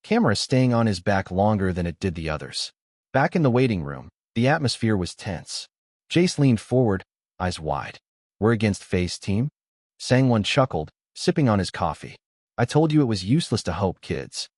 camera staying on his back longer than it did the others. Back in the waiting room, the atmosphere was tense. Jace leaned forward, eyes wide. "We're against FaZe team?" Sangwon chuckled, sipping on his coffee. "I told you it was useless to hope, kids."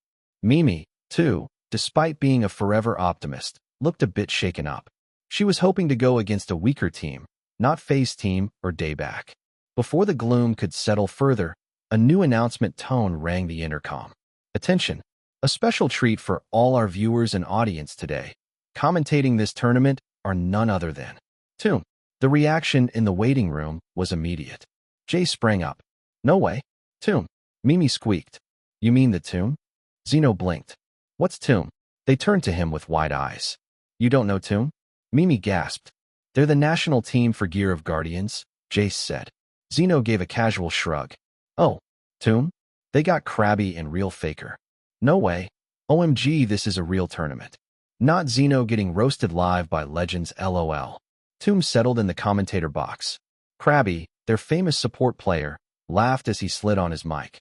Mimi, too, despite being a forever optimist, looked a bit shaken up. She was hoping to go against a weaker team, not FaZe team or Dayback. Before the gloom could settle further, a new announcement tone rang the intercom. "Attention! A special treat for all our viewers and audience today. Commentating this tournament are none other than Tomb." The reaction in the waiting room was immediate. Jay sprang up. "No way. Tomb." Mimi squeaked. "You mean the Tomb?" Zeno blinked. "What's Tomb?" They turned to him with wide eyes. "You don't know Tomb?" Mimi gasped. "They're the national team for Gear of Guardians," Jace said. Zeno gave a casual shrug. "Oh, Tomb? They got Krabby and Real Faker." "No way. OMG, this is a real tournament. Not Zeno getting roasted live by legends, LOL." Tomb settled in the commentator box. Krabby, their famous support player, laughed as he slid on his mic.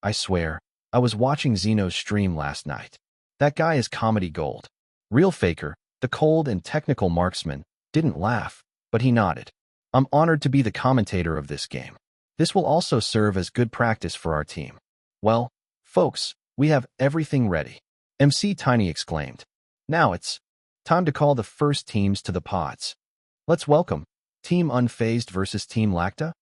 "I swear, I was watching Zeno's stream last night. That guy is comedy gold." Real Faker, the cold and technical marksman, didn't laugh, but he nodded. "I'm honored to be the commentator of this game. This will also serve as good practice for our team." "Well, folks, we have everything ready," MC Tiny exclaimed. "Now it's time to call the first teams to the pods. Let's welcome Team Unfazed versus Team Lacta."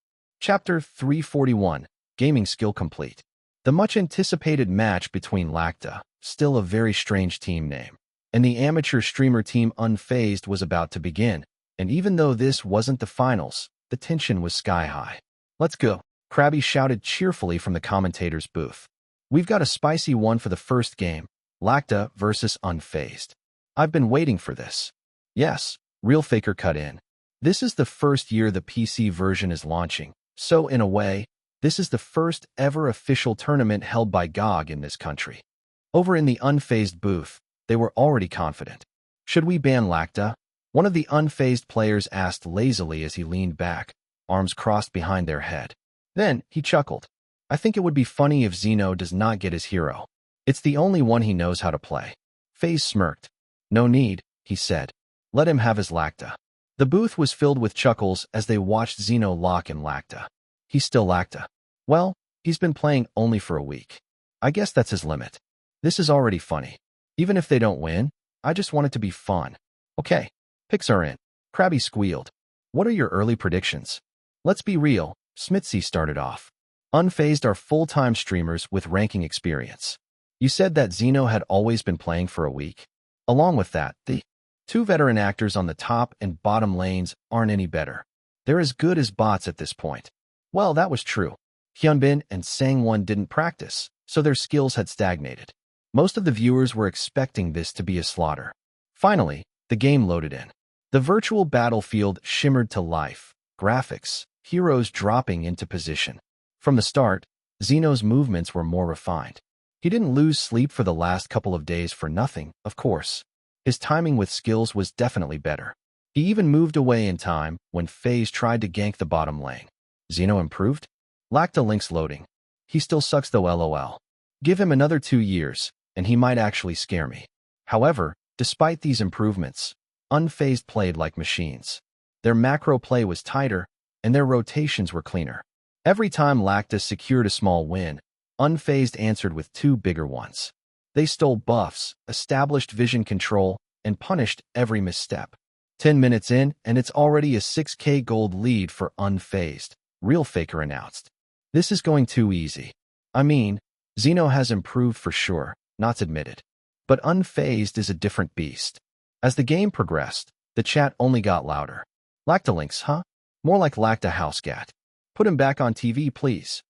Chapter 341, Gaming Skill Complete. The much-anticipated match between Lacta, still a very strange team name, and the amateur streamer Team Unfazed was about to begin, and even though this wasn't the finals, the tension was sky-high. "Let's go," Krabby shouted cheerfully from the commentator's booth. "We've got a spicy one for the first game, Lacta versus Unfazed. I've been waiting for this." "Yes," Real Faker cut in. "This is the first year the PC version is launching, so in a way, this is the first ever official tournament held by GOG in this country." Over in the Unfazed booth, they were already confident. "Should we ban Lacta?" One of the Unfazed players asked lazily as he leaned back, arms crossed behind their head. Then he chuckled. "I think it would be funny if Zeno does not get his hero. It's the only one he knows how to play." FaZe smirked. "No need," he said. "Let him have his Lacta." The booth was filled with chuckles as they watched Zeno lock in Lacta. "He's still Lacta. Well, he's been playing only for a week. I guess that's his limit. This is already funny. Even if they don't win, I just want it to be fun." "Okay, picks are in." Krabby squealed. "What are your early predictions?" "Let's be real," Smitzy started off. "Unfazed are full-time streamers with ranking experience. You said that Zeno had always been playing for a week. Along with that, the two veteran actors on the top and bottom lanes aren't any better. They're as good as bots at this point." Well, that was true. Hyunbin and Sangwon didn't practice, so their skills had stagnated. Most of the viewers were expecting this to be a slaughter. Finally, the game loaded in. The virtual battlefield shimmered to life, graphics, heroes dropping into position. From the start, Zeno's movements were more refined. He didn't lose sleep for the last couple of days for nothing, of course. His timing with skills was definitely better. He even moved away in time when FaZe tried to gank the bottom lane. Zeno improved? Lacta links loading. He still sucks though, LOL. Give him another 2 years, and he might actually scare me. However, despite these improvements, Unfazed played like machines. Their macro play was tighter, and their rotations were cleaner. Every time Lacta secured a small win, Unfazed answered with 2 bigger ones. They stole buffs, established vision control, and punished every misstep. 10 minutes in, and it's already a 6k gold lead for Unfazed, Real Faker announced. "This is going too easy. I mean, Zeno has improved for sure, not admitted. But Unfazed is a different beast." As the game progressed, the chat only got louder. "Lacta links, huh? More like Lacta housecat. Put him back on TV, please.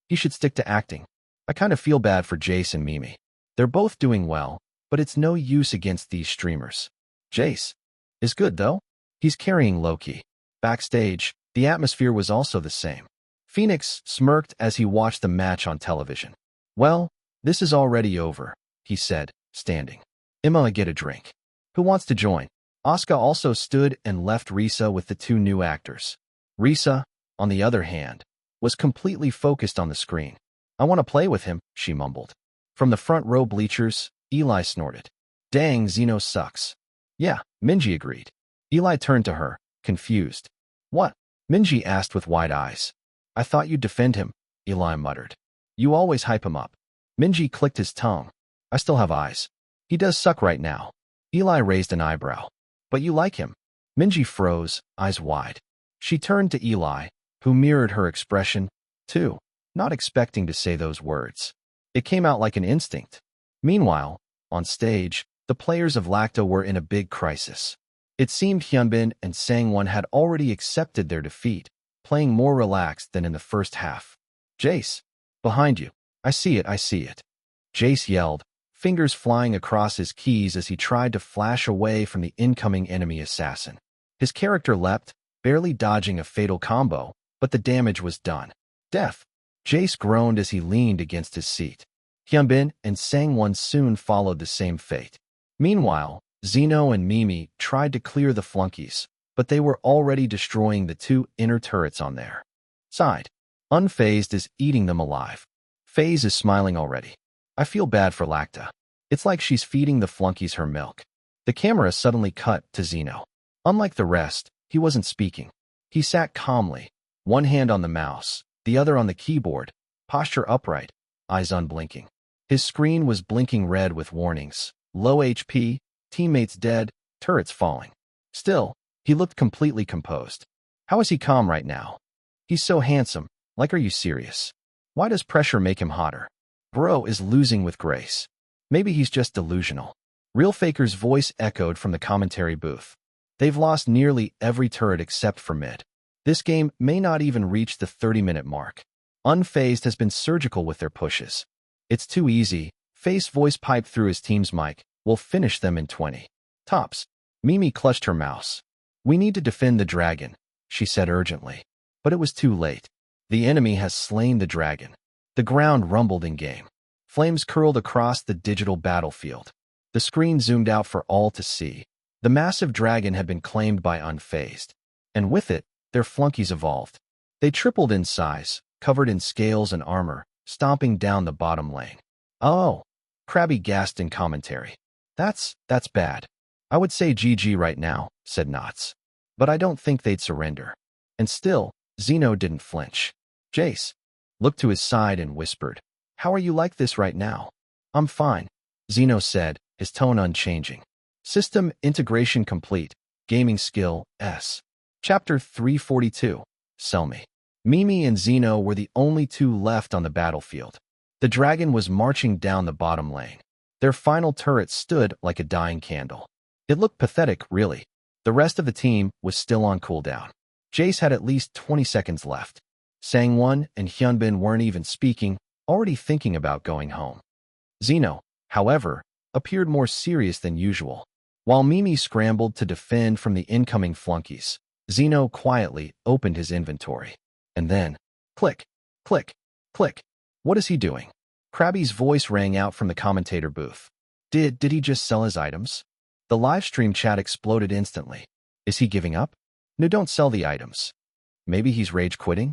He should stick to acting. I kind of feel bad for Jace and Mimi. They're both doing well, but it's no use against these streamers. Jace is good, though. He's carrying low-key." Backstage, the atmosphere was also the same. Phoenix smirked as he watched the match on television. "Well, this is already over," he said, standing. "Emma, get a drink. Who wants to join?" Asuka also stood and left Risa with the 2 new actors. Risa, on the other hand, was completely focused on the screen. "I want to play with him," she mumbled. From the front row bleachers, Eli snorted. Dang, Zeno sucks. Yeah, Minji agreed. Eli turned to her, confused. What? Minji asked with wide eyes. I thought you'd defend him, Eli muttered. You always hype him up. Minji clicked his tongue. I still have eyes. He does suck right now. Eli raised an eyebrow. But you like him. Minji froze, eyes wide. She turned to Eli, who mirrored her expression, too, not expecting to say those words. It came out like an instinct. Meanwhile, on stage, the players of Lacta were in a big crisis. It seemed Hyunbin and Sangwon had already accepted their defeat, playing more relaxed than in the first half. Jace, behind you. I see it, I see it. Jace yelled, fingers flying across his keys as he tried to flash away from the incoming enemy assassin. His character leapt, barely dodging a fatal combo, but the damage was done. Death. Jace groaned as he leaned against his seat. Hyunbin and Sangwon soon followed the same fate. Meanwhile, Zeno and Mimi tried to clear the flunkies, but they were already destroying the two inner turrets on their side. Unfazed is eating them alive. FaZe is smiling already. I feel bad for Lacta. It's like she's feeding the flunkies her milk. The camera suddenly cut to Zeno. Unlike the rest, he wasn't speaking. He sat calmly, one hand on the mouse, the other on the keyboard, posture upright, eyes unblinking. His screen was blinking red with warnings. Low HP, teammates dead, turrets falling. Still, he looked completely composed. How is he calm right now? He's so handsome. Like, are you serious? Why does pressure make him hotter? Bro is losing with grace. Maybe he's just delusional. Real Faker's voice echoed from the commentary booth. They've lost nearly every turret except for mid. This game may not even reach the 30-minute mark. Unfazed has been surgical with their pushes. It's too easy. FaZe's voice piped through his team's mic. We'll finish them in 20. Tops. Mimi clutched her mouse. We need to defend the dragon, she said urgently. But it was too late. The enemy has slain the dragon. The ground rumbled in game. Flames curled across the digital battlefield. The screen zoomed out for all to see. The massive dragon had been claimed by Unfazed. And with it, their flunkies evolved. They tripled in size, covered in scales and armor, stomping down the bottom lane. Oh, Krabby gasped in commentary. That's bad. I would say GG right now, said Knots. But I don't think they'd surrender. And still, Zeno didn't flinch. Jace looked to his side and whispered, How are you like this right now? I'm fine, Zeno said, his tone unchanging. System integration complete. Gaming skill, S. Chapter 342. Sell me. Mimi and Zeno were the only two left on the battlefield. The dragon was marching down the bottom lane. Their final turret stood like a dying candle. It looked pathetic, really. The rest of the team was still on cooldown. Jace had at least 20 seconds left. Sangwon and Hyunbin weren't even speaking, already thinking about going home. Zeno, however, appeared more serious than usual. While Mimi scrambled to defend from the incoming flunkies, Zeno quietly opened his inventory. And then, click, click, click. What is he doing? Krabby's voice rang out from the commentator booth. Did he just sell his items? The livestream chat exploded instantly. Is he giving up? No, don't sell the items. Maybe he's rage quitting?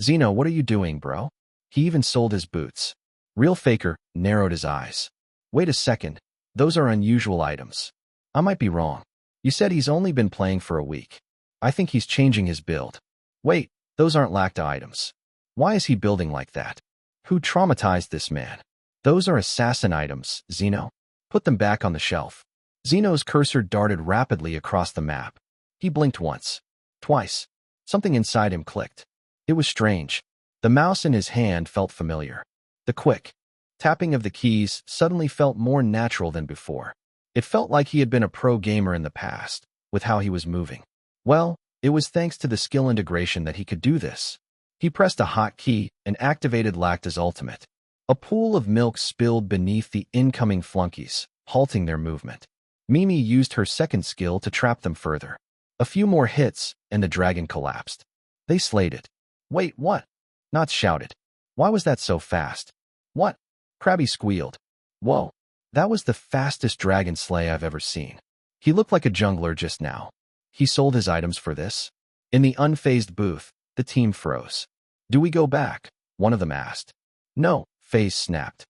Zeno, what are you doing, bro? He even sold his boots. Real Faker narrowed his eyes. Wait a second. Those are unusual items. I might be wrong. You said he's only been playing for a week. I think he's changing his build. Wait, those aren't Lacta items. Why is he building like that? Who traumatized this man? Those are assassin items, Zeno. Put them back on the shelf. Zeno's cursor darted rapidly across the map. He blinked once. Twice. Something inside him clicked. It was strange. The mouse in his hand felt familiar. The quick tapping of the keys suddenly felt more natural than before. It felt like he had been a pro gamer in the past, with how he was moving. Well, it was thanks to the skill integration that he could do this. He pressed a hotkey and activated Lacta's ultimate. A pool of milk spilled beneath the incoming flunkies, halting their movement. Mimi used her second skill to trap them further. A few more hits, and the dragon collapsed. They slayed it. Wait, what? Knots shouted. Why was that so fast? What? Krabby squealed. Whoa, that was the fastest dragon slay I've ever seen. He looked like a jungler just now. He sold his items for this? In the unfazed booth, the team froze. Do we go back? One of them asked. No, FaZe snapped.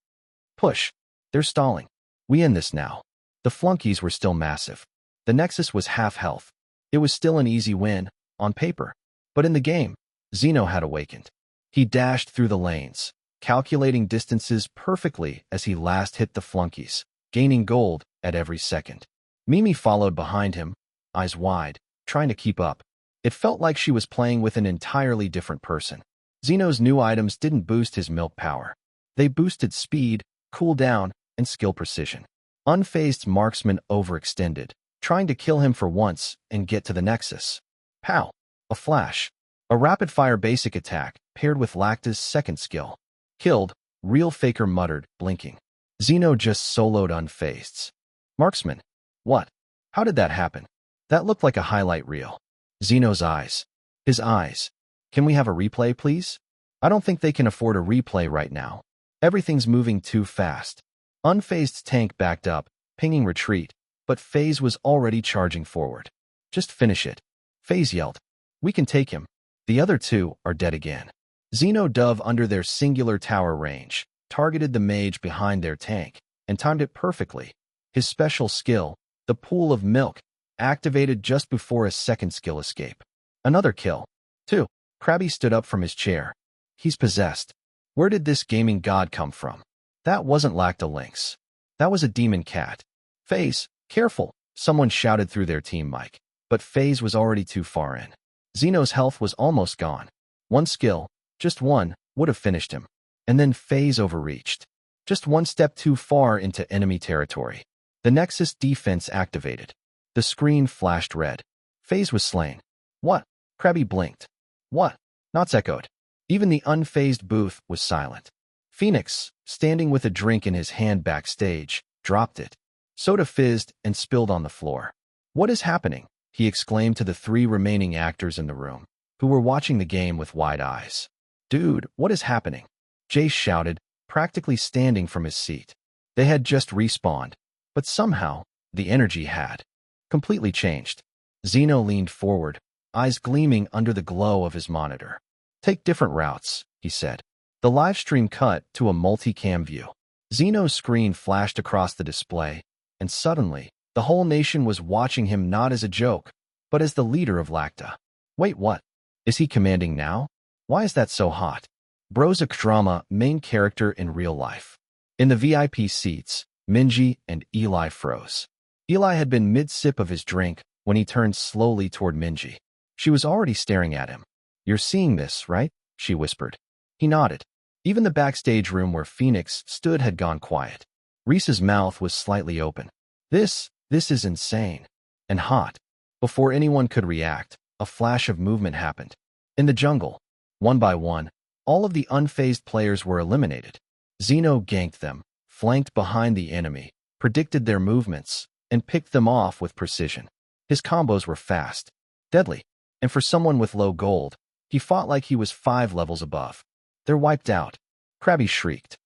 Push. They're stalling. We end this now. The flunkies were still massive. The Nexus was half health. It was still an easy win, on paper. But in the game, Zeno had awakened. He dashed through the lanes, calculating distances perfectly as he last hit the flunkies, gaining gold at every second. Mimi followed behind him, eyes wide, trying to keep up. It felt like she was playing with an entirely different person. Zeno's new items didn't boost his milk power. They boosted speed, cooldown, and skill precision. Unfazed's marksman overextended, trying to kill him for once and get to the Nexus. Pow! A flash. A rapid-fire basic attack paired with Lacta's second skill. Killed, Real Faker muttered, blinking. Zeno just soloed Unfazed's marksman. What? How did that happen? That looked like a highlight reel. Zeno's eyes. His eyes. Can we have a replay, please? I don't think they can afford a replay right now. Everything's moving too fast. Unfazed's tank backed up, pinging retreat, but FaZe was already charging forward. Just finish it. FaZe yelled. We can take him. The other two are dead again. Zeno dove under their singular tower range, targeted the mage behind their tank, and timed it perfectly. His special skill, the pool of milk, activated just before a second skill escape. Another kill. 2. Krabby stood up from his chair. He's possessed. Where did this gaming god come from? That wasn't Lacta Lynx. That was a demon cat. FaZe, careful, someone shouted through their team mic. But FaZe was already too far in. Zeno's health was almost gone. One skill, just one, would have finished him. And then FaZe overreached. Just one step too far into enemy territory. The Nexus defense activated. The screen flashed red. FaZe was slain. What? Krabby blinked. What? Knots echoed. Even the unfazed booth was silent. Phoenix, standing with a drink in his hand backstage, dropped it. Soda fizzed and spilled on the floor. What is happening? He exclaimed to the 3 remaining actors in the room, who were watching the game with wide eyes. Dude, what is happening? Jace shouted, practically standing from his seat. They had just respawned, but somehow, the energy had completely changed. Zeno leaned forward, eyes gleaming under the glow of his monitor. Take different routes, he said. The livestream cut to a multicam view. Zeno's screen flashed across the display, and suddenly, the whole nation was watching him not as a joke, but as the leader of Lacta. Wait, what? Is he commanding now? Why is that so hot? Brozak drama main character in real life. In the VIP seats, Minji and Eli froze. Eli had been mid-sip of his drink when he turned slowly toward Minji. She was already staring at him. You're seeing this, right? She whispered. He nodded. Even the backstage room where Phoenix stood had gone quiet. Reese's mouth was slightly open. This is insane. And hot. Before anyone could react, a flash of movement happened. In the jungle, one by one, all of the unfazed players were eliminated. Zeno ganked them, flanked behind the enemy, predicted their movements, and picked them off with precision. His combos were fast, deadly, and for someone with low gold, he fought like he was 5 levels above. They're wiped out. Krabby shrieked.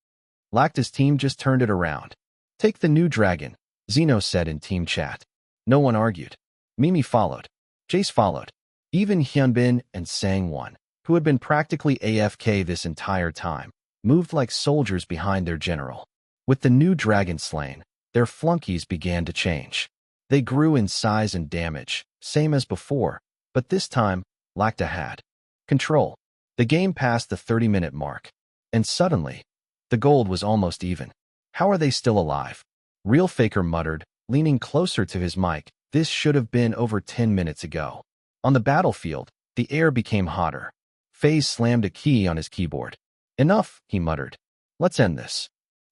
Lacta's team just turned it around. Take the new dragon, Zeno said in team chat. No one argued. Mimi followed. Jace followed. Even Hyunbin and Sangwon, who had been practically AFK this entire time, moved like soldiers behind their general. With the new dragon slain, their flunkies began to change. They grew in size and damage, same as before, but this time, Lacta had control. The game passed the 30-minute mark, and suddenly, the gold was almost even. How are they still alive? Real Faker muttered, leaning closer to his mic. This should have been over 10 minutes ago. On the battlefield, the air became hotter. FaZe slammed a key on his keyboard. Enough, he muttered. Let's end this.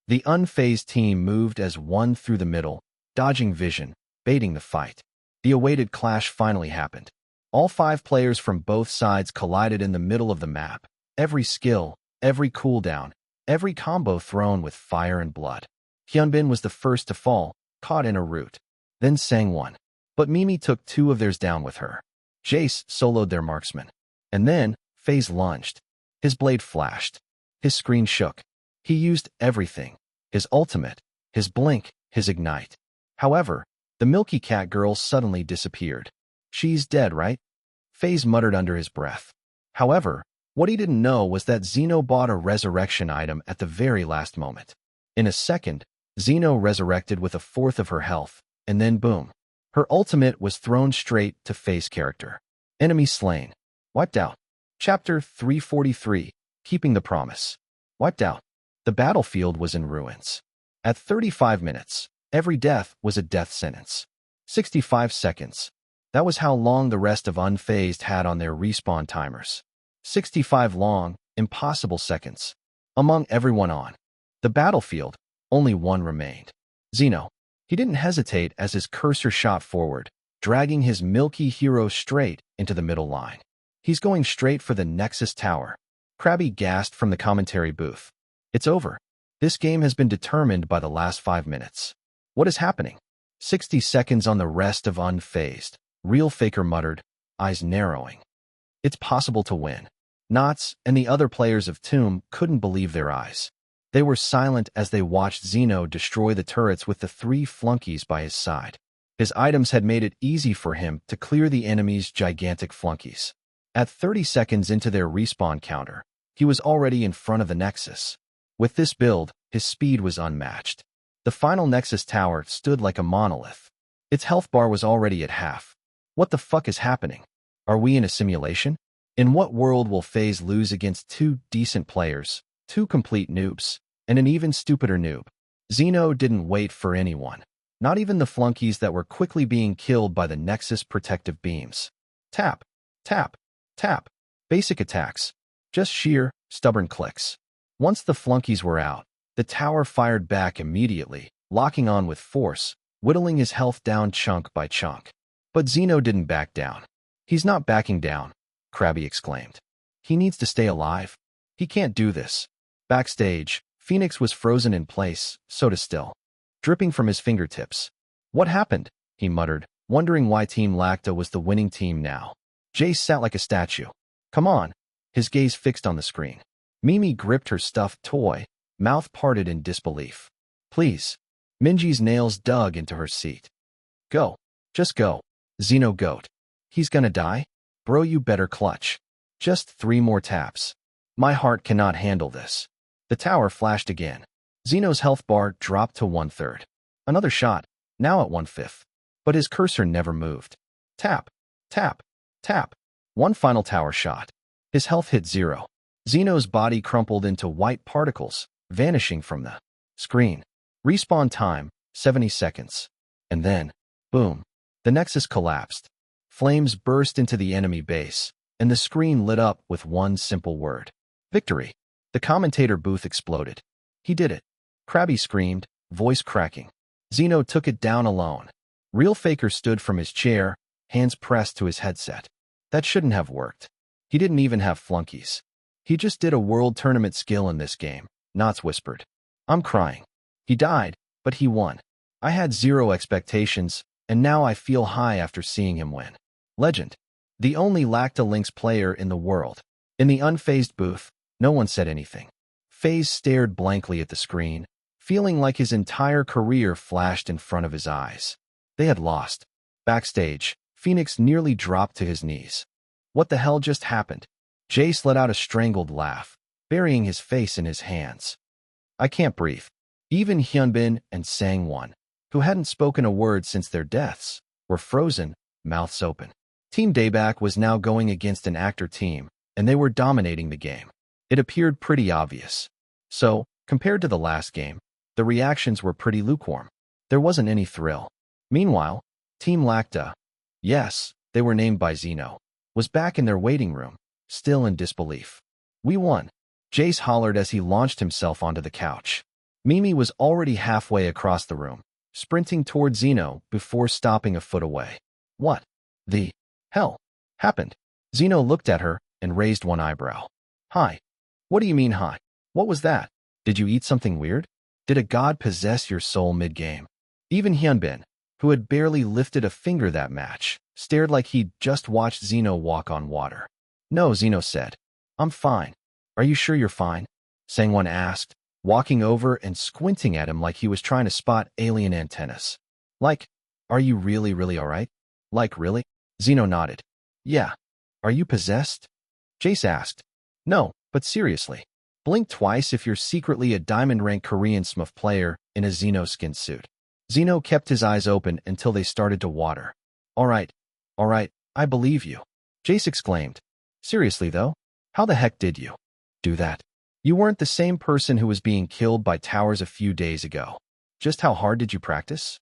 The unfazed team moved as one through the middle, dodging vision, baiting the fight. The awaited clash finally happened. All 5 players from both sides collided in the middle of the map. Every skill, every cooldown, every combo thrown with fire and blood. Hyunbin was the first to fall, caught in a root. Then Sangwon. But Mimi took 2 of theirs down with her. Jace soloed their marksman. And then, FaZe lunged. His blade flashed. His screen shook. He used everything. His ultimate, his blink, his ignite. However, the Milky Cat girl suddenly disappeared. She's dead, right? FaZe muttered under his breath. However, what he didn't know was that Zeno bought a resurrection item at the very last moment. In a second, Zeno resurrected with a fourth of her health, and then boom. Her ultimate was thrown straight to face character. Enemy slain. Wiped out. Chapter 343, Keeping the Promise. Wiped out. The battlefield was in ruins. At 35 minutes, every death was a death sentence. 65 seconds. That was how long the rest of Unfazed had on their respawn timers. 65 long, impossible seconds. Among everyone on the battlefield, only one remained. Zeno. He didn't hesitate as his cursor shot forward, dragging his milky hero straight into the middle line. He's going straight for the Nexus Tower. Krabby gasped from the commentary booth. It's over. This game has been determined by the last 5 minutes. What is happening? 60 seconds on the rest of Unfazed. Real Faker muttered, eyes narrowing. It's possible to win. Knots and the other players of Tomb couldn't believe their eyes. They were silent as they watched Zeno destroy the turrets with the 3 flunkies by his side. His items had made it easy for him to clear the enemy's gigantic flunkies. At 30 seconds into their respawn counter, he was already in front of the Nexus. With this build, his speed was unmatched. The final Nexus Tower stood like a monolith. Its health bar was already at half. What the fuck is happening? Are we in a simulation? In what world will FaZe lose against 2 decent players, 2 complete noobs, and an even stupider noob? Zeno didn't wait for anyone, not even the flunkies that were quickly being killed by the Nexus protective beams. Tap, tap, tap. Basic attacks. Just sheer, stubborn clicks. Once the flunkies were out, the tower fired back immediately, locking on with force, whittling his health down chunk by chunk. But Zeno didn't back down. He's not backing down, Krabby exclaimed. He needs to stay alive. He can't do this. Backstage, Phoenix was frozen in place, soda still, dripping from his fingertips. What happened? He muttered, wondering why Team Lacta was the winning team now. Jace sat like a statue. Come on. His gaze fixed on the screen. Mimi gripped her stuffed toy, mouth parted in disbelief. Please. Minji's nails dug into her seat. Go. Just go. Zeno goat. He's gonna die? Bro, you better clutch. Just 3 more taps. My heart cannot handle this. The tower flashed again. Zeno's health bar dropped to 1/3. Another shot, now at 1/5. But his cursor never moved. Tap, tap, tap. One final tower shot. His health hit 0. Zeno's body crumpled into white particles, vanishing from the screen. Respawn time, 70 seconds. And then, boom, the Nexus collapsed. Flames burst into the enemy base, and the screen lit up with one simple word. Victory. The commentator booth exploded. He did it. Krabby screamed, voice cracking. Zeno took it down alone. Real Faker stood from his chair, hands pressed to his headset. That shouldn't have worked. He didn't even have flunkies. He just did a world tournament skill in this game, Knots whispered. I'm crying. He died, but he won. I had 0 expectations, and now I feel high after seeing him win. Legend. The only Lacta Lynx player in the world. In the Unfazed booth, no one said anything. FaZe stared blankly at the screen, feeling like his entire career flashed in front of his eyes. They had lost. Backstage, Phoenix nearly dropped to his knees. What the hell just happened? Jace let out a strangled laugh, burying his face in his hands. I can't breathe. Even Hyunbin and Sangwon, who hadn't spoken a word since their deaths, were frozen, mouths open. Team Dayback was now going against an actor team, and they were dominating the game. It appeared pretty obvious. So, compared to the last game, the reactions were pretty lukewarm. There wasn't any thrill. Meanwhile, Team Lacta, yes, they were named by Zeno, was back in their waiting room, still in disbelief. We won, Jace hollered as he launched himself onto the couch. Mimi was already halfway across the room, sprinting toward Zeno before stopping a foot away. What the hell happened? Zeno looked at her and raised one eyebrow. Hi. What do you mean hi? What was that? Did you eat something weird? Did a god possess your soul mid-game? Even Hyunbin, who had barely lifted a finger that match, stared like he'd just watched Zeno walk on water. No, Zeno said. I'm fine. Are you sure you're fine? Sangwon asked, walking over and squinting at him like he was trying to spot alien antennas. Like, are you really alright? Like, really? Zeno nodded. Yeah. Are you possessed? Jace asked. No, but seriously. Blink twice if you're secretly a diamond-rank Korean SMF player in a Zeno skin suit. Zeno kept his eyes open until they started to water. All right, I believe you, Jace exclaimed. Seriously though, how the heck did you do that? You weren't the same person who was being killed by towers a few days ago. Just how hard did you practice?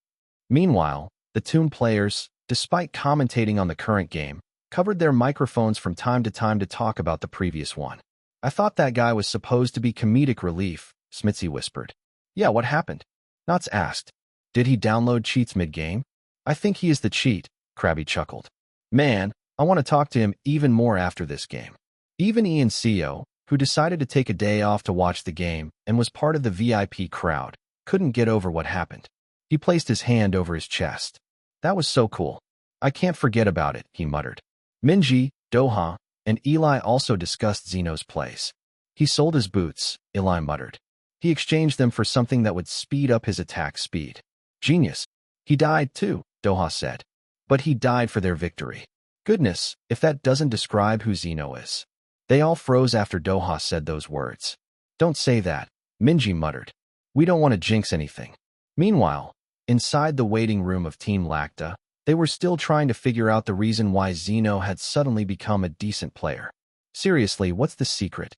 Meanwhile, the Toon players, despite commentating on the current game, covered their microphones from time to time to talk about the previous one. I thought that guy was supposed to be comedic relief, Smitzy whispered. Yeah, what happened? Knots asked. Did he download cheats mid-game? I think he is the cheat, Krabby chuckled. Man, I want to talk to him even more after this game. Even Ian Co, who decided to take a day off to watch the game and was part of the VIP crowd, couldn't get over what happened. He placed his hand over his chest. That was so cool. I can't forget about it, he muttered. Minji, Doha, and Eli also discussed Zeno's plays. He sold his boots, Eli muttered. He exchanged them for something that would speed up his attack speed. Genius. He died too, Doha said. But he died for their victory. Goodness, if that doesn't describe who Zeno is. They all froze after Doha said those words. Don't say that, Minji muttered. We don't want to jinx anything. Meanwhile, inside the waiting room of Team Lacta, they were still trying to figure out the reason why Zeno had suddenly become a decent player. Seriously, what's the secret?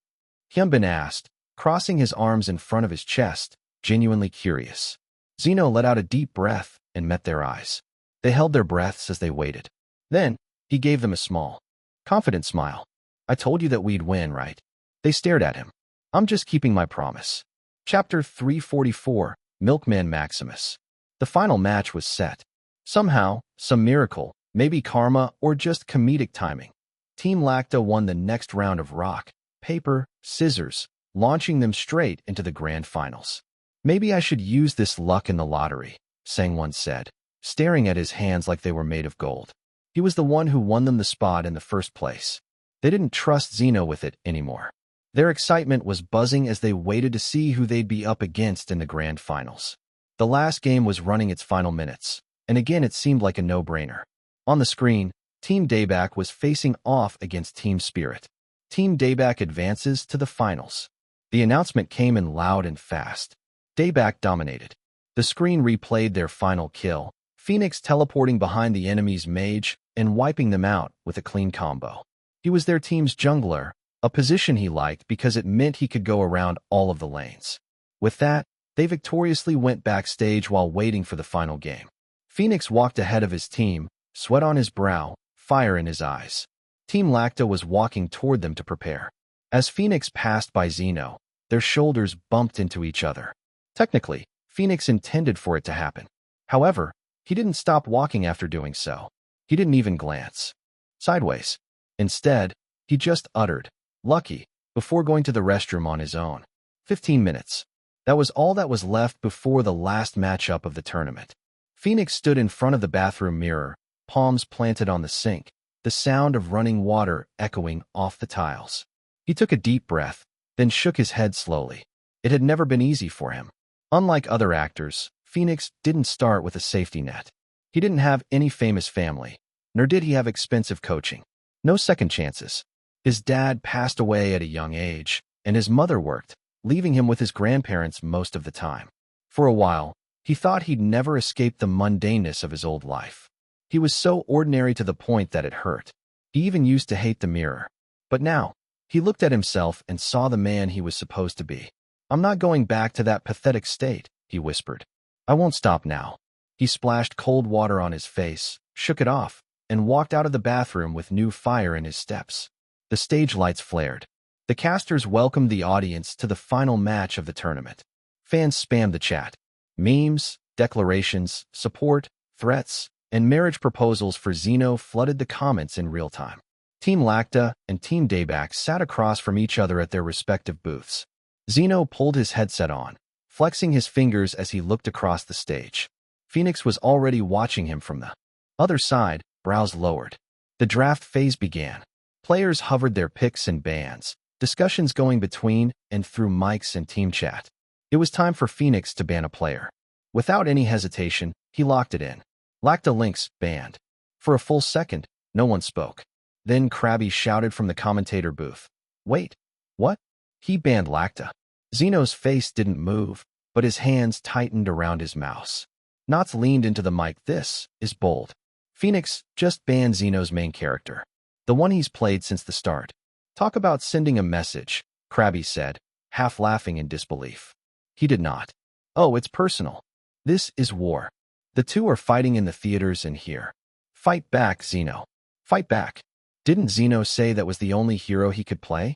Hyunbin asked, crossing his arms in front of his chest, genuinely curious. Zeno let out a deep breath and met their eyes. They held their breaths as they waited. Then, he gave them a small, confident smile. I told you that we'd win, right? They stared at him. I'm just keeping my promise. Chapter 344, Milkman Maximus. The final match was set. Somehow, some miracle, maybe karma or just comedic timing. Team Lacta won the next round of rock, paper, scissors, launching them straight into the grand finals. Maybe I should use this luck in the lottery, Sangwon said, staring at his hands like they were made of gold. He was the one who won them the spot in the first place. They didn't trust Zeno with it anymore. Their excitement was buzzing as they waited to see who they'd be up against in the grand finals. The last game was running its final minutes, and again it seemed like a no-brainer. On the screen, Team Dayback was facing off against Team Spirit. Team Dayback advances to the finals. The announcement came in loud and fast. Dayback dominated. The screen replayed their final kill, Phoenix teleporting behind the enemy's mage and wiping them out with a clean combo. He was their team's jungler, a position he liked because it meant he could go around all of the lanes. With that, they victoriously went backstage while waiting for the final game. Phoenix walked ahead of his team, sweat on his brow, fire in his eyes. Team Lacta was walking toward them to prepare. As Phoenix passed by Zeno, their shoulders bumped into each other. Technically, Phoenix intended for it to happen. However, he didn't stop walking after doing so. He didn't even glance sideways. Instead, he just uttered, "Lucky," before going to the restroom on his own. 15 minutes. That was all that was left before the last matchup of the tournament. Phoenix stood in front of the bathroom mirror, palms planted on the sink, the sound of running water echoing off the tiles. He took a deep breath, then shook his head slowly. It had never been easy for him. Unlike other actors, Phoenix didn't start with a safety net. He didn't have any famous family, nor did he have expensive coaching. No second chances. His dad passed away at a young age, and his mother worked, leaving him with his grandparents most of the time. For a while, he thought he'd never escape the mundaneness of his old life. He was so ordinary to the point that it hurt. He even used to hate the mirror. But now, he looked at himself and saw the man he was supposed to be. I'm not going back to that pathetic state, he whispered. I won't stop now. He splashed cold water on his face, shook it off, and walked out of the bathroom with new fire in his steps. The stage lights flared. The casters welcomed the audience to the final match of the tournament. Fans spammed the chat. Memes, declarations, support, threats, and marriage proposals for Zeno flooded the comments in real time. Team Lacta and Team Dayback sat across from each other at their respective booths. Zeno pulled his headset on, flexing his fingers as he looked across the stage. Phoenix was already watching him from the other side, brows lowered. The draft phase began. Players hovered their picks and bans, discussions going between and through mics and team chat. It was time for Phoenix to ban a player. Without any hesitation, he locked it in. Lacta Lynx, banned. For a full second, no one spoke. Then Krabby shouted from the commentator booth. Wait, what? He banned Lacta. Zeno's face didn't move, but his hands tightened around his mouse. Knots leaned into the mic. This is bold. Phoenix just banned Zeno's main character, the one he's played since the start. Talk about sending a message, Krabby said, half laughing in disbelief. He did not. Oh, it's personal. This is war. The two are fighting in the theaters and here. Fight back, Zeno. Fight back. Didn't Zeno say that was the only hero he could play?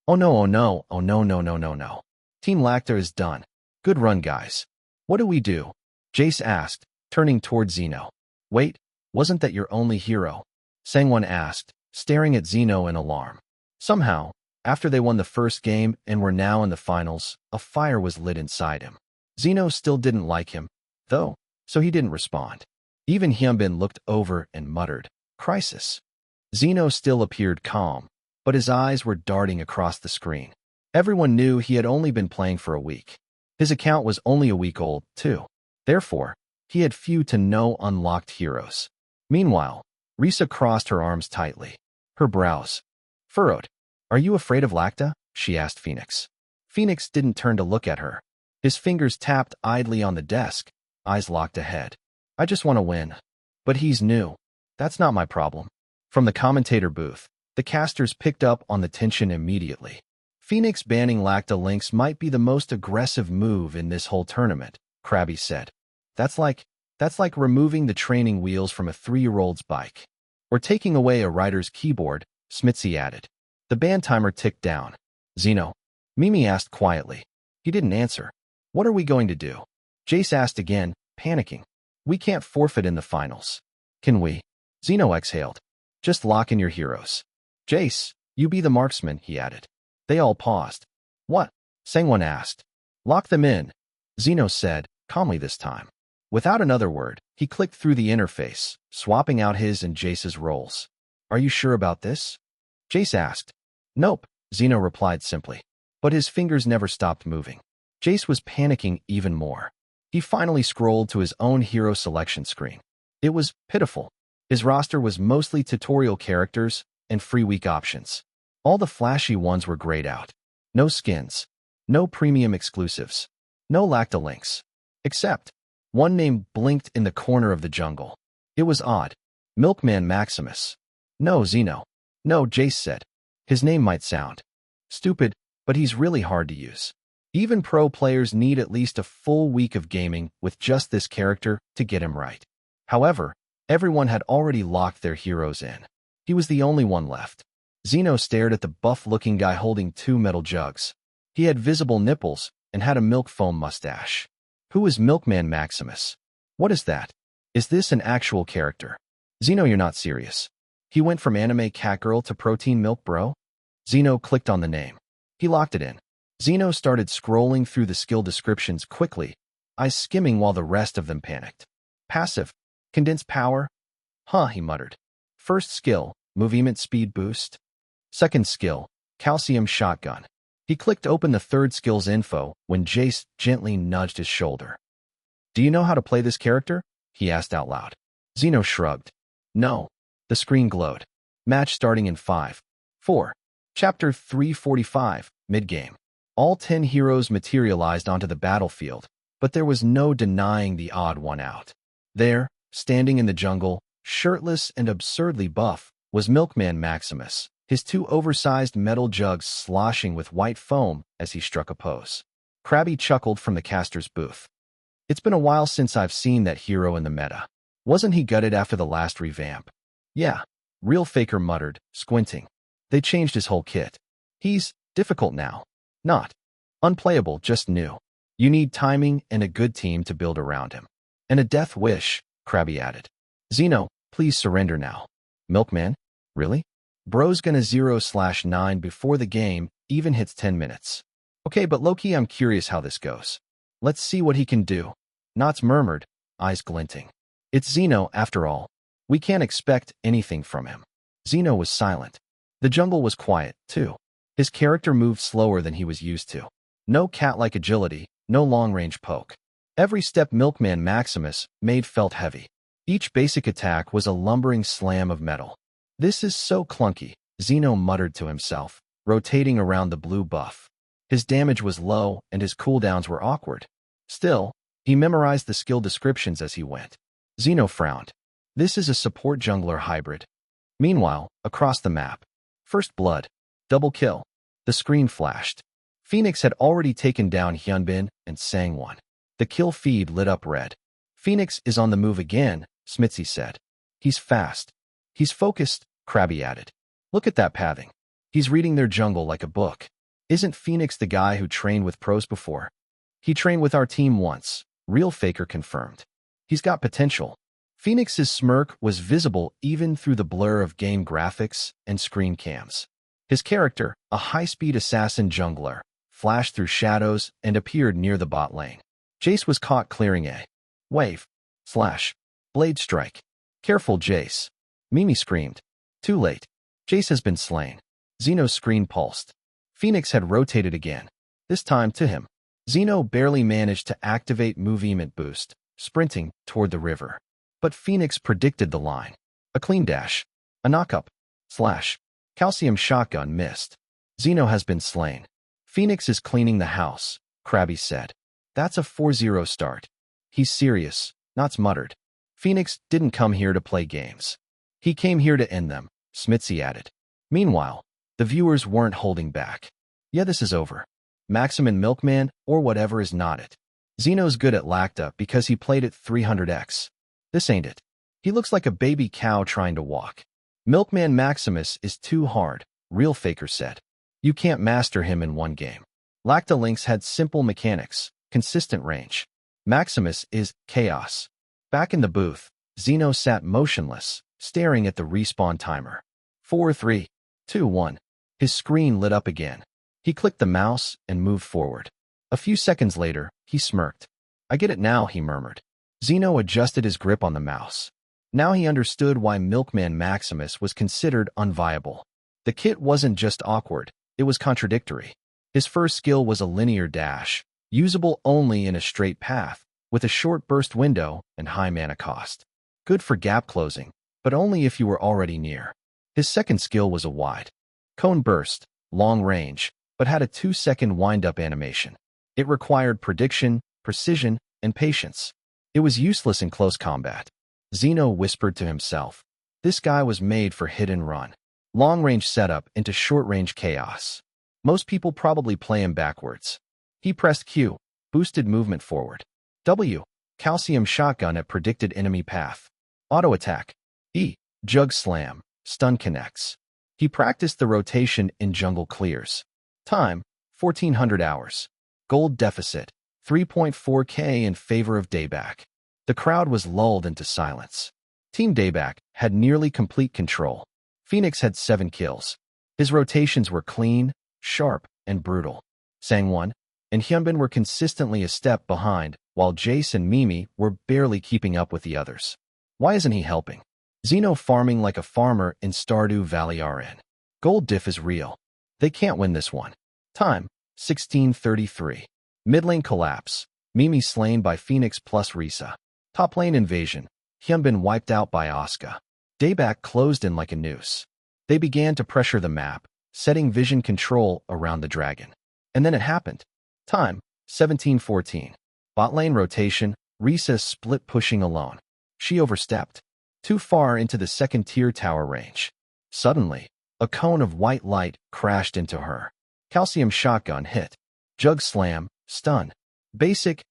Oh no, oh no, oh no, no, no, no, no. Team Lacta is done. Good run, guys. What do we do? Jace asked, turning toward Zeno. Wait, wasn't that your only hero? Sangwon asked, staring at Zeno in alarm. Somehow, after they won the first game and were now in the finals, a fire was lit inside him. Zeno still didn't like him, though, so he didn't respond. Even Hyunbin looked over and muttered, "Crisis." Zeno still appeared calm, but his eyes were darting across the screen. Everyone knew he had only been playing for a week. His account was only a week old, too. Therefore, he had few to no unlocked heroes. Meanwhile, Risa crossed her arms tightly, her brows furrowed. Are you afraid of Lacta? She asked Phoenix. Phoenix didn't turn to look at her. His fingers tapped idly on the desk, eyes locked ahead. I just want to win. But he's new. That's not my problem. From the commentator booth, the casters picked up on the tension immediately. Phoenix banning Lacta Lynx might be the most aggressive move in this whole tournament, Krabby said. That's like removing the training wheels from a 3-year-old's bike. Or taking away a rider's keyboard, Smitzy added. The ban timer ticked down. Zeno? Mimi asked quietly. He didn't answer. What are we going to do? Jace asked again, panicking. We can't forfeit in the finals. Can we? Zeno exhaled. Just lock in your heroes. Jace, you be the marksman, he added. They all paused. What? Sangwon asked. Lock them in, Zeno said, calmly this time. Without another word, he clicked through the interface, swapping out his and Jace's roles. Are you sure about this? Jace asked. Nope, Zeno replied simply. But his fingers never stopped moving. Jace was panicking even more. He finally scrolled to his own hero selection screen. It was pitiful. His roster was mostly tutorial characters and free week options. All the flashy ones were grayed out. No skins. No premium exclusives. No Lacta Lynx. Except one name blinked in the corner of the jungle. It was odd. Milkman Maximus. No, Zeno. No, Jace said. His name might sound stupid, but he's really hard to use. Even pro players need at least a full week of gaming with just this character to get him right. However, everyone had already locked their heroes in. He was the only one left. Zeno stared at the buff-looking guy holding 2 metal jugs. He had visible nipples and had a milk foam mustache. Who is Milkman Maximus? What is that? Is this an actual character? Zeno, you're not serious. He went from anime catgirl to protein milk bro? Zeno clicked on the name. He locked it in. Zeno started scrolling through the skill descriptions quickly, eyes skimming while the rest of them panicked. Passive. Condensed power? Huh, he muttered. First skill, movement speed boost. Second skill, calcium shotgun. He clicked open the third skill's info when Jace gently nudged his shoulder. Do you know how to play this character? He asked out loud. Zeno shrugged. No. The screen glowed. Match starting in 5, 4. Chapter 345, mid-game. All 10 heroes materialized onto the battlefield, but there was no denying the odd one out. There, standing in the jungle, shirtless and absurdly buff, was Milkman Maximus, his 2 oversized metal jugs sloshing with white foam as he struck a pose. Krabby chuckled from the caster's booth. It's been a while since I've seen that hero in the meta. Wasn't he gutted after the last revamp? Yeah, Real Faker muttered, squinting. They changed his whole kit. He's difficult now. Not unplayable, just new. You need timing and a good team to build around him. And a death wish, Krabby added. Zeno, please surrender now. Milkman? Really? Bro's gonna 0/9 before the game even hits 10 minutes. Okay, but low-key I'm curious how this goes. Let's see what he can do. Knots murmured, eyes glinting. It's Zeno, after all. We can't expect anything from him. Zeno was silent. The jungle was quiet, too. His character moved slower than he was used to. No cat-like agility, no long-range poke. Every step Milkman Maximus made felt heavy. Each basic attack was a lumbering slam of metal. This is so clunky, Zeno muttered to himself, rotating around the blue buff. His damage was low and his cooldowns were awkward. Still, he memorized the skill descriptions as he went. Zeno frowned. This is a support jungler hybrid. Meanwhile, across the map, first blood, double kill. The screen flashed. Phoenix had already taken down Hyunbin and Sangwon. The kill feed lit up red. Phoenix is on the move again, Smithy said. He's fast. He's focused, Krabby added. Look at that pathing. He's reading their jungle like a book. Isn't Phoenix the guy who trained with pros before? He trained with our team once, Real Faker confirmed. He's got potential. Phoenix's smirk was visible even through the blur of game graphics and screen cams. His character, a high-speed assassin jungler, flashed through shadows and appeared near the bot lane. Jace was caught clearing a wave / blade strike. Careful, Jace. Mimi screamed. Too late. Jace has been slain. Zeno's screen pulsed. Phoenix had rotated again, this time to him. Zeno barely managed to activate movement boost, sprinting toward the river. But Phoenix predicted the line. A clean dash. A knockup. / calcium shotgun missed. Zeno has been slain. Phoenix is cleaning the house, Krabby said. That's a 4-0 start. He's serious, Knots muttered. Phoenix didn't come here to play games. He came here to end them, Smitzy added. Meanwhile, the viewers weren't holding back. Yeah, this is over. Maxim and Milkman, or whatever, is not it. Zeno's good at Lacta because he played it 300x. This ain't it. He looks like a baby cow trying to walk. Milkman Maximus is too hard, Real Faker said. You can't master him in one game. Lacta Lynx had simple mechanics, consistent range. Maximus is chaos. Back in the booth, Zeno sat motionless, staring at the respawn timer. 4, 3, 2, 1. His screen lit up again. He clicked the mouse and moved forward. A few seconds later, he smirked. I get it now, he murmured. Zeno adjusted his grip on the mouse. Now he understood why Milkman Maximus was considered unviable. The kit wasn't just awkward, it was contradictory. His first skill was a linear dash, usable only in a straight path, with a short burst window and high mana cost. Good for gap closing, but only if you were already near. His second skill was a wide cone burst, long range, but had a 2-second wind-up animation. It required prediction, precision, and patience. It was useless in close combat. Zeno whispered to himself. This guy was made for hit and run. Long-range setup into short-range chaos. Most people probably play him backwards. He pressed Q, boosted movement forward. W, calcium shotgun at predicted enemy path. Auto attack. E, jug slam, stun connects. He practiced the rotation in jungle clears. Time, 1400 hours. Gold deficit, 3.4k in favor of Dayback. The crowd was lulled into silence. Team Dayback had nearly complete control. Phoenix had 7 kills. His rotations were clean, sharp, and brutal. Sangwon and Hyunbin were consistently a step behind, while Jace and Mimi were barely keeping up with the others. Why isn't he helping? Zeno farming like a farmer in Stardew Valley RN. Gold diff is real. They can't win this one. Time, 1633. Mid lane collapse. Mimi slain by Phoenix plus Risa. Top lane invasion. Hyunbin wiped out by Asuka. Dayback closed in like a noose. They began to pressure the map, setting vision control around the dragon. And then it happened. Time, 1714. Bot lane rotation. Risa split pushing alone. She overstepped. Too far into the second-tier tower range. Suddenly, a cone of white light crashed into her. Calcium shotgun hit. Jug slam, stun. Basic,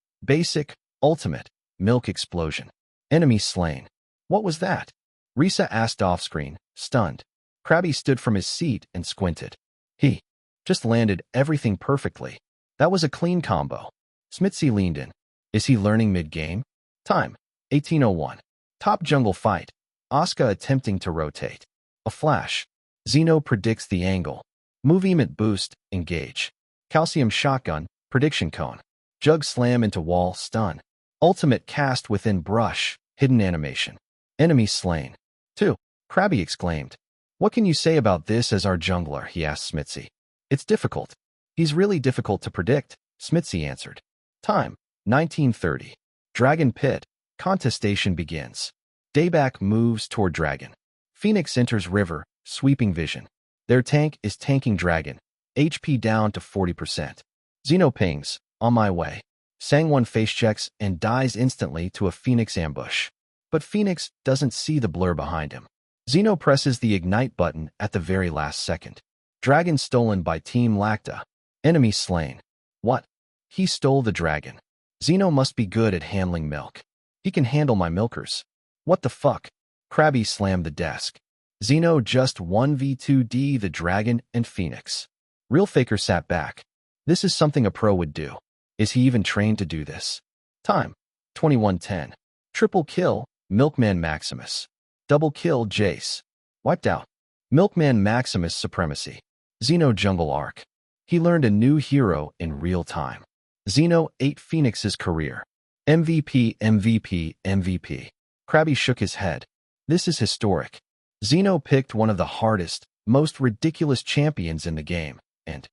ultimate, milk explosion. Enemy slain. What was that? Risa asked off-screen, stunned. Krabby stood from his seat and squinted. He just landed everything perfectly. That was a clean combo. Smitzy leaned in. Is he learning mid-game? Time, 1801. Top jungle fight. Asuka attempting to rotate. A flash. Zeno predicts the angle. Movement boost, engage. Calcium shotgun, prediction cone. Jug slam into wall, stun. Ultimate cast within brush, hidden animation. Enemy slain. 2. Krabby exclaimed. What can you say about this as our jungler, he asked Smitzy. It's difficult. He's really difficult to predict, Smitzy answered. Time, 1930. Dragon Pit. Contestation begins. Dayback moves toward Dragon. Phoenix enters river, sweeping vision. Their tank is tanking Dragon. HP down to 40%. Zeno pings, on my way. Sang-won face checks and dies instantly to a Phoenix ambush. But Phoenix doesn't see the blur behind him. Zeno presses the ignite button at the very last second. Dragon stolen by Team Lacta. Enemy slain. What? He stole the dragon. Zeno must be good at handling milk. He can handle my milkers. What the fuck? Krabby slammed the desk. Zeno just 1v2d the dragon and Phoenix. Real Faker sat back. This is something a pro would do. Is he even trained to do this? Time. 21:10. Triple kill, Milkman Maximus. Double kill, Jace. Wiped out. Milkman Maximus supremacy. Zeno jungle arc. He learned a new hero in real time. Zeno ate Phoenix's career. MVP, MVP, MVP. Krabby shook his head. This is historic. Zeno picked one of the hardest, most ridiculous champions in the game, and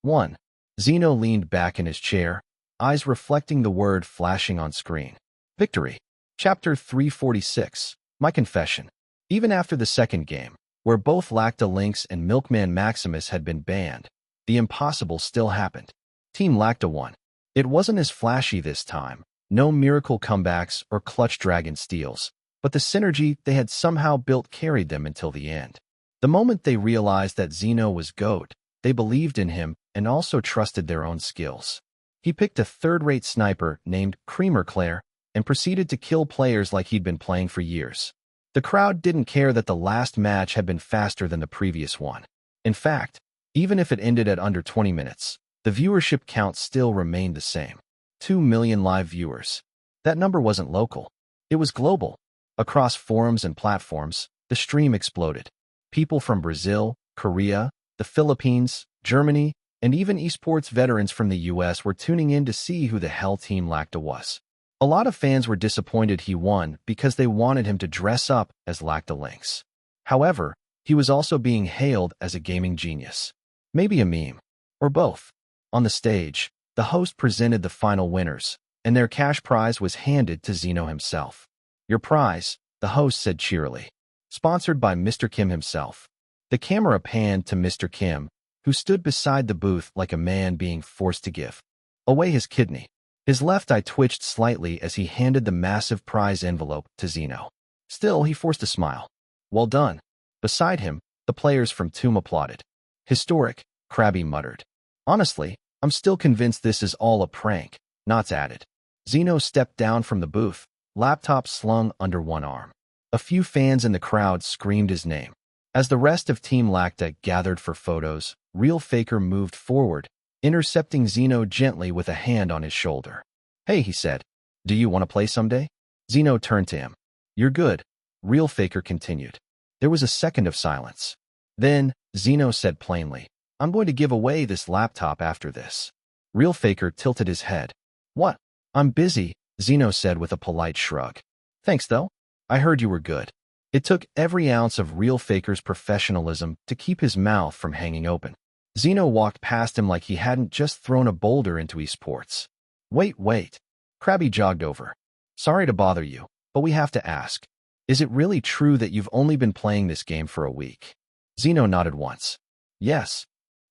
won. Zeno leaned back in his chair, eyes reflecting the word flashing on screen. Victory. Chapter 346. My confession. Even after the second game, where both Lacta Lynx and Milkman Maximus had been banned, the impossible still happened. Team Lacta won. It wasn't as flashy this time, no miracle comebacks or clutch dragon steals, but the synergy they had somehow built carried them until the end. The moment they realized that Zeno was GOAT, they believed in him and also trusted their own skills. He picked a third-rate sniper named Creamer Claire and proceeded to kill players like he'd been playing for years. The crowd didn't care that the last match had been faster than the previous one. In fact, even if it ended at under 20 minutes, the viewership count still remained the same. 2 million live viewers. That number wasn't local. It was global. Across forums and platforms, the stream exploded. People from Brazil, Korea, the Philippines, Germany, and even esports veterans from the US were tuning in to see who the hell Team Lacta was. A lot of fans were disappointed he won because they wanted him to dress up as Lacta Lynx. However, he was also being hailed as a gaming genius. Maybe a meme. Or both. On the stage, the host presented the final winners, and their cash prize was handed to Zeno himself. Your prize, the host said cheerily. Sponsored by Mr. Kim himself. The camera panned to Mr. Kim, who stood beside the booth like a man being forced to give away his kidney. His left eye twitched slightly as he handed the massive prize envelope to Zeno. Still, he forced a smile. Well done. Beside him, the players from Tomb applauded. Historic, Krabby muttered. Honestly, I'm still convinced this is all a prank, Knots added. Zeno stepped down from the booth, laptop slung under one arm. A few fans in the crowd screamed his name. As the rest of Team Lacta gathered for photos, Real Faker moved forward, intercepting Zeno gently with a hand on his shoulder. Hey, he said. Do you want to play someday? Zeno turned to him. You're good. Real Faker continued. There was a second of silence. Then, Zeno said plainly, I'm going to give away this laptop after this. Real Faker tilted his head. What? I'm busy, Zeno said with a polite shrug. Thanks, though. I heard you were good. It took every ounce of Real Faker's professionalism to keep his mouth from hanging open. Zeno walked past him like he hadn't just thrown a boulder into esports. Wait. Krabby jogged over. Sorry to bother you, but we have to ask. Is it really true that you've only been playing this game for a week? Zeno nodded once. Yes.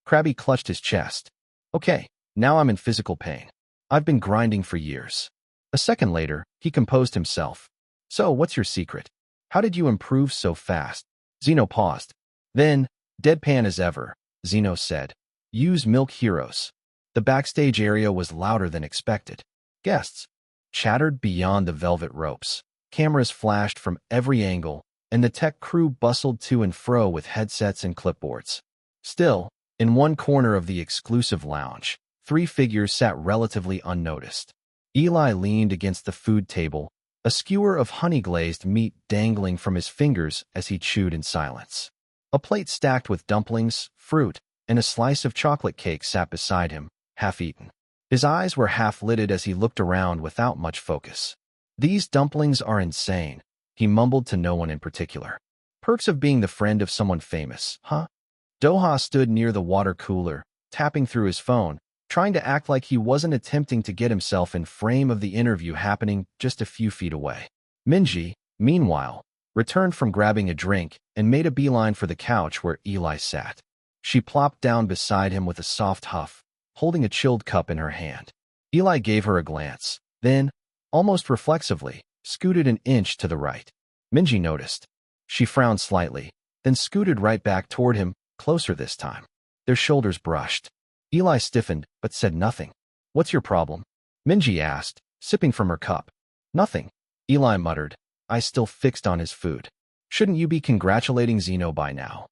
Krabby clutched his chest. Okay, now I'm in physical pain. I've been grinding for years. A second later, he composed himself. So, what's your secret? How did you improve so fast? Zeno paused. Then, deadpan as ever, Zeno said. Use milk heroes. The backstage area was louder than expected. Guests chattered beyond the velvet ropes. Cameras flashed from every angle, and the tech crew bustled to and fro with headsets and clipboards. Still, in one corner of the exclusive lounge, 3 figures sat relatively unnoticed. Eli leaned against the food table, a skewer of honey-glazed meat dangling from his fingers as he chewed in silence. A plate stacked with dumplings, fruit, and a slice of chocolate cake sat beside him, half-eaten. His eyes were half-lidded as he looked around without much focus. These dumplings are insane, he mumbled to no one in particular. Perks of being the friend of someone famous, huh? Doha stood near the water cooler, tapping through his phone, trying to act like he wasn't attempting to get himself in frame of the interview happening just a few feet away. Minji, meanwhile, returned from grabbing a drink and made a beeline for the couch where Eli sat. She plopped down beside him with a soft huff, holding a chilled cup in her hand. Eli gave her a glance, then, almost reflexively, scooted an inch to the right. Minji noticed. She frowned slightly, then scooted right back toward him, closer this time. Their shoulders brushed. Eli stiffened, but said nothing. "What's your problem?" Minji asked, sipping from her cup. "Nothing," Eli muttered, eyes still fixed on his food. "Shouldn't you be congratulating Zeno by now?"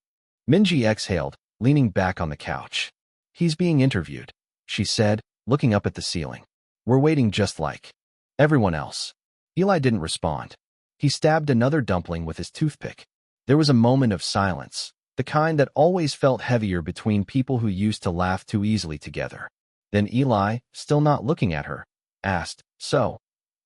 Minji exhaled, leaning back on the couch. "He's being interviewed," she said, looking up at the ceiling. "We're waiting just like everyone else." Eli didn't respond. He stabbed another dumpling with his toothpick. There was a moment of silence, the kind that always felt heavier between people who used to laugh too easily together. Then Eli, still not looking at her, asked, "So,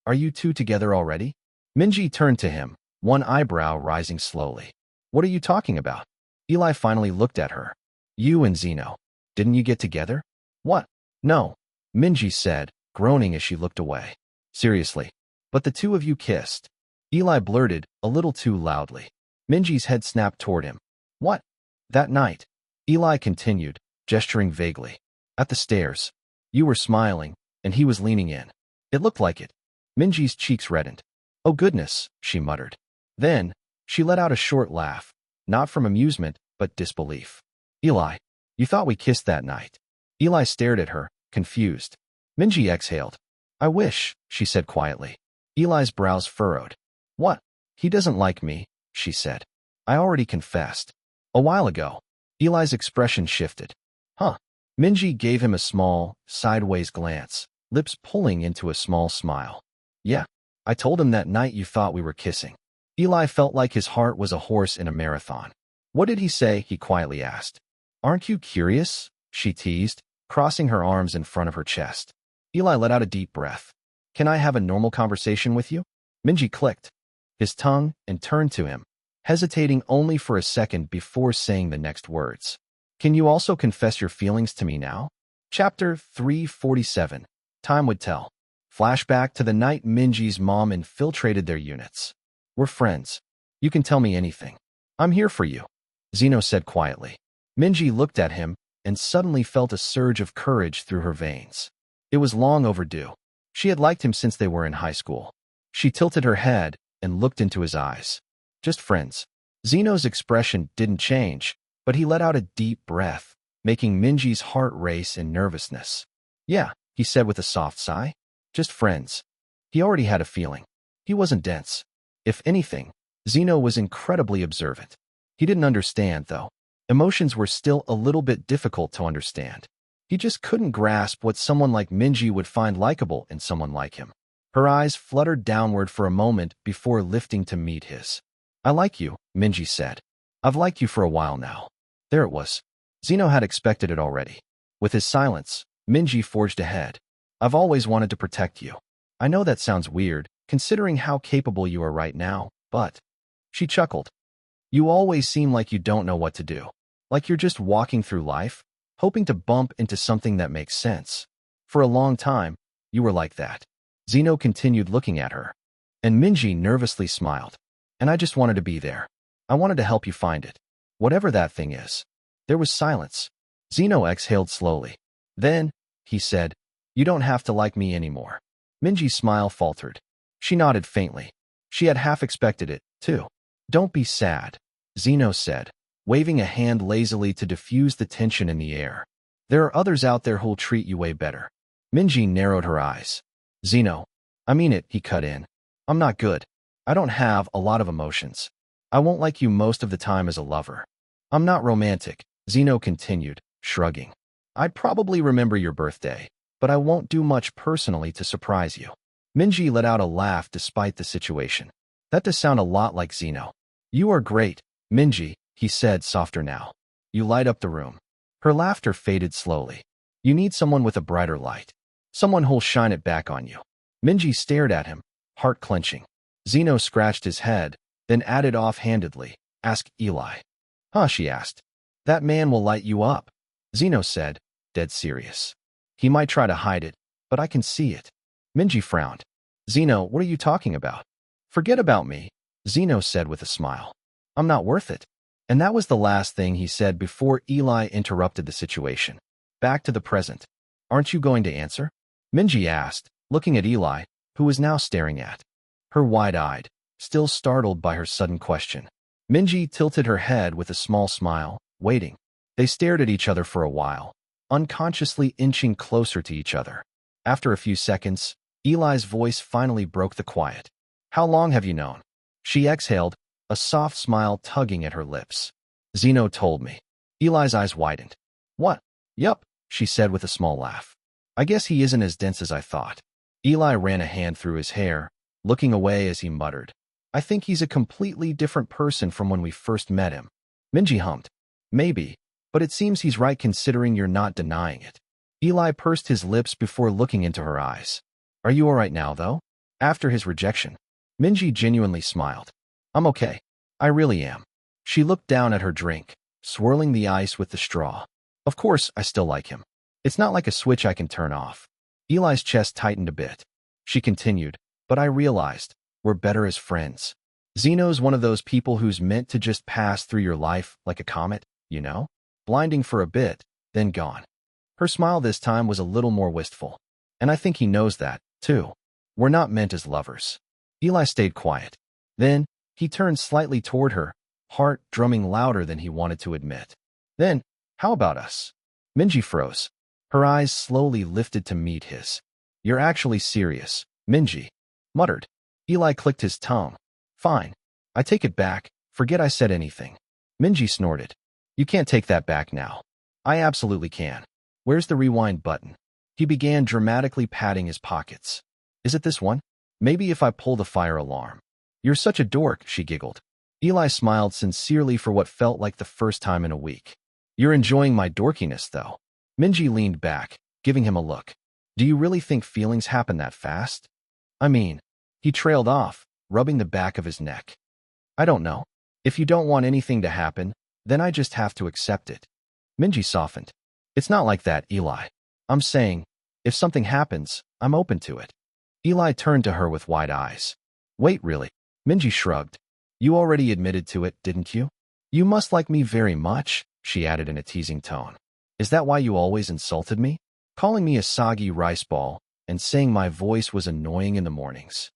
are you two together already?" Minji turned to him, one eyebrow rising slowly. "What are you talking about?" Eli finally looked at her. "You and Zeno. Didn't you get together?" "What? No," Minji said, groaning as she looked away. "Seriously. But the two of you kissed," Eli blurted, a little too loudly. Minji's head snapped toward him. "What?" "That night," Eli continued, gesturing vaguely. "At the stairs. You were smiling, and he was leaning in. It looked like it." Minji's cheeks reddened. "Oh goodness," she muttered. Then, she let out a short laugh, not from amusement, but disbelief. "Eli, you thought we kissed that night?" Eli stared at her, confused. Minji exhaled. "I wish," she said quietly. Eli's brows furrowed. "What? He doesn't like me," she said. "I already confessed. A while ago." Eli's expression shifted. "Huh." Minji gave him a small, sideways glance, lips pulling into a small smile. "Yeah. I told him that night you thought we were kissing." Eli felt like his heart was a horse in a marathon. "What did he say?" he quietly asked. "Aren't you curious?" she teased, crossing her arms in front of her chest. Eli let out a deep breath. "Can I have a normal conversation with you?" Minji clicked his tongue and turned to him, hesitating only for a second before saying the next words. "Can you also confess your feelings to me now?" Chapter 347. Time would tell. Flashback to the night Minji's mom infiltrated their units. "We're friends. You can tell me anything. I'm here for you," Zeno said quietly. Minji looked at him and suddenly felt a surge of courage through her veins. It was long overdue. She had liked him since they were in high school. She tilted her head and looked into his eyes. "Just friends." Zeno's expression didn't change, but he let out a deep breath, making Minji's heart race in nervousness. "Yeah," he said with a soft sigh. "Just friends." He already had a feeling. He wasn't dense. If anything, Zeno was incredibly observant. He didn't understand, though. Emotions were still a little bit difficult to understand. He just couldn't grasp what someone like Minji would find likable in someone like him. Her eyes fluttered downward for a moment before lifting to meet his. "I like you," Minji said. "I've liked you for a while now." There it was. Zeno had expected it already. With his silence, Minji forged ahead. "I've always wanted to protect you. I know that sounds weird, considering how capable you are right now, but..." She chuckled. "You always seem like you don't know what to do. Like you're just walking through life, hoping to bump into something that makes sense. For a long time, you were like that." Zeno continued looking at her. And Minji nervously smiled. "And I just wanted to be there. I wanted to help you find it. Whatever that thing is." There was silence. Zeno exhaled slowly. "Then," he said, "you don't have to like me anymore." Minji's smile faltered. She nodded faintly. She had half expected it, too. "Don't be sad," Zeno said, waving a hand lazily to diffuse the tension in the air. "There are others out there who'll treat you way better." Minji narrowed her eyes. "Zeno, I mean it," he cut in. "I'm not good. I don't have a lot of emotions. I won't like you most of the time as a lover. I'm not romantic," Zeno continued, shrugging. "I'd probably remember your birthday, but I won't do much personally to surprise you." Minji let out a laugh despite the situation. "That does sound a lot like Zeno." "You are great, Minji," he said, softer now. "You light up the room." Her laughter faded slowly. "You need someone with a brighter light. Someone who'll shine it back on you." Minji stared at him, heart clenching. Zeno scratched his head, then added offhandedly, "Ask Eli." "Huh?" she asked. "That man will light you up," Zeno said, dead serious. "He might try to hide it, but I can see it." Minji frowned. "Zeno, what are you talking about?" "Forget about me," Zeno said with a smile. "I'm not worth it." And that was the last thing he said before Eli interrupted the situation. Back to the present. Aren't you going to answer? Minji asked, looking at Eli, who was now staring at her wide-eyed, still startled by her sudden question. Minji tilted her head with a small smile, waiting. They stared at each other for a while, unconsciously inching closer to each other. After a few seconds, Eli's voice finally broke the quiet. How long have you known? She exhaled, a soft smile tugging at her lips. Zeno told me. Eli's eyes widened. What? Yup, she said with a small laugh. I guess he isn't as dense as I thought. Eli ran a hand through his hair, looking away as he muttered. I think he's a completely different person from when we first met him. Minji hummed. Maybe, but it seems he's right considering you're not denying it. Eli pursed his lips before looking into her eyes. Are you all right now, though? After his rejection, Minji genuinely smiled. I'm okay. I really am. She looked down at her drink, swirling the ice with the straw. Of course, I still like him. It's not like a switch I can turn off. Eli's chest tightened a bit. She continued, but I realized, we're better as friends. Zeno's one of those people who's meant to just pass through your life like a comet, you know? Blinding for a bit, then gone. Her smile this time was a little more wistful. And I think he knows that, too. We're not meant as lovers. Eli stayed quiet. Then, he turned slightly toward her, heart drumming louder than he wanted to admit. Then, how about us? Minji froze. Her eyes slowly lifted to meet his. You're actually serious, Minji muttered. Eli clicked his tongue. Fine. I take it back. Forget I said anything. Minji snorted. You can't take that back now. I absolutely can. Where's the rewind button? He began dramatically patting his pockets. Is it this one? Maybe if I pull the fire alarm. You're such a dork, she giggled. Eli smiled sincerely for what felt like the first time in a week. You're enjoying my dorkiness, though. Minji leaned back, giving him a look. Do you really think feelings happen that fast? I mean, he trailed off, rubbing the back of his neck. I don't know. If you don't want anything to happen, then I just have to accept it. Minji softened. It's not like that, Eli. I'm saying, if something happens, I'm open to it. Eli turned to her with wide eyes. Wait, really? Minji shrugged. You already admitted to it, didn't you? You must like me very much, she added in a teasing tone. Is that why you always insulted me? Calling me a soggy rice ball and saying my voice was annoying in the mornings.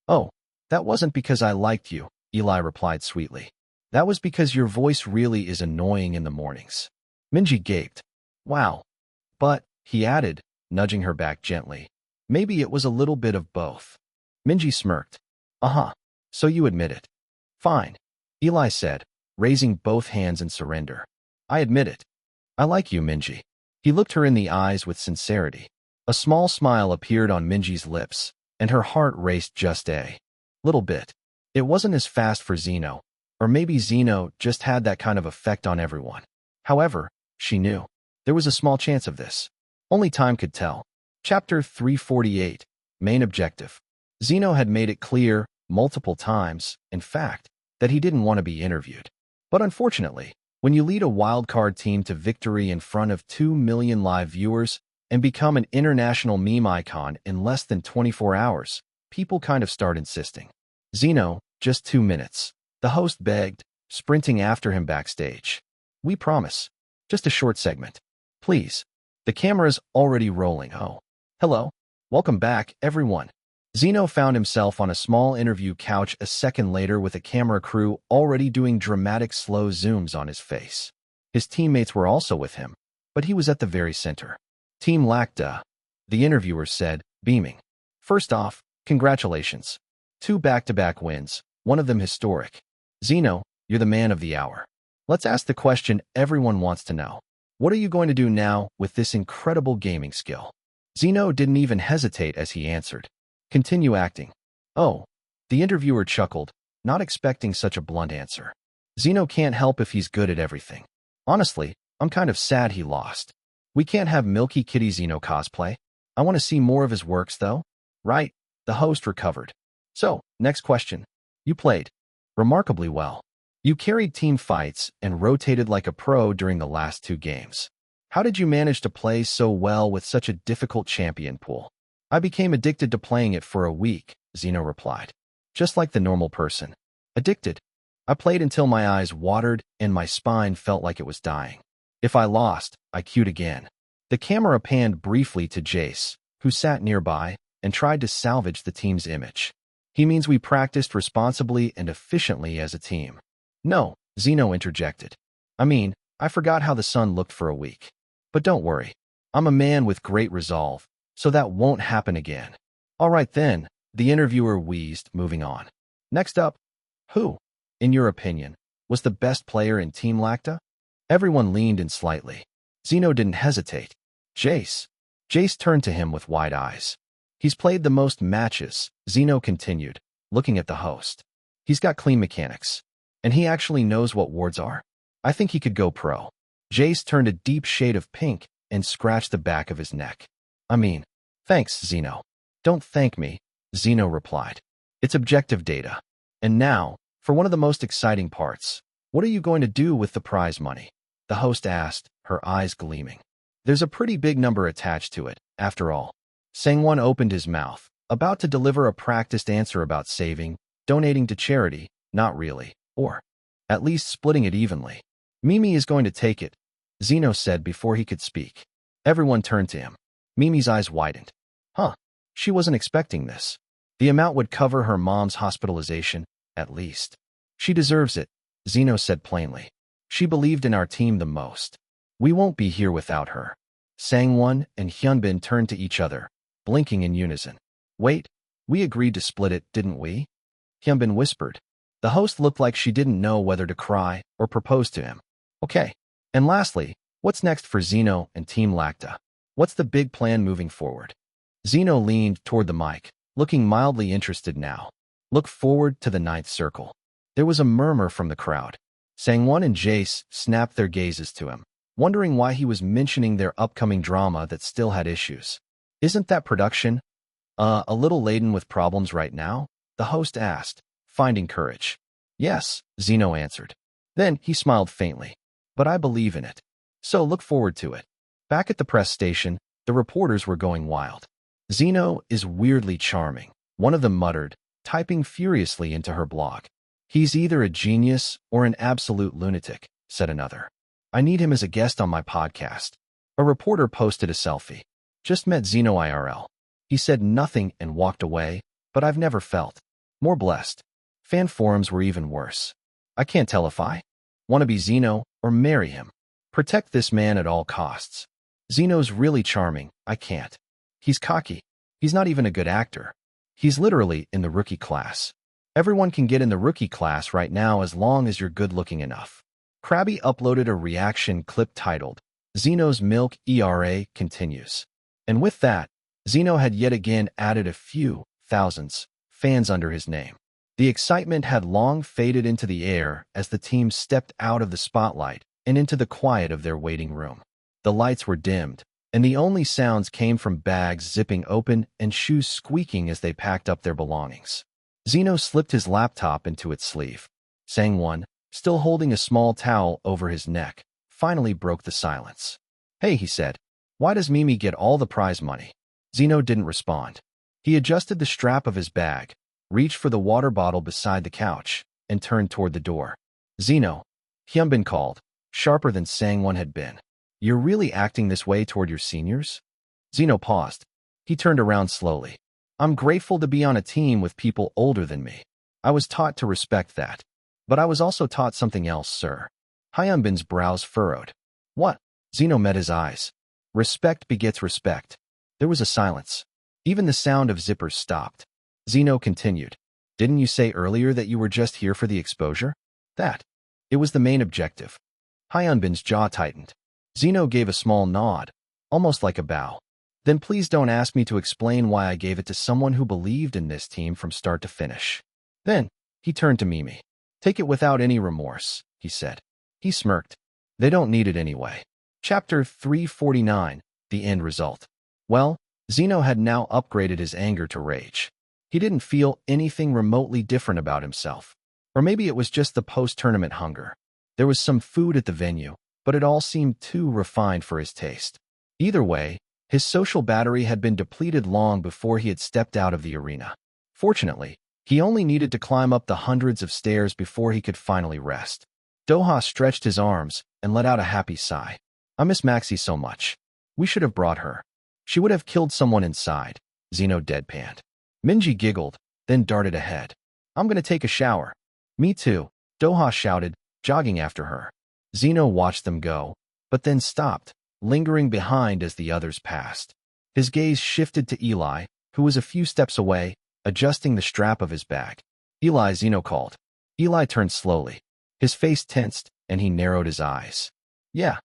Oh, that wasn't because I liked you, Eli replied sweetly. That was because your voice really is annoying in the mornings. Minji gaped. Wow. But, he added, nudging her back gently, maybe it was a little bit of both. Minji smirked. Uh-huh. So you admit it. Fine. Eli said, raising both hands in surrender. I admit it. I like you, Minji. He looked her in the eyes with sincerity. A small smile appeared on Minji's lips, and her heart raced just a little bit. It wasn't as fast for Zeno, or maybe Zeno just had that kind of effect on everyone. However, she knew. There was a small chance of this. Only time could tell. Chapter 348, Main Objective. Zeno had made it clear, multiple times, in fact, that he didn't want to be interviewed. But unfortunately, when you lead a wildcard team to victory in front of 2 million live viewers and become an international meme icon in less than 24 hours, people kind of start insisting. Zeno, just 2 minutes. The host begged, sprinting after him backstage. We promise. Just a short segment. Please. The camera's already rolling. Oh. Hello. Welcome back, everyone. Zeno found himself on a small interview couch a second later with a camera crew already doing dramatic slow zooms on his face. His teammates were also with him, but he was at the very center. Team Lacta, the interviewer said, beaming. First off, congratulations. 2 back-to-back wins, one of them historic. Zeno, you're the man of the hour. Let's ask the question everyone wants to know. What are you going to do now with this incredible gaming skill? Zeno didn't even hesitate as he answered. Continue acting. Oh, the interviewer chuckled, not expecting such a blunt answer. Zeno can't help if he's good at everything. Honestly, I'm kind of sad he lost. We can't have Milky Kitty Zeno cosplay. I want to see more of his works, though. Right, the host recovered. So, next question. You played remarkably well. You carried team fights and rotated like a pro during the last 2 games. How did you manage to play so well with such a difficult champion pool? I became addicted to playing it for a week, Zeno replied. Just like the normal person. Addicted. I played until my eyes watered and my spine felt like it was dying. If I lost, I queued again. The camera panned briefly to Jace, who sat nearby and tried to salvage the team's image. He means we practiced responsibly and efficiently as a team. No, Zeno interjected. I mean, I forgot how the sun looked for a week. But don't worry. I'm a man with great resolve, so that won't happen again. All right then, the interviewer wheezed, moving on. Next up, who, in your opinion, was the best player in Team Lacta? Everyone leaned in slightly. Zeno didn't hesitate. Jace. Jace turned to him with wide eyes. He's played the most matches, Zeno continued, looking at the host. He's got clean mechanics. And he actually knows what wards are. I think he could go pro. Jace turned a deep shade of pink and scratched the back of his neck. I mean, thanks, Zeno. Don't thank me, Zeno replied. It's objective data. And now, for one of the most exciting parts, what are you going to do with the prize money? The host asked, her eyes gleaming. There's a pretty big number attached to it, after all. Sangwon opened his mouth, about to deliver a practiced answer about saving, donating to charity, not really, or at least splitting it evenly. Mimi is going to take it, Zeno said before he could speak. Everyone turned to him. Mimi's eyes widened. Huh, she wasn't expecting this. The amount would cover her mom's hospitalization, at least. She deserves it, Zeno said plainly. She believed in our team the most. We won't be here without her. Sangwon and Hyunbin turned to each other, blinking in unison. Wait, we agreed to split it, didn't we? Hyunbin whispered. The host looked like she didn't know whether to cry or propose to him. Okay. And lastly, what's next for Zeno and Team Lacta? What's the big plan moving forward? Zeno leaned toward the mic, looking mildly interested now. Look forward to the 9th circle. There was a murmur from the crowd. Sangwon and Jace snapped their gazes to him, wondering why he was mentioning their upcoming drama that still had issues. Isn't that production a little laden with problems right now? The host asked, finding courage. Yes, Zeno answered. Then he smiled faintly. But I believe in it. So look forward to it. Back at the press station, the reporters were going wild. Zeno is weirdly charming, one of them muttered, typing furiously into her blog. He's either a genius or an absolute lunatic, said another. I need him as a guest on my podcast. A reporter posted a selfie. Just met Zeno IRL. He said nothing and walked away, but I've never felt more blessed. Fan forums were even worse. I can't tell if I want to be Zeno or marry him. Protect this man at all costs. Zeno's really charming, I can't. He's cocky. He's not even a good actor. He's literally in the rookie class. Everyone can get in the rookie class right now as long as you're good-looking enough. Krabby uploaded a reaction clip titled, Zeno's Milk ERA continues. And with that, Zeno had yet again added a few thousands fans under his name. The excitement had long faded into the air as the team stepped out of the spotlight and into the quiet of their waiting room. The lights were dimmed, and the only sounds came from bags zipping open and shoes squeaking as they packed up their belongings. Zeno slipped his laptop into its sleeve. Sangwon, still holding a small towel over his neck, finally broke the silence. Hey, he said, why does Mimi get all the prize money? Zeno didn't respond. He adjusted the strap of his bag, reached for the water bottle beside the couch, and turned toward the door. Zeno, Hyunbin called, sharper than Sangwon had been. You're really acting this way toward your seniors? Zeno paused. He turned around slowly. I'm grateful to be on a team with people older than me. I was taught to respect that. But I was also taught something else, sir. Hyunbin's brows furrowed. What? Zeno met his eyes. Respect begets respect. There was a silence. Even the sound of zippers stopped. Zeno continued. Didn't you say earlier that you were just here for the exposure? That. It was the main objective. Hyunbin's jaw tightened. Zeno gave a small nod, almost like a bow. Then please don't ask me to explain why I gave it to someone who believed in this team from start to finish. Then, he turned to Mimi. Take it without any remorse, he said. He smirked. They don't need it anyway. Chapter 349, The End Result. Well, Zeno had now upgraded his anger to rage. He didn't feel anything remotely different about himself. Or maybe it was just the post-tournament hunger. There was some food at the venue, but it all seemed too refined for his taste. Either way, his social battery had been depleted long before he had stepped out of the arena. Fortunately, he only needed to climb up the hundreds of stairs before he could finally rest. Doha stretched his arms and let out a happy sigh. I miss Maxie so much. We should have brought her. She would have killed someone inside, Zeno deadpanned. Minji giggled, then darted ahead. I'm gonna take a shower. Me too, Doha shouted, jogging after her. Zeno watched them go, but then stopped, lingering behind as the others passed. His gaze shifted to Eli, who was a few steps away, adjusting the strap of his bag. Eli, Zeno called. Eli turned slowly. His face tensed, and he narrowed his eyes. Yeah.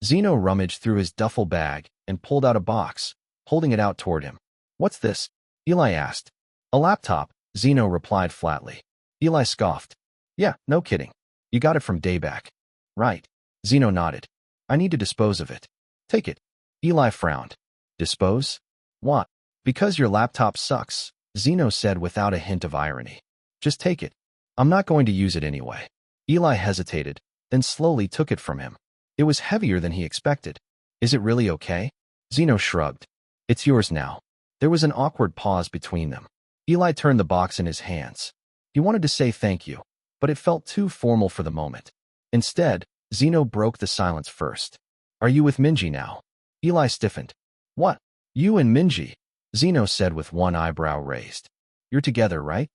Zeno rummaged through his duffel bag and pulled out a box, holding it out toward him. What's this? Eli asked. A laptop, Zeno replied flatly. Eli scoffed. Yeah, no kidding. You got it from Dayback. Right. Zeno nodded. I need to dispose of it. Take it. Eli frowned. Dispose? What? Because your laptop sucks, Zeno said without a hint of irony. Just take it. I'm not going to use it anyway. Eli hesitated, then slowly took it from him. It was heavier than he expected. Is it really okay? Zeno shrugged. It's yours now. There was an awkward pause between them. Eli turned the box in his hands. He wanted to say thank you, but it felt too formal for the moment. Instead, Zeno broke the silence first. Are you with Minji now? Eli stiffened. What? You and Minji? Zeno said with one eyebrow raised. You're together, right?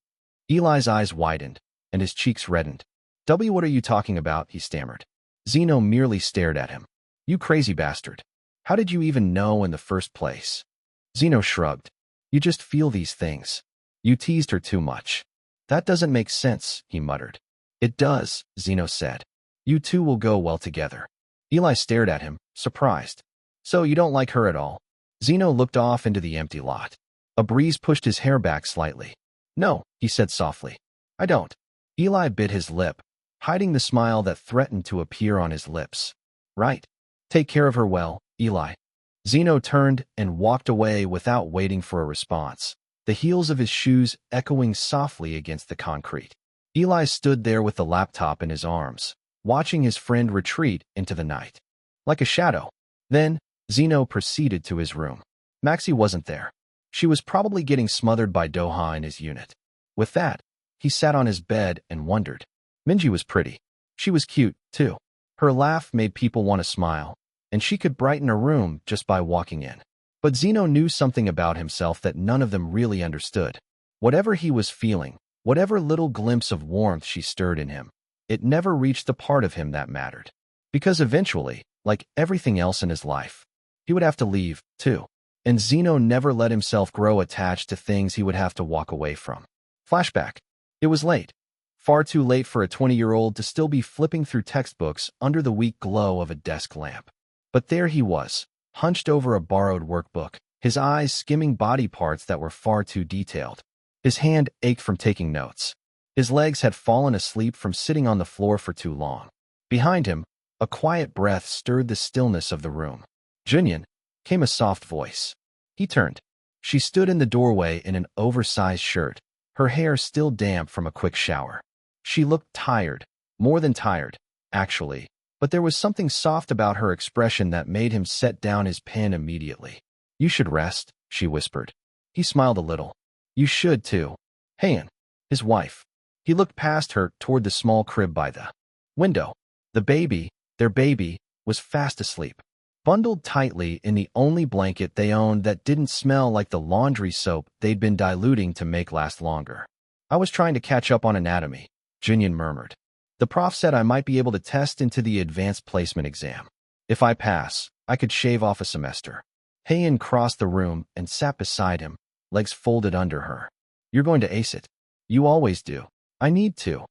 Eli's eyes widened, and his cheeks reddened. What are you talking about? He stammered. Zeno merely stared at him. You crazy bastard. How did you even know in the first place? Zeno shrugged. You just feel these things. You teased her too much. That doesn't make sense, he muttered. It does, Zeno said. You two will go well together. Eli stared at him, surprised. So you don't like her at all? Zeno looked off into the empty lot. A breeze pushed his hair back slightly. No, he said softly. I don't. Eli bit his lip, hiding the smile that threatened to appear on his lips. Right. Take care of her well, Eli. Zeno turned and walked away without waiting for a response, the heels of his shoes echoing softly against the concrete. Eli stood there with the laptop in his arms, watching his friend retreat into the night. Like a shadow. Then, Zeno proceeded to his room. Maxie wasn't there. She was probably getting smothered by Doha in his unit. With that, he sat on his bed and wondered. Minji was pretty. She was cute, too. Her laugh made people want to smile, and she could brighten a room just by walking in. But Zeno knew something about himself that none of them really understood. Whatever he was feeling, whatever little glimpse of warmth she stirred in him, it never reached the part of him that mattered. Because eventually, like everything else in his life, he would have to leave, too. And Zeno never let himself grow attached to things he would have to walk away from. Flashback. It was late. Far too late for a 20-year-old to still be flipping through textbooks under the weak glow of a desk lamp. But there he was, hunched over a borrowed workbook, his eyes skimming body parts that were far too detailed. His hand ached from taking notes. His legs had fallen asleep from sitting on the floor for too long. Behind him, a quiet breath stirred the stillness of the room. Junyan, came a soft voice. He turned. She stood in the doorway in an oversized shirt, her hair still damp from a quick shower. She looked tired, more than tired, actually, but there was something soft about her expression that made him set down his pen immediately. You should rest, she whispered. He smiled a little. You should, too. Han, his wife. He looked past her toward the small crib by the window. The baby, their baby, was fast asleep, bundled tightly in the only blanket they owned that didn't smell like the laundry soap they'd been diluting to make last longer. I was trying to catch up on anatomy, Junyan murmured. The prof said I might be able to test into the advanced placement exam. If I pass, I could shave off a semester. Han crossed the room and sat beside him, legs folded under her. You're going to ace it. You always do. I need to,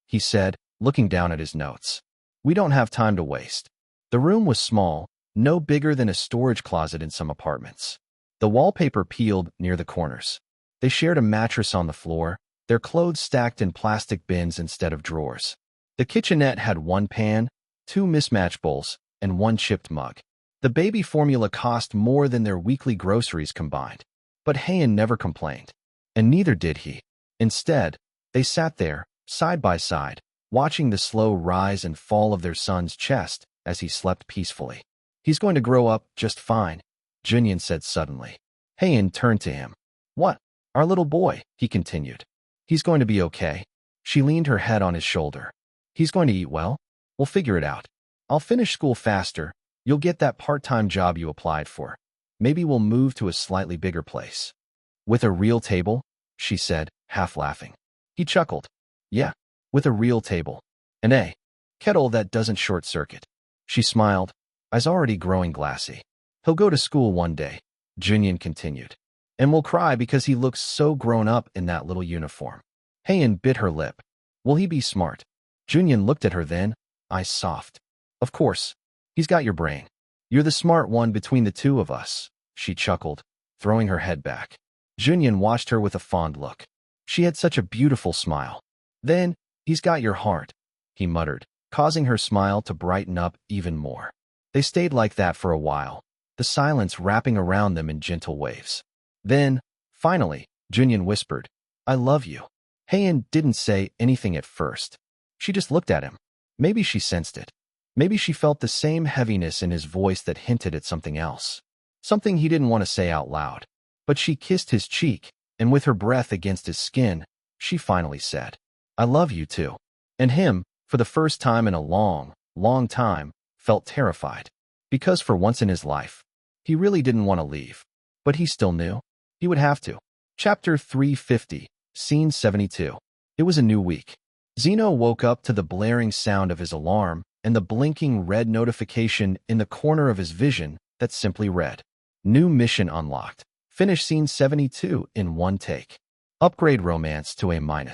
he said, looking down at his notes. We don't have time to waste. The room was small, no bigger than a storage closet in some apartments. The wallpaper peeled near the corners. They shared a mattress on the floor, their clothes stacked in plastic bins instead of drawers. The kitchenette had one pan, two mismatched bowls, and one chipped mug. The baby formula cost more than their weekly groceries combined. But Han never complained. And neither did he. Instead, they sat there, side by side, watching the slow rise and fall of their son's chest as he slept peacefully. He's going to grow up just fine, Junyan said suddenly. Han turned to him. What? Our little boy, he continued. He's going to be okay. She leaned her head on his shoulder. He's going to eat well. We'll figure it out. I'll finish school faster, You'll get that part-time job you applied for. Maybe we'll move to a slightly bigger place. With a real table? She said, half laughing. He chuckled. Yeah, with a real table. And a kettle that doesn't short-circuit. She smiled, eyes already growing glassy. He'll go to school one day, Junyan continued. And we'll cry because he looks so grown up in that little uniform. Heian bit her lip. Will he be smart? Junyan looked at her then, eyes soft. Of course. He's got your brain. You're the smart one between the two of us, she chuckled, throwing her head back. Junyan watched her with a fond look. She had such a beautiful smile. Then, he's got your heart, he muttered, causing her smile to brighten up even more. They stayed like that for a while, the silence wrapping around them in gentle waves. Then, finally, Junyan whispered, I love you. Heian didn't say anything at first. She just looked at him. Maybe she sensed it. Maybe she felt the same heaviness in his voice that hinted at something else. Something he didn't want to say out loud. But she kissed his cheek, and with her breath against his skin, she finally said, I love you too. And him, for the first time in a long, long time, felt terrified. Because for once in his life, he really didn't want to leave. But he still knew. He would have to. Chapter 350, Scene 72. It was a new week. Zeno woke up to the blaring sound of his alarm and the blinking red notification in the corner of his vision that simply read, New mission unlocked. Finish Scene 72 in one take. Upgrade romance to A-.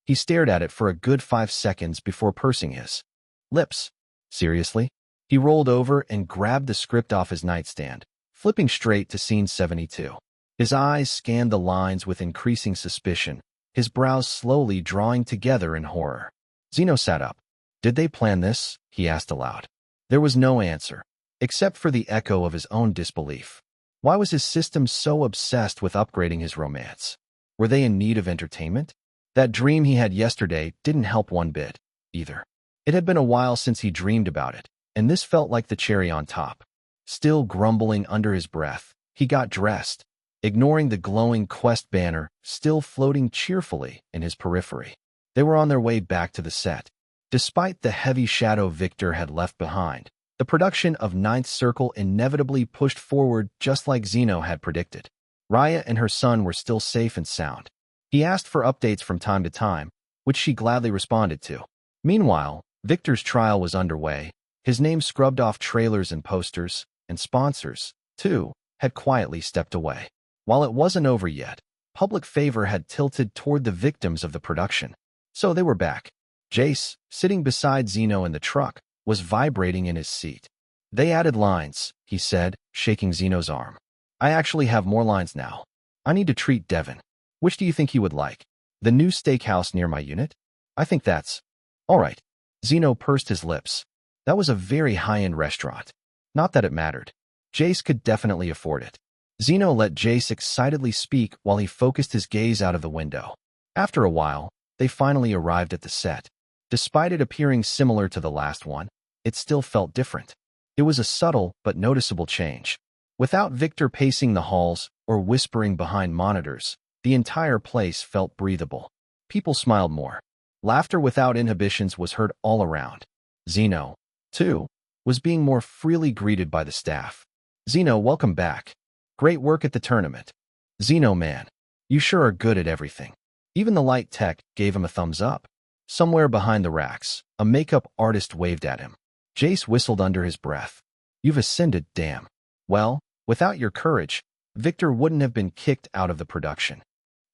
He stared at it for a good 5 seconds before pursing his lips. Seriously? He rolled over and grabbed the script off his nightstand, flipping straight to Scene 72. His eyes scanned the lines with increasing suspicion, his brows slowly drawing together in horror. Zeno sat up. Did they plan this? He asked aloud. There was no answer, except for the echo of his own disbelief. Why was his system so obsessed with upgrading his romance? Were they in need of entertainment? That dream he had yesterday didn't help one bit, either. It had been a while since he dreamed about it, and this felt like the cherry on top. Still grumbling under his breath, he got dressed, ignoring the glowing quest banner still floating cheerfully in his periphery. They were on their way back to the set. Despite the heavy shadow Victor had left behind, the production of Ninth Circle inevitably pushed forward just like Zeno had predicted. Raya and her son were still safe and sound. He asked for updates from time to time, which she gladly responded to. Meanwhile, Victor's trial was underway. His name scrubbed off trailers and posters, and sponsors, too, had quietly stepped away. While it wasn't over yet, public favor had tilted toward the victims of the production. So they were back. Jace, sitting beside Zeno in the truck, was vibrating in his seat. They added lines, he said, shaking Zeno's arm. I actually have more lines now. I need to treat Devin. Which do you think he would like? The new steakhouse near my unit? I think that's... All right. Zeno pursed his lips. That was a very high-end restaurant. Not that it mattered. Jace could definitely afford it. Zeno let Jace excitedly speak while he focused his gaze out of the window. After a while, they finally arrived at the set. Despite it appearing similar to the last one, it still felt different. It was a subtle but noticeable change. Without Victor pacing the halls or whispering behind monitors, the entire place felt breathable. People smiled more. Laughter without inhibitions was heard all around. Zeno, too, was being more freely greeted by the staff. Zeno, welcome back. Great work at the tournament. Zeno, man, you sure are good at everything. Even the light tech gave him a thumbs up. Somewhere behind the racks, a makeup artist waved at him. Jace whistled under his breath. You've ascended, damn. Well, without your courage, Victor wouldn't have been kicked out of the production.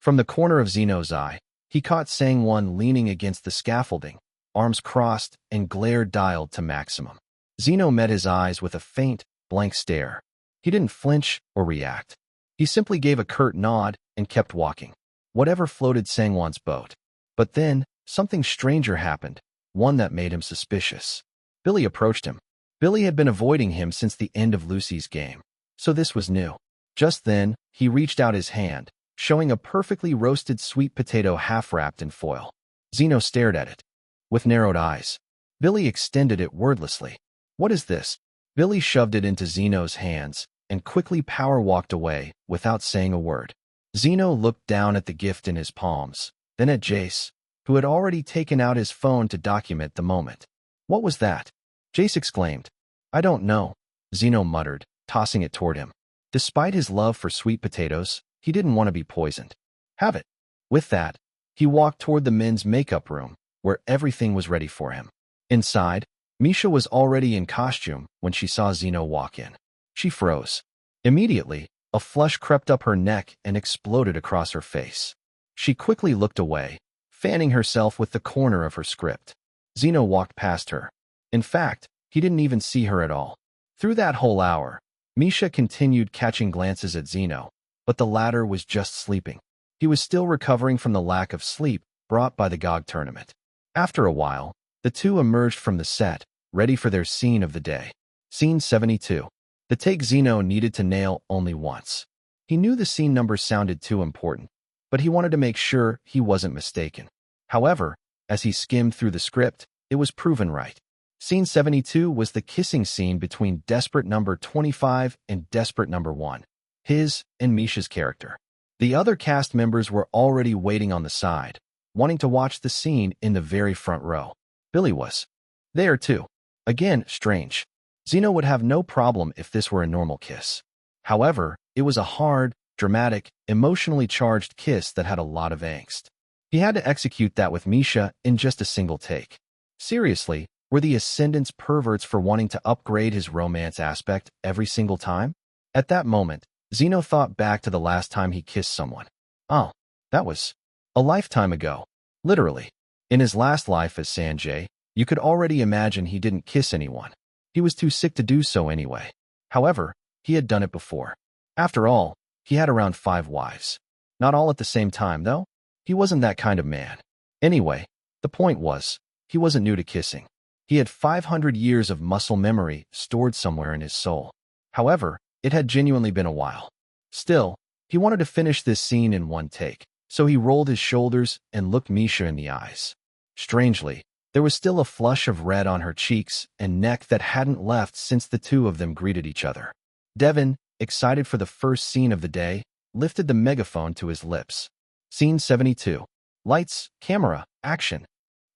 From the corner of Zeno's eye, he caught Sangwon leaning against the scaffolding, arms crossed and glare dialed to maximum. Zeno met his eyes with a faint, blank stare. He didn't flinch or react. He simply gave a curt nod and kept walking. Whatever floated Sangwon's boat. But then, something stranger happened, one that made him suspicious. Billy approached him. Billy had been avoiding him since the end of Lucy's game, so this was new. Just then, he reached out his hand, showing a perfectly roasted sweet potato half-wrapped in foil. Zeno stared at it. With narrowed eyes, Billy extended it wordlessly. What is this? Billy shoved it into Zeno's hands and quickly power-walked away without saying a word. Zeno looked down at the gift in his palms, then at Jace, who had already taken out his phone to document the moment. What was that? Jace exclaimed. I don't know. Zeno muttered, tossing it toward him. Despite his love for sweet potatoes, he didn't want to be poisoned. Have it. With that, he walked toward the men's makeup room, where everything was ready for him. Inside, Misha was already in costume when she saw Zeno walk in. She froze. Immediately, a flush crept up her neck and exploded across her face. She quickly looked away, fanning herself with the corner of her script. Zeno walked past her. In fact, he didn't even see her at all. Through that whole hour, Misha continued catching glances at Zeno, but the latter was just sleeping. He was still recovering from the lack of sleep brought by the GOG tournament. After a while, the two emerged from the set, ready for their scene of the day. Scene 72. The take Zeno needed to nail only once. He knew the scene number sounded too important, but he wanted to make sure he wasn't mistaken. However, as he skimmed through the script, it was proven right. Scene 72 was the kissing scene between desperate number 25 and desperate number 1, his and Misha's character. The other cast members were already waiting on the side, wanting to watch the scene in the very front row. Billy was there too. Again, strange. Zeno would have no problem if this were a normal kiss. However, it was a hard, dramatic, emotionally charged kiss that had a lot of angst. He had to execute that with Misha in just a single take. Seriously, were the Ascendants perverts for wanting to upgrade his romance aspect every single time? At that moment, Zeno thought back to the last time he kissed someone. Oh, that was a lifetime ago. Literally. In his last life as Sanjay, you could already imagine he didn't kiss anyone. He was too sick to do so anyway. However, he had done it before. After all, he had around 5 wives. Not all at the same time, though. He wasn't that kind of man. Anyway, the point was, he wasn't new to kissing. He had 500 years of muscle memory stored somewhere in his soul. However, it had genuinely been a while. Still, he wanted to finish this scene in one take, so he rolled his shoulders and looked Misha in the eyes. Strangely, there was still a flush of red on her cheeks and neck that hadn't left since the two of them greeted each other. Devin, excited for the first scene of the day, lifted the megaphone to his lips. Scene 72. Lights, camera, action.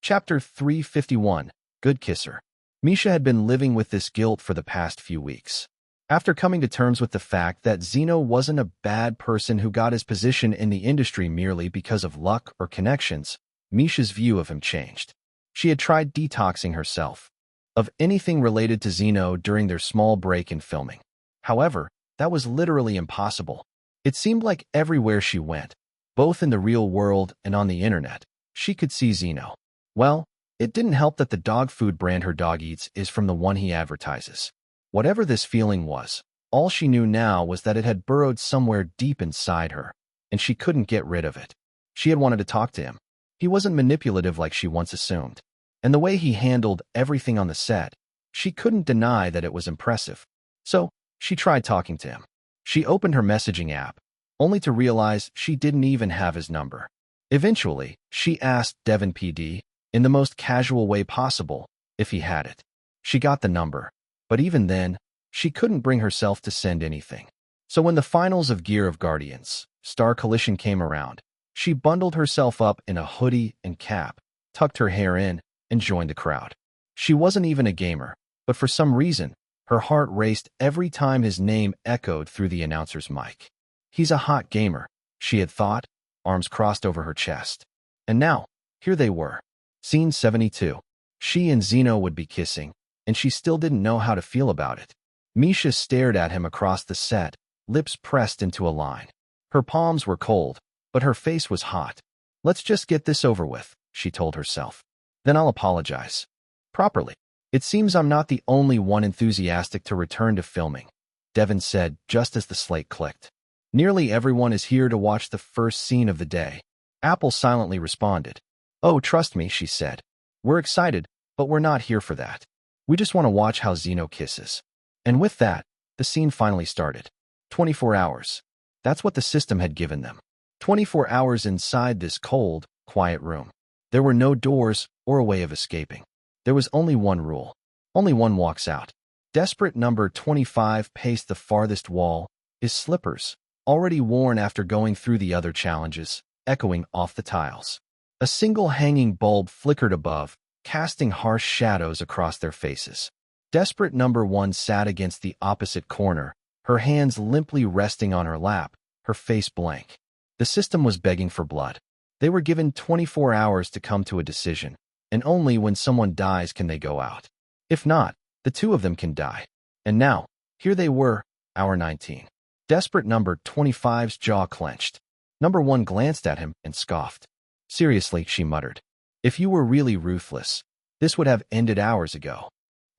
Chapter 351. Good Kisser. Misha had been living with this guilt for the past few weeks. After coming to terms with the fact that Zeno wasn't a bad person who got his position in the industry merely because of luck or connections, Misha's view of him changed. She had tried detoxing herself of anything related to Zeno during their small break in filming. However, that was literally impossible. It seemed like everywhere she went, both in the real world and on the internet, she could see Zeno. Well, it didn't help that the dog food brand her dog eats is from the one he advertises. Whatever this feeling was, all she knew now was that it had burrowed somewhere deep inside her, and she couldn't get rid of it. She had wanted to talk to him. He wasn't manipulative like she once assumed. And the way he handled everything on the set, she couldn't deny that it was impressive. So, she tried talking to him. She opened her messaging app, only to realize she didn't even have his number. Eventually, she asked Devin PD, in the most casual way possible, if he had it. She got the number, but even then, she couldn't bring herself to send anything. So when the finals of Gear of Guardians, Star Collision came around, she bundled herself up in a hoodie and cap, tucked her hair in, and joined the crowd. She wasn't even a gamer, but for some reason, her heart raced every time his name echoed through the announcer's mic. He's a hot gamer, she had thought, arms crossed over her chest. And now, here they were. Scene 72. She and Zeno would be kissing, and she still didn't know how to feel about it. Misha stared at him across the set, lips pressed into a line. Her palms were cold, but her face was hot. Let's just get this over with, she told herself. Then I'll apologize. Properly. It seems I'm not the only one enthusiastic to return to filming, Devin said just as the slate clicked. Nearly everyone is here to watch the first scene of the day. Apple silently responded. Oh, trust me, she said. We're excited, but we're not here for that. We just want to watch how Zeno kisses. And with that, the scene finally started. 24 hours. That's what the system had given them. 24 hours inside this cold, quiet room. There were no doors or a way of escaping. There was only one rule. Only one walks out. Desperate number 25 paced the farthest wall, his slippers, already worn after going through the other challenges, echoing off the tiles. A single hanging bulb flickered above, casting harsh shadows across their faces. Desperate number 1 sat against the opposite corner, her hands limply resting on her lap, her face blank. The system was begging for blood. They were given 24 hours to come to a decision, and only when someone dies can they go out. If not, the two of them can die. And now, here they were, hour 19. Desperate number 25's jaw clenched. Number 1 glanced at him and scoffed. Seriously, she muttered. If you were really ruthless, this would have ended hours ago.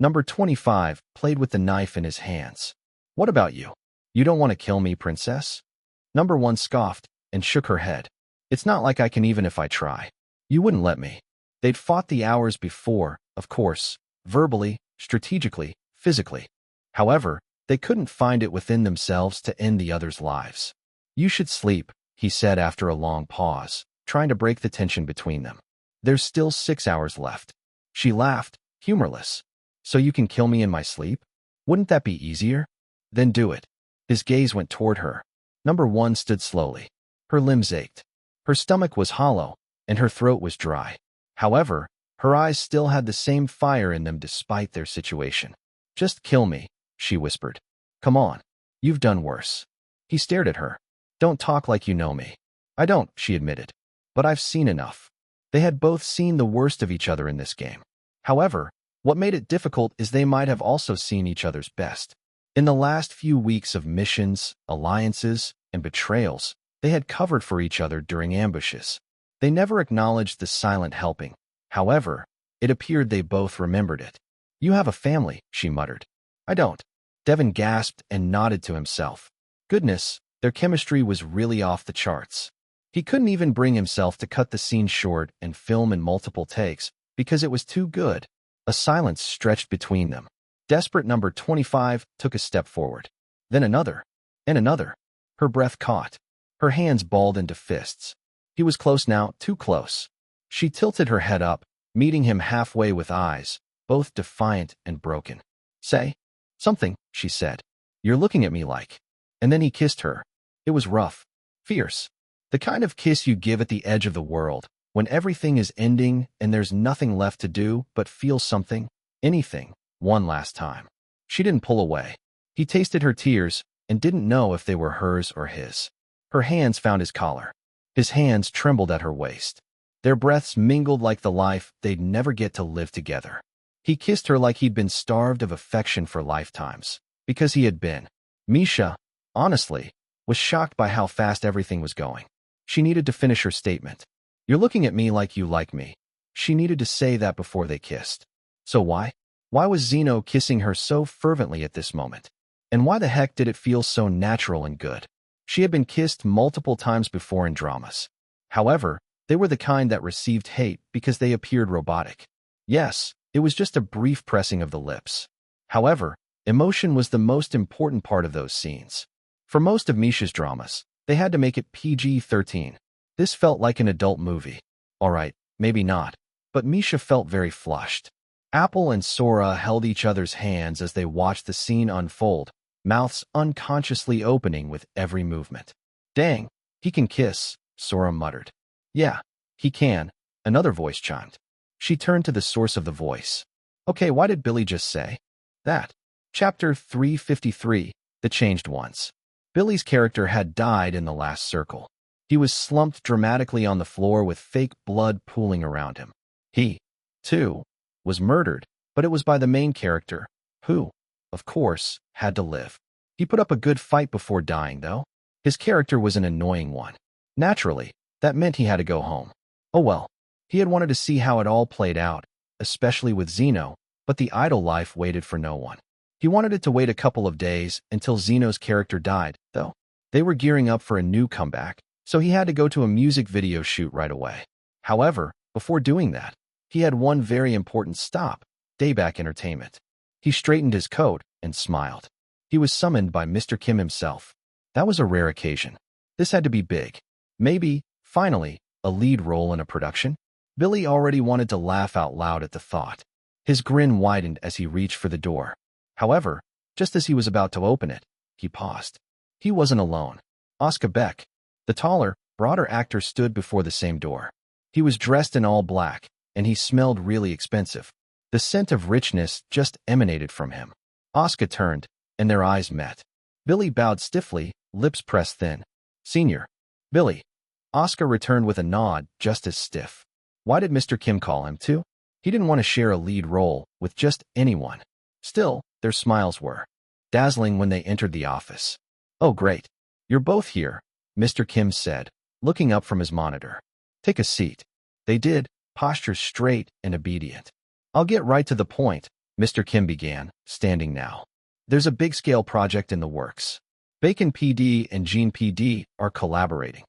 Number 25 played with the knife in his hands. What about you? You don't want to kill me, princess? Number 1 scoffed and shook her head. It's not like I can even if I try. You wouldn't let me. They'd fought the hours before, of course, verbally, strategically, physically. However, they couldn't find it within themselves to end the other's lives. You should sleep, he said after a long pause, trying to break the tension between them. There's still 6 hours left. She laughed, humorless. So you can kill me in my sleep? Wouldn't that be easier? Then do it. His gaze went toward her. Number 1 stood slowly. Her limbs ached. Her stomach was hollow, and her throat was dry. However, her eyes still had the same fire in them despite their situation. Just kill me, she whispered. Come on. You've done worse. He stared at her. Don't talk like you know me. I don't, she admitted. But I've seen enough. They had both seen the worst of each other in this game. However, what made it difficult is they might have also seen each other's best. In the last few weeks of missions, alliances, and betrayals, they had covered for each other during ambushes. They never acknowledged the silent helping. However, it appeared they both remembered it. You have a family, she muttered. I don't. Devon gasped and nodded to himself. Goodness, their chemistry was really off the charts. He couldn't even bring himself to cut the scene short and film in multiple takes because it was too good. A silence stretched between them. Desperate number 25 took a step forward. Then another. And another. Her breath caught. Her hands balled into fists. He was close now, too close. She tilted her head up, meeting him halfway with eyes, both defiant and broken. Say something, she said. You're looking at me like. And then he kissed her. It was rough. Fierce. The kind of kiss you give at the edge of the world, when everything is ending and there's nothing left to do but feel something, anything, one last time. She didn't pull away. He tasted her tears and didn't know if they were hers or his. Her hands found his collar. His hands trembled at her waist. Their breaths mingled like the life they'd never get to live together. He kissed her like he'd been starved of affection for lifetimes. Because he had been. Misha, honestly, was shocked by how fast everything was going. She needed to finish her statement. You're looking at me like you like me. She needed to say that before they kissed. So why? Why was Zeno kissing her so fervently at this moment? And why the heck did it feel so natural and good? She had been kissed multiple times before in dramas. However, they were the kind that received hate because they appeared robotic. Yes, it was just a brief pressing of the lips. However, emotion was the most important part of those scenes. For most of Misha's dramas, they had to make it PG-13. This felt like an adult movie. Alright, maybe not. But Misha felt very flushed. Apple and Sora held each other's hands as they watched the scene unfold, mouths unconsciously opening with every movement. Dang, he can kiss, Sora muttered. Yeah, he can, another voice chimed. She turned to the source of the voice. Okay, why did Billy just say that? Chapter 353, The Changed Ones. Billy's character had died in the last circle. He was slumped dramatically on the floor with fake blood pooling around him. He, too, was murdered, but it was by the main character, who, of course, had to live. He put up a good fight before dying, though. His character was an annoying one. Naturally, that meant he had to go home. Oh well, he had wanted to see how it all played out, especially with Zeno, but the idle life waited for no one. He wanted it to wait a couple of days until Zeno's character died, though. They were gearing up for a new comeback, so he had to go to a music video shoot right away. However, before doing that, he had one very important stop, Dayback Entertainment. He straightened his coat and smiled. He was summoned by Mr. Kim himself. That was a rare occasion. This had to be big. Maybe, finally, a lead role in a production? Billy already wanted to laugh out loud at the thought. His grin widened as he reached for the door. However, just as he was about to open it, he paused. He wasn't alone. Oscar Beck, the taller, broader actor, stood before the same door. He was dressed in all black, and he smelled really expensive. The scent of richness just emanated from him. Asuka turned, and their eyes met. Billy bowed stiffly, lips pressed thin. "Senior." "Billy." Asuka returned with a nod, just as stiff. Why did Mr. Kim call him too? He didn't want to share a lead role with just anyone. Still, their smiles were dazzling when they entered the office. "Oh, great. You're both here," Mr. Kim said, looking up from his monitor. "Take a seat." They did, postures straight and obedient. "I'll get right to the point," Mr. Kim began, standing now. "There's a big-scale project in the works. Bacon PD and Gene PD are collaborating."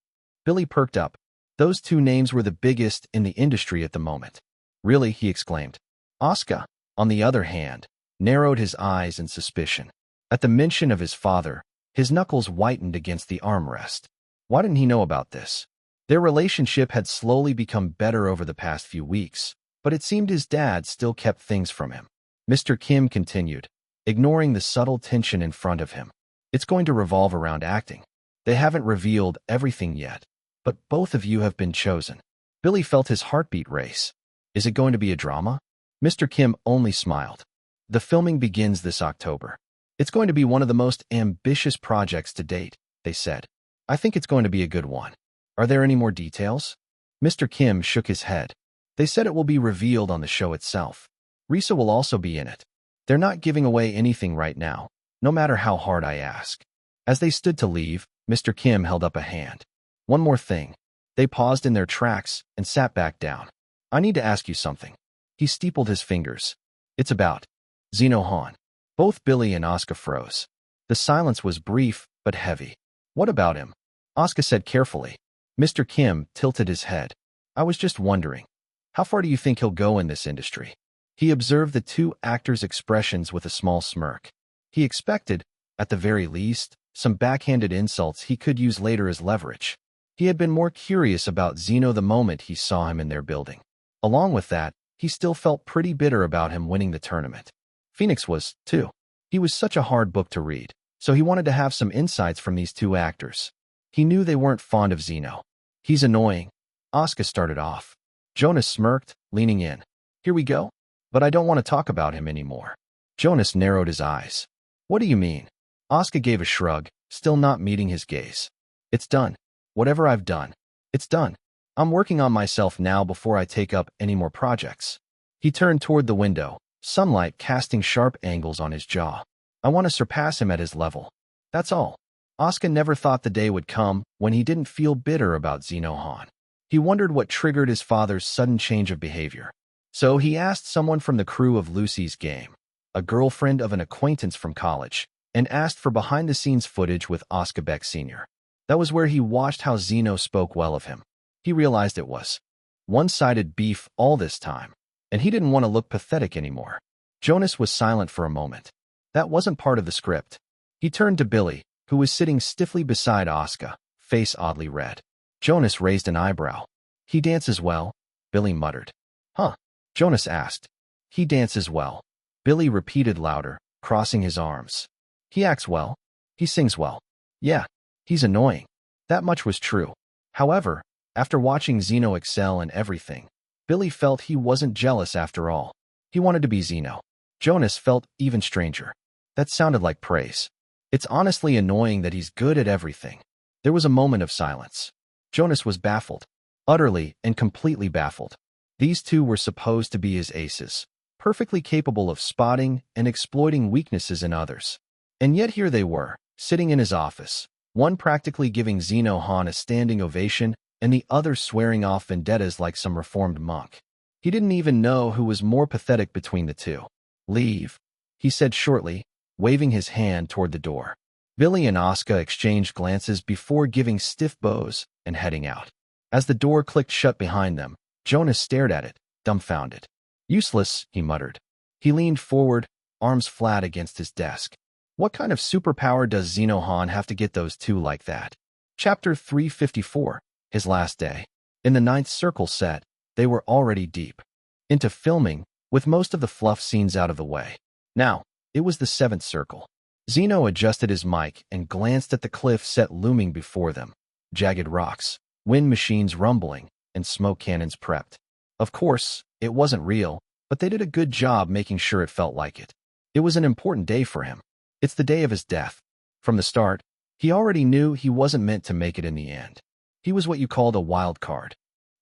Billy perked up. Those two names were the biggest in the industry at the moment. "Really?" he exclaimed. Asuka, on the other hand, narrowed his eyes in suspicion. At the mention of his father, his knuckles whitened against the armrest. Why didn't he know about this? Their relationship had slowly become better over the past few weeks, but it seemed his dad still kept things from him. Mr. Kim continued, ignoring the subtle tension in front of him. "It's going to revolve around acting. They haven't revealed everything yet, but both of you have been chosen." Billy felt his heartbeat race. "Is it going to be a drama?" Mr. Kim only smiled. "The filming begins this October. It's going to be one of the most ambitious projects to date," they said. "I think it's going to be a good one. Are there any more details?" Mr. Kim shook his head. "They said it will be revealed on the show itself. Risa will also be in it. They're not giving away anything right now, no matter how hard I ask." As they stood to leave, Mr. Kim held up a hand. "One more thing." They paused in their tracks and sat back down. "I need to ask you something." He steepled his fingers. "It's about Zeno Han." Both Billy and Asuka froze. The silence was brief but heavy. "What about him?" Asuka said carefully. Mr. Kim tilted his head. "I was just wondering, how far do you think he'll go in this industry?" He observed the two actors' expressions with a small smirk. He expected, at the very least, some backhanded insults he could use later as leverage. He had been more curious about Zeno the moment he saw him in their building. Along with that, he still felt pretty bitter about him winning the tournament. Phoenix was, too. He was such a hard book to read, so he wanted to have some insights from these two actors. He knew they weren't fond of Zeno. "He's annoying," Asuka started off. Jonas smirked, leaning in. "Here we go? But I don't want to talk about him anymore." Jonas narrowed his eyes. "What do you mean?" Asuka gave a shrug, still not meeting his gaze. "It's done. Whatever I've done, it's done. I'm working on myself now before I take up any more projects." He turned toward the window, sunlight casting sharp angles on his jaw. "I want to surpass him at his level. That's all." Asuka never thought the day would come when he didn't feel bitter about Zeno Han. He wondered what triggered his father's sudden change of behavior. So he asked someone from the crew of Lucy's game, a girlfriend of an acquaintance from college, and asked for behind-the-scenes footage with Asuka Beck Sr. That was where he watched how Zeno spoke well of him. He realized it was one-sided beef all this time, and he didn't want to look pathetic anymore. Jonas was silent for a moment. That wasn't part of the script. He turned to Billy, who was sitting stiffly beside Asuka, face oddly red. Jonas raised an eyebrow. "He dances well," Billy muttered. "Huh?" Jonas asked. "He dances well," Billy repeated louder, crossing his arms. "He acts well. He sings well. Yeah, he's annoying." That much was true. However, after watching Zeno excel in everything, Billy felt he wasn't jealous after all. He wanted to be Zeno. Jonas felt even stranger. That sounded like praise. "It's honestly annoying that he's good at everything." There was a moment of silence. Jonas was baffled. Utterly and completely baffled. These two were supposed to be his aces, perfectly capable of spotting and exploiting weaknesses in others. And yet here they were, sitting in his office, one practically giving Zeno Han a standing ovation and the other swearing off vendettas like some reformed monk. He didn't even know who was more pathetic between the two. "Leave," he said shortly, waving his hand toward the door. Billy and Asuka exchanged glances before giving stiff bows and heading out. As the door clicked shut behind them, Jonas stared at it, dumbfounded. "Useless," he muttered. He leaned forward, arms flat against his desk. What kind of superpower does Zeno Han have to get those two like that? Chapter 354, his last day. In the 9th circle set, they were already deep into filming, with most of the fluff scenes out of the way. Now, it was the 7th circle. Zeno adjusted his mic and glanced at the cliff set looming before them. Jagged rocks, wind machines rumbling, and smoke cannons prepped. Of course, it wasn't real, but they did a good job making sure it felt like it. It was an important day for him. It's the day of his death. From the start, he already knew he wasn't meant to make it in the end. He was what you called a wild card.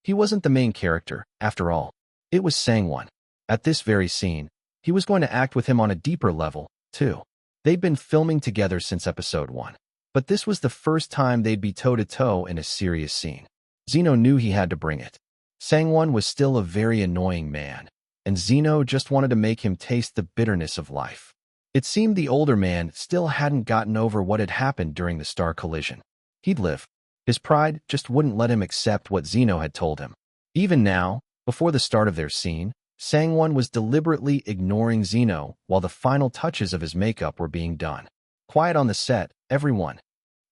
He wasn't the main character, after all. It was Sang-won. At this very scene, he was going to act with him on a deeper level, too. They'd been filming together since episode 1. But this was the first time they'd be toe-to-toe in a serious scene. Zeno knew he had to bring it. Sang-won was still a very annoying man, and Zeno just wanted to make him taste the bitterness of life. It seemed the older man still hadn't gotten over what had happened during the star collision. He'd live. His pride just wouldn't let him accept what Zeno had told him. Even now, before the start of their scene, Sang-won was deliberately ignoring Zeno while the final touches of his makeup were being done. Quiet on the set, everyone.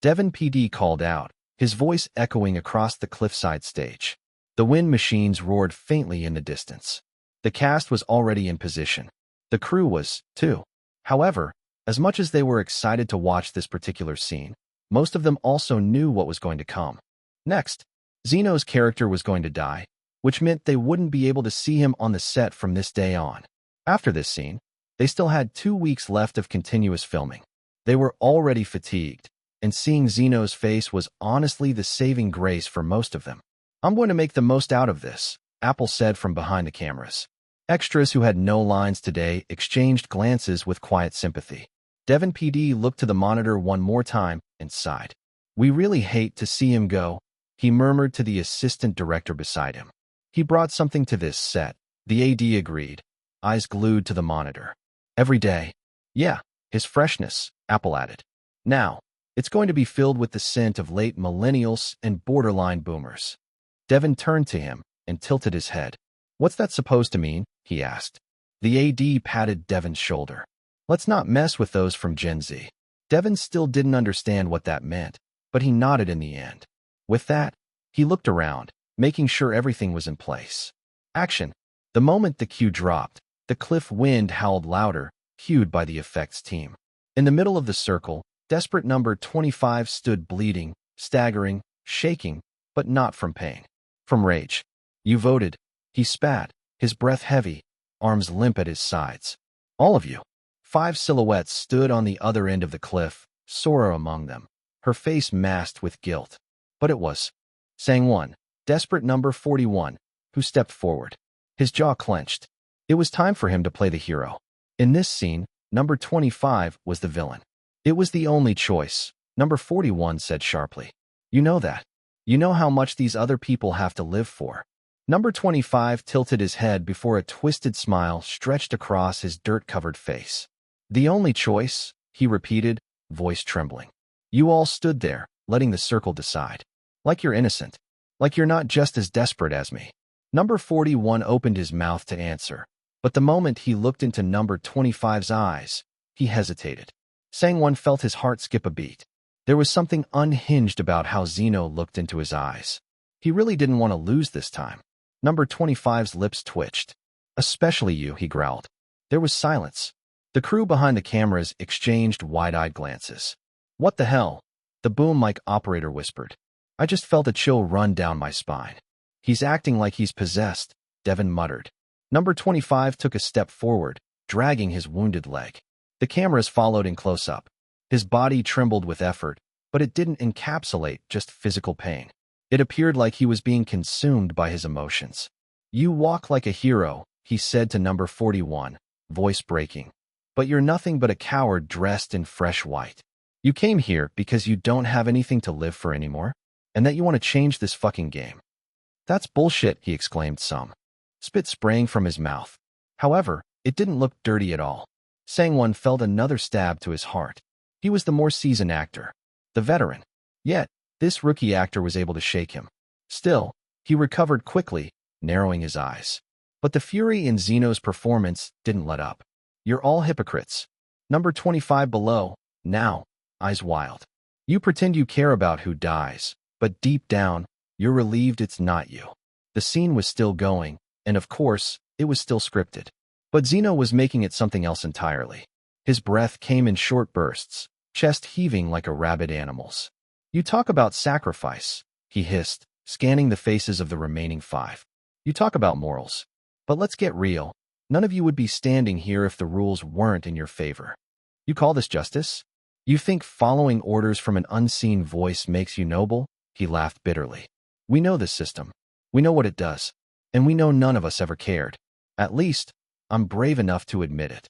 Devon PD called out, his voice echoing across the cliffside stage. The wind machines roared faintly in the distance. The cast was already in position. The crew was, too. However, as much as they were excited to watch this particular scene, most of them also knew what was going to come. Next, Zeno's character was going to die, which meant they wouldn't be able to see him on the set from this day on. After this scene, they still had 2 weeks left of continuous filming. They were already fatigued, and seeing Zeno's face was honestly the saving grace for most of them. "I'm going to make the most out of this," Apple said from behind the cameras. Extras who had no lines today exchanged glances with quiet sympathy. Devon PD looked to the monitor one more time and sighed. "We really hate to see him go," he murmured to the assistant director beside him. "He brought something to this set," the AD agreed, eyes glued to the monitor. "Every day." "Yeah, his freshness," Apple added. "Now, it's going to be filled with the scent of late millennials and borderline boomers." Devon turned to him and tilted his head. "What's that supposed to mean?" he asked. The AD patted Devon's shoulder. "Let's not mess with those from Gen Z." Devon still didn't understand what that meant, but he nodded in the end. With that, he looked around, making sure everything was in place. Action. The moment the cue dropped, the cliff wind howled louder, cued by the effects team. In the middle of the circle, desperate number 25 stood bleeding, staggering, shaking, but not from pain. From rage. "You voted." He spat, his breath heavy, arms limp at his sides. "All of you." 5 silhouettes stood on the other end of the cliff, Sora among them, her face masked with guilt. But it was Sang-won, desperate number 41, who stepped forward. His jaw clenched. It was time for him to play the hero. In this scene, number 25 was the villain. It was the only choice, number 41 said sharply. "You know that. You know how much these other people have to live for." Number 25 tilted his head before a twisted smile stretched across his dirt-covered face. "The only choice," he repeated, voice trembling. "You all stood there, letting the circle decide. Like you're innocent. Like you're not just as desperate as me." Number 41 opened his mouth to answer, but the moment he looked into number 25's eyes, he hesitated. Sang-won felt his heart skip a beat. There was something unhinged about how Zeno looked into his eyes. He really didn't want to lose this time. Number 25's lips twitched. "Especially you," he growled. There was silence. The crew behind the cameras exchanged wide-eyed glances. "What the hell?" the boom mic operator whispered. "I just felt a chill run down my spine." "He's acting like he's possessed," Devon muttered. Number 25 took a step forward, dragging his wounded leg. The cameras followed in close-up. His body trembled with effort, but it didn't encapsulate just physical pain. It appeared like he was being consumed by his emotions. "You walk like a hero," he said to number 41, voice breaking. "But you're nothing but a coward dressed in fresh white. You came here because you don't have anything to live for anymore, and that you want to change this fucking game." "That's bullshit," he exclaimed some. Spit spraying from his mouth. However, it didn't look dirty at all. Sang-won felt another stab to his heart. He was the more seasoned actor, the veteran. Yet, this rookie actor was able to shake him. Still, he recovered quickly, narrowing his eyes. But the fury in Zeno's performance didn't let up. "You're all hypocrites." Number 25 below, now, eyes wild. "You pretend you care about who dies, but deep down, you're relieved it's not you." The scene was still going, and of course, it was still scripted. But Zeno was making it something else entirely. His breath came in short bursts, chest heaving like a rabid animal's. "You talk about sacrifice," he hissed, scanning the faces of the remaining 5. "You talk about morals. But let's get real. None of you would be standing here if the rules weren't in your favor. You call this justice? You think following orders from an unseen voice makes you noble? He laughed bitterly. We know this system. We know what it does. And we know none of us ever cared. At least, I'm brave enough to admit it.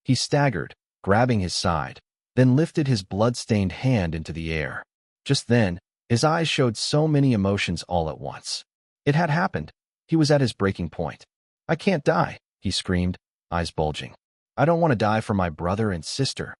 He staggered, grabbing his side, then lifted his blood-stained hand into the air. Just then, his eyes showed so many emotions all at once. It had happened. He was at his breaking point. I can't die, he screamed, eyes bulging. I don't want to die for my brother and sister.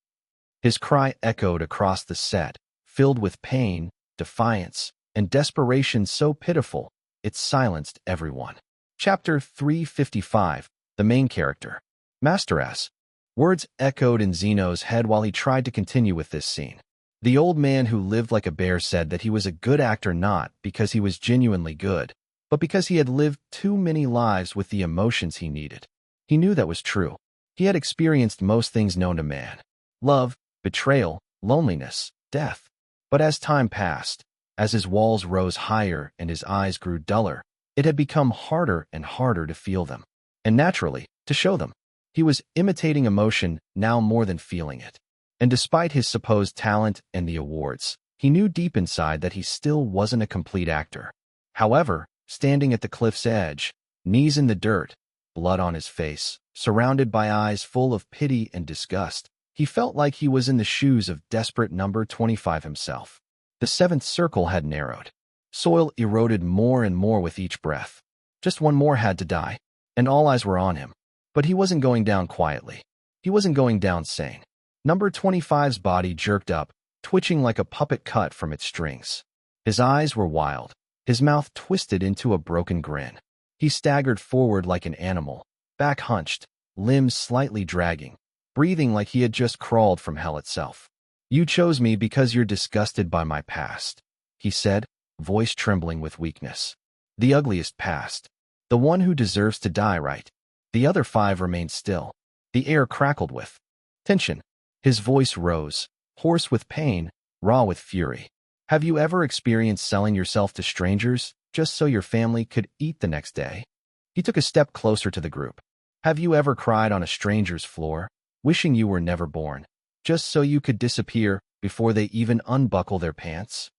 His cry echoed across the set, filled with pain, defiance, and desperation so pitiful, it silenced everyone. Chapter 355, the main character. Masterass. Words echoed in Zeno's head while he tried to continue with this scene. The old man who lived like a bear said that he was a good actor not because he was genuinely good, but because he had lived too many lives with the emotions he needed. He knew that was true. He had experienced most things known to man. Love, betrayal, loneliness, death. But as time passed, as his walls rose higher and his eyes grew duller, it had become harder and harder to feel them. And naturally, to show them. He was imitating emotion now more than feeling it. And despite his supposed talent and the awards, he knew deep inside that he still wasn't a complete actor. However, standing at the cliff's edge, knees in the dirt, blood on his face, surrounded by eyes full of pity and disgust, he felt like he was in the shoes of desperate number 25 himself. The seventh circle had narrowed. Soil eroded more and more with each breath. Just one more had to die, and all eyes were on him. But he wasn't going down quietly. He wasn't going down sane. Number 25's body jerked up, twitching like a puppet cut from its strings. His eyes were wild, his mouth twisted into a broken grin. He staggered forward like an animal, back hunched, limbs slightly dragging, breathing like he had just crawled from hell itself. You chose me because you're disgusted by my past, he said, voice trembling with weakness. The ugliest past. The one who deserves to die, right? The other 5 remained still. The air crackled with tension. His voice rose, hoarse with pain, raw with fury. Have you ever experienced selling yourself to strangers just so your family could eat the next day? He took a step closer to the group. Have you ever cried on a stranger's floor, wishing you were never born, just so you could disappear before they even unbuckle their pants?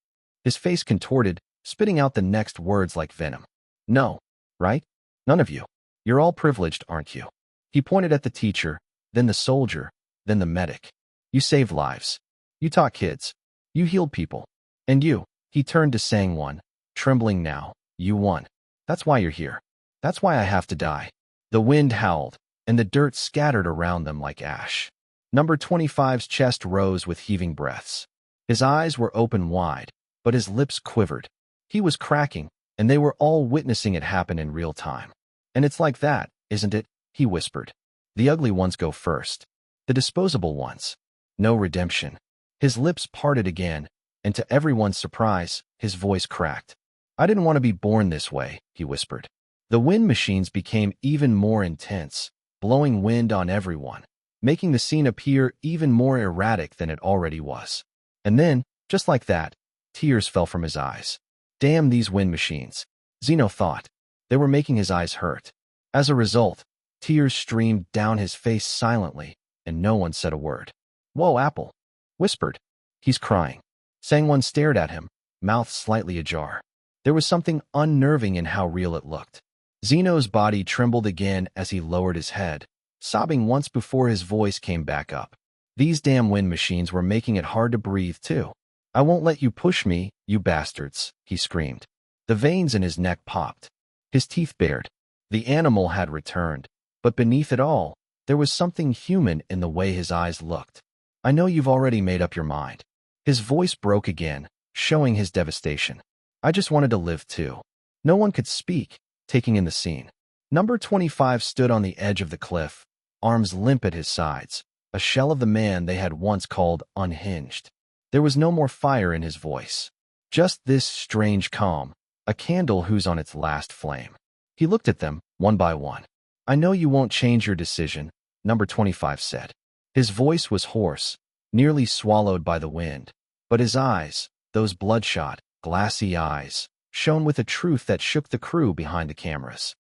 His face contorted, spitting out the next words like venom. No, right? None of you. You're all privileged, aren't you? He pointed at the teacher, then the soldier, then the medic. You saved lives. You taught kids. You healed people. And you, he turned to Sang-won, trembling now, you won. That's why you're here. That's why I have to die. The wind howled, and the dirt scattered around them like ash. Number 25's chest rose with heaving breaths. His eyes were open wide, but his lips quivered. He was cracking, and they were all witnessing it happen in real time. And it's like that, isn't it? He whispered. The ugly ones go first. The disposable ones. No redemption. His lips parted again, and to everyone's surprise, his voice cracked. I didn't want to be born this way, he whispered. The wind machines became even more intense, blowing wind on everyone, making the scene appear even more erratic than it already was. And then, just like that, tears fell from his eyes. Damn these wind machines, Zeno thought. They were making his eyes hurt. As a result, tears streamed down his face silently, and no one said a word. Whoa, Apple, whispered. He's crying. Sang-won stared at him, mouth slightly ajar. There was something unnerving in how real it looked. Zeno's body trembled again as he lowered his head, sobbing once before his voice came back up. These damn wind machines were making it hard to breathe, too. I won't let you push me, you bastards, he screamed. The veins in his neck popped. His teeth bared. The animal had returned, but beneath it all, there was something human in the way his eyes looked. I know you've already made up your mind. His voice broke again, showing his devastation. I just wanted to live too. No one could speak, taking in the scene. Number 25 stood on the edge of the cliff, arms limp at his sides, a shell of the man they had once called unhinged. There was no more fire in his voice. Just this strange calm, a candle who's on its last flame. He looked at them, one by one. I know you won't change your decision, Number 25 said. His voice was hoarse, nearly swallowed by the wind, but his eyes, those bloodshot, glassy eyes, shone with a truth that shook the crew behind the cameras.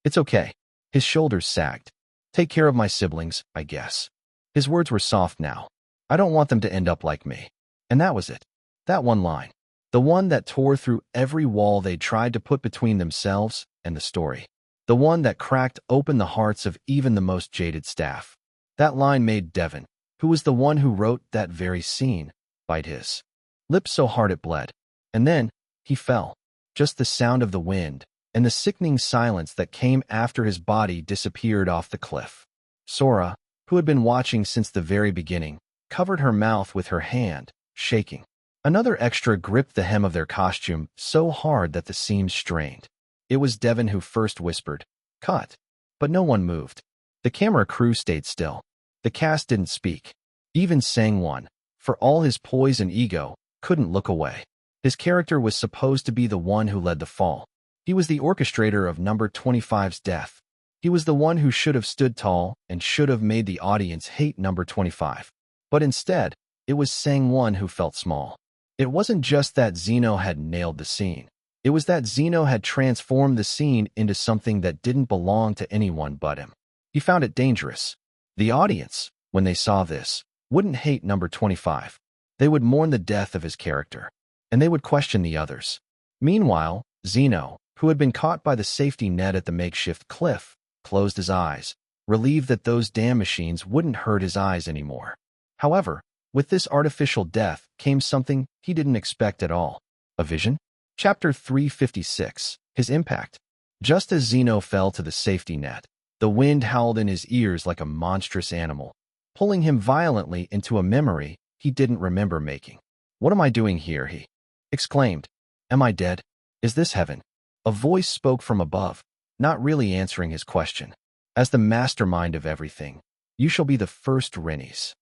It's okay. His shoulders sagged. Take care of my siblings, I guess. His words were soft now. I don't want them to end up like me. And that was it. That one line. The one that tore through every wall they tried to put between themselves and the story. The one that cracked open the hearts of even the most jaded staff. That line made Devon, who was the one who wrote that very scene, bite his lips so hard it bled. And then, he fell. Just the sound of the wind and the sickening silence that came after his body disappeared off the cliff. Sora, who had been watching since the very beginning, covered her mouth with her hand, shaking. Another extra gripped the hem of their costume so hard that the seams strained. It was Devon who first whispered, "Cut." But no one moved. The camera crew stayed still. The cast didn't speak. Even Sang-won, for all his poise and ego, couldn't look away. His character was supposed to be the one who led the fall. He was the orchestrator of number 25's death. He was the one who should have stood tall and should have made the audience hate number 25. But instead, it was Sang-won who felt small. It wasn't just that Zeno had nailed the scene. It was that Zeno had transformed the scene into something that didn't belong to anyone but him. He found it dangerous. The audience, when they saw this, wouldn't hate number 25. They would mourn the death of his character, and they would question the others. Meanwhile, Zeno, who had been caught by the safety net at the makeshift cliff, closed his eyes, relieved that those damn machines wouldn't hurt his eyes anymore. However, with this artificial death came something he didn't expect at all. A vision? Chapter 356, His Impact. Just as Zeno fell to the safety net, the wind howled in his ears like a monstrous animal, pulling him violently into a memory he didn't remember making. "What am I doing here?" he exclaimed. "Am I dead? Is this heaven?" A voice spoke from above, not really answering his question. "As the mastermind of everything, you shall be the first Rennies."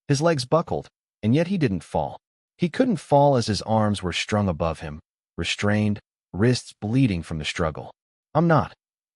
His legs buckled, and yet he didn't fall. He couldn't fall as his arms were strung above him, restrained, wrists bleeding from the struggle. "I'm not."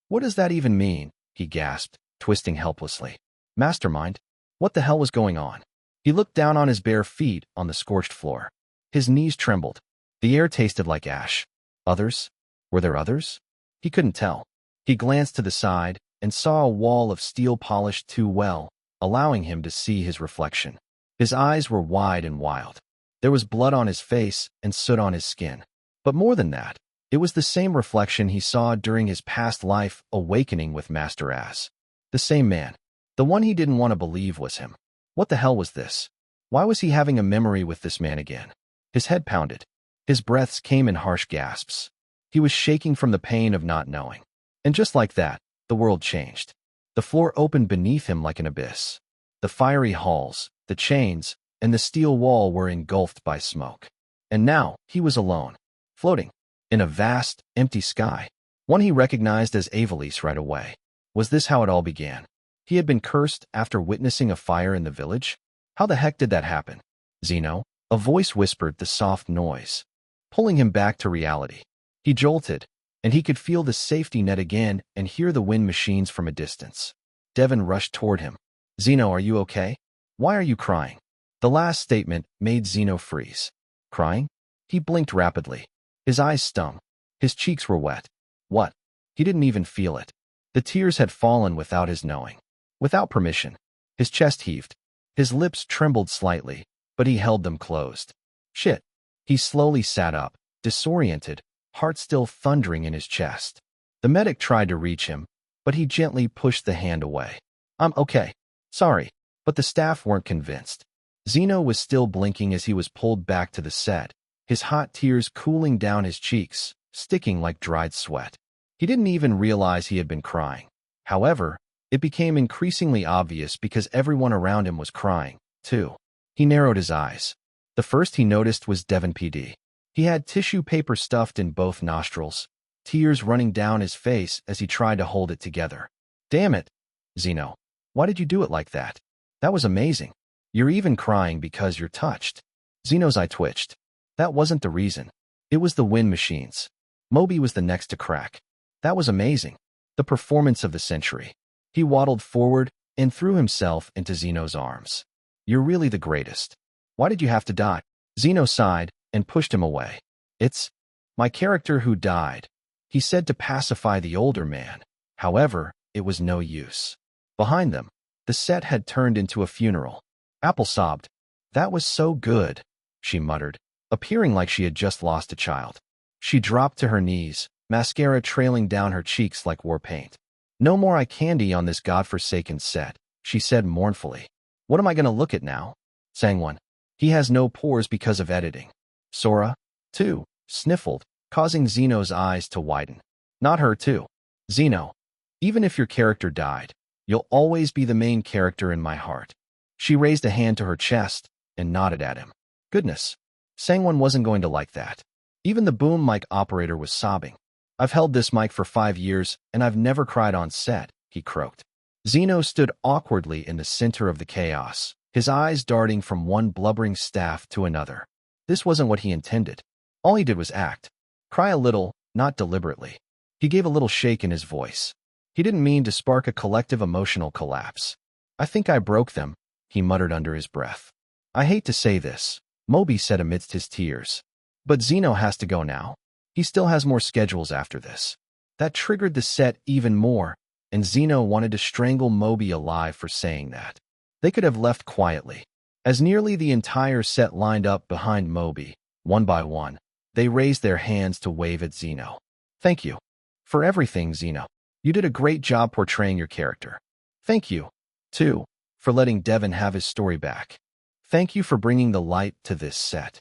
"What does that even mean?" he gasped, twisting helplessly. "Mastermind? What the hell was going on?" He looked down on his bare feet on the scorched floor. His knees trembled. The air tasted like ash. Others? Were there others? He couldn't tell. He glanced to the side and saw a wall of steel polished too well, allowing him to see his reflection. His eyes were wide and wild. There was blood on his face and soot on his skin. But more than that, it was the same reflection he saw during his past life awakening with Master Az. The same man. The one he didn't want to believe was him. What the hell was this? Why was he having a memory with this man again? His head pounded. His breaths came in harsh gasps. He was shaking from the pain of not knowing. And just like that, the world changed. The floor opened beneath him like an abyss. The fiery halls, the chains, and the steel wall were engulfed by smoke. And now he was alone, floating in a vast, empty sky, one he recognized as Avalis right away. Was this how it all began? He had been cursed after witnessing a fire in the village? How the heck did that happen? "Zeno," a voice whispered the soft noise, pulling him back to reality. He jolted, and he could feel the safety net again and hear the wind machines from a distance. Devon rushed toward him. "Zeno, are you okay? Why are you crying?" The last statement made Zeno freeze. Crying? He blinked rapidly. His eyes stung. His cheeks were wet. What? He didn't even feel it. The tears had fallen without his knowing. Without permission. His chest heaved. His lips trembled slightly, but he held them closed. Shit. He slowly sat up, disoriented, heart still thundering in his chest. The medic tried to reach him, but he gently pushed the hand away. "I'm okay. Sorry." But the staff weren't convinced. Zeno was still blinking as he was pulled back to the set, his hot tears cooling down his cheeks, sticking like dried sweat. He didn't even realize he had been crying. However, it became increasingly obvious because everyone around him was crying, too. He narrowed his eyes. The first he noticed was Devon PD. He had tissue paper stuffed in both nostrils, tears running down his face as he tried to hold it together. "Damn it, Zeno. Why did you do it like that? That was amazing. You're even crying because you're touched." Zeno's eye twitched. That wasn't the reason. It was the wind machines. Moby was the next to crack. That was amazing. The performance of the century. He waddled forward and threw himself into Zeno's arms. "You're really the greatest. Why did you have to die?" Zeno sighed and pushed him away. "It's my character who died," he said to pacify the older man. However, it was no use. Behind them, the set had turned into a funeral. Apple sobbed. "That was so good," she muttered, appearing like she had just lost a child. She dropped to her knees, mascara trailing down her cheeks like war paint. "No more eye candy on this godforsaken set," she said mournfully. "What am I going to look at now?" Sangwon. "He has no pores because of editing." Sora, too, sniffled, causing Zeno's eyes to widen. "Not her too. Zeno, even if your character died, you'll always be the main character in my heart." She raised a hand to her chest and nodded at him. Goodness, Sangwon wasn't going to like that. Even the boom mic operator was sobbing. "I've held this mic for 5 years, and I've never cried on set," he croaked. Zeno stood awkwardly in the center of the chaos, his eyes darting from one blubbering staff to another. This wasn't what he intended. All he did was act. Cry a little, not deliberately. He gave a little shake in his voice. He didn't mean to spark a collective emotional collapse. "I think I broke them," he muttered under his breath. "I hate to say this," Moby said amidst his tears. "But Zeno has to go now. He still has more schedules after this." That triggered the set even more, and Zeno wanted to strangle Moby alive for saying that. They could have left quietly. As nearly the entire set lined up behind Moby, one by one, they raised their hands to wave at Zeno. "Thank you for everything, Zeno. You did a great job portraying your character. Thank you, too, for letting Devon have his story back. Thank you for bringing the light to this set.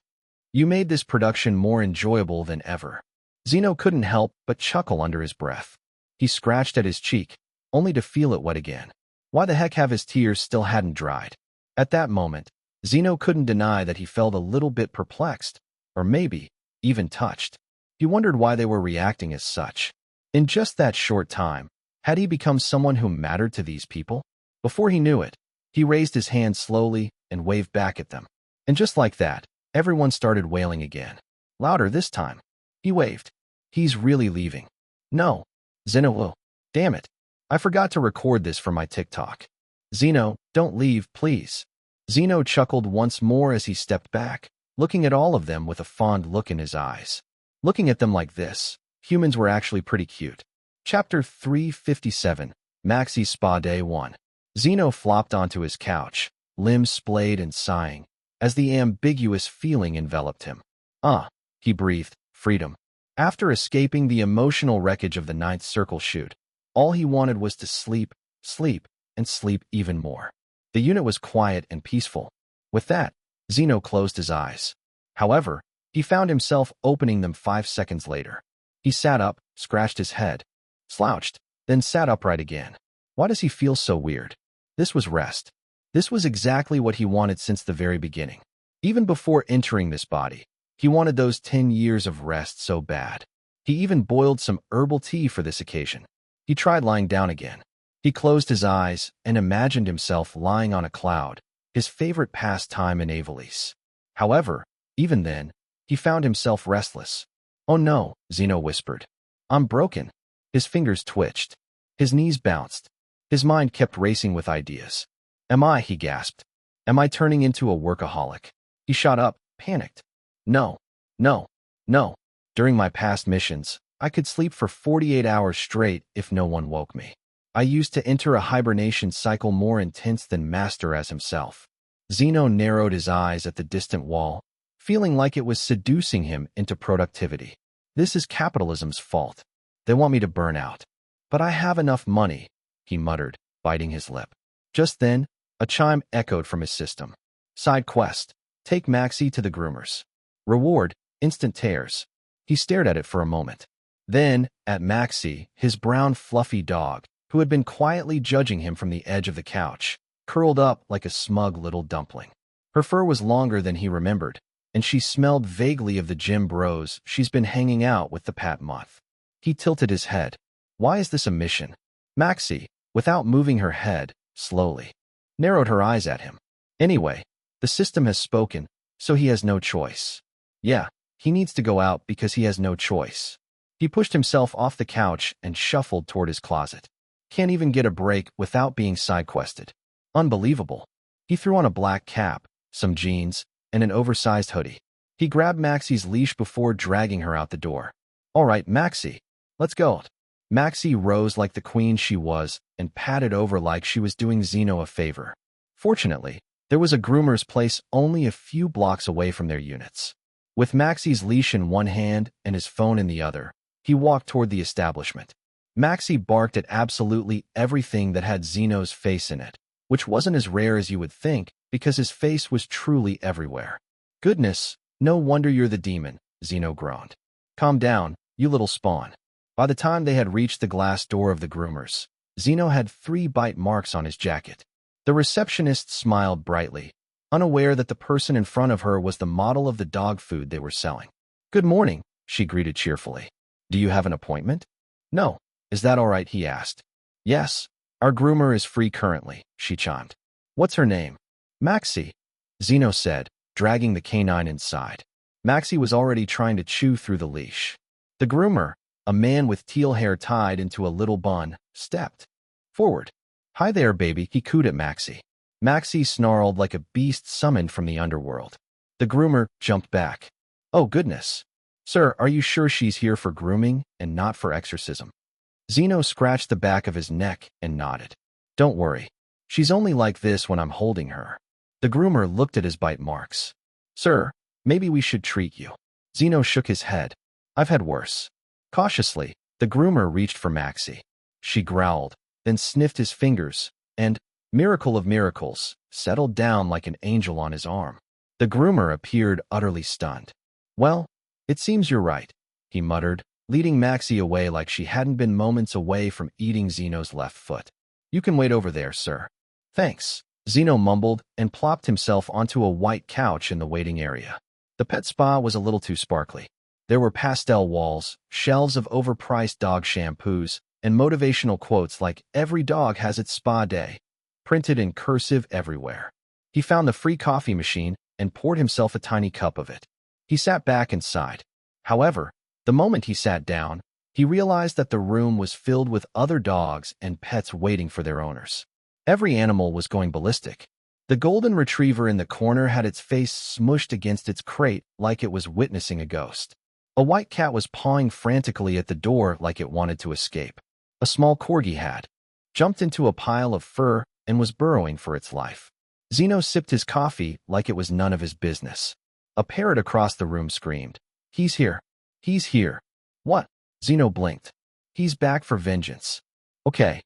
You made this production more enjoyable than ever." Zeno couldn't help but chuckle under his breath. He scratched at his cheek, only to feel it wet again. Why the heck have his tears still hadn't dried? At that moment, Zeno couldn't deny that he felt a little bit perplexed, or maybe even touched. He wondered why they were reacting as such. In just that short time, had he become someone who mattered to these people? Before he knew it, he raised his hand slowly and waved back at them. And just like that, everyone started wailing again. Louder this time. He waved. "He's really leaving." "No. Zeno will. Damn it. I forgot to record this for my TikTok." "Zeno, don't leave, please." Zeno chuckled once more as he stepped back, looking at all of them with a fond look in his eyes. Looking at them like this, humans were actually pretty cute. Chapter 357, Maxi's Spa Day 1. Zeno flopped onto his couch, limbs splayed and sighing, as the ambiguous feeling enveloped him. He breathed, freedom. After escaping the emotional wreckage of the ninth circle shoot, all he wanted was to sleep, and sleep even more. The unit was quiet and peaceful. With that, Zeno closed his eyes. However, he found himself opening them 5 seconds later. He sat up, scratched his head, slouched, then sat upright again. Why does he feel so weird? This was rest. This was exactly what he wanted since the very beginning. Even before entering this body, he wanted those 10 years of rest so bad. He even boiled some herbal tea for this occasion. He tried lying down again. He closed his eyes and imagined himself lying on a cloud, his favorite pastime in Avalis. However, even then, he found himself restless. "Oh no," Zeno whispered. "I'm broken." His fingers twitched. His knees bounced. His mind kept racing with ideas. He gasped. "Am I turning into a workaholic?" He shot up, panicked. No. During my past missions, I could sleep for 48 hours straight if no one woke me. I used to enter a hibernation cycle more intense than Master as himself. Zeno narrowed his eyes at the distant wall, feeling like it was seducing him into productivity. This is capitalism's fault. They want me to burn out. But I have enough money, he muttered, biting his lip. Just then, a chime echoed from his system. Side quest. Take Maxi to the groomers. Reward, instant tears. He stared at it for a moment. Then, at Maxi, his brown fluffy dog, who had been quietly judging him from the edge of the couch, curled up like a smug little dumpling. Her fur was longer than he remembered, and she smelled vaguely of the gym bros she's been hanging out with the past month. He tilted his head. Why is this a mission? Maxi, without moving her head, slowly, narrowed her eyes at him. Anyway, the system has spoken, so he has no choice. Yeah, he needs to go out because he has no choice. He pushed himself off the couch and shuffled toward his closet. Can't even get a break without being side-quested. Unbelievable. He threw on a black cap, some jeans, and an oversized hoodie. He grabbed Maxi's leash before dragging her out the door. All right, Maxi, let's go. Maxie rose like the queen she was and patted over like she was doing Zeno a favor. Fortunately, there was a groomer's place only a few blocks away from their units. With Maxie's leash in one hand and his phone in the other, he walked toward the establishment. Maxie barked at absolutely everything that had Zeno's face in it, which wasn't as rare as you would think because his face was truly everywhere. Goodness, no wonder you're the demon, Zeno groaned. Calm down, you little spawn. By the time they had reached the glass door of the groomers, Zeno had 3 bite marks on his jacket. The receptionist smiled brightly, unaware that the person in front of her was the model of the dog food they were selling. Good morning, she greeted cheerfully. Do you have an appointment? No. Is that all right, he asked. Yes. Our groomer is free currently, she chimed. What's her name? Maxie, Zeno said, dragging the canine inside. Maxie was already trying to chew through the leash. The groomer, a man with teal hair tied into a little bun, stepped forward. Hi there, baby, he cooed at Maxie. Maxie snarled like a beast summoned from the underworld. The groomer jumped back. Oh, goodness. Sir, are you sure she's here for grooming and not for exorcism? Zeno scratched the back of his neck and nodded. Don't worry. She's only like this when I'm holding her. The groomer looked at his bite marks. Sir, maybe we should treat you. Zeno shook his head. I've had worse. Cautiously, the groomer reached for Maxie. She growled, then sniffed his fingers, and, miracle of miracles, settled down like an angel on his arm. The groomer appeared utterly stunned. Well, it seems you're right, he muttered, leading Maxie away like she hadn't been moments away from eating Zeno's left foot. You can wait over there, sir. Thanks, Zeno mumbled and plopped himself onto a white couch in the waiting area. The pet spa was a little too sparkly. There were pastel walls, shelves of overpriced dog shampoos, and motivational quotes like "Every dog has its spa day," printed in cursive everywhere. He found the free coffee machine and poured himself a tiny cup of it. He sat back and sighed. However, the moment he sat down, he realized that the room was filled with other dogs and pets waiting for their owners. Every animal was going ballistic. The golden retriever in the corner had its face smushed against its crate like it was witnessing a ghost. A white cat was pawing frantically at the door like it wanted to escape. A small corgi had jumped into a pile of fur and was burrowing for its life. Zeno sipped his coffee like it was none of his business. A parrot across the room screamed, He's here. He's here. What? Zeno blinked. He's back for vengeance. Okay.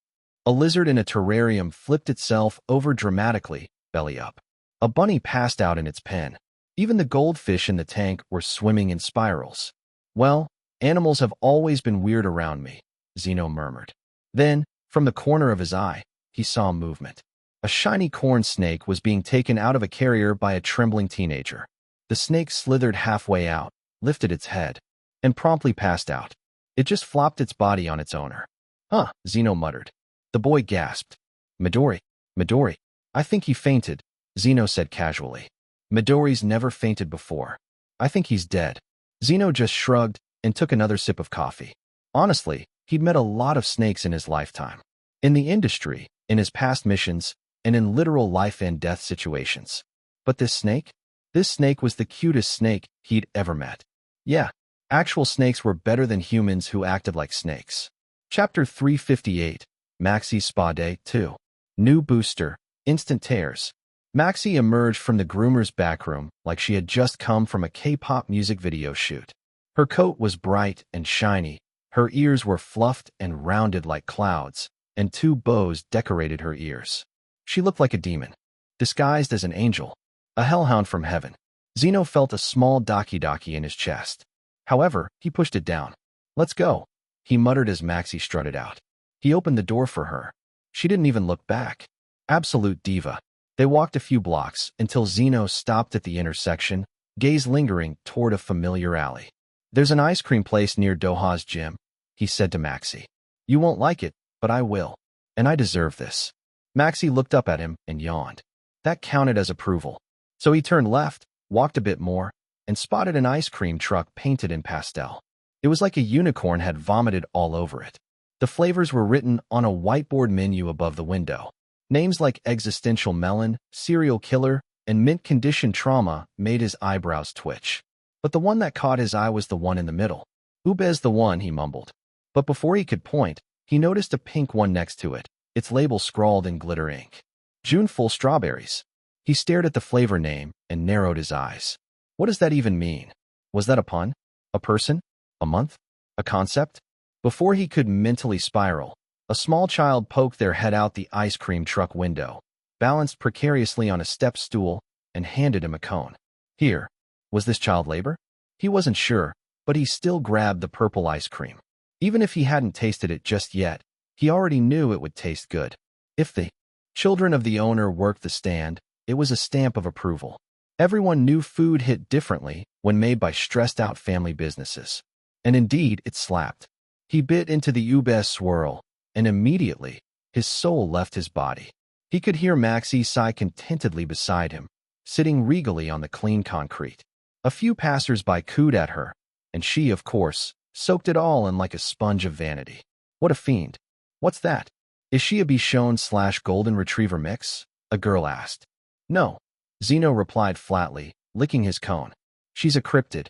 A lizard in a terrarium flipped itself over dramatically, belly up. A bunny passed out in its pen. Even the goldfish in the tank were swimming in spirals. Well, animals have always been weird around me, Zeno murmured. Then, from the corner of his eye, he saw movement. A shiny corn snake was being taken out of a carrier by a trembling teenager. The snake slithered halfway out, lifted its head, and promptly passed out. It just flopped its body on its owner. Huh, Zeno muttered. The boy gasped. Midori, Midori. I think he fainted, Zeno said casually. Midori's never fainted before. I think he's dead. Zeno just shrugged and took another sip of coffee. Honestly, he'd met a lot of snakes in his lifetime. In the industry, in his past missions, and in literal life and death situations. But this snake? This snake was the cutest snake he'd ever met. Yeah, actual snakes were better than humans who acted like snakes. Chapter 358, Maxie's Spa Day 2. New booster, instant tears. Maxie emerged from the groomer's backroom like she had just come from a K-pop music video shoot. Her coat was bright and shiny, her ears were fluffed and rounded like clouds, and 2 bows decorated her ears. She looked like a demon, disguised as an angel, a hellhound from heaven. Zeno felt a small doki-doki in his chest. However, he pushed it down. Let's go, he muttered as Maxie strutted out. He opened the door for her. She didn't even look back. Absolute diva. They walked a few blocks until Zeno stopped at the intersection, gaze lingering toward a familiar alley. There's an ice cream place near Doha's gym, he said to Maxie. You won't like it, but I will. And I deserve this. Maxie looked up at him and yawned. That counted as approval. So he turned left, walked a bit more, and spotted an ice cream truck painted in pastel. It was like a unicorn had vomited all over it. The flavors were written on a whiteboard menu above the window. Names like existential melon, serial killer, and mint condition trauma made his eyebrows twitch. But the one that caught his eye was the one in the middle. Ube's the one, he mumbled. But before he could point, he noticed a pink one next to it, its label scrawled in glitter ink. June full strawberries. He stared at the flavor name and narrowed his eyes. What does that even mean? Was that a pun? A person? A month? A concept? Before he could mentally spiral, a small child poked their head out the ice cream truck window, balanced precariously on a step stool, and handed him a cone. Here. Was this child labor? He wasn't sure, but he still grabbed the purple ice cream. Even if he hadn't tasted it just yet, he already knew it would taste good. If the children of the owner worked the stand, it was a stamp of approval. Everyone knew food hit differently when made by stressed-out family businesses. And indeed, it slapped. He bit into the ube swirl, and immediately, his soul left his body. He could hear Maxie sigh contentedly beside him, sitting regally on the clean concrete. A few passers-by cooed at her, and she, of course, soaked it all in like a sponge of vanity. What a fiend. What's that? Is she a Bichon/Golden Retriever mix? A girl asked. No. Zeno replied flatly, licking his cone. She's a cryptid.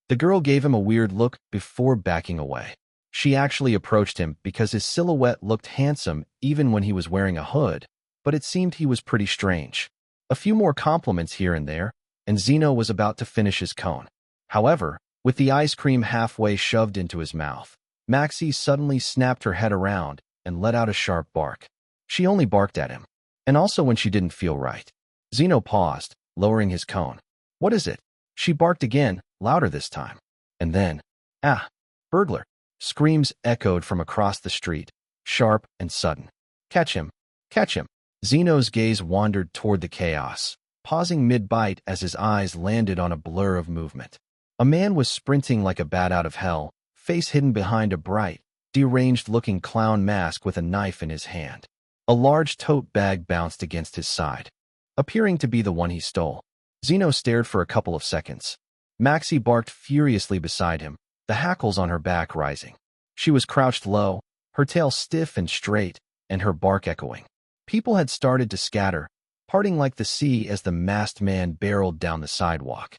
The girl gave him a weird look before backing away. She actually approached him because his silhouette looked handsome even when he was wearing a hood, but it seemed he was pretty strange. A few more compliments here and there, and Zeno was about to finish his cone. However, with the ice cream halfway shoved into his mouth, Maxie suddenly snapped her head around and let out a sharp bark. She only barked at him, and also when she didn't feel right. Zeno paused, lowering his cone. What is it? She barked again, louder this time. And then, ah, burglar! Screams echoed from across the street, sharp and sudden. Catch him! Catch him! Zeno's gaze wandered toward the chaos, pausing mid-bite as his eyes landed on a blur of movement. A man was sprinting like a bat out of hell, face hidden behind a bright, deranged-looking clown mask with a knife in his hand. A large tote bag bounced against his side, appearing to be the one he stole. Zeno stared for a couple of seconds. Maxie barked furiously beside him, the hackles on her back rising. She was crouched low, her tail stiff and straight, and her bark echoing. People had started to scatter, parting like the sea as the masked man barreled down the sidewalk.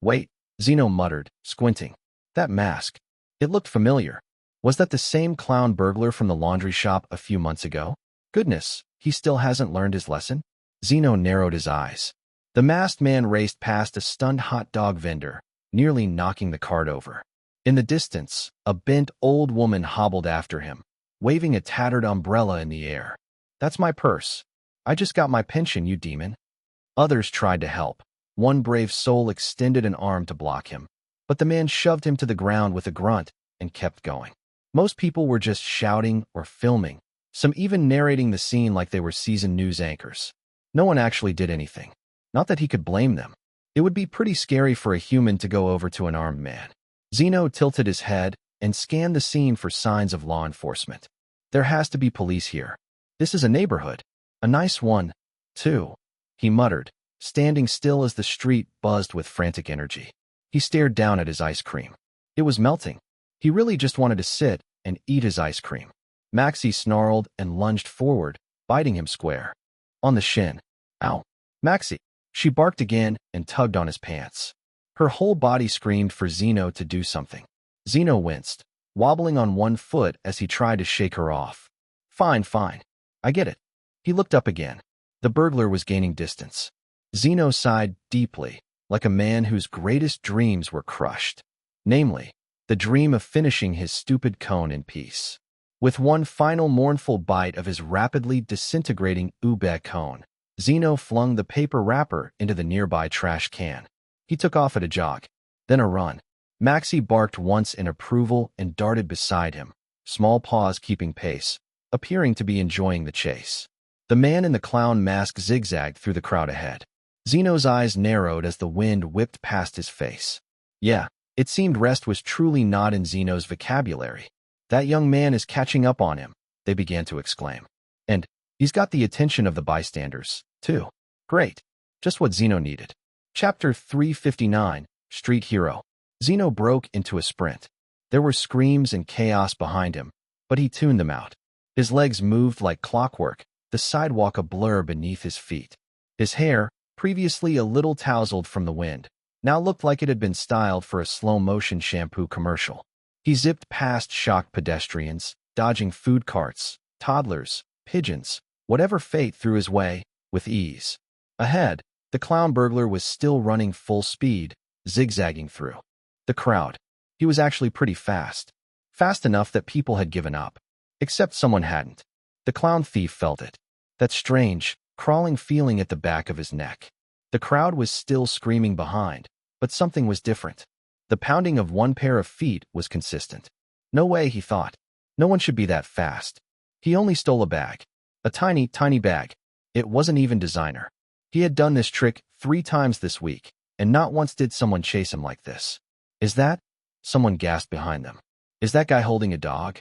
Wait, Zeno muttered, squinting. That mask. It looked familiar. Was that the same clown burglar from the laundry shop a few months ago? Goodness, he still hasn't learned his lesson? Zeno narrowed his eyes. The masked man raced past a stunned hot dog vendor, nearly knocking the cart over. In the distance, a bent old woman hobbled after him, waving a tattered umbrella in the air. That's my purse. I just got my pension, you demon. Others tried to help. One brave soul extended an arm to block him, but the man shoved him to the ground with a grunt and kept going. Most people were just shouting or filming, some even narrating the scene like they were seasoned news anchors. No one actually did anything. Not that he could blame them. It would be pretty scary for a human to go over to an armed man. Zeno tilted his head and scanned the scene for signs of law enforcement. There has to be police here. This is a neighborhood. A nice one, too, he muttered, standing still as the street buzzed with frantic energy. He stared down at his ice cream. It was melting. He really just wanted to sit and eat his ice cream. Maxie snarled and lunged forward, biting him square on the shin. Ow. Maxie. She barked again and tugged on his pants. Her whole body screamed for Zeno to do something. Zeno winced, wobbling on one foot as he tried to shake her off. Fine, fine. I get it. He looked up again. The burglar was gaining distance. Zeno sighed deeply, like a man whose greatest dreams were crushed. Namely, the dream of finishing his stupid cone in peace. With one final mournful bite of his rapidly disintegrating ube cone, Zeno flung the paper wrapper into the nearby trash can. He took off at a jog, then a run. Maxie barked once in approval and darted beside him, small paws keeping pace, appearing to be enjoying the chase. The man in the clown mask zigzagged through the crowd ahead. Zeno's eyes narrowed as the wind whipped past his face. Yeah, it seemed rest was truly not in Zeno's vocabulary. That young man is catching up on him, they began to exclaim. And he's got the attention of the bystanders, too. Great. Just what Zeno needed. Chapter 359, Street Hero. Zeno broke into a sprint. There were screams and chaos behind him, but he tuned them out. His legs moved like clockwork, the sidewalk a blur beneath his feet. His hair, previously a little tousled from the wind, now looked like it had been styled for a slow-motion shampoo commercial. He zipped past shocked pedestrians, dodging food carts, toddlers, pigeons, whatever fate threw his way, with ease. Ahead, the clown burglar was still running full speed, zigzagging through the crowd. He was actually pretty fast. Fast enough that people had given up. Except someone hadn't. The clown thief felt it. That strange, crawling feeling at the back of his neck. The crowd was still screaming behind, but something was different. The pounding of one pair of feet was consistent. No way, he thought. No one should be that fast. He only stole a bag. A tiny, tiny bag. It wasn't even designer. He had done this trick 3 times this week, and not once did someone chase him like this. Is that? Someone gasped behind them. Is that guy holding a dog?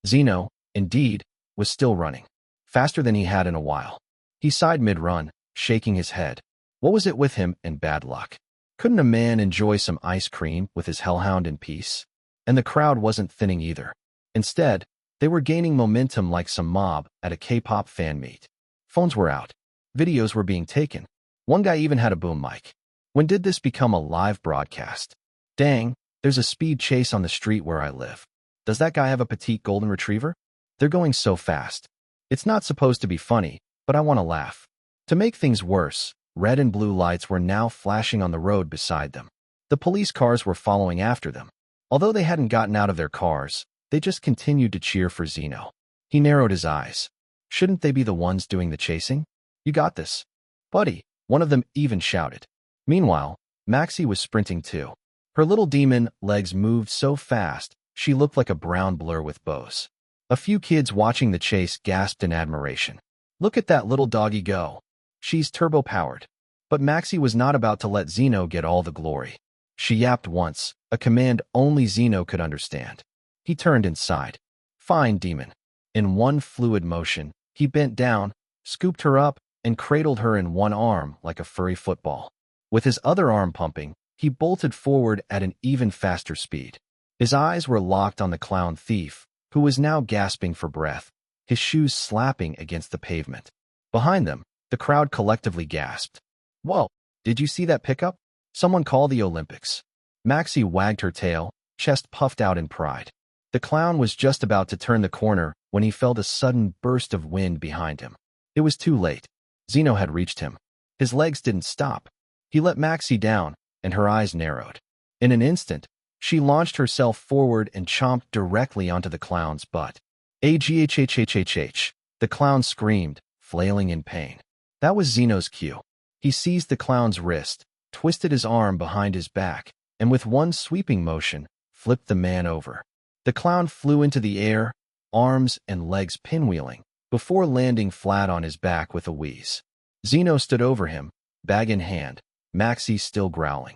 Zeno, indeed, was still running. Faster than he had in a while. He sighed mid-run, shaking his head. What was it with him and bad luck? Couldn't a man enjoy some ice cream with his hellhound in peace? And the crowd wasn't thinning either. Instead, they were gaining momentum like some mob at a K-pop fan meet. Phones were out. Videos were being taken. One guy even had a boom mic. When did this become a live broadcast? Dang, there's a speed chase on the street where I live. Does that guy have a petite golden retriever? They're going so fast. It's not supposed to be funny, but I want to laugh. To make things worse, red and blue lights were now flashing on the road beside them. The police cars were following after them. Although they hadn't gotten out of their cars, they just continued to cheer for Zeno. He narrowed his eyes. Shouldn't they be the ones doing the chasing? You got this, buddy, one of them even shouted. Meanwhile, Maxie was sprinting too. Her little demon legs moved so fast, she looked like a brown blur with bows. A few kids watching the chase gasped in admiration. Look at that little doggy go. She's turbo-powered. But Maxie was not about to let Zeno get all the glory. She yapped once, a command only Zeno could understand. He turned and sighed. Fine, demon. In one fluid motion, he bent down, scooped her up, and cradled her in one arm like a furry football. With his other arm pumping, he bolted forward at an even faster speed. His eyes were locked on the clown thief, who was now gasping for breath, his shoes slapping against the pavement. Behind them, the crowd collectively gasped. Whoa, did you see that pickup? Someone call the Olympics. Maxie wagged her tail, chest puffed out in pride. The clown was just about to turn the corner when he felt a sudden burst of wind behind him. It was too late. Zeno had reached him. His legs didn't stop. He let Maxie down, and her eyes narrowed. In an instant, she launched herself forward and chomped directly onto the clown's butt. Aghhhhhh, the clown screamed, flailing in pain. That was Zeno's cue. He seized the clown's wrist, twisted his arm behind his back, and with one sweeping motion, flipped the man over. The clown flew into the air, arms and legs pinwheeling, before landing flat on his back with a wheeze. Zeno stood over him, bag in hand, Maxie still growling.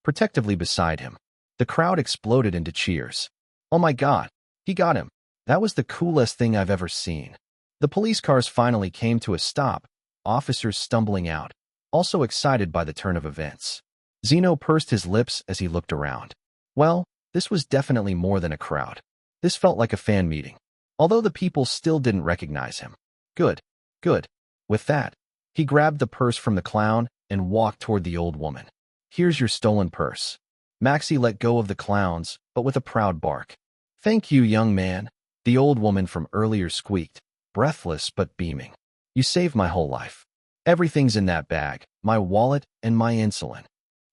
Protectively beside him. The crowd exploded into cheers. Oh my God, he got him. That was the coolest thing I've ever seen. The police cars finally came to a stop, officers stumbling out, also excited by the turn of events. Zeno pursed his lips as he looked around. Well, this was definitely more than a crowd. This felt like a fan meeting. Although the people still didn't recognize him. Good, good. With that, he grabbed the purse from the clown and walked toward the old woman. Here's your stolen purse. Maxie let go of the clowns, but with a proud bark. Thank you, young man, the old woman from earlier squeaked, breathless but beaming. You saved my whole life. Everything's in that bag, my wallet and my insulin.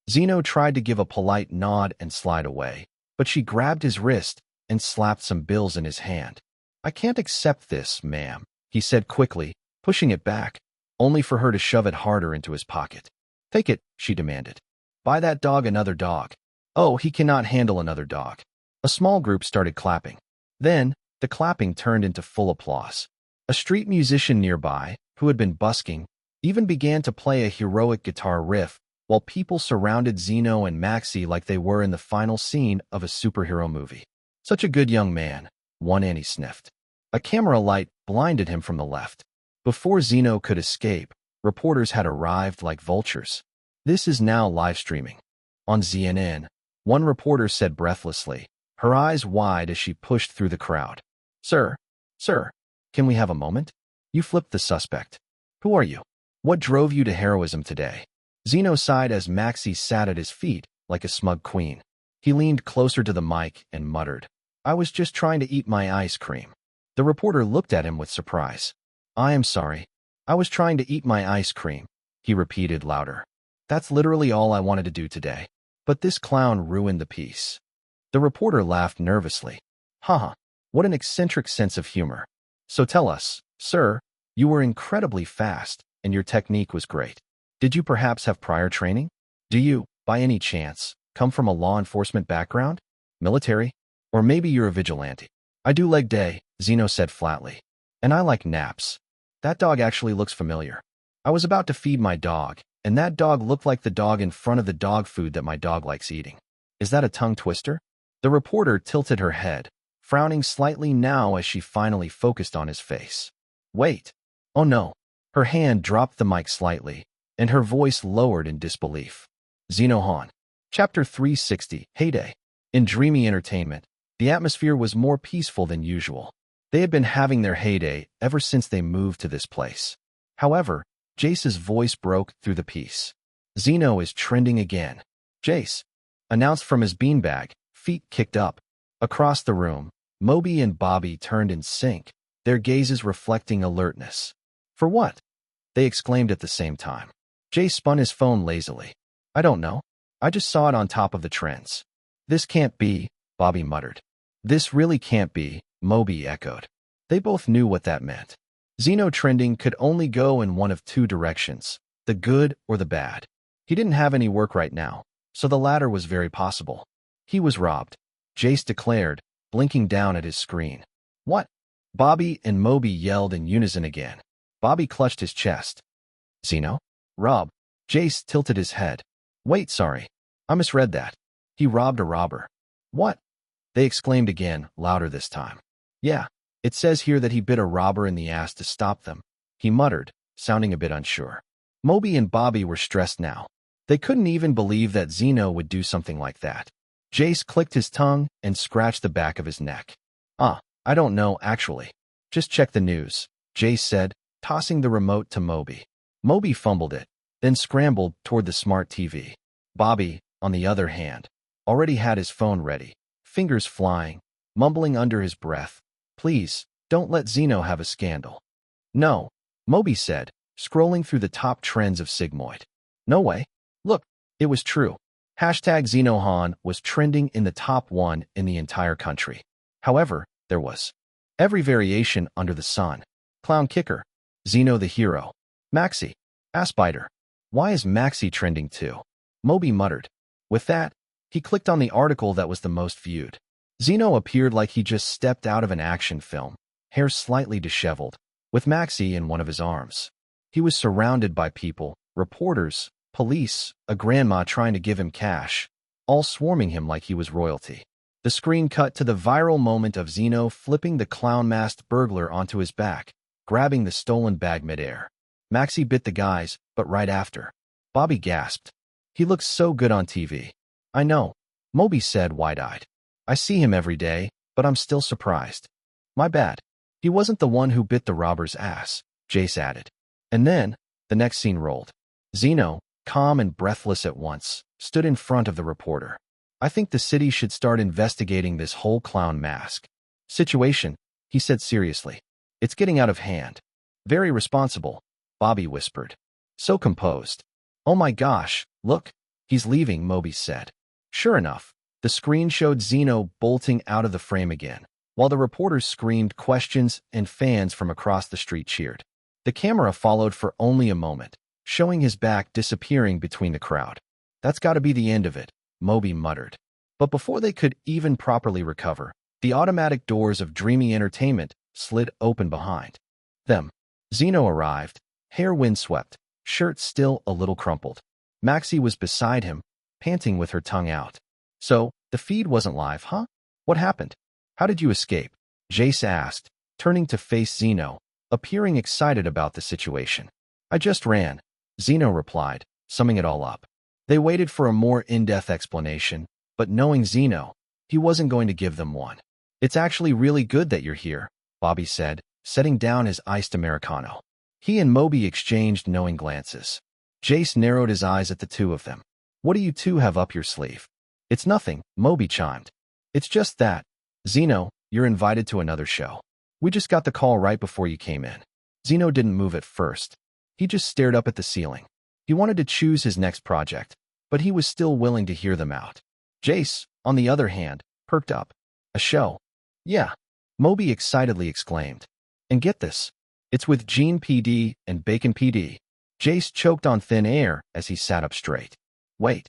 Zeno tried to give a polite nod and slide away, but she grabbed his wrist and slapped some bills in his hand. I can't accept this, ma'am, he said quickly, pushing it back, only for her to shove it harder into his pocket. Take it, she demanded. Buy that dog another dog. Oh, he cannot handle another dog. A small group started clapping. Then, the clapping turned into full applause. A street musician nearby, who had been busking, even began to play a heroic guitar riff, while people surrounded Zeno and Maxie like they were in the final scene of a superhero movie. Such a good young man, one Annie sniffed. A camera light blinded him from the left. Before Zeno could escape, reporters had arrived like vultures. This is now live streaming. On CNN, one reporter said breathlessly, her eyes wide as she pushed through the crowd. Sir, can we have a moment? You flipped the suspect. Who are you? What drove you to heroism today? Zeno sighed as Maxie sat at his feet like a smug queen. He leaned closer to the mic and muttered, I was just trying to eat my ice cream. The reporter looked at him with surprise. I am sorry. I was trying to eat my ice cream, he repeated louder. That's literally all I wanted to do today. But this clown ruined the piece. The reporter laughed nervously. Haha, what an eccentric sense of humor. So tell us, sir, you were incredibly fast, and your technique was great. Did you perhaps have prior training? Do you, by any chance, come from a law enforcement background? Military? Or maybe you're a vigilante? I do leg day, Zeno said flatly. And I like naps. That dog actually looks familiar. I was about to feed my dog, and that dog looked like the dog in front of the dog food that my dog likes eating. Is that a tongue twister? The reporter tilted her head, frowning slightly now as she finally focused on his face. Wait. Oh no. Her hand dropped the mic slightly, and her voice lowered in disbelief. Zeno Han. Chapter 360, Heyday. In dreamy entertainment, the atmosphere was more peaceful than usual. They had been having their heyday ever since they moved to this place. However, Jace's voice broke through the peace. Zeno is trending again. Jace announced from his beanbag, feet kicked up. Across the room, Moby and Bobby turned in sync, their gazes reflecting alertness. For what? They exclaimed at the same time. Jace spun his phone lazily. I don't know. I just saw it on top of the trends. This can't be, Bobby muttered. This really can't be, Moby echoed. They both knew what that meant. Zeno trending could only go in one of two directions, the good or the bad. He didn't have any work right now, so the latter was very possible. He was robbed, Jace declared, blinking down at his screen. What? Bobby and Moby yelled in unison again. Bobby clutched his chest. Zeno? Rob. Jace tilted his head. Wait, sorry. I misread that. He robbed a robber. What? They exclaimed again, louder this time. Yeah, it says here that he bit a robber in the ass to stop them, he muttered, sounding a bit unsure. Moby and Bobby were stressed now. They couldn't even believe that Zeno would do something like that. Jace clicked his tongue and scratched the back of his neck. I don't know, actually. Just check the news, Jace said, tossing the remote to Moby. Moby fumbled it, then scrambled toward the smart TV. Bobby, on the other hand, already had his phone ready, fingers flying, mumbling under his breath. Please, don't let Zeno have a scandal. No, Moby said, scrolling through the top trends of Sigmoid. No way. Look, it was true. Hashtag Zeno Han was trending in the top one in the entire country. However, there was every variation under the sun. Clown Kicker, Zeno the Hero, Maxi, Aspiter. Why is Maxi trending too? Moby muttered. With that, he clicked on the article that was the most viewed. Zeno appeared like he just stepped out of an action film, hair slightly disheveled, with Maxi in one of his arms. He was surrounded by people, reporters, police, a grandma trying to give him cash, all swarming him like he was royalty. The screen cut to the viral moment of Zeno flipping the clown-masked burglar onto his back, grabbing the stolen bag midair. Maxi bit the guys, but right after. Bobby gasped. He looks so good on TV. I know, Moby said wide-eyed. I see him every day, but I'm still surprised. My bad. He wasn't the one who bit the robber's ass, Jace added. And then, the next scene rolled. Zeno, calm and breathless at once, stood in front of the reporter. I think the city should start investigating this whole clown mask situation, he said seriously. It's getting out of hand. Very responsible, Bobby whispered. So composed. Oh my gosh, look, he's leaving, Moby said. Sure enough, the screen showed Zeno bolting out of the frame again, while the reporters screamed questions and fans from across the street cheered. The camera followed for only a moment, showing his back disappearing between the crowd. That's got to be the end of it, Moby muttered. But before they could even properly recover, the automatic doors of dreamy entertainment slid open behind them. Zeno arrived, hair windswept, shirt still a little crumpled. Maxi was beside him, panting with her tongue out. So, the feed wasn't live, huh? What happened? How did you escape? Jace asked, turning to face Zeno, appearing excited about the situation. I just ran, Zeno replied, summing it all up. They waited for a more in-depth explanation, but knowing Zeno, he wasn't going to give them one. It's actually really good that you're here, Bobby said, setting down his iced Americano. He and Moby exchanged knowing glances. Jace narrowed his eyes at the two of them. What do you two have up your sleeve? It's nothing, Moby chimed. It's just that, Zeno, you're invited to another show. We just got the call right before you came in. Zeno didn't move at first. He just stared up at the ceiling. He wanted to choose his next project, but he was still willing to hear them out. Jace, on the other hand, perked up. A show? Yeah. Moby excitedly exclaimed. And get this. It's with Gene PD and Bacon PD. Jace choked on thin air as he sat up straight. Wait.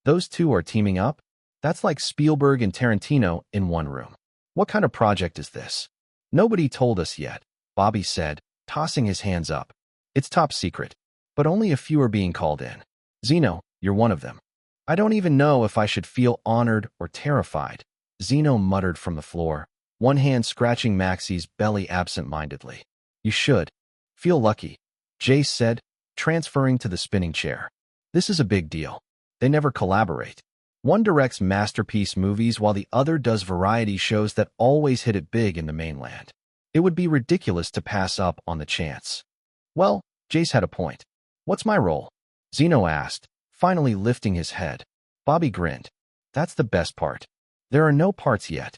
Those two are teaming up? That's like Spielberg and Tarantino in one room. What kind of project is this? Nobody told us yet, Bobby said, tossing his hands up. It's top secret, but only a few are being called in. Zeno, you're one of them. I don't even know if I should feel honored or terrified, Zeno muttered from the floor, one hand scratching Maxie's belly absent-mindedly. You should. Feel lucky, Jace said, transferring to the spinning chair. This is a big deal. They never collaborate. One directs masterpiece movies while the other does variety shows that always hit it big in the mainland. It would be ridiculous to pass up on the chance. Well, Jace had a point. What's my role? Zeno asked, finally lifting his head. Bobby grinned. That's the best part. There are no parts yet.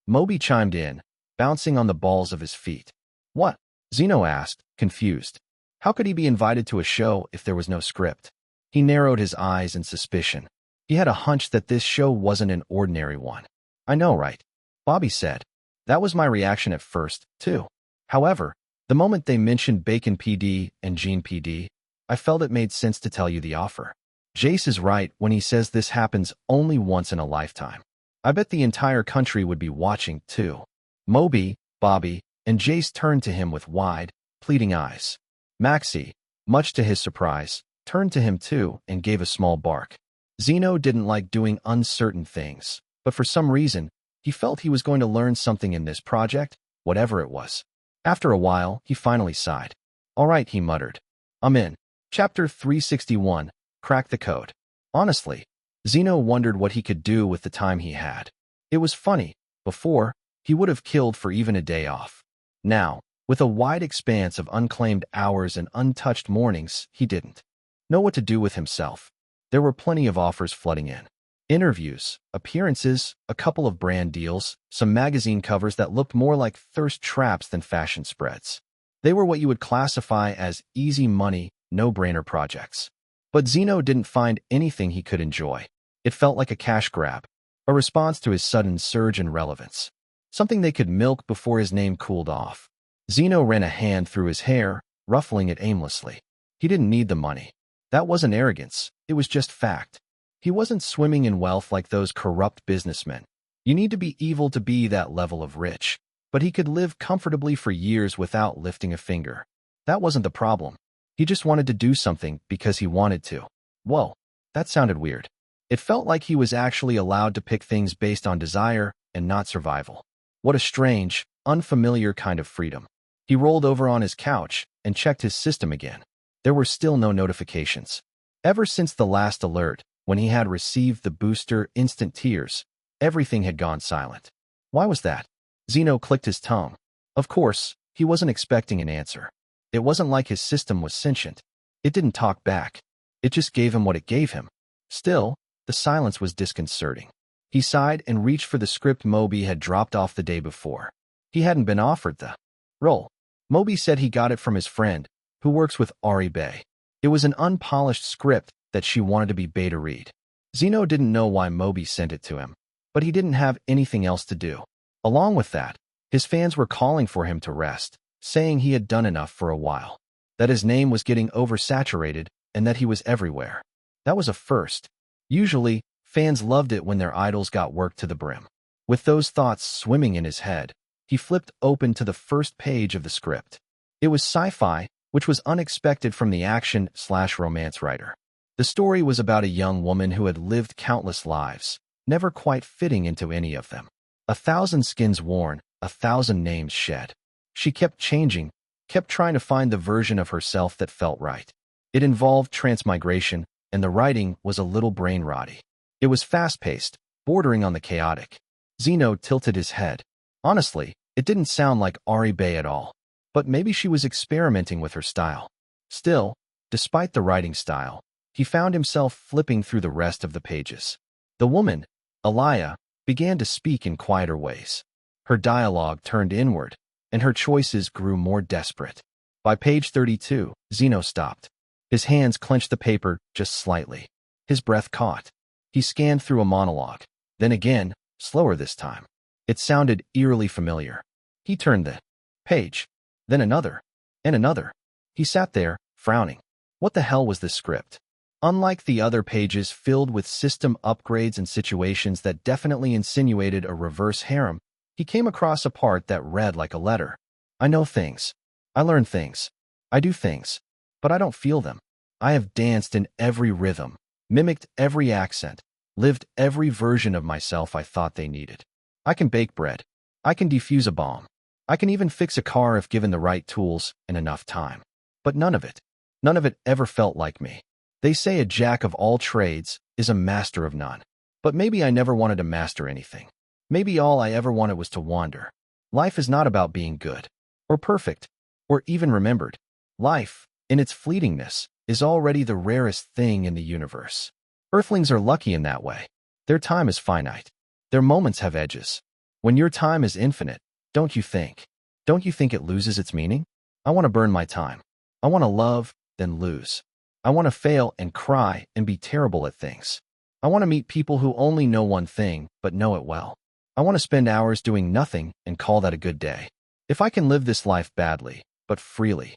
Moby chimed in, bouncing on the balls of his feet. What? Zeno asked, confused. How could he be invited to a show if there was no script? He narrowed his eyes in suspicion. He had a hunch that this show wasn't an ordinary one. I know, right? Bobby said. That was my reaction at first, too. However, the moment they mentioned Bacon PD and Gene PD, I felt it made sense to tell you the offer. Jace is right when he says this happens only once in a lifetime. I bet the entire country would be watching, too. Moby, Bobby, and Jace turned to him with wide, pleading eyes. Maxie, much to his surprise, turned to him too and gave a small bark. Zeno didn't like doing uncertain things, but for some reason, he felt he was going to learn something in this project, whatever it was. After a while, he finally sighed. All right, he muttered. I'm in. Chapter 361, Crack the Code. Honestly, Zeno wondered what he could do with the time he had. It was funny. Before, he would have killed for even a day off. Now, with a wide expanse of unclaimed hours and untouched mornings, he didn't know what to do with himself. There were plenty of offers flooding in. Interviews, appearances, a couple of brand deals, some magazine covers that looked more like thirst traps than fashion spreads. They were what you would classify as easy money, no-brainer projects. But Zeno didn't find anything he could enjoy. It felt like a cash grab, a response to his sudden surge in relevance. Something they could milk before his name cooled off. Zeno ran a hand through his hair, ruffling it aimlessly. He didn't need the money. That wasn't arrogance, it was just fact. He wasn't swimming in wealth like those corrupt businessmen. You need to be evil to be that level of rich. But he could live comfortably for years without lifting a finger. That wasn't the problem. He just wanted to do something because he wanted to. Whoa, that sounded weird. It felt like he was actually allowed to pick things based on desire and not survival. What a strange, unfamiliar kind of freedom. He rolled over on his couch and checked his system again. There were still no notifications. Ever since the last alert, when he had received the booster instant tears, everything had gone silent. Why was that? Zeno clicked his tongue. Of course, he wasn't expecting an answer. It wasn't like his system was sentient. It didn't talk back. It just gave him what it gave him. Still, the silence was disconcerting. He sighed and reached for the script Moby had dropped off the day before. He hadn't been offered the role. Moby said he got it from his friend, who works with Ari Bay. It was an unpolished script that she wanted to be beta read. Zeno didn't know why Moby sent it to him, but he didn't have anything else to do. Along with that, his fans were calling for him to rest, saying he had done enough for a while, that his name was getting oversaturated, and that he was everywhere. That was a first. Usually, fans loved it when their idols got worked to the brim. With those thoughts swimming in his head, he flipped open to the first page of the script. It was sci-fi, which was unexpected from the action/romance writer. The story was about a young woman who had lived countless lives, never quite fitting into any of them. 1,000 skins worn, 1,000 names shed. She kept changing, kept trying to find the version of herself that felt right. It involved transmigration, and the writing was a little brain-rotty. It was fast-paced, bordering on the chaotic. Zeno tilted his head. Honestly, it didn't sound like Ari Bay at all. But maybe she was experimenting with her style. Still, despite the writing style, he found himself flipping through the rest of the pages. The woman, Alaya, began to speak in quieter ways. Her dialogue turned inward, and her choices grew more desperate. By page 32, Zeno stopped. His hands clenched the paper just slightly. His breath caught. He scanned through a monologue. Then again, slower this time. It sounded eerily familiar. He turned the page. Then another. And another. He sat there, frowning. What the hell was this script? Unlike the other pages filled with system upgrades and situations that definitely insinuated a reverse harem, he came across a part that read like a letter. I know things. I learn things. I do things. But I don't feel them. I have danced in every rhythm, mimicked every accent, lived every version of myself I thought they needed. I can bake bread. I can defuse a bomb. I can even fix a car if given the right tools and enough time. But none of it ever felt like me. They say a jack of all trades is a master of none. But maybe I never wanted to master anything. Maybe all I ever wanted was to wander. Life is not about being good, or perfect, or even remembered. Life, in its fleetingness, is already the rarest thing in the universe. Earthlings are lucky in that way. Their time is finite. Their moments have edges. When your time is infinite, don't you think it loses its meaning? I want to burn my time. I want to love, then lose. I want to fail and cry and be terrible at things. I want to meet people who only know one thing, but know it well. I want to spend hours doing nothing and call that a good day. If I can live this life badly, but freely,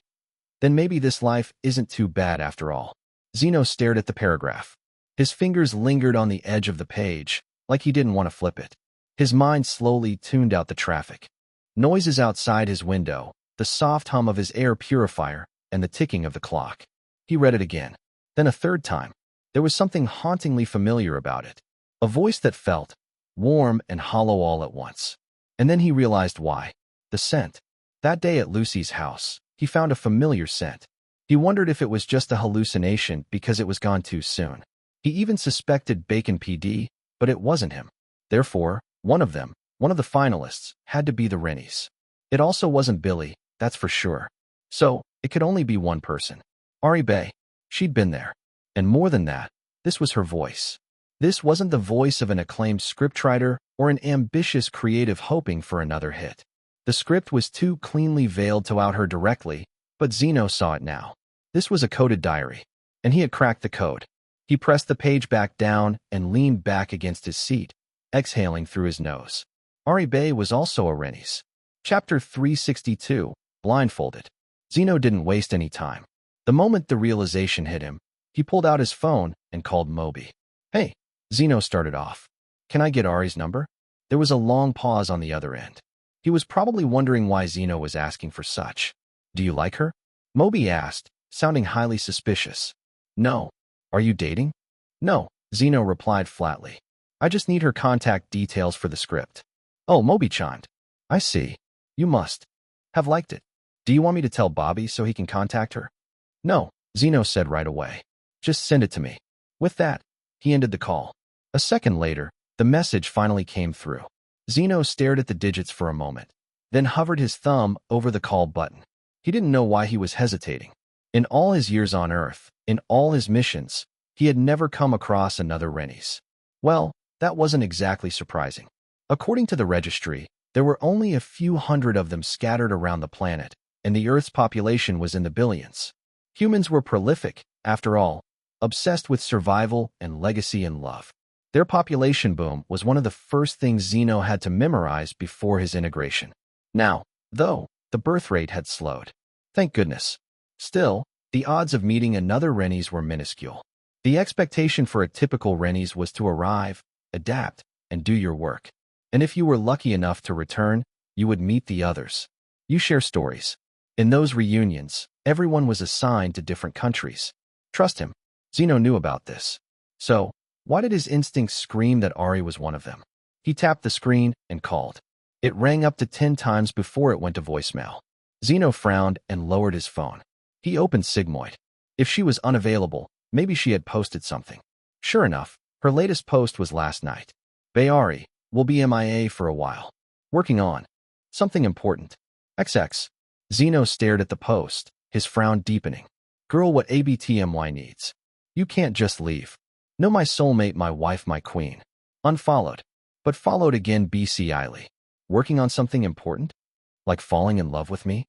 then maybe this life isn't too bad after all. Zeno stared at the paragraph. His fingers lingered on the edge of the page, like he didn't want to flip it. His mind slowly tuned out the traffic. Noises outside his window, the soft hum of his air purifier, and the ticking of the clock. He read it again. Then a third time. There was something hauntingly familiar about it. A voice that felt warm and hollow all at once. And then he realized why. The scent. That day at Lucy's house, he found a familiar scent. He wondered if it was just a hallucination because it was gone too soon. He even suspected Bacon PD, but it wasn't him. Therefore, one of the finalists, had to be the Rennies. It also wasn't Billy, that's for sure. So, it could only be one person. Ari Bay. She'd been there. And more than that, this was her voice. This wasn't the voice of an acclaimed scriptwriter or an ambitious creative hoping for another hit. The script was too cleanly veiled to out her directly, but Zeno saw it now. This was a coded diary, and he had cracked the code. He pressed the page back down and leaned back against his seat, exhaling through his nose. Ari Bay was also a Rennies. Chapter 362, Blindfolded. Zeno didn't waste any time. The moment the realization hit him, he pulled out his phone and called Moby. Hey, Zeno started off. Can I get Ari's number? There was a long pause on the other end. He was probably wondering why Zeno was asking for such. Do you like her? Moby asked, sounding highly suspicious. No. Are you dating? No, Zeno replied flatly. I just need her contact details for the script. Oh, Moby chimed. I see. You must have liked it. Do you want me to tell Bobby so he can contact her? No, Zeno said right away. Just send it to me. With that, he ended the call. A second later, the message finally came through. Zeno stared at the digits for a moment, then hovered his thumb over the call button. He didn't know why he was hesitating. In all his years on Earth, in all his missions, he had never come across another Rennies. Well, that wasn't exactly surprising. According to the registry, there were only a few hundred of them scattered around the planet, and the Earth's population was in the billions. Humans were prolific, after all, obsessed with survival and legacy and love. Their population boom was one of the first things Zeno had to memorize before his integration. Now, though, the birth rate had slowed. Thank goodness. Still, the odds of meeting another Rennies were minuscule. The expectation for a typical Rennies was to arrive, adapt, and do your work. And if you were lucky enough to return, you would meet the others. You share stories. In those reunions, everyone was assigned to different countries. Trust him. Zeno knew about this. So, why did his instincts scream that Ari was one of them? He tapped the screen and called. It rang up to 10 times before it went to voicemail. Zeno frowned and lowered his phone. He opened Sigmoid. If she was unavailable, maybe she had posted something. Sure enough, her latest post was last night. Bayari will be MIA for a while. Working on something important. XX. Zeno stared at the post, his frown deepening. Girl, what ABTMY needs. You can't just leave. No, my soulmate, my wife, my queen. Unfollowed. but followed again BCIly. Working on something important? Like falling in love with me?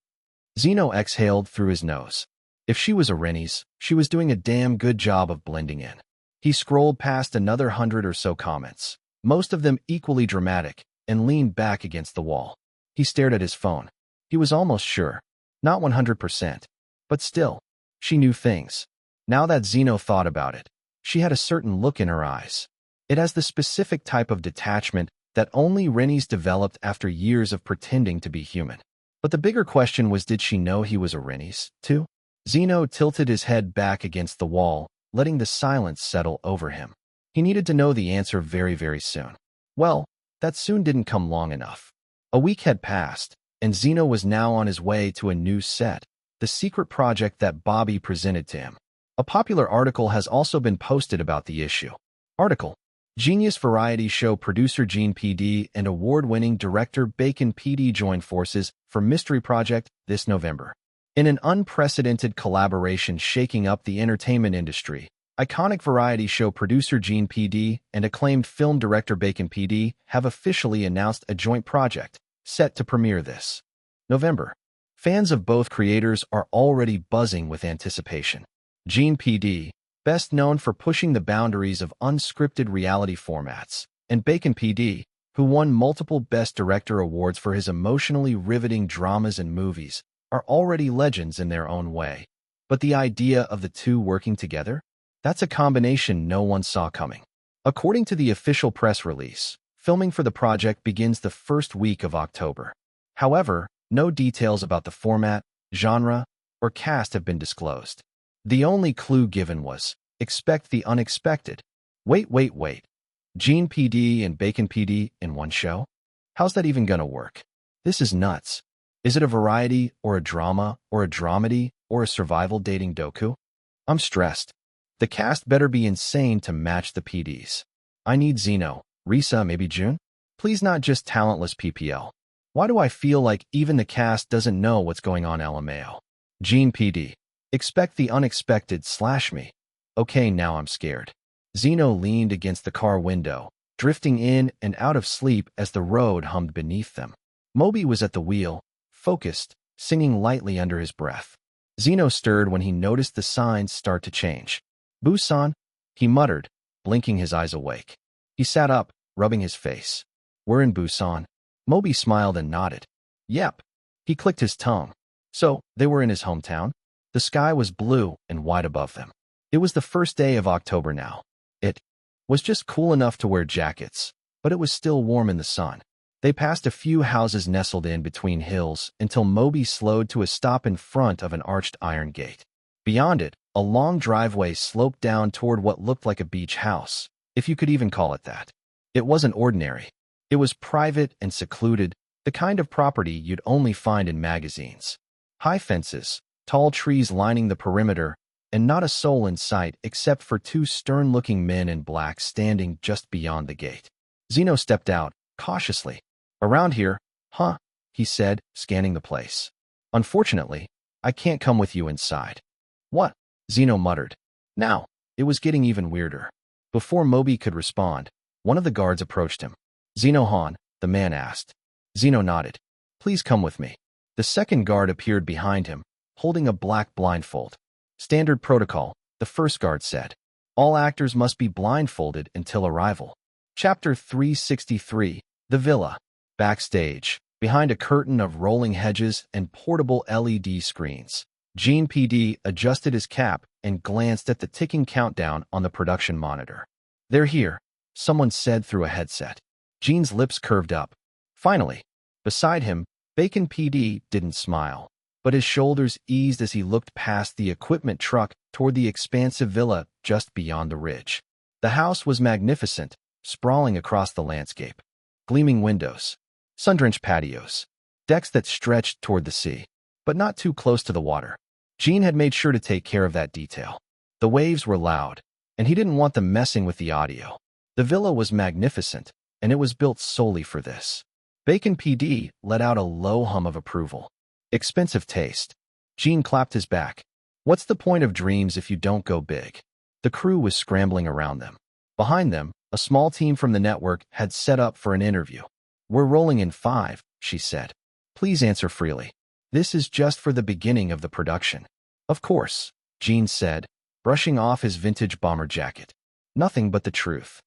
Zeno exhaled through his nose. If she was a Rennie's, she was doing a damn good job of blending in. He scrolled past another 100 or so comments, most of them equally dramatic, and leaned back against the wall. He stared at his phone. He was almost sure. Not 100%. But still, she knew things. Now that Zeno thought about it, she had a certain look in her eyes. It has the specific type of detachment that only Rennie's developed after years of pretending to be human. But the bigger question was, did she know he was a Rennie's, too? Zeno tilted his head back against the wall, letting the silence settle over him. He needed to know the answer very, very soon. Well, that soon didn't come long enough. A week had passed, and Zeno was now on his way to a new set, the secret project that Bobby presented to him. A popular article has also been posted about the issue. Article: Genius variety show producer Gene PD and award-winning director Bacon PD join forces for mystery project this November. In an unprecedented collaboration shaking up the entertainment industry, iconic variety show producer Gene PD and acclaimed film director Bacon PD have officially announced a joint project, set to premiere this November. Fans of both creators are already buzzing with anticipation. Gene PD, best known for pushing the boundaries of unscripted reality formats, and Bacon PD, who won multiple Best Director awards for his emotionally riveting dramas and movies, are already legends in their own way. But the idea of the two working together? That's a combination no one saw coming. According to the official press release, filming for the project begins the first week of October. However, no details about the format, genre, or cast have been disclosed. The only clue given was, expect the unexpected. Wait. Gene PD and Bacon PD in one show? How's that even gonna work? This is nuts. Is it a variety, or a drama, or a dramedy, or a survival dating docu? I'm stressed. The cast better be insane to match the PDs. I need Zeno, Risa, maybe June? Please not just talentless PPL. Why do I feel like even the cast doesn't know what's going on LMAO? Gene PD. Expect the unexpected / me. Okay, now I'm scared. Zeno leaned against the car window, drifting in and out of sleep as the road hummed beneath them. Moby was at the wheel, focused, singing lightly under his breath. Zeno stirred when he noticed the signs start to change. Busan, he muttered, blinking his eyes awake. He sat up, rubbing his face. We're in Busan. Moby smiled and nodded. Yep. He clicked his tongue. So, they were in his hometown? The sky was blue and wide above them. It was the first day of October now. It was just cool enough to wear jackets, but it was still warm in the sun. They passed a few houses nestled in between hills until Moby slowed to a stop in front of an arched iron gate. Beyond it, a long driveway sloped down toward what looked like a beach house, if you could even call it that. It wasn't ordinary. It was private and secluded, the kind of property you'd only find in magazines. High fences, tall trees lining the perimeter, and not a soul in sight except for two stern-looking men in black standing just beyond the gate. Zeno stepped out, cautiously. Around here, huh? He said, scanning the place. Unfortunately, I can't come with you inside. What? Zeno muttered. Now, it was getting even weirder. Before Moby could respond, one of the guards approached him. Zeno Han, the man asked. Zeno nodded. Please come with me. The second guard appeared behind him, holding a black blindfold. Standard protocol, the first guard said. All actors must be blindfolded until arrival. Chapter 363, The Villa. Backstage, behind a curtain of rolling hedges and portable LED screens, Gene PD adjusted his cap and glanced at the ticking countdown on the production monitor. They're here, someone said through a headset. Gene's lips curved up. Finally, beside him, Bacon PD didn't smile, but his shoulders eased as he looked past the equipment truck toward the expansive villa just beyond the ridge. The house was magnificent, sprawling across the landscape. Gleaming windows, sun-drenched patios, decks that stretched toward the sea, but not too close to the water. Gene had made sure to take care of that detail. The waves were loud, and he didn't want them messing with the audio. The villa was magnificent, and it was built solely for this. Bacon PD let out a low hum of approval. Expensive taste. Gene clapped his back. What's the point of dreams if you don't go big? The crew was scrambling around them. Behind them, A small team from the network had set up for an interview. "We're rolling in 5, she said. "Please answer freely. This is just for the beginning of the production." "Of course," Gene said, brushing off his vintage bomber jacket. Nothing but the truth.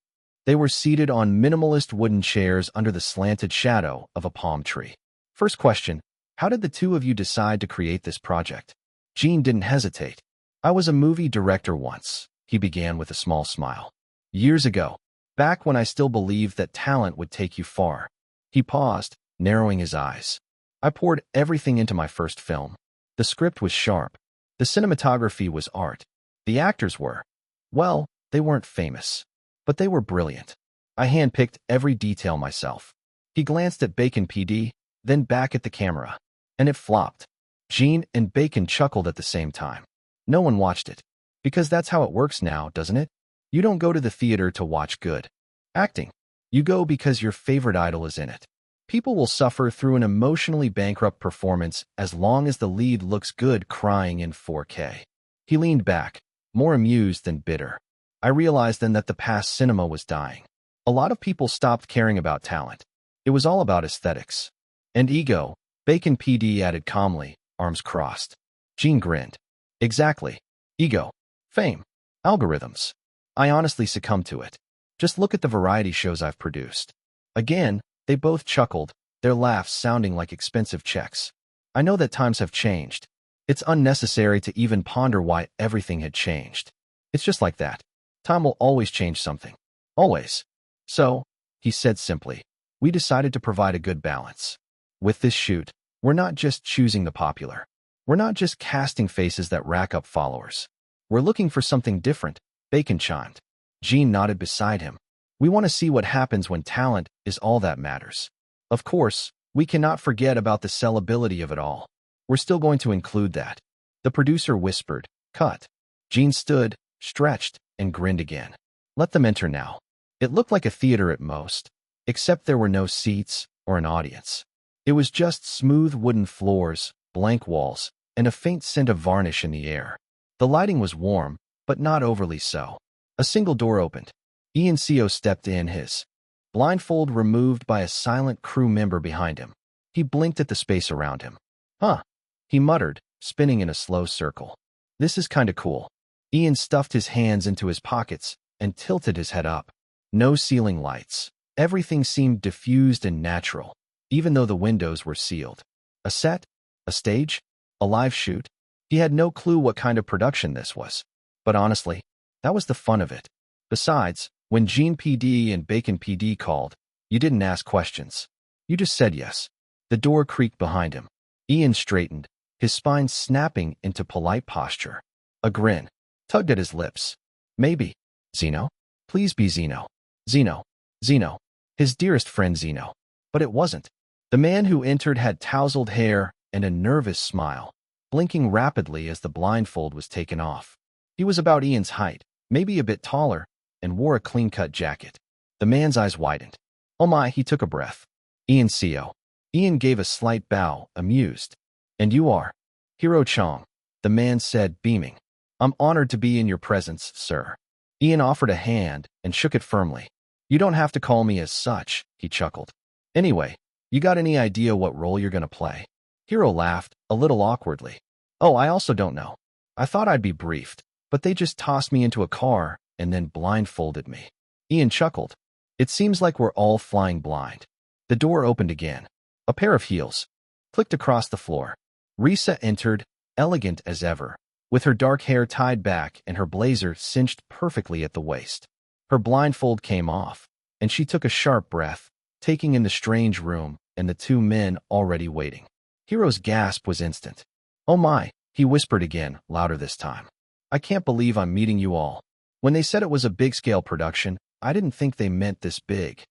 They were seated on minimalist wooden chairs under the slanted shadow of a palm tree. "First question, how did the two of you decide to create this project?" Gene didn't hesitate. "I was a movie director once," he began with a small smile. "Years ago, back when I still believed that talent would take you far." He paused, narrowing his eyes. "I poured everything into my first film. The script was sharp. The cinematography was art. The actors were, well, they weren't famous, but they were brilliant. I handpicked every detail myself." He glanced at Bacon PD, then back at the camera. "And it flopped." Gene and Bacon chuckled at the same time. "No one watched it. Because that's how it works now, doesn't it? You don't go to the theater to watch good acting. You go because your favorite idol is in it. People will suffer through an emotionally bankrupt performance as long as the lead looks good crying in 4K. He leaned back, more amused than bitter. "I realized then that the past cinema was dying. A lot of people stopped caring about talent. It was all about aesthetics. And ego," Bacon PD added calmly, arms crossed. Gene grinned. "Exactly. Ego. Fame. Algorithms. I honestly succumbed to it. Just look at the variety shows I've produced." Again, they both chuckled, their laughs sounding like expensive checks. "I know that times have changed. It's unnecessary to even ponder why everything had changed. It's just like that. Time will always change something. Always. So," he said simply, "we decided to provide a good balance. With this shoot, we're not just choosing the popular. We're not just casting faces that rack up followers. We're looking for something different," Bacon chimed. Gene nodded beside him. "We want to see what happens when talent is all that matters. Of course, we cannot forget about the sellability of it all. We're still going to include that." The producer whispered, "Cut." Gene stood, stretched, and grinned again. "Let them enter now." It looked like a theater at most, except there were no seats or an audience. It was just smooth wooden floors, blank walls, and a faint scent of varnish in the air. The lighting was warm, but not overly so. A single door opened. Ian Co stepped in, his blindfold removed by a silent crew member behind him. He blinked at the space around him. "Huh," he muttered, spinning in a slow circle. "This is kinda cool." Ian stuffed his hands into his pockets and tilted his head up. No ceiling lights. Everything seemed diffused and natural, even though the windows were sealed. A set? A stage? A live shoot? He had no clue what kind of production this was. But honestly, that was the fun of it. Besides, when Gene PD and Bacon PD called, you didn't ask questions. You just said yes. The door creaked behind him. Ian straightened, his spine snapping into polite posture. A grin tugged at his lips. "Maybe. Zeno? Please be Zeno. Zeno. Zeno. His dearest friend Zeno." But it wasn't. The man who entered had tousled hair and a nervous smile, blinking rapidly as the blindfold was taken off. He was about Ian's height, maybe a bit taller, and wore a clean-cut jacket. The man's eyes widened. "Oh my," he took a breath. "Ian Co." Ian gave a slight bow, amused. "And you are?" "Hero Chong," the man said, beaming. "I'm honored to be in your presence, sir." Ian offered a hand and shook it firmly. "You don't have to call me as such," he chuckled. "Anyway, you got any idea what role you're gonna play?" Hero laughed, a little awkwardly. "Oh, I also don't know. I thought I'd be briefed, but they just tossed me into a car and then blindfolded me." Ian chuckled. "It seems like we're all flying blind." The door opened again. A pair of heels clicked across the floor. Risa entered, elegant as ever, with her dark hair tied back and her blazer cinched perfectly at the waist. Her blindfold came off, and she took a sharp breath, taking in the strange room and the two men already waiting. Hero's gasp was instant. "Oh my," he whispered again, louder this time. "I can't believe I'm meeting you all. When they said it was a big-scale production, I didn't think they meant this big."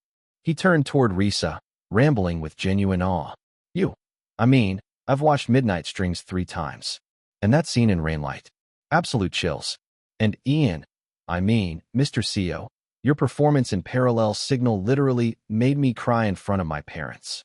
He turned toward Risa, rambling with genuine awe. I've watched Midnight Strings 3 times. And that scene in Rainlight. Absolute chills. And Ian, Mr. Co, your performance in Parallel Signal literally made me cry in front of my parents."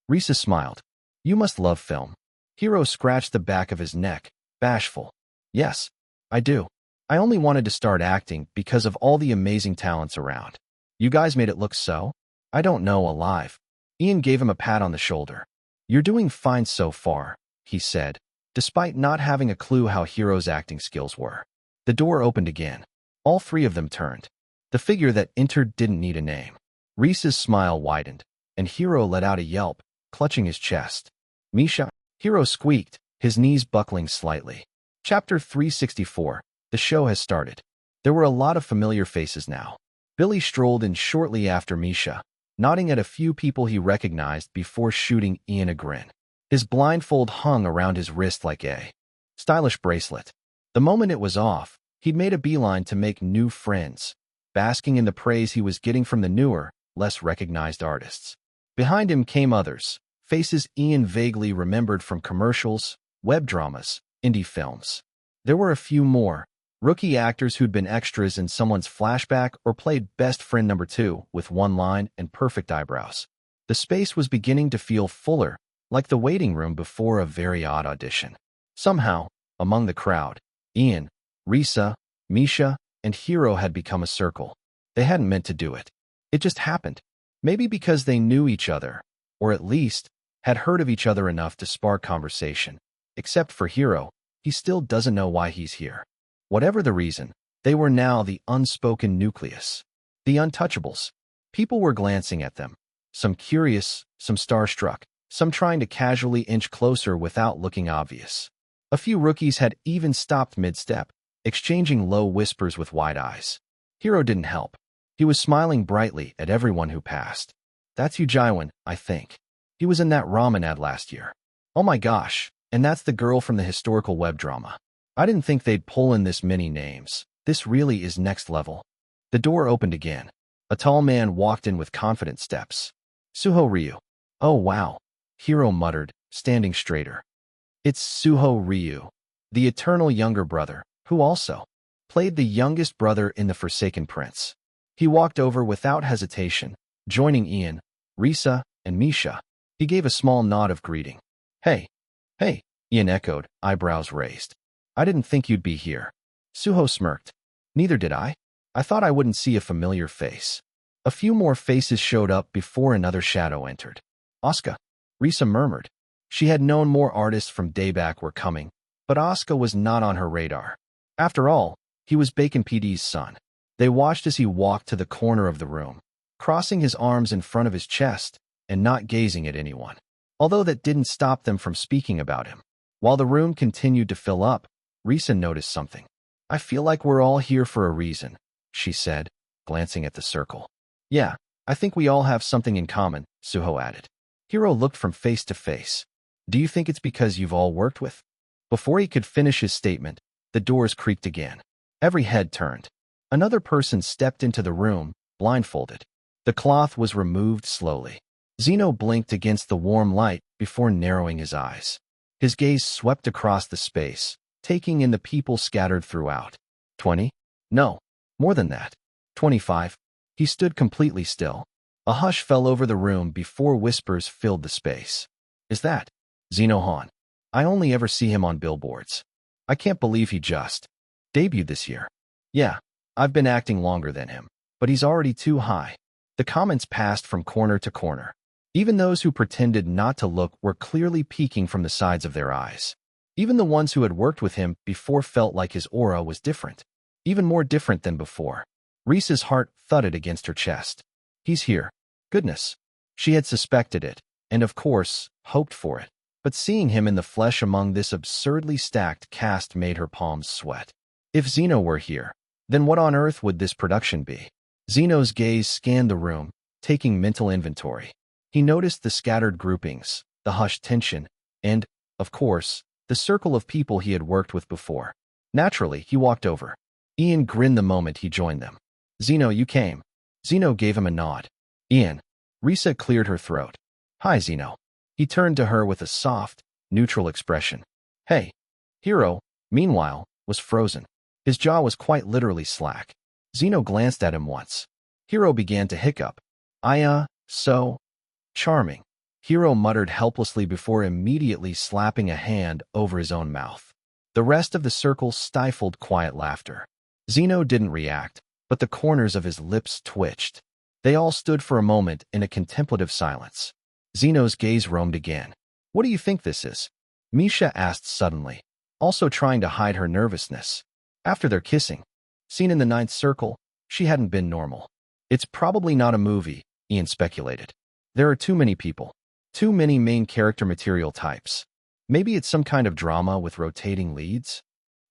Risa smiled. "You must love film." Hero scratched the back of his neck, bashful. "Yes, I do. I only wanted to start acting because of all the amazing talents around. You guys made it look so? I don't know, alive. Ian gave him a pat on the shoulder. You're doing fine so far, he said, despite not having a clue how Hero's acting skills were. The door opened again. All three of them turned. The figure that entered didn't need a name. Reese's smile widened, and Hero let out a yelp, clutching his chest. Misha? Hero squeaked, his knees buckling slightly. Chapter 364. The show has started. There were a lot of familiar faces now. Billy strolled in shortly after Misha, nodding at a few people he recognized before shooting Ian a grin. His blindfold hung around his wrist like a stylish bracelet. The moment it was off, he'd made a beeline to make new friends, basking in the praise he was getting from the newer, less recognized artists. Behind him came others, faces Ian vaguely remembered from commercials, web dramas, indie films. There were a few more, rookie actors who'd been extras in someone's flashback or played best friend number 2 with one line and perfect eyebrows. The space was beginning to feel fuller, like the waiting room before a very odd audition. Somehow, among the crowd, Ian, Risa, Misha, and Hero had become a circle. They hadn't meant to do it. It just happened. Maybe because they knew each other, or at least had heard of each other enough to spark conversation. Except for Hero, he still doesn't know why he's here. Whatever the reason, they were now the unspoken nucleus. The untouchables. People were glancing at them. Some curious, some starstruck, some trying to casually inch closer without looking obvious. A few rookies had even stopped mid-step, exchanging low whispers with wide eyes. Hero didn't help. He was smiling brightly at everyone who passed. That's Yu Jaiwan, I think. He was in that ramen ad last year. Oh my gosh, and that's the girl from the historical web drama. I didn't think they'd pull in this many names. This really is next level. The door opened again. A tall man walked in with confident steps. Suho Ryu. Oh wow, Hero muttered, standing straighter. It's Suho Ryu, the eternal younger brother, who also played the youngest brother in The Forsaken Prince. He walked over without hesitation, joining Ian, Risa, and Misha. He gave a small nod of greeting. Hey, Ian echoed, eyebrows raised. I didn't think you'd be here. Suho smirked. Neither did I. I thought I wouldn't see a familiar face. A few more faces showed up before another shadow entered. Asuka, Risa murmured. She had known more artists from day back were coming, but Asuka was not on her radar. After all, he was Bacon PD's son. They watched as he walked to the corner of the room, crossing his arms in front of his chest and not gazing at anyone. Although that didn't stop them from speaking about him. While the room continued to fill up, Risa noticed something. I feel like we're all here for a reason, she said, glancing at the circle. Yeah, I think we all have something in common, Suho added. Hero looked from face to face. Do you think it's because you've all worked with? Before he could finish his statement, the doors creaked again. Every head turned. Another person stepped into the room, blindfolded. The cloth was removed slowly. Zeno blinked against the warm light before narrowing his eyes. His gaze swept across the space, taking in the people scattered throughout. 20? No, more than that. 25. He stood completely still. A hush fell over the room before whispers filled the space. Is that Zeno Han? I only ever see him on billboards. I can't believe he just debuted this year. Yeah, I've been acting longer than him, but he's already too high. The comments passed from corner to corner. Even those who pretended not to look were clearly peeking from the sides of their eyes. Even the ones who had worked with him before felt like his aura was different. Even more different than before. Risa's heart thudded against her chest. He's here. Goodness. She had suspected it, and of course, hoped for it. But seeing him in the flesh among this absurdly stacked cast made her palms sweat. If Zeno were here, then what on earth would this production be? Zeno's gaze scanned the room, taking mental inventory. He noticed the scattered groupings, the hushed tension, and, of course, the circle of people he had worked with before. Naturally, he walked over. Ian grinned the moment he joined them. Zeno, you came. Zeno gave him a nod. Ian. Risa cleared her throat. Hi, Zeno. He turned to her with a soft, neutral expression. Hey. Hero, meanwhile, was frozen. His jaw was quite literally slack. Zeno glanced at him once. Hero began to hiccup. So charming. Hero muttered helplessly before immediately slapping a hand over his own mouth. The rest of the circle stifled quiet laughter. Zeno didn't react, but the corners of his lips twitched. They all stood for a moment in a contemplative silence. Zeno's gaze roamed again. "What do you think this is?" Misha asked suddenly, also trying to hide her nervousness. After their kissing, seen in the ninth circle, she hadn't been normal. "It's probably not a movie," Ian speculated. "There are too many people. Too many main character material types. Maybe it's some kind of drama with rotating leads?"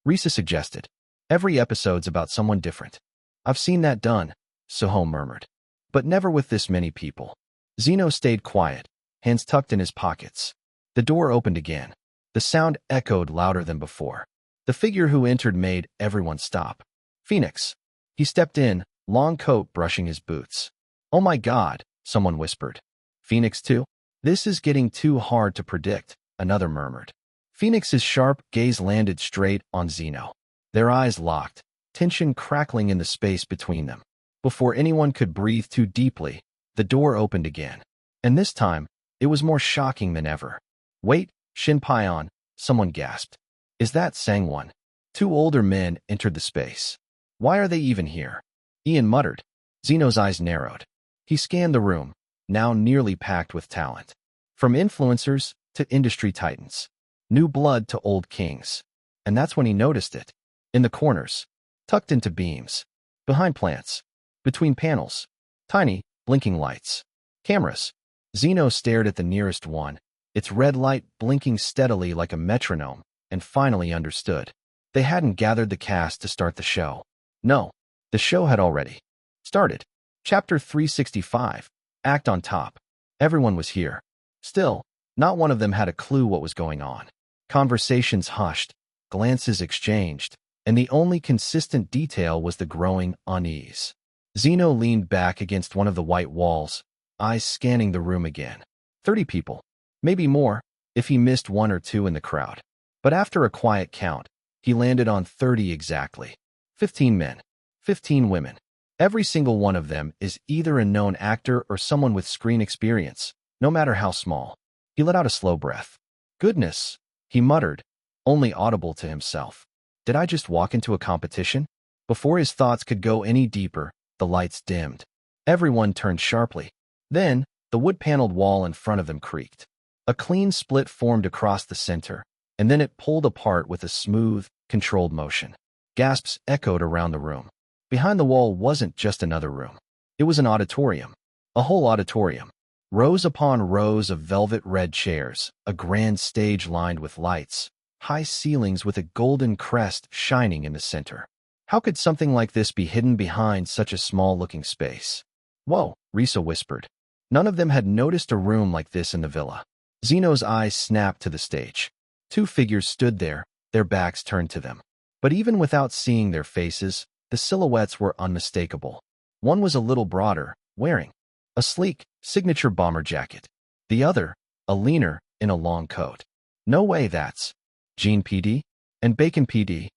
Risa suggested. "Every episode's about someone different." "I've seen that done," Soho murmured. "But never with this many people." Zeno stayed quiet, hands tucked in his pockets. The door opened again. The sound echoed louder than before. The figure who entered made everyone stop. Phoenix. He stepped in, long coat brushing his boots. "Oh my God," someone whispered. "Phoenix too?" "This is getting too hard to predict," another murmured. Phoenix's sharp gaze landed straight on Zeno. Their eyes locked, tension crackling in the space between them. Before anyone could breathe too deeply, the door opened again. And this time, it was more shocking than ever. "Wait, Shin Pion," someone gasped. "Is that Sangwon?" Two older men entered the space. "Why are they even here?" Ian muttered. Zeno's eyes narrowed. He scanned the room, now nearly packed with talent. From influencers to industry titans. New blood to old kings. And that's when he noticed it. In the corners, tucked into beams, behind plants, between panels, tiny, blinking lights. Cameras. Zeno stared at the nearest one, its red light blinking steadily like a metronome, and finally understood. They hadn't gathered the cast to start the show. No, the show had already started. Chapter 365, Act on Top. Everyone was here. Still, not one of them had a clue what was going on. Conversations hushed, glances exchanged, and the only consistent detail was the growing unease. Zeno leaned back against one of the white walls, eyes scanning the room again. 30 people. Maybe more, if he missed one or two in the crowd. But after a quiet count, he landed on 30 exactly. 15 men. 15 women. Every single one of them is either a known actor or someone with screen experience, no matter how small. He let out a slow breath. "Goodness," he muttered, only audible to himself. "Did I just walk into a competition?" Before his thoughts could go any deeper, the lights dimmed. Everyone turned sharply. Then, the wood-paneled wall in front of them creaked. A clean split formed across the center, and then it pulled apart with a smooth, controlled motion. Gasps echoed around the room. Behind the wall wasn't just another room. It was an auditorium. A whole auditorium. Rows upon rows of velvet red chairs, a grand stage lined with lights, high ceilings with a golden crest shining in the center. How could something like this be hidden behind such a small-looking space? "Whoa," Risa whispered. None of them had noticed a room like this in the villa. Zeno's eyes snapped to the stage. Two figures stood there, their backs turned to them. But even without seeing their faces, the silhouettes were unmistakable. One was a little broader, wearing a sleek, signature bomber jacket. The other, a leaner, in a long coat. No way that's Gene PD and Bacon PD.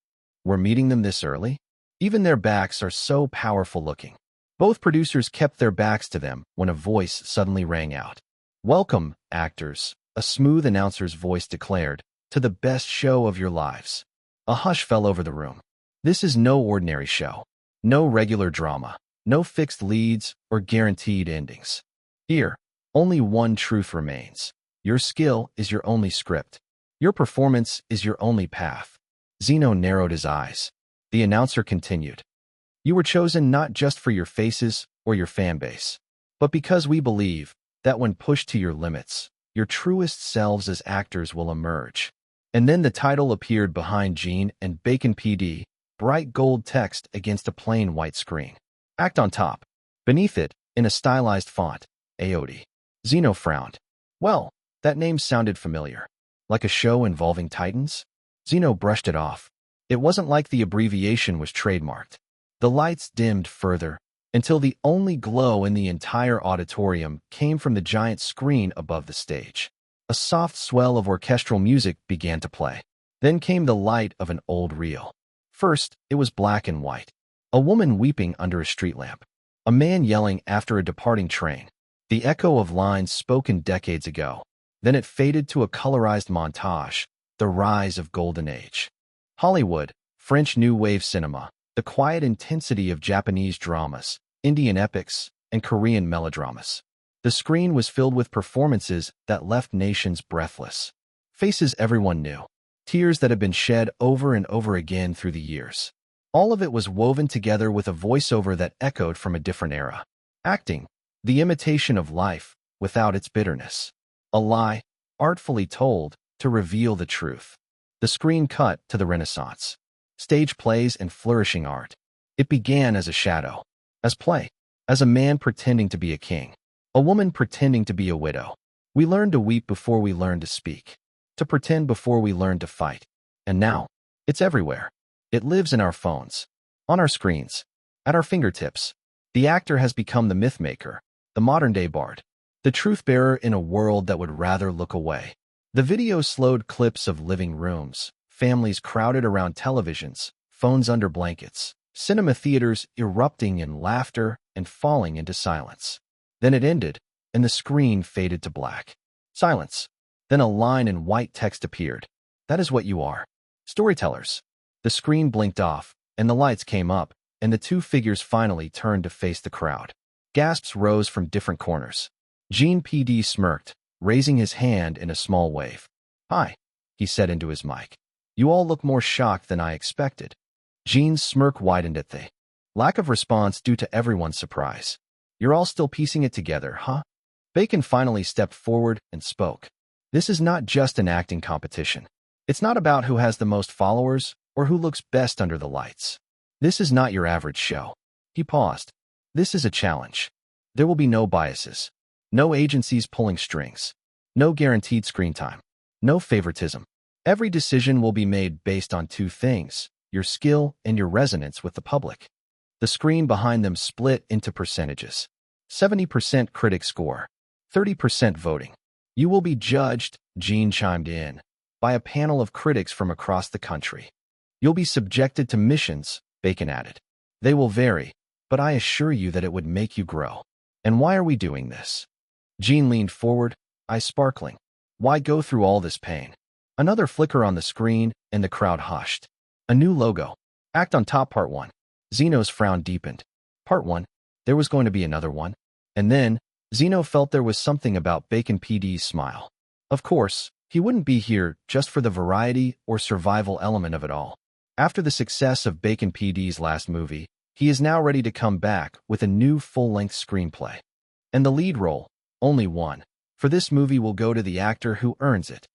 We're meeting them this early? Even their backs are so powerful looking. Both producers kept their backs to them when a voice suddenly rang out. "Welcome, actors," a smooth announcer's voice declared, "to the best show of your lives." A hush fell over the room. This is no ordinary show. No regular drama. No fixed leads or guaranteed endings. Here, only one truth remains. Your skill is your only script. Your performance is your only path. Zeno narrowed his eyes. The announcer continued. "You were chosen not just for your faces or your fan base, but because we believe that when pushed to your limits, your truest selves as actors will emerge." And then the title appeared behind Gene and Bacon PD, bright gold text against a plain white screen. Act on Top. Beneath it, in a stylized font, AOD. Zeno frowned. Well, that name sounded familiar. Like a show involving titans? Zeno brushed it off. It wasn't like the abbreviation was trademarked. The lights dimmed further, until the only glow in the entire auditorium came from the giant screen above the stage. A soft swell of orchestral music began to play. Then came the light of an old reel. First, it was black and white. A woman weeping under a street lamp. A man yelling after a departing train. The echo of lines spoken decades ago. Then it faded to a colorized montage, the rise of Golden Age. Hollywood, French New Wave cinema, the quiet intensity of Japanese dramas, Indian epics, and Korean melodramas. The screen was filled with performances that left nations breathless. Faces everyone knew. Tears that had been shed over and over again through the years. All of it was woven together with a voiceover that echoed from a different era. Acting, the imitation of life, without its bitterness. A lie, artfully told, to reveal the truth. The screen cut to the Renaissance. Stage plays and flourishing art. It began as a shadow. As play. As a man pretending to be a king. A woman pretending to be a widow. We learned to weep before we learned to speak. To pretend before we learned to fight. And now, it's everywhere. It lives in our phones. On our screens. At our fingertips. The actor has become the mythmaker. The modern-day bard. The truth-bearer in a world that would rather look away. The video slowed clips of living rooms. Families crowded around televisions. Phones under blankets. Cinema theaters erupting in laughter and falling into silence. Then it ended, and the screen faded to black. Silence. Then a line in white text appeared. That is what you are. Storytellers. The screen blinked off, and the lights came up, and the two figures finally turned to face the crowd. Gasps rose from different corners. Gene PD smirked, raising his hand in a small wave. "Hi," he said into his mic. "You all look more shocked than I expected." Gene's smirk widened at the lack of response due to everyone's surprise. "You're all still piecing it together, huh?" Bacon finally stepped forward and spoke. "This is not just an acting competition. It's not about who has the most followers or who looks best under the lights. This is not your average show." He paused. "This is a challenge. There will be no biases. No agencies pulling strings. No guaranteed screen time. No favoritism. Every decision will be made based on two things, your skill and your resonance with the public." The screen behind them split into percentages. 70% critic score. 30% voting. "You will be judged," Gene chimed in, "by a panel of critics from across the country. You'll be subjected to missions," Bacon added. "They will vary, but I assure you that it would make you grow." "And why are we doing this?" Gene leaned forward, eyes sparkling. "Why go through all this pain?" Another flicker on the screen, and the crowd hushed. A new logo. Act on top part 1. Zeno's frown deepened. Part 1. There was going to be another one. And then, Zeno felt there was something about Bacon PD's smile. Of course, he wouldn't be here just for the variety or survival element of it all. After the success of Bacon PD's last movie, he is now ready to come back with a new full-length screenplay. And the lead role, only one, for this movie will go to the actor who earns it.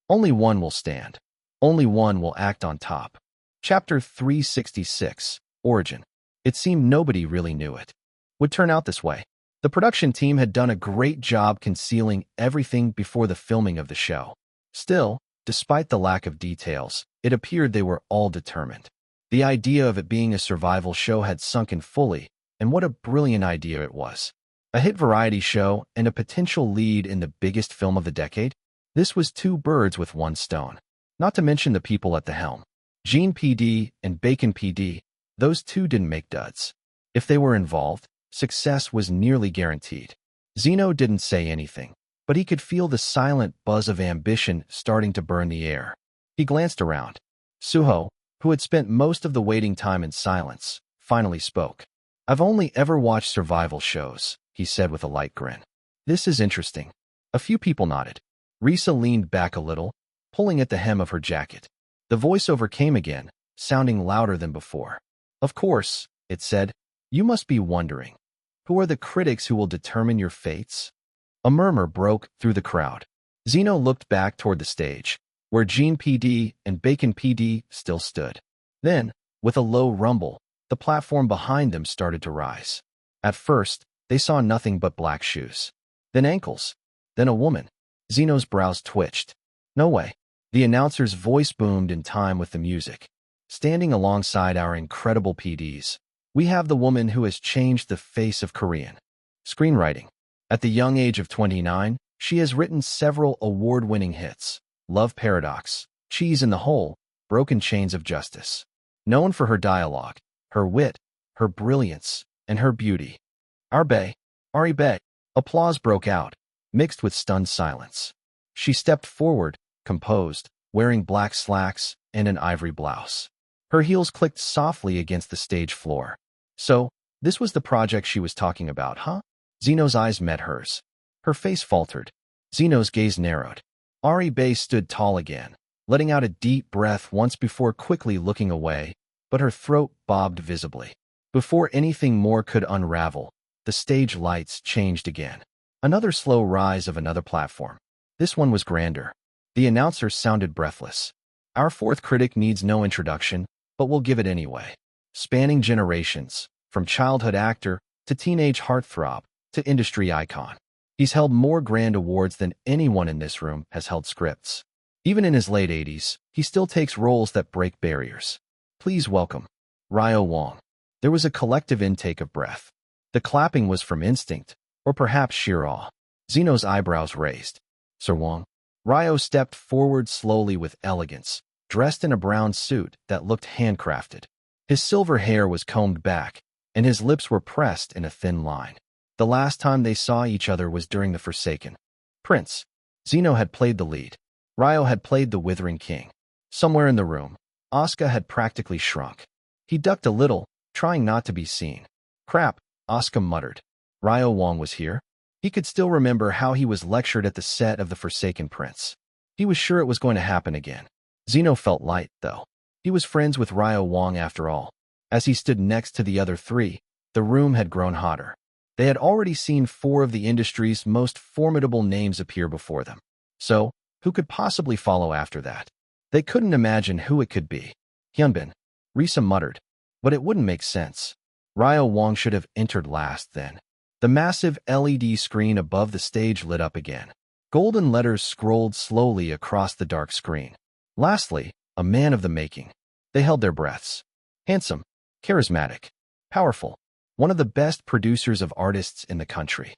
Only one will stand. Only one will act on top. Chapter 366, Origin. It seemed nobody really knew it would turn out this way. The production team had done a great job concealing everything before the filming of the show. Still, despite the lack of details, it appeared they were all determined. The idea of it being a survival show had sunk in fully, and what a brilliant idea it was. A hit variety show and a potential lead in the biggest film of the decade? This was two birds with one stone. Not to mention the people at the helm. Gene PD and Bacon PD, those two didn't make duds. If they were involved, success was nearly guaranteed. Zeno didn't say anything, but he could feel the silent buzz of ambition starting to burn the air. He glanced around. Suho, who had spent most of the waiting time in silence, finally spoke. "I've only ever watched survival shows," he said with a light grin. "This is interesting." A few people nodded. Risa leaned back a little, pulling at the hem of her jacket. The voiceover came again, sounding louder than before. "Of course," it said, "you must be wondering. Who are the critics who will determine your fates?" A murmur broke through the crowd. Zeno looked back toward the stage, where Gene PD and Bacon PD still stood. Then, with a low rumble, the platform behind them started to rise. At first, they saw nothing but black shoes. Then ankles. Then a woman. Zeno's brows twitched. "No way." The announcer's voice boomed in time with the music. "Standing alongside our incredible PDs, we have the woman who has changed the face of Korean screenwriting. At the young age of 29, she has written several award-winning hits: Love Paradox, Cheese in the Hole, Broken Chains of Justice. Known for her dialogue, her wit, her brilliance, and her beauty. Ari Bay." Applause broke out, mixed with stunned silence. She stepped forward, composed, wearing black slacks and an ivory blouse. Her heels clicked softly against the stage floor. "So, this was the project she was talking about, huh?" Zeno's eyes met hers. Her face faltered. Zeno's gaze narrowed. Ari Bay stood tall again, letting out a deep breath once before quickly looking away, but her throat bobbed visibly. Before anything more could unravel, the stage lights changed again. Another slow rise of another platform. This one was grander. The announcer sounded breathless. Our fourth critic needs no introduction, but we'll give it anyway. Spanning generations, from childhood actor to teenage heartthrob to industry icon. He's held more grand awards than anyone in this room has held scripts. Even in his late 80s, he still takes roles that break barriers. Please welcome Ryo Wong. There was a collective intake of breath. The clapping was from instinct, or perhaps sheer awe. Zeno's eyebrows raised. Sir Wong. Ryo stepped forward slowly with elegance, dressed in a brown suit that looked handcrafted. His silver hair was combed back, and his lips were pressed in a thin line. The last time they saw each other was during The Forsaken. Prince. Zeno had played the lead. Ryo had played the Withering King. Somewhere in the room, Asuka had practically shrunk. He ducked a little, trying not to be seen. Crap, Asuka muttered. Ryo Wong was here? He could still remember how he was lectured at the set of The Forsaken Prince. He was sure it was going to happen again. Zeno felt light, though. He was friends with Ryo Wong after all. As he stood next to the other three, the room had grown hotter. They had already seen 4 of the industry's most formidable names appear before them. So, who could possibly follow after that? They couldn't imagine who it could be. Hyunbin. Risa muttered. But it wouldn't make sense. Ryo Wong should have entered last then. The massive LED screen above the stage lit up again. Golden letters scrolled slowly across the dark screen. Lastly, a man of the making. They held their breaths. Handsome, charismatic, powerful. One of the best producers of artists in the country.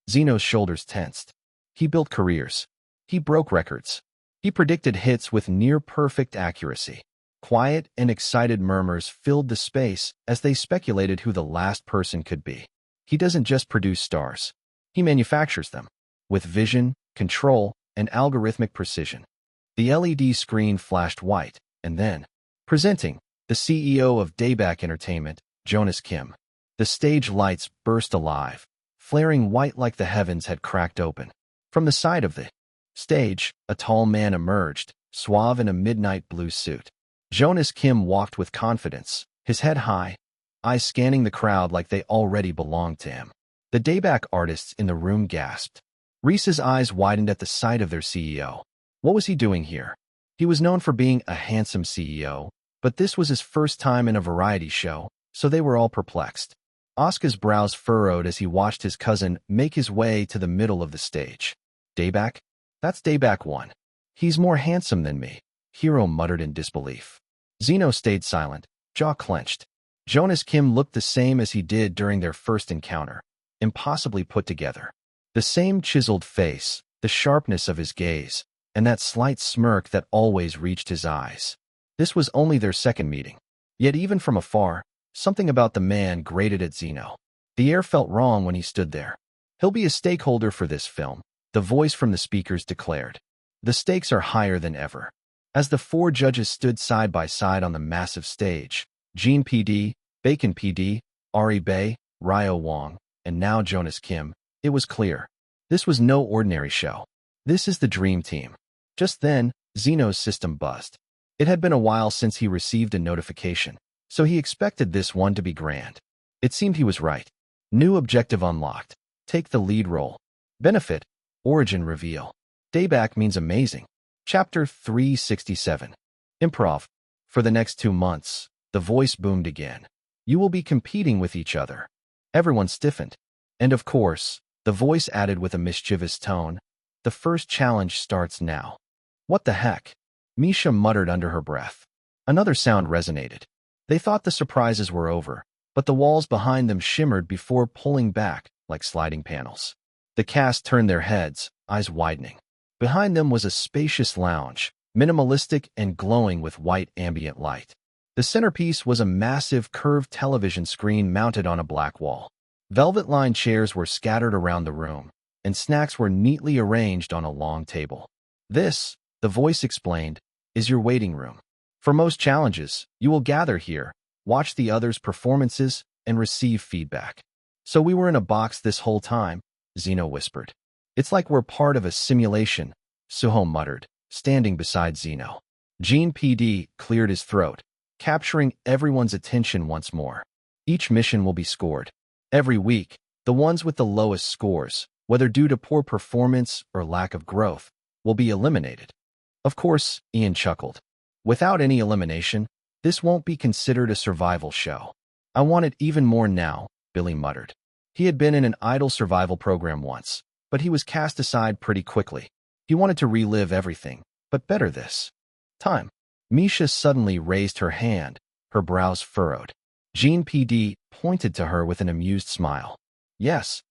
Zeno's shoulders tensed. He built careers. He broke records. He predicted hits with near-perfect accuracy. Quiet and excited murmurs filled the space as they speculated who the last person could be. He doesn't just produce stars. He manufactures them. With vision, control, and algorithmic precision. The LED screen flashed white, and then, presenting, the CEO of Dayback Entertainment, Jonas Kim. The stage lights burst alive, flaring white like the heavens had cracked open. From the side of the stage, a tall man emerged, suave in a midnight blue suit. Jonas Kim walked with confidence, his head high, eyes scanning the crowd like they already belonged to him. The Dayback artists in the room gasped. Risa's eyes widened at the sight of their CEO. What was he doing here? He was known for being a handsome CEO, but this was his first time in a variety show, so they were all perplexed. Asuka's brows furrowed as he watched his cousin make his way to the middle of the stage. Dayback? That's Dayback 1. He's more handsome than me, Hiro muttered in disbelief. Zeno stayed silent, jaw clenched. Jonas Kim looked the same as he did during their first encounter, impossibly put together. The same chiseled face, the sharpness of his gaze, and that slight smirk that always reached his eyes. This was only their second meeting. Yet even from afar, something about the man grated at Zeno. The air felt wrong when he stood there. He'll be a stakeholder for this film, the voice from the speakers declared. The stakes are higher than ever. As the 4 judges stood side by side on the massive stage, Gene PD, Bacon PD, Ari Bay, Ryo Wong, and now Jonas Kim, it was clear. This was no ordinary show. This is the dream team. Just then, Zeno's system buzzed. It had been a while since he received a notification, so he expected this one to be grand. It seemed he was right. New objective unlocked. Take the lead role. Benefit. Origin reveal. Dayback means amazing. Chapter 367. Improv. For the next 2 months, the voice boomed again. You will be competing with each other. Everyone stiffened. And of course, the voice added with a mischievous tone, the first challenge starts now. What the heck? Misha muttered under her breath. Another sound resonated. They thought the surprises were over, but the walls behind them shimmered before pulling back like sliding panels. The cast turned their heads, eyes widening. Behind them was a spacious lounge, minimalistic and glowing with white ambient light. The centerpiece was a massive curved television screen mounted on a black wall. Velvet-lined chairs were scattered around the room, and snacks were neatly arranged on a long table. This, the voice explained, is your waiting room. For most challenges, you will gather here, watch the others' performances, and receive feedback. So we were in a box this whole time, Zeno whispered. It's like we're part of a simulation, Suho muttered, standing beside Zeno. Gene PD cleared his throat, capturing everyone's attention once more. Each mission will be scored. Every week, the ones with the lowest scores, whether due to poor performance or lack of growth, will be eliminated. Of course, Ian chuckled. Without any elimination, this won't be considered a survival show. I want it even more now, Billy muttered. He had been in an idle survival program once, but he was cast aside pretty quickly. He wanted to relive everything, but better this time. Misha suddenly raised her hand, her brows furrowed. Jean PD pointed to her with an amused smile. Yes.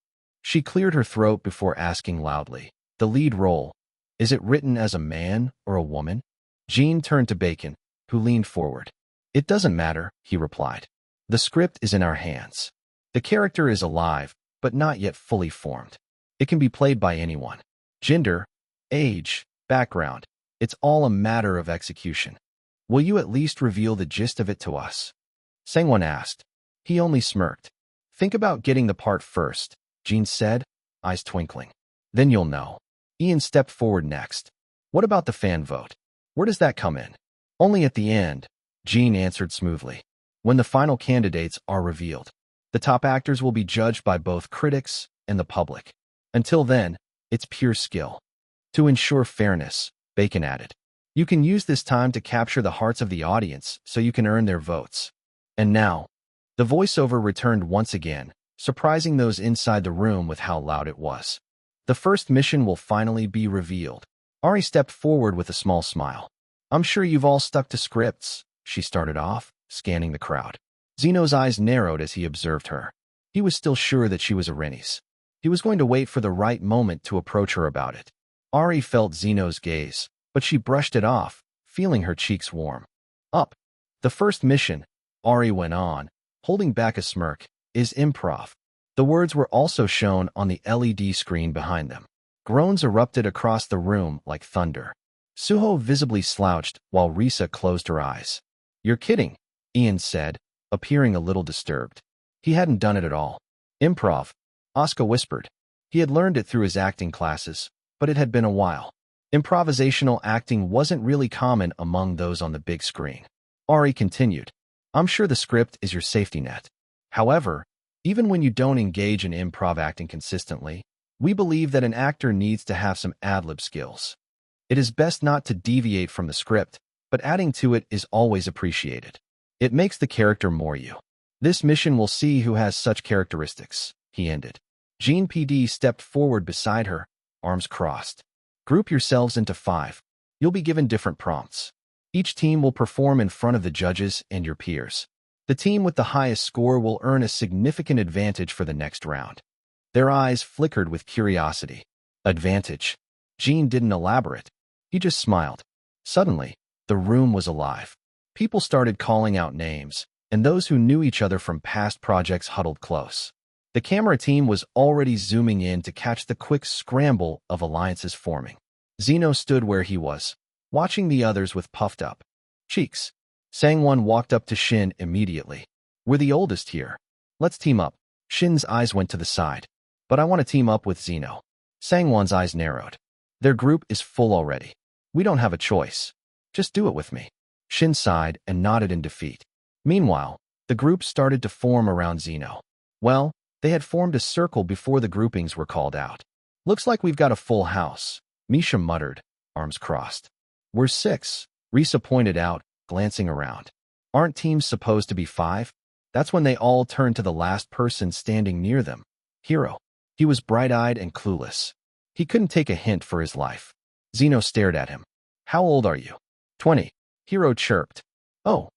She cleared her throat before asking loudly. The lead role, is it written as a man or a woman? Jean turned to Bacon, who leaned forward. It doesn't matter, he replied. The script is in our hands. The character is alive, but not yet fully formed. It can be played by anyone. Gender, age, background, it's all a matter of execution. Will you at least reveal the gist of it to us? Sangwon asked. He only smirked. Think about getting the part first, Jean said, eyes twinkling. Then you'll know. Ian stepped forward next. What about the fan vote? Where does that come in? Only at the end, Jean answered smoothly. When the final candidates are revealed, the top actors will be judged by both critics and the public. Until then, it's pure skill. To ensure fairness, Bacon added. You can use this time to capture the hearts of the audience so you can earn their votes. And now, the voiceover returned once again, surprising those inside the room with how loud it was. The first mission will finally be revealed. Ari stepped forward with a small smile. I'm sure you've all stuck to scripts, she started off, scanning the crowd. Zeno's eyes narrowed as he observed her. He was still sure that she was a Rennie's. He was going to wait for the right moment to approach her about it. Ari felt Zeno's gaze, but she brushed it off, feeling her cheeks warm. Up. The first mission, Ari went on, holding back a smirk, is improv. The words were also shown on the LED screen behind them. Groans erupted across the room like thunder. Suho visibly slouched while Risa closed her eyes. You're kidding, Ian said, appearing a little disturbed. He hadn't done it at all. Improv, Asuka whispered. He had learned it through his acting classes, but it had been a while. Improvisational acting wasn't really common among those on the big screen. Ari continued. I'm sure the script is your safety net. However, even when you don't engage in improv acting consistently, we believe that an actor needs to have some ad-lib skills. It is best not to deviate from the script, but adding to it is always appreciated. It makes the character more you. This mission will see who has such characteristics, he ended. Jean PD stepped forward beside her, arms crossed. Group yourselves into 5. You'll be given different prompts. Each team will perform in front of the judges and your peers. The team with the highest score will earn a significant advantage for the next round. Their eyes flickered with curiosity. Advantage. Jean didn't elaborate. He just smiled. Suddenly, the room was alive. People started calling out names, and those who knew each other from past projects huddled close. The camera team was already zooming in to catch the quick scramble of alliances forming. Zeno stood where he was, watching the others with puffed-up cheeks. Sangwon walked up to Shin immediately. We're the oldest here. Let's team up. Shin's eyes went to the side. But I want to team up with Zeno. Sangwon's eyes narrowed. Their group is full already. We don't have a choice. Just do it with me. Shin sighed and nodded in defeat. Meanwhile, the group started to form around Zeno. Well, they had formed a circle before the groupings were called out. Looks like we've got a full house, Misha muttered, arms crossed. We're 6, Risa pointed out, glancing around. Aren't teams supposed to be 5? That's when they all turned to the last person standing near them. Hiro. He was bright-eyed and clueless. He couldn't take a hint for his life. Zeno stared at him. How old are you? 20. Hiro chirped. Oh,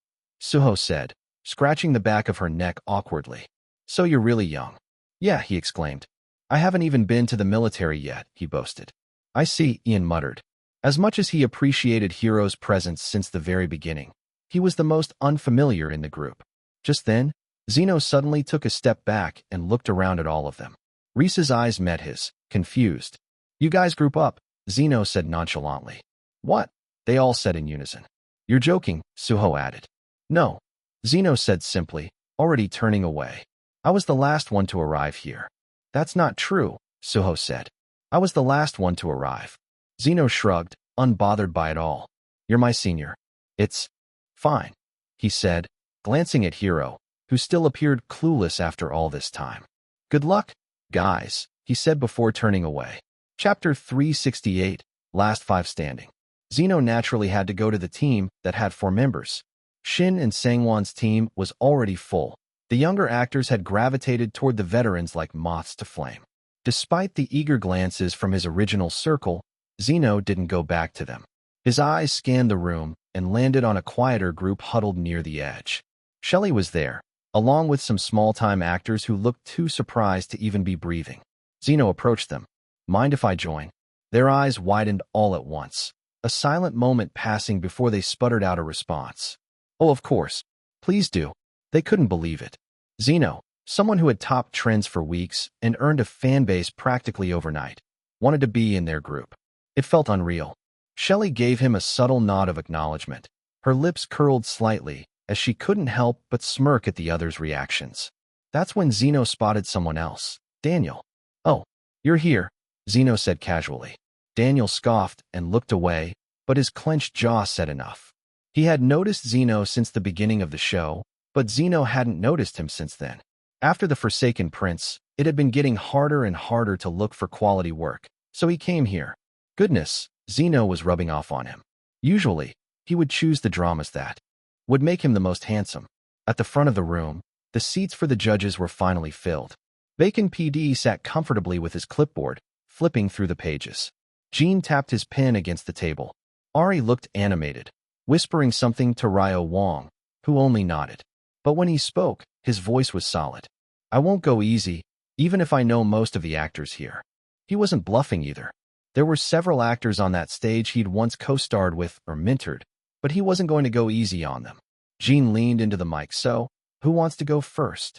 Suho said, scratching the back of her neck awkwardly. So you're really young. Yeah, he exclaimed. I haven't even been to the military yet, he boasted. I see, Ian muttered. As much as he appreciated Hiro's presence since the very beginning, he was the most unfamiliar in the group. Just then, Zeno suddenly took a step back and looked around at all of them. Risa's eyes met his, confused. You guys group up, Zeno said nonchalantly. What? They all said in unison. You're joking, Suho added. No, Zeno said simply, already turning away. I was the last one to arrive here. That's not true, Suho said. I was the last one to arrive. Zeno shrugged, unbothered by it all. You're my senior. It's fine, he said, glancing at Hiro, who still appeared clueless after all this time. Good luck, guys, he said before turning away. Chapter 368, Last Five Standing. Zeno naturally had to go to the team that had 4 members. Shin and Sangwon's team was already full. The younger actors had gravitated toward the veterans like moths to flame. Despite the eager glances from his original circle, Zeno didn't go back to them. His eyes scanned the room and landed on a quieter group huddled near the edge. Shelley was there, along with some small-time actors who looked too surprised to even be breathing. Zeno approached them. Mind if I join? Their eyes widened all at once, a silent moment passing before they sputtered out a response. Oh, of course. Please do. They couldn't believe it. Zeno, someone who had topped trends for weeks and earned a fan base practically overnight, wanted to be in their group. It felt unreal. Shelley gave him a subtle nod of acknowledgement. Her lips curled slightly, as she couldn't help but smirk at the others' reactions. That's when Zeno spotted someone else. Daniel. Oh, you're here, Zeno said casually. Daniel scoffed and looked away, but his clenched jaw said enough. He had noticed Zeno since the beginning of the show, but Zeno hadn't noticed him since then. After the Forsaken Prince, it had been getting harder and harder to look for quality work, so he came here. Goodness, Zeno was rubbing off on him. Usually, he would choose the dramas that would make him the most handsome. At the front of the room, the seats for the judges were finally filled. Bacon PD sat comfortably with his clipboard, flipping through the pages. Jean tapped his pen against the table. Ari looked animated, whispering something to Ryo Wong, who only nodded. But when he spoke, his voice was solid. I won't go easy, even if I know most of the actors here. He wasn't bluffing either. There were several actors on that stage he'd once co-starred with or mentored, but he wasn't going to go easy on them. Jean leaned into the mic. So, who wants to go first?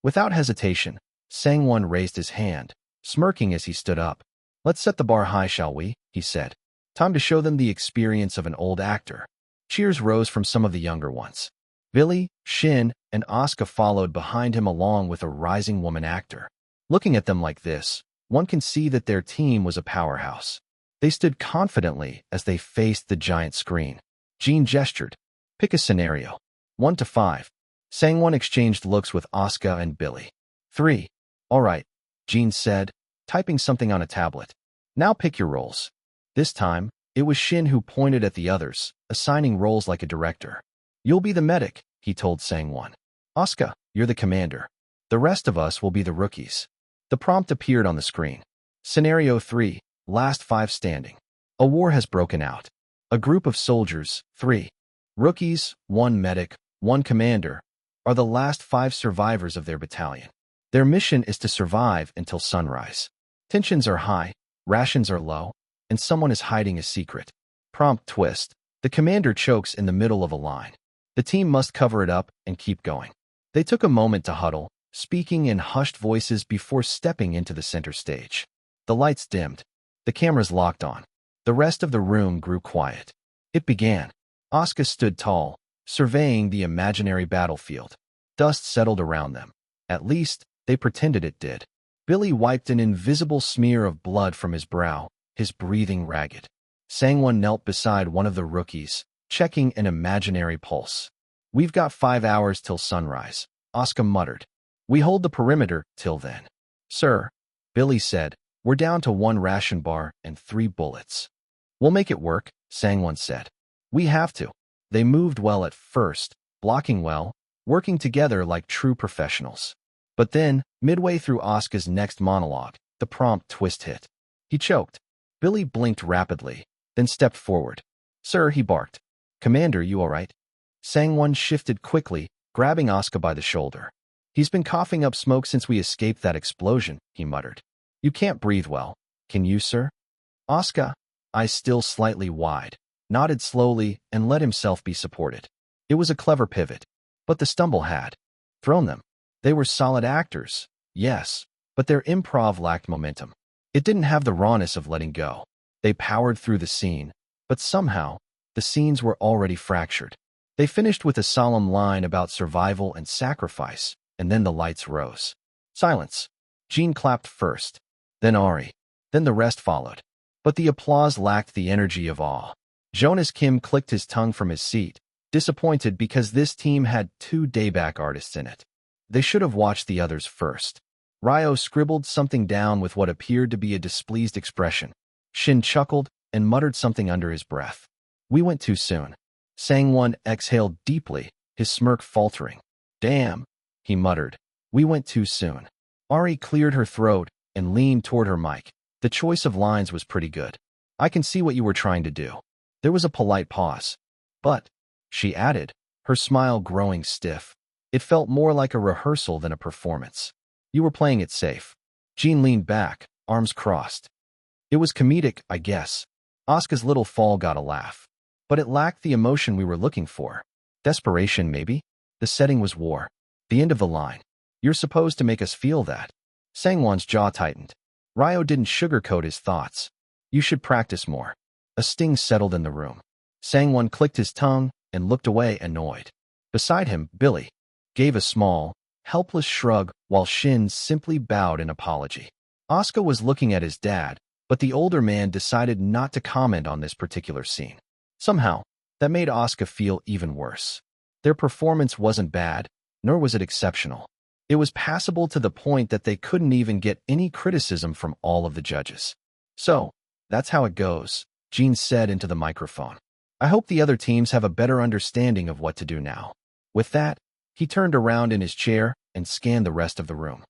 Without hesitation, Sangwon raised his hand, smirking as he stood up. Let's set the bar high, shall we? He said. Time to show them the experience of an old actor. Cheers rose from some of the younger ones. Billy, Shin, and Asuka followed behind him along with a rising woman actor. Looking at them like this, one can see that their team was a powerhouse. They stood confidently as they faced the giant screen. Jean gestured. Pick a scenario. 1 to 5. Sangwon exchanged looks with Asuka and Billy. 3. All right, Jean said, typing something on a tablet. Now pick your roles. This time, it was Shin who pointed at the others, assigning roles like a director. You'll be the medic, he told Sangwon. Asuka, you're the commander. The rest of us will be the rookies. The prompt appeared on the screen. Scenario 3, Last Five Standing. A war has broken out. A group of soldiers, 3 rookies, 1 medic, 1 commander, are the last 5 survivors of their battalion. Their mission is to survive until sunrise. Tensions are high, rations are low, and someone is hiding a secret. Prompt twist. The commander chokes in the middle of a line. The team must cover it up and keep going. They took a moment to huddle, speaking in hushed voices before stepping into the center stage. The lights dimmed. The cameras locked on. The rest of the room grew quiet. It began. Asuka stood tall, surveying the imaginary battlefield. Dust settled around them. At least, they pretended it did. Billy wiped an invisible smear of blood from his brow, his breathing ragged. Sangwon knelt beside one of the rookies, checking an imaginary pulse. We've got 5 hours till sunrise, Asuka muttered. We hold the perimeter till then. Sir, Billy said, we're down to 1 ration bar and 3 bullets. We'll make it work, Sangwon said. We have to. They moved well at first, blocking well, working together like true professionals. But then, midway through Asuka's next monologue, the prompt twist hit. He choked. Billy blinked rapidly, then stepped forward. Sir, he barked. Commander, you all right? Sangwon shifted quickly, grabbing Asuka by the shoulder. He's been coughing up smoke since we escaped that explosion, he muttered. You can't breathe well. Can you, sir? Asuka, eyes still slightly wide, nodded slowly and let himself be supported. It was a clever pivot, but the stumble had thrown them. They were solid actors, yes, but their improv lacked momentum. It didn't have the rawness of letting go. They powered through the scene, but somehow, the scenes were already fractured. They finished with a solemn line about survival and sacrifice, and then the lights rose. Silence. Jean clapped first, then Ari. Then the rest followed. But the applause lacked the energy of awe. Jonas Kim clicked his tongue from his seat, disappointed because this team had 2 dayback artists in it. They should have watched the others first. Ryo scribbled something down with what appeared to be a displeased expression. Shin chuckled and muttered something under his breath. We went too soon. Sang-won exhaled deeply, his smirk faltering. Damn, he muttered. We went too soon. Ari cleared her throat and leaned toward her mic. The choice of lines was pretty good. I can see what you were trying to do. There was a polite pause. But, she added, her smile growing stiff. It felt more like a rehearsal than a performance. You were playing it safe. Jean leaned back, arms crossed. It was comedic, I guess. Asuka's little fall got a laugh. But it lacked the emotion we were looking for. Desperation, maybe? The setting was war. The end of the line. You're supposed to make us feel that. Sangwon's jaw tightened. Ryo didn't sugarcoat his thoughts. You should practice more. A sting settled in the room. Sangwon clicked his tongue and looked away, annoyed. Beside him, Billy gave a small, helpless shrug while Shin simply bowed in apology. Asuka was looking at his dad, but the older man decided not to comment on this particular scene. Somehow, that made Asuka feel even worse. Their performance wasn't bad, nor was it exceptional. It was passable to the point that they couldn't even get any criticism from all of the judges. So, that's how it goes, Jean said into the microphone. I hope the other teams have a better understanding of what to do now. With that, he turned around in his chair and scanned the rest of the room.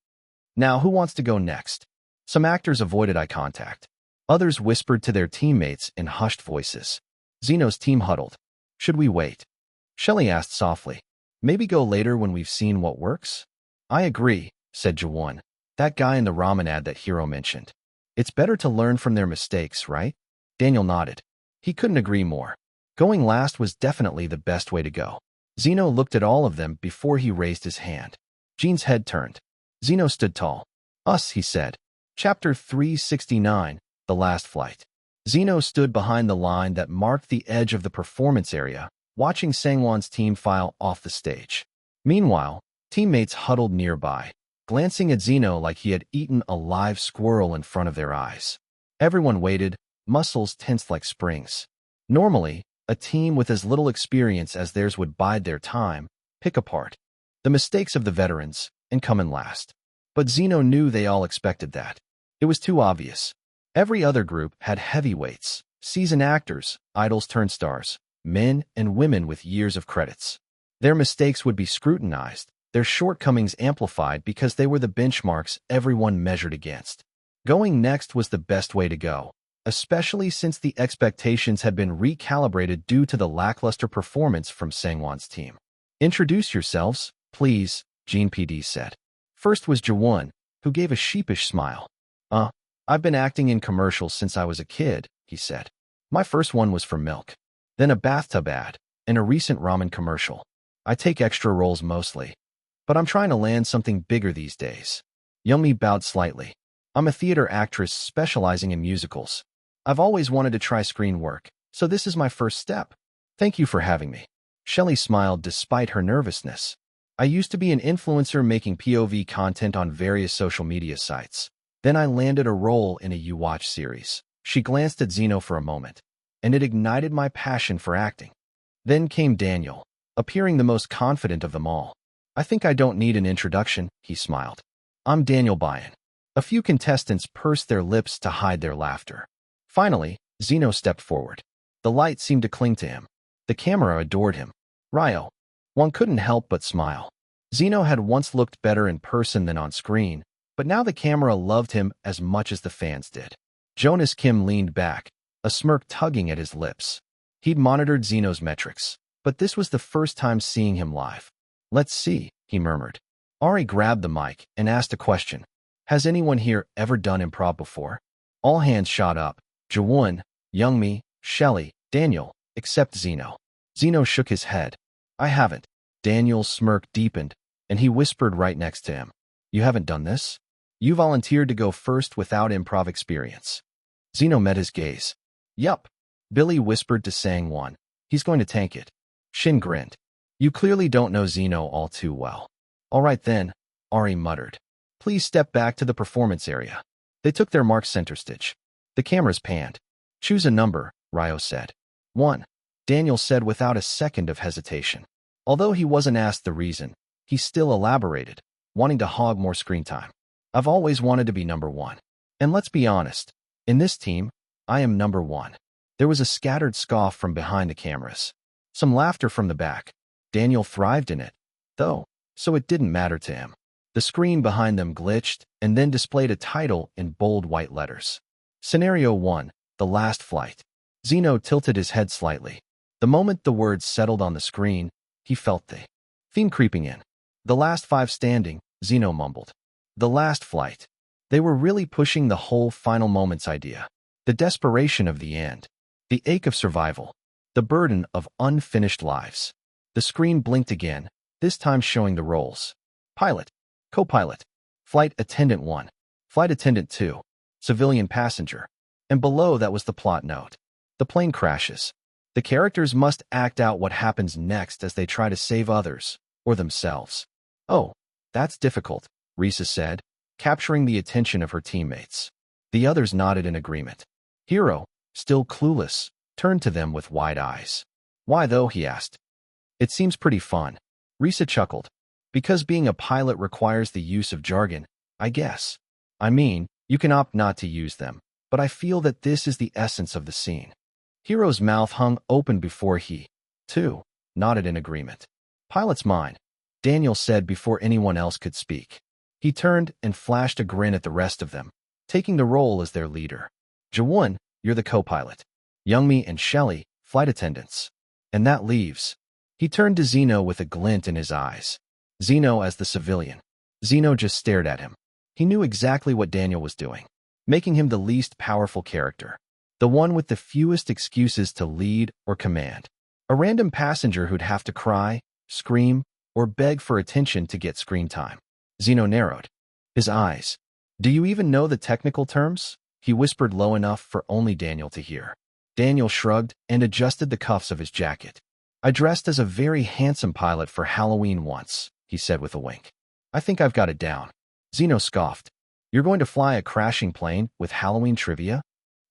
Now, who wants to go next? Some actors avoided eye contact. Others whispered to their teammates in hushed voices. Zeno's team huddled. Should we wait? Shelley asked softly. Maybe go later when we've seen what works? I agree, said Jawon, that guy in the ramen ad that Hiro mentioned. It's better to learn from their mistakes, right? Daniel nodded. He couldn't agree more. Going last was definitely the best way to go. Zeno looked at all of them before he raised his hand. Jean's head turned. Zeno stood tall. Us, he said. Chapter 369, The Last Flight. Zeno stood behind the line that marked the edge of the performance area, watching Sangwon's team file off the stage. Meanwhile, teammates huddled nearby, glancing at Zeno like he had eaten a live squirrel in front of their eyes. Everyone waited, muscles tensed like springs. Normally, a team with as little experience as theirs would bide their time, pick apart the mistakes of the veterans, and come in last. But Zeno knew they all expected that. It was too obvious. Every other group had heavyweights, seasoned actors, idols turned stars, men and women with years of credits. Their mistakes would be scrutinized, their shortcomings amplified because they were the benchmarks everyone measured against. Going next was the best way to go, especially since the expectations had been recalibrated due to the lackluster performance from Sangwon's team. Introduce yourselves, please, Jean PD said. First was Jawon, who gave a sheepish smile. I've been acting in commercials since I was a kid, he said. My first one was for milk. Then a bathtub ad, and a recent ramen commercial. I take extra roles mostly. But I'm trying to land something bigger these days. Youngmi bowed slightly. I'm a theater actress specializing in musicals. I've always wanted to try screen work, so this is my first step. Thank you for having me. Shelley smiled despite her nervousness. I used to be an influencer making POV content on various social media sites. Then I landed a role in a You Watch series. She glanced at Zeno for a moment, and it ignited my passion for acting. Then came Daniel, appearing the most confident of them all. I think I don't need an introduction, he smiled. I'm Daniel Byan. A few contestants pursed their lips to hide their laughter. Finally, Zeno stepped forward. The light seemed to cling to him. The camera adored him. Ryo. One couldn't help but smile. Zeno had once looked better in person than on screen, but now the camera loved him as much as the fans did. Jonas Kim leaned back, a smirk tugging at his lips. He'd monitored Zeno's metrics, but this was the first time seeing him live. Let's see, he murmured. Ari grabbed the mic and asked a question. Has anyone here ever done improv before? All hands shot up. Jawon, Youngmi, Shelley, Daniel, except Zeno. Zeno shook his head. I haven't. Daniel's smirk deepened, and he whispered right next to him. You haven't done this? You volunteered to go first without improv experience. Zeno met his gaze. Yup. Billy whispered to Sangwon. He's going to tank it. Shin grinned. You clearly don't know Zeno all too well. All right then, Ari muttered. Please step back to the performance area. They took their mark center stage. The cameras panned. Choose a number, Ryo said. 1. Daniel said without a second of hesitation. Although he wasn't asked the reason, he still elaborated, wanting to hog more screen time. I've always wanted to be number 1. And let's be honest, in this team, I am number 1. There was a scattered scoff from behind the cameras. Some laughter from the back. Daniel thrived in it, though, so it didn't matter to him. The screen behind them glitched and then displayed a title in bold white letters. Scenario 1, The Last Flight. Zeno tilted his head slightly. The moment the words settled on the screen, he felt the theme creeping in. The last 5 standing, Zeno mumbled. The last flight. They were really pushing the whole final moments idea. The desperation of the end. The ache of survival. The burden of unfinished lives. The screen blinked again, this time showing the roles. Pilot. Co-pilot. Flight attendant 1. Flight attendant 2. Civilian passenger. And below that was the plot note. The plane crashes. The characters must act out what happens next as they try to save others, or themselves. Oh, that's difficult, Risa said, capturing the attention of her teammates. The others nodded in agreement. Hiro, still clueless, turned to them with wide eyes. Why though, he asked. It seems pretty fun. Risa chuckled. Because being a pilot requires the use of jargon, I guess. I mean, you can opt not to use them, but I feel that this is the essence of the scene. Hiro's mouth hung open before he, too, nodded in agreement. Pilot's mine, Daniel said before anyone else could speak. He turned and flashed a grin at the rest of them, taking the role as their leader. Jaewon, you're the co-pilot. Youngmi and Shelly, flight attendants. And that leaves. He turned to Zeno with a glint in his eyes. Zeno as the civilian. Zeno just stared at him. He knew exactly what Daniel was doing, making him the least powerful character, the one with the fewest excuses to lead or command. A random passenger who'd have to cry, scream, or beg for attention to get screen time. Zeno narrowed his eyes. Do you even know the technical terms? He whispered low enough for only Daniel to hear. Daniel shrugged and adjusted the cuffs of his jacket. I dressed as a very handsome pilot for Halloween once, he said with a wink. I think I've got it down. Zeno scoffed. You're going to fly a crashing plane with Halloween trivia?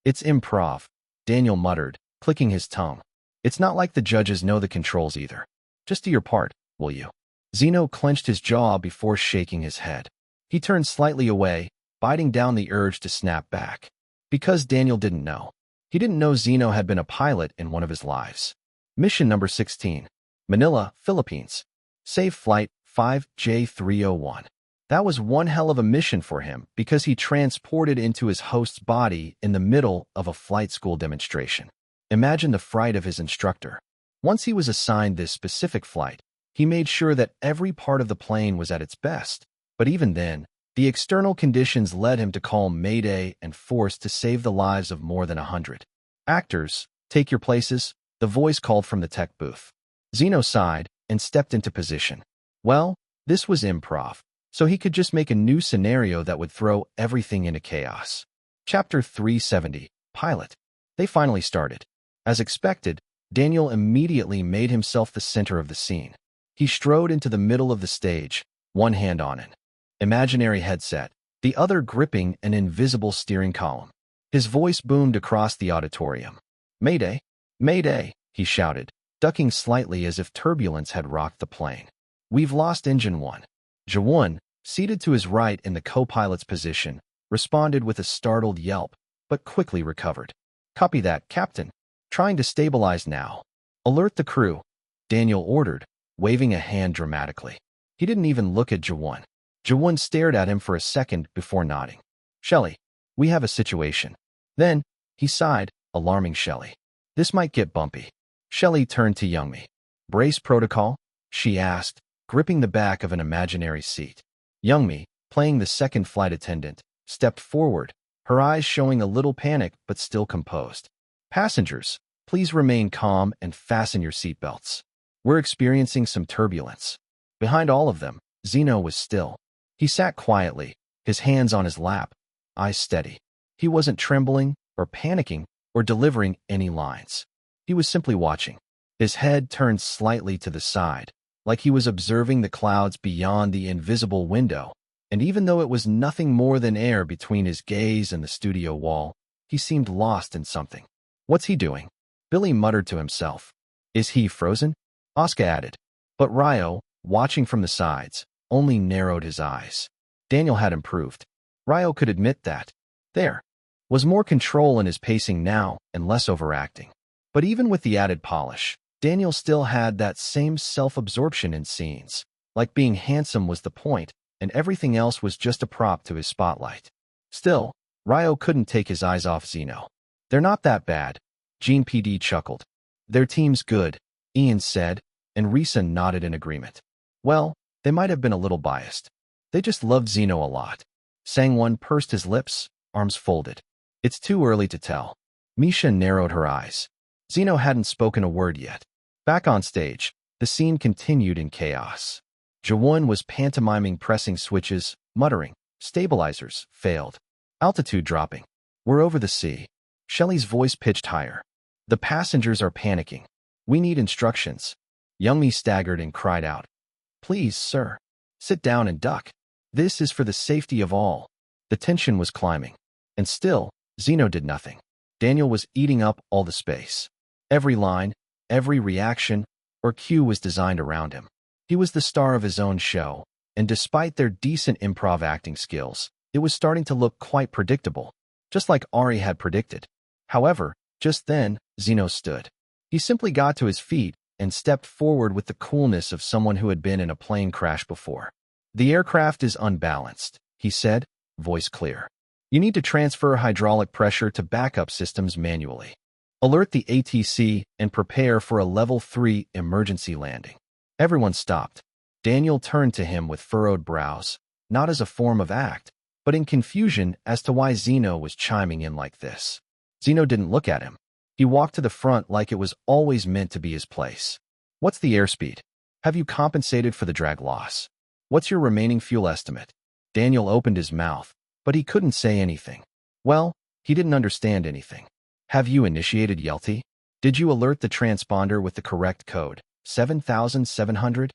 It's improv, Daniel muttered, clicking his tongue. It's not like the judges know the controls either. Just do your part, will you? Zeno clenched his jaw before shaking his head. He turned slightly away, biting down the urge to snap back. Because Daniel didn't know. He didn't know Zeno had been a pilot in one of his lives. Mission number 16. Manila, Philippines. Save Flight 5J301. That was one hell of a mission for him because he transported into his host's body in the middle of a flight school demonstration. Imagine the fright of his instructor. Once he was assigned this specific flight, he made sure that every part of the plane was at its best. But even then, the external conditions led him to call Mayday and forced to save the lives of more than 100. Actors, take your places, the voice called from the tech booth. Zeno sighed and stepped into position. Well, this was improv, so he could just make a new scenario that would throw everything into chaos. Chapter 370, Pilot. They finally started. As expected, Daniel immediately made himself the center of the scene. He strode into the middle of the stage, one hand on an imaginary headset, the other gripping an invisible steering column. His voice boomed across the auditorium. Mayday! Mayday! He shouted, ducking slightly as if turbulence had rocked the plane. We've lost engine 1. Jaewon, seated to his right in the co-pilot's position, responded with a startled yelp, but quickly recovered. Copy that, Captain. Trying to stabilize now. Alert the crew, Daniel ordered, waving a hand dramatically. He didn't even look at Jaewon. Jaewon stared at him for a second before nodding. Shelly, we have a situation. Then, he sighed, alarming Shelly. This might get bumpy. Shelly turned to Youngmi. Brace protocol? She asked, gripping the back of an imaginary seat. Youngmi, playing the second flight attendant, stepped forward, her eyes showing a little panic but still composed. Passengers, please remain calm and fasten your seatbelts. We're experiencing some turbulence. Behind all of them, Zeno was still. He sat quietly, his hands on his lap, eyes steady. He wasn't trembling or panicking or delivering any lines. He was simply watching. His head turned slightly to the side, like he was observing the clouds beyond the invisible window, and even though it was nothing more than air between his gaze and the studio wall, he seemed lost in something. What's he doing? Billy muttered to himself. Is he frozen? Oscar added. But Ryo, watching from the sides, only narrowed his eyes. Daniel had improved. Ryo could admit that. There was more control in his pacing now and less overacting. But even with the added polish, Daniel still had that same self-absorption in scenes, like being handsome was the point, and everything else was just a prop to his spotlight. Still, Ryo couldn't take his eyes off Zeno. They're not that bad. Gene PD chuckled. Their team's good, Ian said, and Risa nodded in agreement. Well, they might have been a little biased. They just loved Zeno a lot. Sang-won pursed his lips, arms folded. It's too early to tell. Misha narrowed her eyes. Zeno hadn't spoken a word yet. Back on stage, the scene continued in chaos. Jaewon was pantomiming pressing switches, muttering, stabilizers, failed. Altitude dropping. We're over the sea. Shelley's voice pitched higher. The passengers are panicking. We need instructions. Youngmi staggered and cried out. Please, sir. Sit down and duck. This is for the safety of all. The tension was climbing. And still, Zeno did nothing. Daniel was eating up all the space. Every line, every reaction, or cue was designed around him. He was the star of his own show, and despite their decent improv acting skills, it was starting to look quite predictable, just like Ari had predicted. However, just then, Zeno stood. He simply got to his feet and stepped forward with the coolness of someone who had been in a plane crash before. The aircraft is unbalanced, he said, voice clear. You need to transfer hydraulic pressure to backup systems manually. Alert the ATC and prepare for a level 3 emergency landing. Everyone stopped. Daniel turned to him with furrowed brows, not as a form of act, but in confusion as to why Zeno was chiming in like this. Zeno didn't look at him. He walked to the front like it was always meant to be his place. What's the airspeed? Have you compensated for the drag loss? What's your remaining fuel estimate? Daniel opened his mouth, but he couldn't say anything. Well, he didn't understand anything. Have you initiated Yelty? Did you alert the transponder with the correct code? 7,700?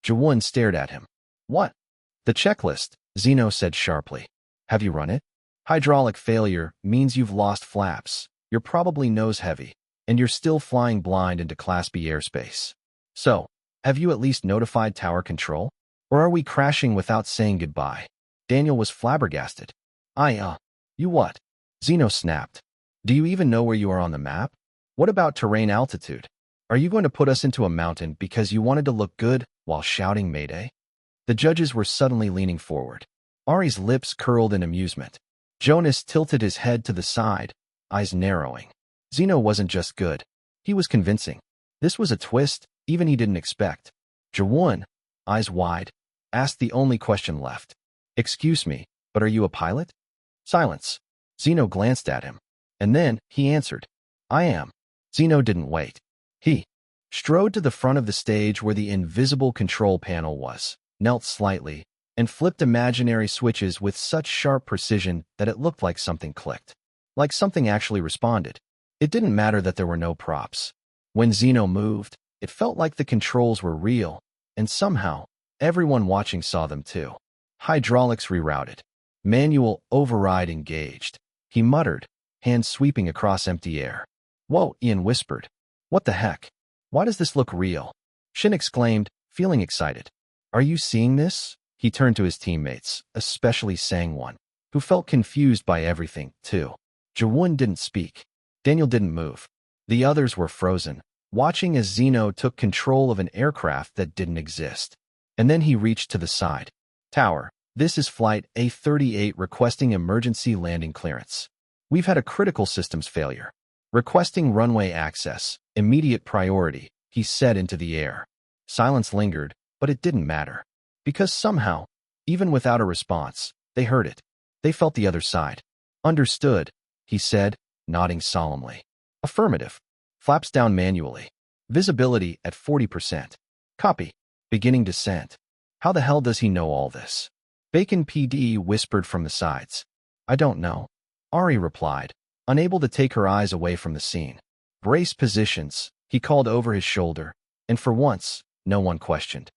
Jaewon stared at him. What? The checklist, Zeno said sharply. Have you run it? Hydraulic failure means you've lost flaps. You're probably nose heavy, and you're still flying blind into Class B airspace. So, have you at least notified tower control? Or are we crashing without saying goodbye? Daniel was flabbergasted. You what? Zeno snapped. Do you even know where you are on the map? What about terrain altitude? Are you going to put us into a mountain because you wanted to look good while shouting Mayday? The judges were suddenly leaning forward. Ari's lips curled in amusement. Jonas tilted his head to the side, eyes narrowing. Zeno wasn't just good. He was convincing. This was a twist even he didn't expect. Jaewon, eyes wide, asked the only question left. Excuse me, but are you a pilot? Silence. Zeno glanced at him. And then he answered. I am. Zeno didn't wait. He strode to the front of the stage where the invisible control panel was, knelt slightly, and flipped imaginary switches with such sharp precision that it looked like something clicked. Like something actually responded. It didn't matter that there were no props. When Zeno moved, it felt like the controls were real, and somehow, everyone watching saw them too. Hydraulics rerouted. Manual override engaged. He muttered, hands sweeping across empty air. Whoa, Ian whispered. What the heck? Why does this look real? Shin exclaimed, feeling excited. Are you seeing this? He turned to his teammates, especially Sang-won, who felt confused by everything, too. Jaewon didn't speak. Daniel didn't move. The others were frozen, watching as Zeno took control of an aircraft that didn't exist. And then he reached to the side. Tower, this is Flight A38 requesting emergency landing clearance. We've had a critical systems failure. Requesting runway access, immediate priority, he said into the air. Silence lingered, but it didn't matter. Because somehow, even without a response, they heard it. They felt the other side. Understood, he said, nodding solemnly. Affirmative. Flaps down manually. Visibility at 40%. Copy. Beginning descent. How the hell does he know all this? Bacon PD whispered from the sides. I don't know. Ari replied, unable to take her eyes away from the scene. Brace positions, he called over his shoulder, and for once, No one questioned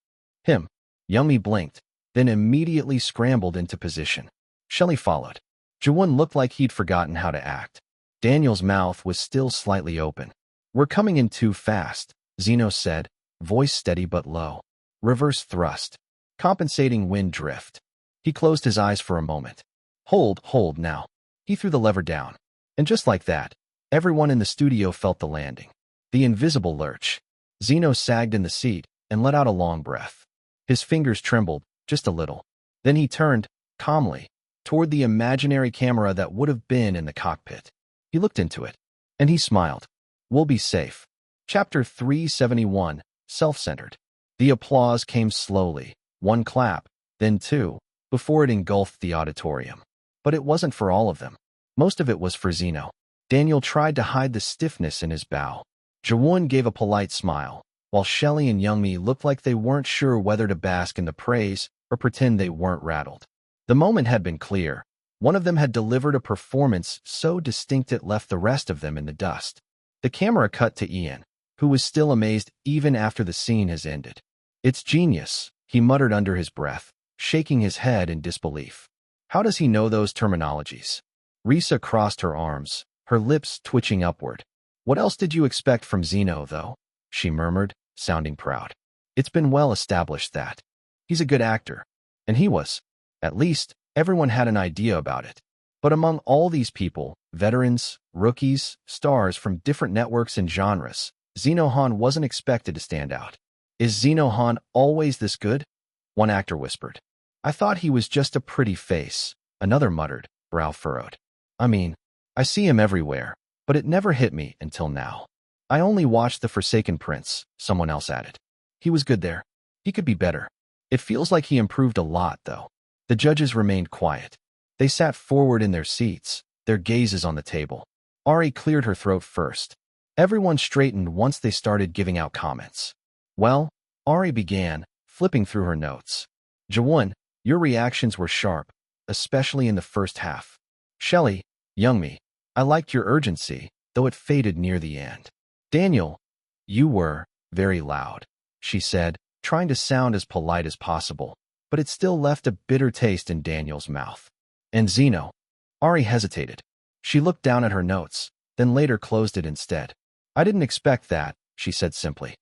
him. Youngmi blinked, then immediately scrambled into position. Shelley followed. Jaewon looked like he'd forgotten how to act. Daniel's mouth was still slightly open. "We're coming in too fast," Zeno said, voice steady but low. Reverse thrust. Compensating wind drift. He closed his eyes for a moment. Hold now." He threw the lever down. And just like that, everyone in the studio felt the landing. The invisible lurch. Zeno sagged in the seat and let out a long breath. His fingers trembled, just a little. Then he turned, calmly, toward the imaginary camera that would have been in the cockpit. He looked into it, and he smiled. "We'll be safe." Chapter 371, Self-Centered. The applause came slowly, one clap, then two, before it engulfed the auditorium. But it wasn't for all of them. Most of it was for Zeno. Daniel tried to hide the stiffness in his bow. Jaewon gave a polite smile, while Shelley and Youngmi looked like they weren't sure whether to bask in the praise or pretend they weren't rattled. The moment had been clear. One of them had delivered a performance so distinct it left the rest of them in the dust. The camera cut to Ian, who was still amazed even after the scene has ended. "It's genius," he muttered under his breath, shaking his head in disbelief. How does he know those terminologies? Risa crossed her arms, her lips twitching upward. "What else did you expect from Zeno, though?" she murmured, sounding proud. "It's been well established that he's a good actor." And he was. At least, everyone had an idea about it. But among all these people, veterans, rookies, stars from different networks and genres, Zeno Han wasn't expected to stand out. "Is Zeno Han always this good?" one actor whispered. "I thought he was just a pretty face," another muttered, brow furrowed. "I mean, I see him everywhere, but it never hit me until now." "I only watched The Forsaken Prince," someone else added. "He was good there. He could be better." "It feels like he improved a lot, though." The judges remained quiet. They sat forward in their seats, their gazes on the table. Ari cleared her throat first. Everyone straightened once they started giving out comments. "Well," Ari began, flipping through her notes. "Jaewon, your reactions were sharp, especially in the first half. Shelley, Youngmi, I liked your urgency, though it faded near the end. Daniel, you were very loud," she said, trying to sound as polite as possible, but it still left a bitter taste in Daniel's mouth. "And Zeno." Ari hesitated. She looked down at her notes, then later closed it instead. "I didn't expect that," she said simply.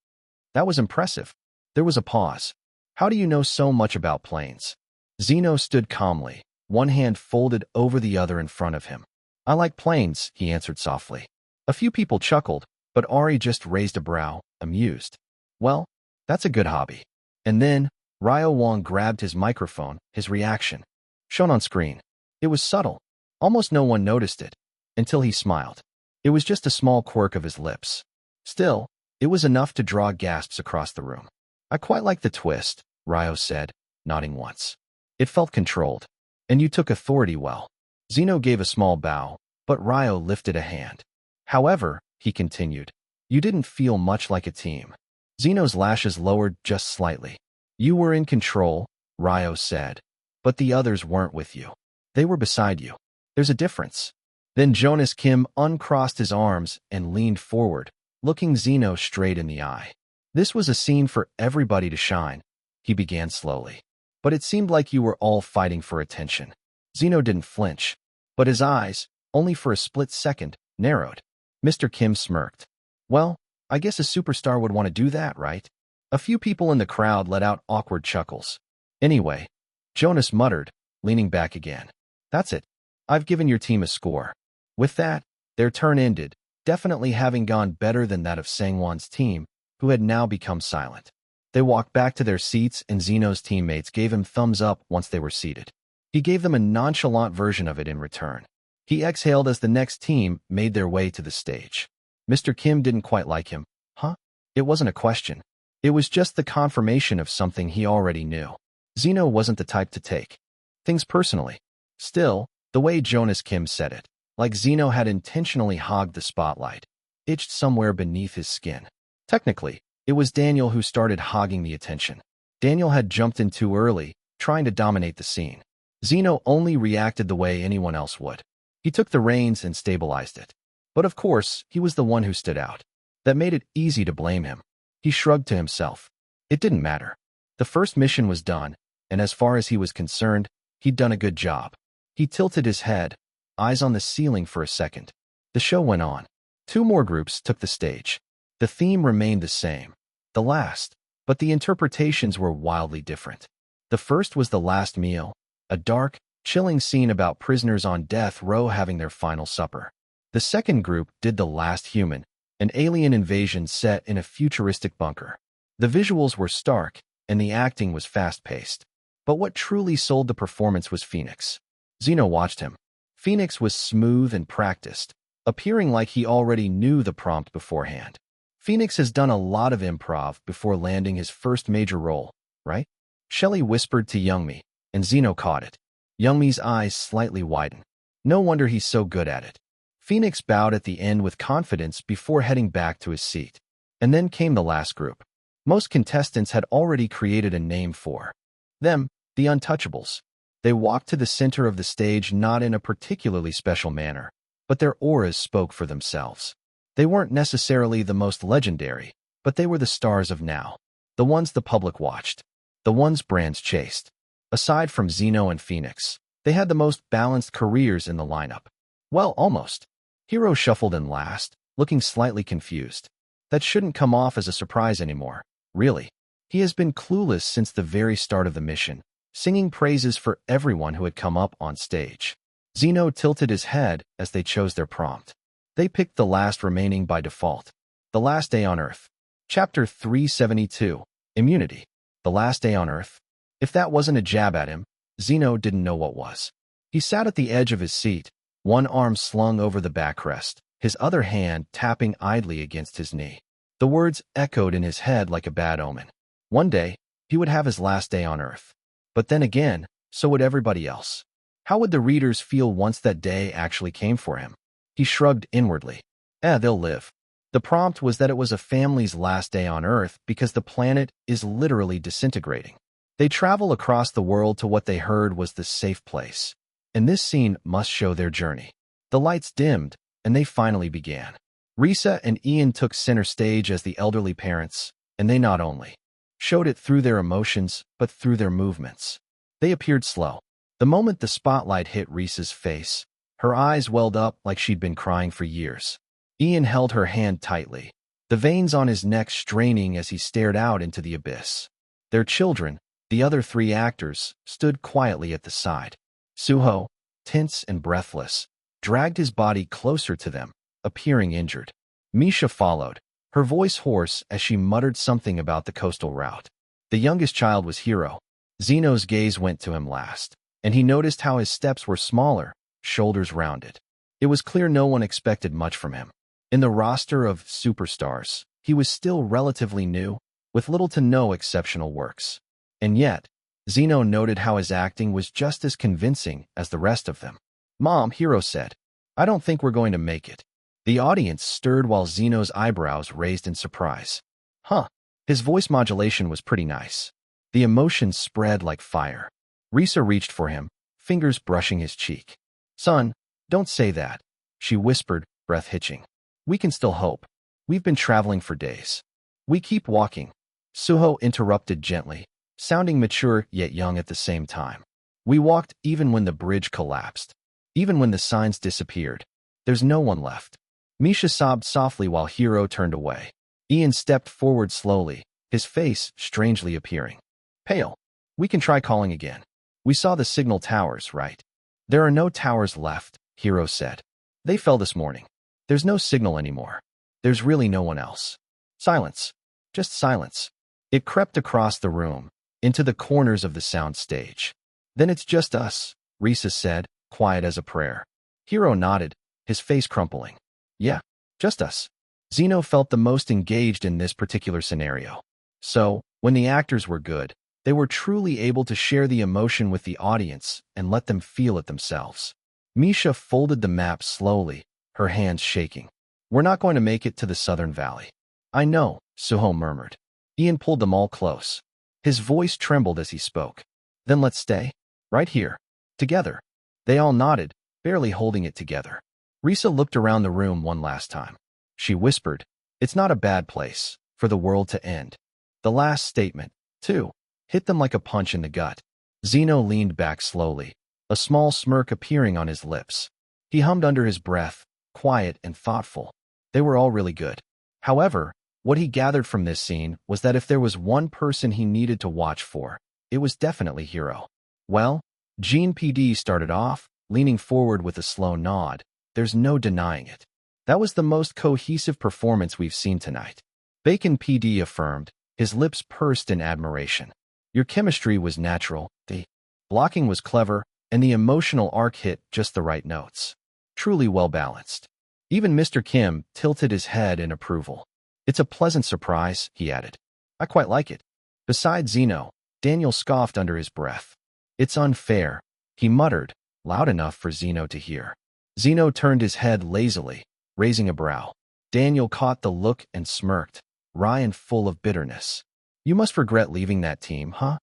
"That was impressive." There was a pause. "How do you know so much about planes?" Zeno stood calmly, one hand folded over the other in front of him. "I like planes," he answered softly. A few people chuckled, but Ari just raised a brow, amused. "Well, that's a good hobby." And then, Ryo Wong grabbed his microphone, his reaction. Shown on screen. It was subtle. Almost no one noticed it, until he smiled. It was just a small quirk of his lips. Still, it was enough to draw gasps across the room. "I quite like the twist," Ryo said, nodding once. "It felt controlled. And you took authority well." Zeno gave a small bow, but Ryo lifted a hand. "However," he continued, "you didn't feel much like a team." Zeno's lashes lowered just slightly. "You were in control," Ryo said, "but the others weren't with you. They were beside you. There's a difference." Then Jonas Kim uncrossed his arms and leaned forward, looking Zeno straight in the eye. "This was a scene for everybody to shine," he began slowly. "But it seemed like you were all fighting for attention." Zeno didn't flinch, but his eyes, only for a split second, narrowed. Mr. Kim smirked. "Well, I guess a superstar would want to do that, right?" A few people in the crowd let out awkward chuckles. "Anyway," Jonas muttered, leaning back again. "That's it. I've given your team a score." With that, their turn ended, definitely having gone better than that of Sangwon's team, who had now become silent. They walked back to their seats and Zeno's teammates gave him thumbs up once they were seated. He gave them a nonchalant version of it in return. He exhaled as the next team made their way to the stage. Mr. Kim didn't quite like him. Huh? It wasn't a question. It was just the confirmation of something he already knew. Zeno wasn't the type to take things personally. Still, the way Jonas Kim said it, like Zeno had intentionally hogged the spotlight, itched somewhere beneath his skin. Technically, it was Daniel who started hogging the attention. Daniel had jumped in too early, trying to dominate the scene. Zeno only reacted the way anyone else would. He took the reins and stabilized it. But of course, he was the one who stood out. That made it easy to blame him. He shrugged to himself. It didn't matter. The first mission was done, and as far as he was concerned, he'd done a good job. He tilted his head, eyes on the ceiling for a second. The show went on. 2 more groups took the stage. The theme remained the same, the last, but the interpretations were wildly different. The first was the last meal, a dark, chilling scene about prisoners on death row having their final supper. The second group did the last human, an alien invasion set in a futuristic bunker. The visuals were stark, and the acting was fast-paced. But what truly sold the performance was Phoenix. Zeno watched him. Phoenix was smooth and practiced, appearing like he already knew the prompt beforehand. Phoenix has done a lot of improv before landing his first major role, right? Shelley whispered to Youngmi, and Zeno caught it. Youngmi's eyes slightly widened. No wonder he's so good at it. Phoenix bowed at the end with confidence before heading back to his seat. And then came the last group. Most contestants had already created a name for them, the Untouchables. They walked to the center of the stage not in a particularly special manner, but their auras spoke for themselves. They weren't necessarily the most legendary, but they were the stars of now, the ones the public watched, the ones brands chased. Aside from Zeno and Phoenix, they had the most balanced careers in the lineup. Well, almost. Hero shuffled in last, looking slightly confused. That shouldn't come off as a surprise anymore, really. He has been clueless since the very start of the mission, singing praises for everyone who had come up on stage. Zeno tilted his head as they chose their prompt. They picked the last remaining by default. The Last Day on Earth. Chapter 372. Immunity. The Last Day on Earth. If that wasn't a jab at him, Zeno didn't know what was. He sat at the edge of his seat, one arm slung over the backrest, his other hand tapping idly against his knee. The words echoed in his head like a bad omen. One day, he would have his last day on Earth. But then again, so would everybody else. How would the readers feel once that day actually came for him? He shrugged inwardly. They'll live. The prompt was that it was a family's last day on Earth because the planet is literally disintegrating. They travel across the world to what they heard was the safe place. And this scene must show their journey. The lights dimmed, and they finally began. Risa and Ian took center stage as the elderly parents, and they not only showed it through their emotions, but through their movements. They appeared slow. The moment the spotlight hit Risa's face, her eyes welled up like she'd been crying for years. Ian held her hand tightly, the veins on his neck straining as he stared out into the abyss. Their children, the other 3 actors, stood quietly at the side. Suho, tense and breathless, dragged his body closer to them, appearing injured. Misha followed, her voice hoarse as she muttered something about the coastal route. The youngest child was Hiro. Zeno's gaze went to him last, and he noticed how his steps were smaller, shoulders rounded. It was clear no one expected much from him. In the roster of superstars, he was still relatively new, with little to no exceptional works. And yet, Zeno noted how his acting was just as convincing as the rest of them. "Mom," Hiro said, "I don't think we're going to make it." The audience stirred while Zeno's eyebrows raised in surprise. Huh. His voice modulation was pretty nice. The emotion spread like fire. Risa reached for him, fingers brushing his cheek. "Son, don't say that," she whispered, breath hitching. "We can still hope. We've been traveling for days." "We keep walking," Suho interrupted gently, sounding mature yet young at the same time. "We walked even when the bridge collapsed. Even when the signs disappeared. There's no one left." Misha sobbed softly while Hiro turned away. Ian stepped forward slowly, his face strangely appearing. "Pale. We can try calling again. We saw the signal towers, right?" "There are no towers left," Hiro said. "They fell this morning. There's no signal anymore. There's really no one else." Silence. Just silence. It crept across the room, into the corners of the sound stage. "Then it's just us," Risa said, quiet as a prayer. Hiro nodded, his face crumpling. "Yeah, just us." Zeno felt the most engaged in this particular scenario. So, when the actors were good, they were truly able to share the emotion with the audience and let them feel it themselves. Misha folded the map slowly, her hands shaking. "We're not going to make it to the Southern Valley." "I know," Suho murmured. Ian pulled them all close. His voice trembled as he spoke. "Then let's stay. Right here. Together." They all nodded, barely holding it together. Risa looked around the room one last time. She whispered, "It's not a bad place for the world to end." The last statement, too, hit them like a punch in the gut. Zeno leaned back slowly, a small smirk appearing on his lips. He hummed under his breath, quiet and thoughtful. They were all really good. However, what he gathered from this scene was that if there was one person he needed to watch for, it was definitely Hero. Well, Gene PD started off, leaning forward with a slow nod. There's no denying it. That was the most cohesive performance we've seen tonight. Bacon PD affirmed, his lips pursed in admiration. Your chemistry was natural, the blocking was clever, and the emotional arc hit just the right notes. Truly well-balanced. Even Mr. Kim tilted his head in approval. It's a pleasant surprise, he added. I quite like it. Besides Zeno, Daniel scoffed under his breath. It's unfair, he muttered, loud enough for Zeno to hear. Zeno turned his head lazily, raising a brow. Daniel caught the look and smirked, wry and full of bitterness. You must regret leaving that team, huh?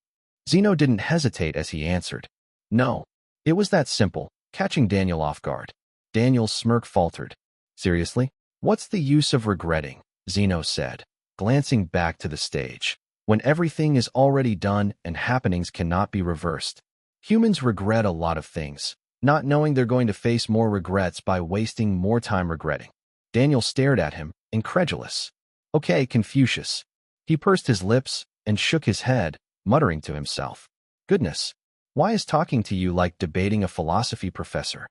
Zeno didn't hesitate as he answered. No. It was that simple, catching Daniel off guard. Daniel's smirk faltered. Seriously? What's the use of regretting? Zeno said, glancing back to the stage. When everything is already done and happenings cannot be reversed. Humans regret a lot of things, not knowing they're going to face more regrets by wasting more time regretting. Daniel stared at him, incredulous. Okay, Confucius. He pursed his lips and shook his head, muttering to himself. Goodness, why is talking to you like debating a philosophy professor?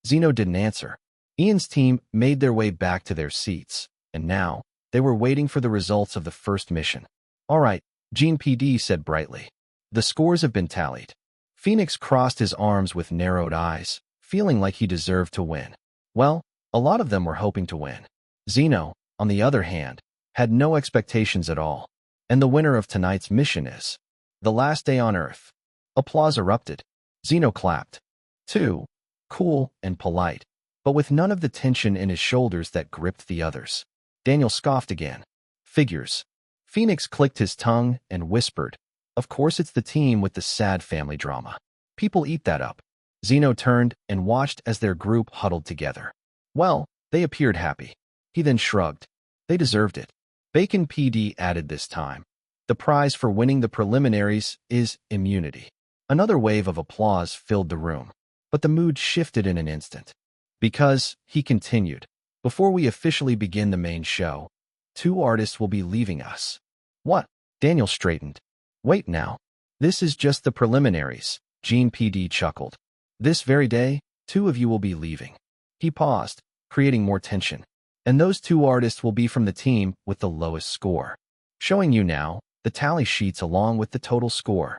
Zeno didn't answer. Ian's team made their way back to their seats, and now, they were waiting for the results of the first mission. All right, Gene PD said brightly. The scores have been tallied. Phoenix crossed his arms with narrowed eyes, feeling like he deserved to win. Well, a lot of them were hoping to win. Zeno, on the other hand, had no expectations at all. And the winner of tonight's mission is the last day on Earth. Applause erupted. Zeno clapped. Too cool and polite, but with none of the tension in his shoulders that gripped the others. Daniel scoffed again. Figures. Phoenix clicked his tongue and whispered, of course it's the team with the sad family drama. People eat that up. Zeno turned and watched as their group huddled together. Well, they appeared happy. He then shrugged. They deserved it. Bacon PD added this time. The prize for winning the preliminaries is immunity. Another wave of applause filled the room, but the mood shifted in an instant. Because, he continued, before we officially begin the main show, 2 artists will be leaving us. What? Daniel straightened. Wait now. This is just the preliminaries, Gene PD chuckled. This very day, 2 of you will be leaving. He paused, creating more tension. And those 2 artists will be from the team with the lowest score. Showing you now, the tally sheets along with the total score.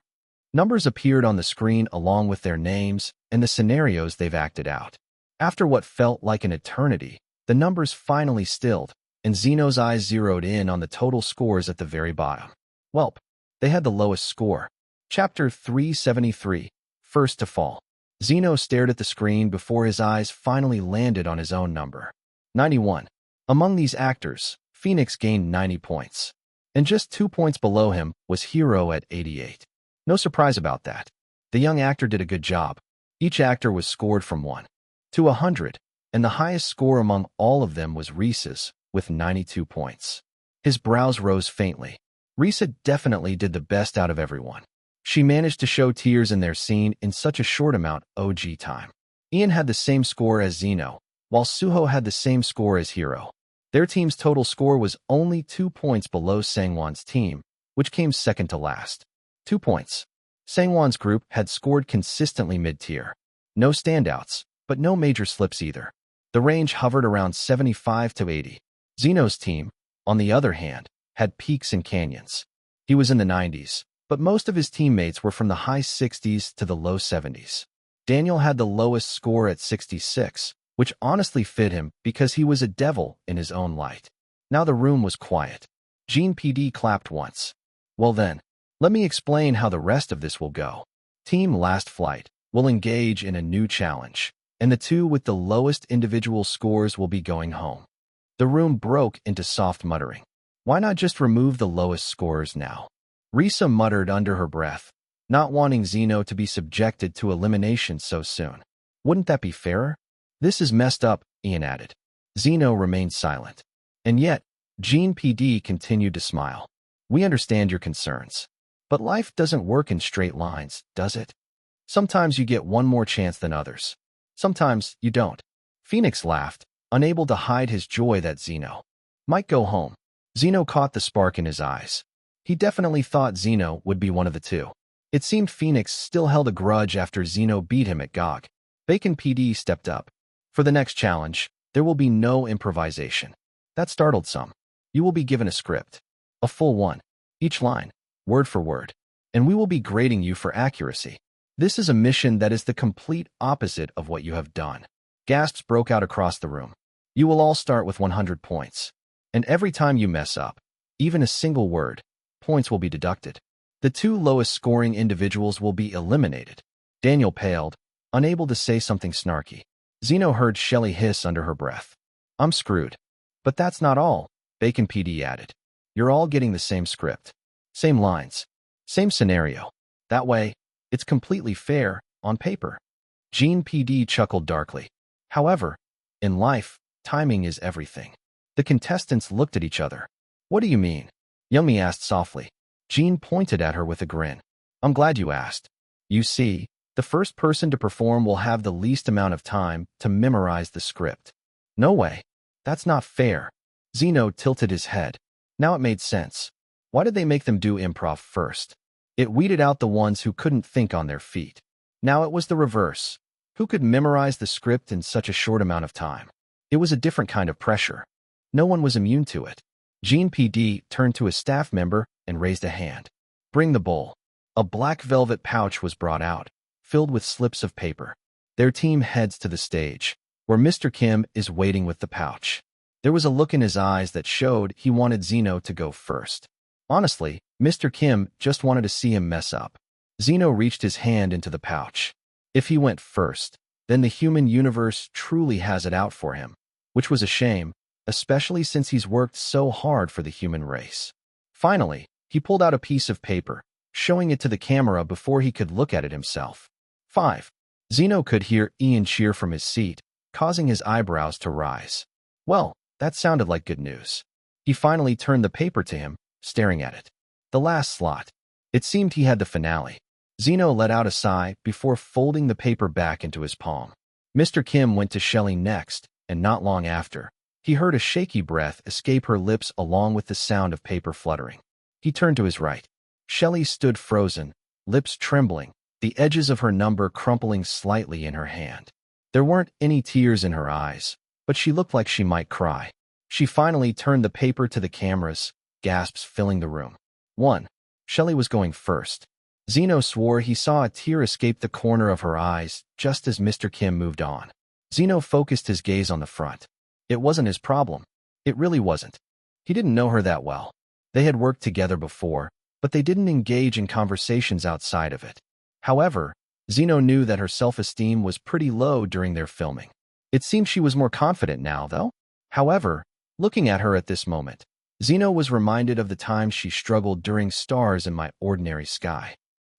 Numbers appeared on the screen along with their names and the scenarios they've acted out. After what felt like an eternity, the numbers finally stilled, and Zeno's eyes zeroed in on the total scores at the very bottom. Welp, they had the lowest score. Chapter 373, First to Fall. Zeno stared at the screen before his eyes finally landed on his own number. 91. Among these actors, Phoenix gained 90 points. And just 2 points below him was Hero at 88. No surprise about that. The young actor did a good job. Each actor was scored from 1 to 100, and the highest score among all of them was Reese's, with 92 points. His brows rose faintly. Risa definitely did the best out of everyone. She managed to show tears in their scene in such a short amount OG time. Ian had the same score as Zeno, while Suho had the same score as Hero. Their team's total score was only 2 points below Sangwon's team, which came second to last. 2 points. Sangwon's group had scored consistently mid-tier. No standouts, but no major slips either. The range hovered around 75 to 80. Zeno's team, on the other hand, had peaks and canyons. He was in the 90s, but most of his teammates were from the high 60s to the low 70s. Daniel had the lowest score at 66, which honestly fit him because he was a devil in his own light. Now the room was quiet. Gene PD clapped once. Well then, let me explain how the rest of this will go. Team Last Flight will engage in a new challenge, and the 2 with the lowest individual scores will be going home. The room broke into soft muttering. Why not just remove the lowest scorers now? Risa muttered under her breath, not wanting Zeno to be subjected to elimination so soon. Wouldn't that be fairer? This is messed up, Ian added. Zeno remained silent. And yet, Gene PD continued to smile. We understand your concerns. But life doesn't work in straight lines, does it? Sometimes you get one more chance than others. Sometimes you don't. Phoenix laughed, unable to hide his joy that Zeno might go home. Zeno caught the spark in his eyes. He definitely thought Zeno would be one of the two. It seemed Phoenix still held a grudge after Zeno beat him at GOG. Bacon PD stepped up. For the next challenge, there will be no improvisation. That startled some. You will be given a script. A full one. Each line, word for word. And we will be grading you for accuracy. This is a mission that is the complete opposite of what you have done. Gasps broke out across the room. You will all start with 100 points. And every time you mess up, even a single word, points will be deducted. The two lowest scoring individuals will be eliminated. Daniel paled, unable to say something snarky. Zeno heard Shelley hiss under her breath. I'm screwed. But that's not all, Bacon PD added. You're all getting the same script. Same lines. Same scenario. That way, it's completely fair, on paper. Gene PD chuckled darkly. However, in life, timing is everything. The contestants looked at each other. What do you mean? Youngmi asked softly. Gene pointed at her with a grin. I'm glad you asked. You see, the first person to perform will have the least amount of time to memorize the script. No way. That's not fair. Zeno tilted his head. Now it made sense. Why did they make them do improv first? It weeded out the ones who couldn't think on their feet. Now it was the reverse. Who could memorize the script in such a short amount of time? It was a different kind of pressure. No one was immune to it. Gene PD turned to a staff member and raised a hand. Bring the bowl. A black velvet pouch was brought out, filled with slips of paper. Their team heads to the stage, where Mr. Kim is waiting with the pouch. There was a look in his eyes that showed he wanted Zeno to go first. Honestly, Mr. Kim just wanted to see him mess up. Zeno reached his hand into the pouch. If he went first, then the human universe truly has it out for him, which was a shame, especially since he's worked so hard for the human race. Finally, he pulled out a piece of paper, showing it to the camera before he could look at it himself. 5. Zeno could hear Ian cheer from his seat, causing his eyebrows to rise. Well, that sounded like good news. He finally turned the paper to him, staring at it. The last slot. It seemed he had the finale. Zeno let out a sigh before folding the paper back into his palm. Mr. Kim went to Shelley next, and not long after, he heard a shaky breath escape her lips along with the sound of paper fluttering. He turned to his right. Shelley stood frozen, lips trembling, the edges of her number crumpling slightly in her hand. There weren't any tears in her eyes, but she looked like she might cry. She finally turned the paper to the cameras, gasps filling the room. 1. Shelley was going first. Zeno swore he saw a tear escape the corner of her eyes just as Mr. Kim moved on. Zeno focused his gaze on the front. It wasn't his problem. It really wasn't. He didn't know her that well. They had worked together before, but they didn't engage in conversations outside of it. However, Zeno knew that her self-esteem was pretty low during their filming. It seemed she was more confident now, though. However, looking at her at this moment, Zeno was reminded of the times she struggled during Stars in My Ordinary Sky.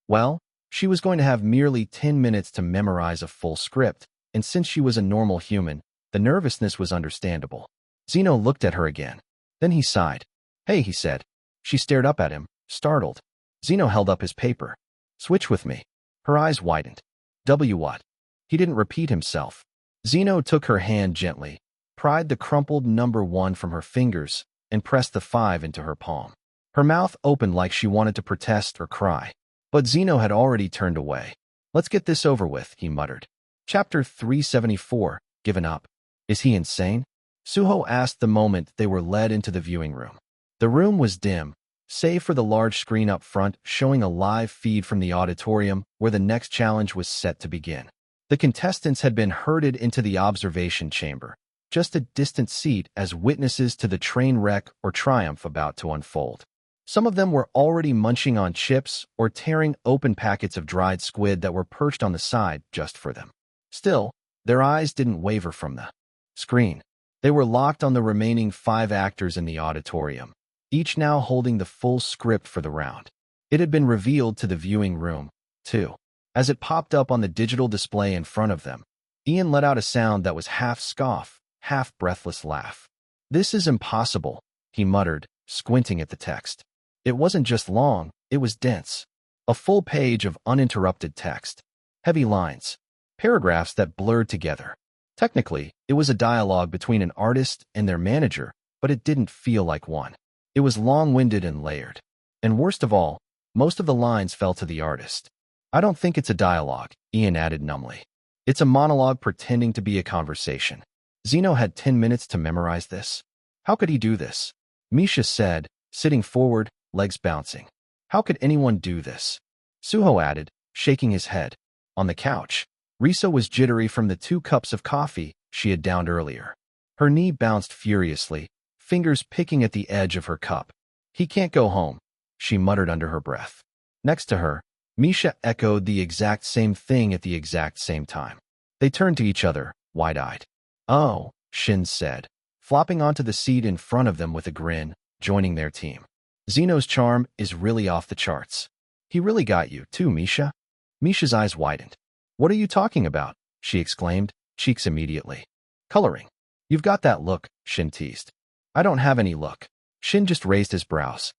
Well, she was going to have merely 10 minutes to memorize a full script, and since she was a normal human, the nervousness was understandable. Zeno looked at her again. Then he sighed. Hey, he said. She stared up at him, startled. Zeno held up his paper. Switch with me. Her eyes widened. What? He didn't repeat himself. Zeno took her hand gently, pried the crumpled number 1 from her fingers, and pressed the 5 into her palm. Her mouth opened like she wanted to protest or cry. But Zeno had already turned away. Let's get this over with, he muttered. Chapter 374, Given Up. Is he insane? Suho asked the moment they were led into the viewing room. The room was dim, save for the large screen up front showing a live feed from the auditorium where the next challenge was set to begin. The contestants had been herded into the observation chamber, just a distant seat as witnesses to the train wreck or triumph about to unfold. Some of them were already munching on chips or tearing open packets of dried squid that were perched on the side just for them. Still, their eyes didn't waver from the screen. They were locked on the remaining 5 actors in the auditorium, each now holding the full script for the round. It had been revealed to the viewing room, too. As it popped up on the digital display in front of them, Ian let out a sound that was half scoff, half breathless laugh. This is impossible, he muttered, squinting at the text. It wasn't just long, it was dense. A full page of uninterrupted text. Heavy lines. Paragraphs that blurred together. Technically, it was a dialogue between an artist and their manager, but it didn't feel like one. It was long-winded and layered. And worst of all, most of the lines fell to the artist. I don't think it's a dialogue, Ian added numbly. It's a monologue pretending to be a conversation. Zeno had 10 minutes to memorize this. How could he do this? Misha said, sitting forward, legs bouncing. How could anyone do this? Suho added, shaking his head. On the couch, Risa was jittery from the 2 cups of coffee she had downed earlier. Her knee bounced furiously, fingers picking at the edge of her cup. He can't go home, she muttered under her breath. Next to her, Misha echoed the exact same thing at the exact same time. They turned to each other, wide-eyed. Oh, Shin said, flopping onto the seat in front of them with a grin, joining their team. Zeno's charm is really off the charts. He really got you, too, Misha. Misha's eyes widened. What are you talking about? She exclaimed, cheeks immediately. Coloring. You've got that look, Shin teased. I don't have any look. Shin just raised his brows.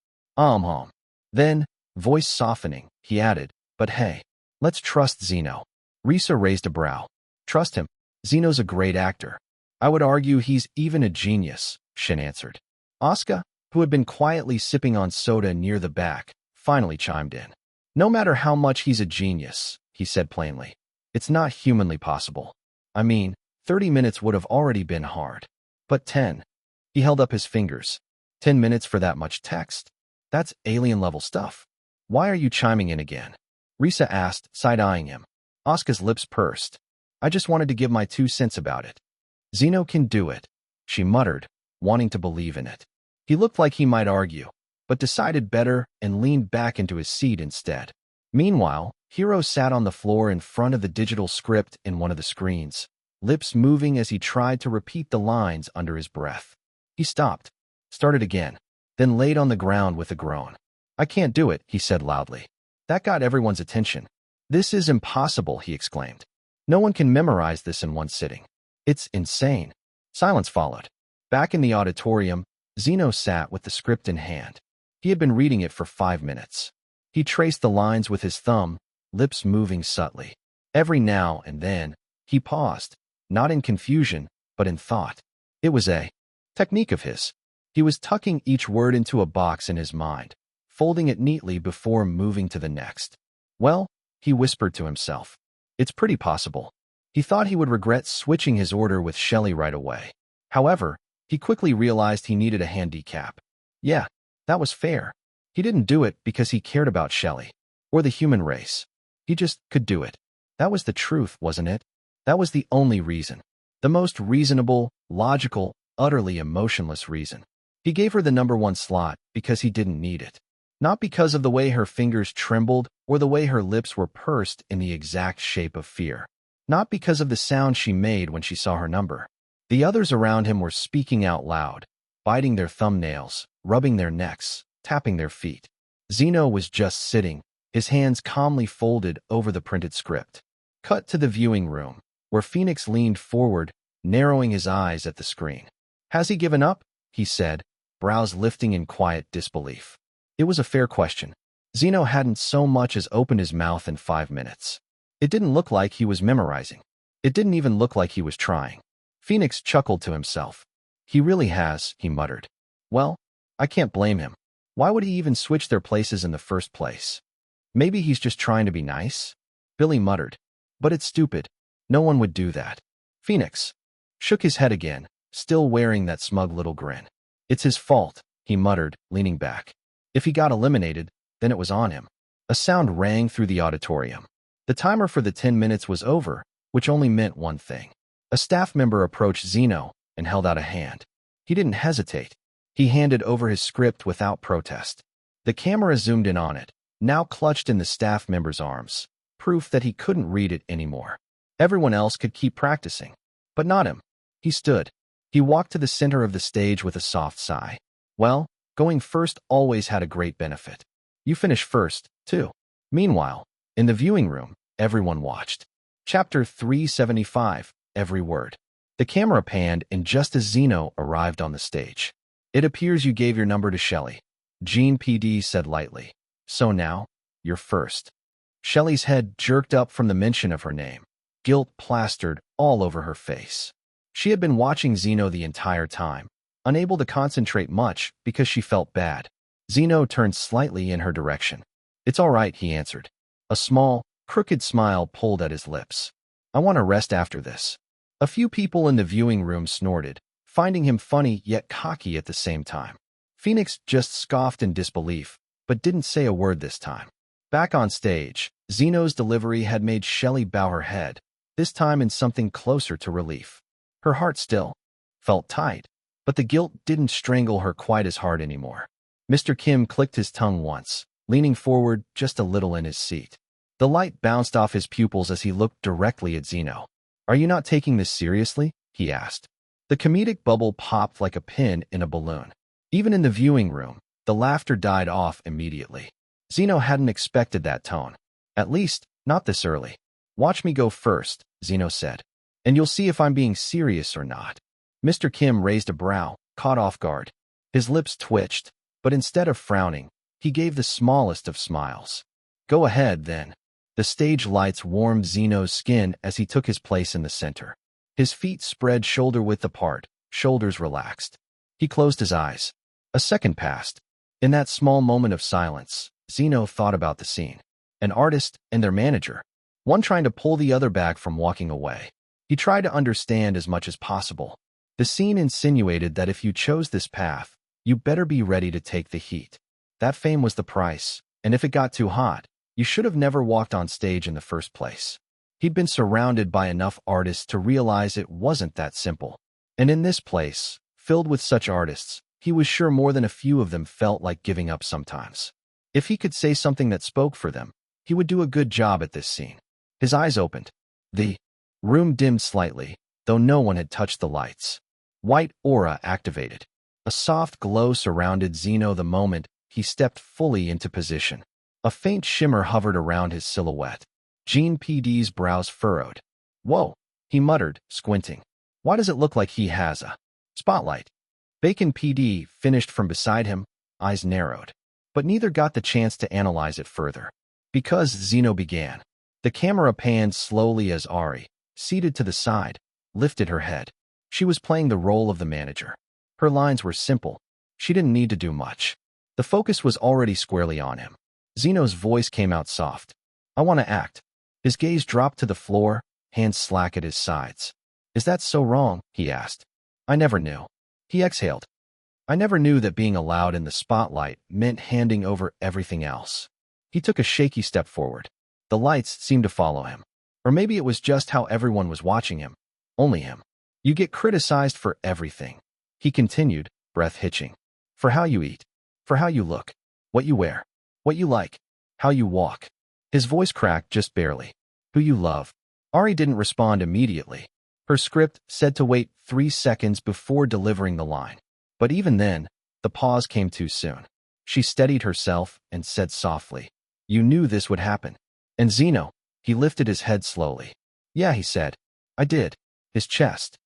Then, voice softening, he added, but hey, let's trust Zeno. Risa raised a brow. Trust him. Zeno's a great actor. I would argue he's even a genius, Shin answered. Asuka, who had been quietly sipping on soda near the back, finally chimed in. No matter how much he's a genius, he said plainly, it's not humanly possible. I mean, 30 minutes would have already been hard. But 10. He held up his fingers. 10 minutes for that much text? That's alien-level stuff. Why are you chiming in again? Risa asked, side-eyeing him. Asuka's lips pursed. I just wanted to give my 2 cents about it. Zeno can do it, she muttered, wanting to believe in it. He looked like he might argue, but decided better and leaned back into his seat instead. Meanwhile, Hiro sat on the floor in front of the digital script in one of the screens, lips moving as he tried to repeat the lines under his breath. He stopped, started again, then laid on the ground with a groan. I can't do it, he said loudly. That got everyone's attention. This is impossible, he exclaimed. No one can memorize this in one sitting. It's insane. Silence followed. Back in the auditorium, Zeno sat with the script in hand. He had been reading it for 5 minutes. He traced the lines with his thumb, lips moving subtly. Every now and then, he paused, not in confusion, but in thought. It was a technique of his. He was tucking each word into a box in his mind, folding it neatly before moving to the next. Well, he whispered to himself. It's pretty possible. He thought he would regret switching his order with Shelley right away. However, he quickly realized he needed a handicap. Yeah, that was fair. He didn't do it because he cared about Shelley, or the human race. He just could do it. That was the truth, wasn't it? That was the only reason. The most reasonable, logical, utterly emotionless reason. He gave her the number 1 slot because he didn't need it. Not because of the way her fingers trembled or the way her lips were pursed in the exact shape of fear. Not because of the sound she made when she saw her number. The others around him were speaking out loud, biting their thumbnails, rubbing their necks, tapping their feet. Zeno was just sitting, his hands calmly folded over the printed script. Cut to the viewing room, where Phoenix leaned forward, narrowing his eyes at the screen. Has he given up? He said, brows lifting in quiet disbelief. It was a fair question. Zeno hadn't so much as opened his mouth in 5 minutes. It didn't look like he was memorizing. It didn't even look like he was trying. Phoenix chuckled to himself. He really has, he muttered. Well, I can't blame him. Why would he even switch their places in the first place? Maybe he's just trying to be nice? Billy muttered. But it's stupid. No one would do that. Phoenix shook his head again, still wearing that smug little grin. It's his fault, he muttered, leaning back. If he got eliminated, then it was on him. A sound rang through the auditorium. The timer for the 10 minutes was over, which only meant one thing. A staff member approached Zeno and held out a hand. He didn't hesitate. He handed over his script without protest. The camera zoomed in on it, now clutched in the staff member's arms, proof that he couldn't read it anymore. Everyone else could keep practicing, but not him. He stood. He walked to the center of the stage with a soft sigh. Well, going first always had a great benefit. You finish first, too. Meanwhile, in the viewing room, everyone watched. Chapter 375, Every Word. The camera panned, and just as Zeno arrived on the stage. It appears you gave your number to Shelley. Jean PD said lightly. So now, you're first. Shelley's head jerked up from the mention of her name. Guilt plastered all over her face. She had been watching Zeno the entire time, unable to concentrate much because she felt bad. Zeno turned slightly in her direction. It's all right, he answered. A small, crooked smile pulled at his lips. I want to rest after this. A few people in the viewing room snorted, finding him funny yet cocky at the same time. Phoenix just scoffed in disbelief, but didn't say a word this time. Back on stage, Zeno's delivery had made Shelley bow her head, this time in something closer to relief. Her heart still felt tight, but the guilt didn't strangle her quite as hard anymore. Mr. Kim clicked his tongue once, leaning forward just a little in his seat. The light bounced off his pupils as he looked directly at Zeno. Are you not taking this seriously? He asked. The comedic bubble popped like a pin in a balloon. Even in the viewing room, the laughter died off immediately. Zeno hadn't expected that tone. At least, not this early. Watch me go first, Zeno said, and you'll see if I'm being serious or not. Mr. Kim raised a brow, caught off guard. His lips twitched, but instead of frowning, he gave the smallest of smiles. Go ahead, then. The stage lights warmed Zeno's skin as he took his place in the center. His feet spread shoulder-width apart, shoulders relaxed. He closed his eyes. A second passed. In that small moment of silence, Zeno thought about the scene. An artist and their manager, one trying to pull the other back from walking away. He tried to understand as much as possible. The scene insinuated that if you chose this path, you better be ready to take the heat. That fame was the price, and if it got too hot, you should have never walked on stage in the first place. He'd been surrounded by enough artists to realize it wasn't that simple. And in this place, filled with such artists, he was sure more than a few of them felt like giving up sometimes. If he could say something that spoke for them, he would do a good job at this scene. His eyes opened. The room dimmed slightly, though no one had touched the lights. White aura activated. A soft glow surrounded Zeno the moment he stepped fully into position. A faint shimmer hovered around his silhouette. Jean PD's brows furrowed. Whoa, he muttered, squinting. Why does it look like he has a spotlight? Bacon PD finished from beside him, eyes narrowed. But neither got the chance to analyze it further. Because Zeno began. The camera panned slowly as Ari, seated to the side, lifted her head. She was playing the role of the manager. Her lines were simple. She didn't need to do much. The focus was already squarely on him. Zeno's voice came out soft. I want to act. His gaze dropped to the floor, hands slack at his sides. Is that so wrong? He asked. I never knew. He exhaled. I never knew that being allowed in the spotlight meant handing over everything else. He took a shaky step forward. The lights seemed to follow him. Or maybe it was just how everyone was watching him. Only him. You get criticized for everything. He continued, breath hitching. For how you eat. For how you look. What you wear. What you like. How you walk. His voice cracked just barely. Who you love. Ari didn't respond immediately. Her script said to wait 3 seconds before delivering the line. But even then, the pause came too soon. She steadied herself and said softly, You knew this would happen. And Zeno, he lifted his head slowly. Yeah, he said. I did. His chest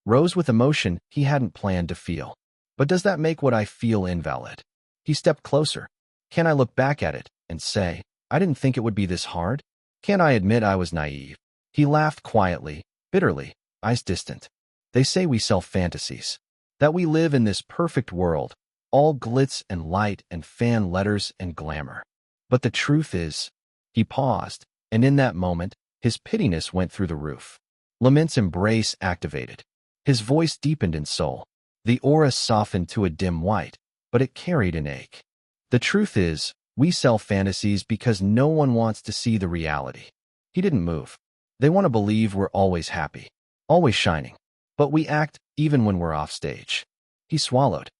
rose with emotion he hadn't planned to feel. But does that make what I feel invalid? He stepped closer. Can I look back at it and say, I didn't think it would be this hard? Can I admit I was naive? He laughed quietly, bitterly, eyes distant. They say we sell fantasies. That we live in this perfect world, all glitz and light and fan letters and glamour. But the truth is, he paused, and in that moment, his pittiness went through the roof. Lament's embrace activated. His voice deepened in soul. The aura softened to a dim white, but it carried an ache. The truth is, we sell fantasies because no one wants to see the reality. He didn't move. They want to believe we're always happy, always shining. But we act even when we're off stage. He swallowed.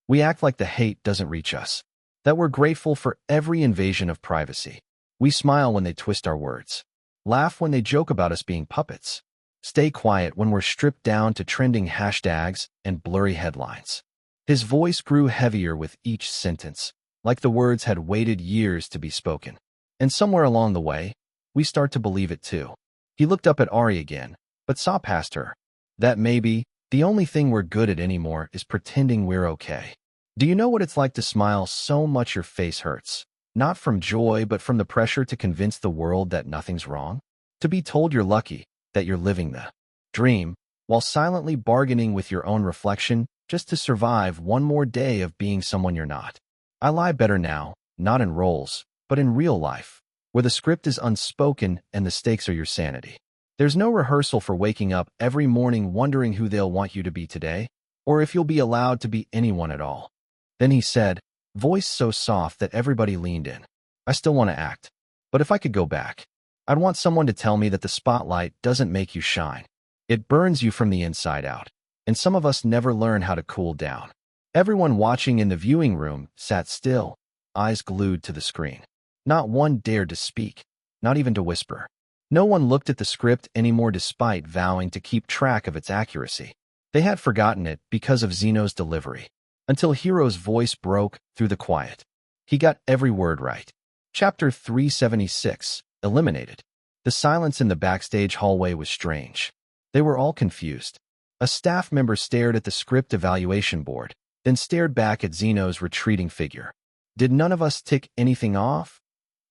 We act like the hate doesn't reach us, that we're grateful for every invasion of privacy. We smile when they twist our words, laugh when they joke about us being puppets, stay quiet when we're stripped down to trending hashtags and blurry headlines. His voice grew heavier with each sentence, like the words had waited years to be spoken. And somewhere along the way, we start to believe it too. He looked up at Ari again, but saw past her. That maybe the only thing we're good at anymore is pretending we're okay. Do you know what it's like to smile so much your face hurts? Not from joy, but from the pressure to convince the world that nothing's wrong? To be told you're lucky, that you're living the dream, while silently bargaining with your own reflection just to survive one more day of being someone you're not. I lie better now, not in roles, but in real life, where the script is unspoken and the stakes are your sanity. There's no rehearsal for waking up every morning wondering who they'll want you to be today, or if you'll be allowed to be anyone at all. Then he said, voice so soft that everybody leaned in. I still want to act, but if I could go back, I'd want someone to tell me that the spotlight doesn't make you shine. It burns you from the inside out, and some of us never learn how to cool down. Everyone watching in the viewing room sat still, eyes glued to the screen. Not one dared to speak, not even to whisper. No one looked at the script anymore despite vowing to keep track of its accuracy. They had forgotten it because of Zeno's delivery, until Hero's voice broke through the quiet. He got every word right. Chapter 376, Eliminated. The silence in the backstage hallway was strange. They were all confused. A staff member stared at the script evaluation board, then stared back at Zeno's retreating figure. Did none of us tick anything off?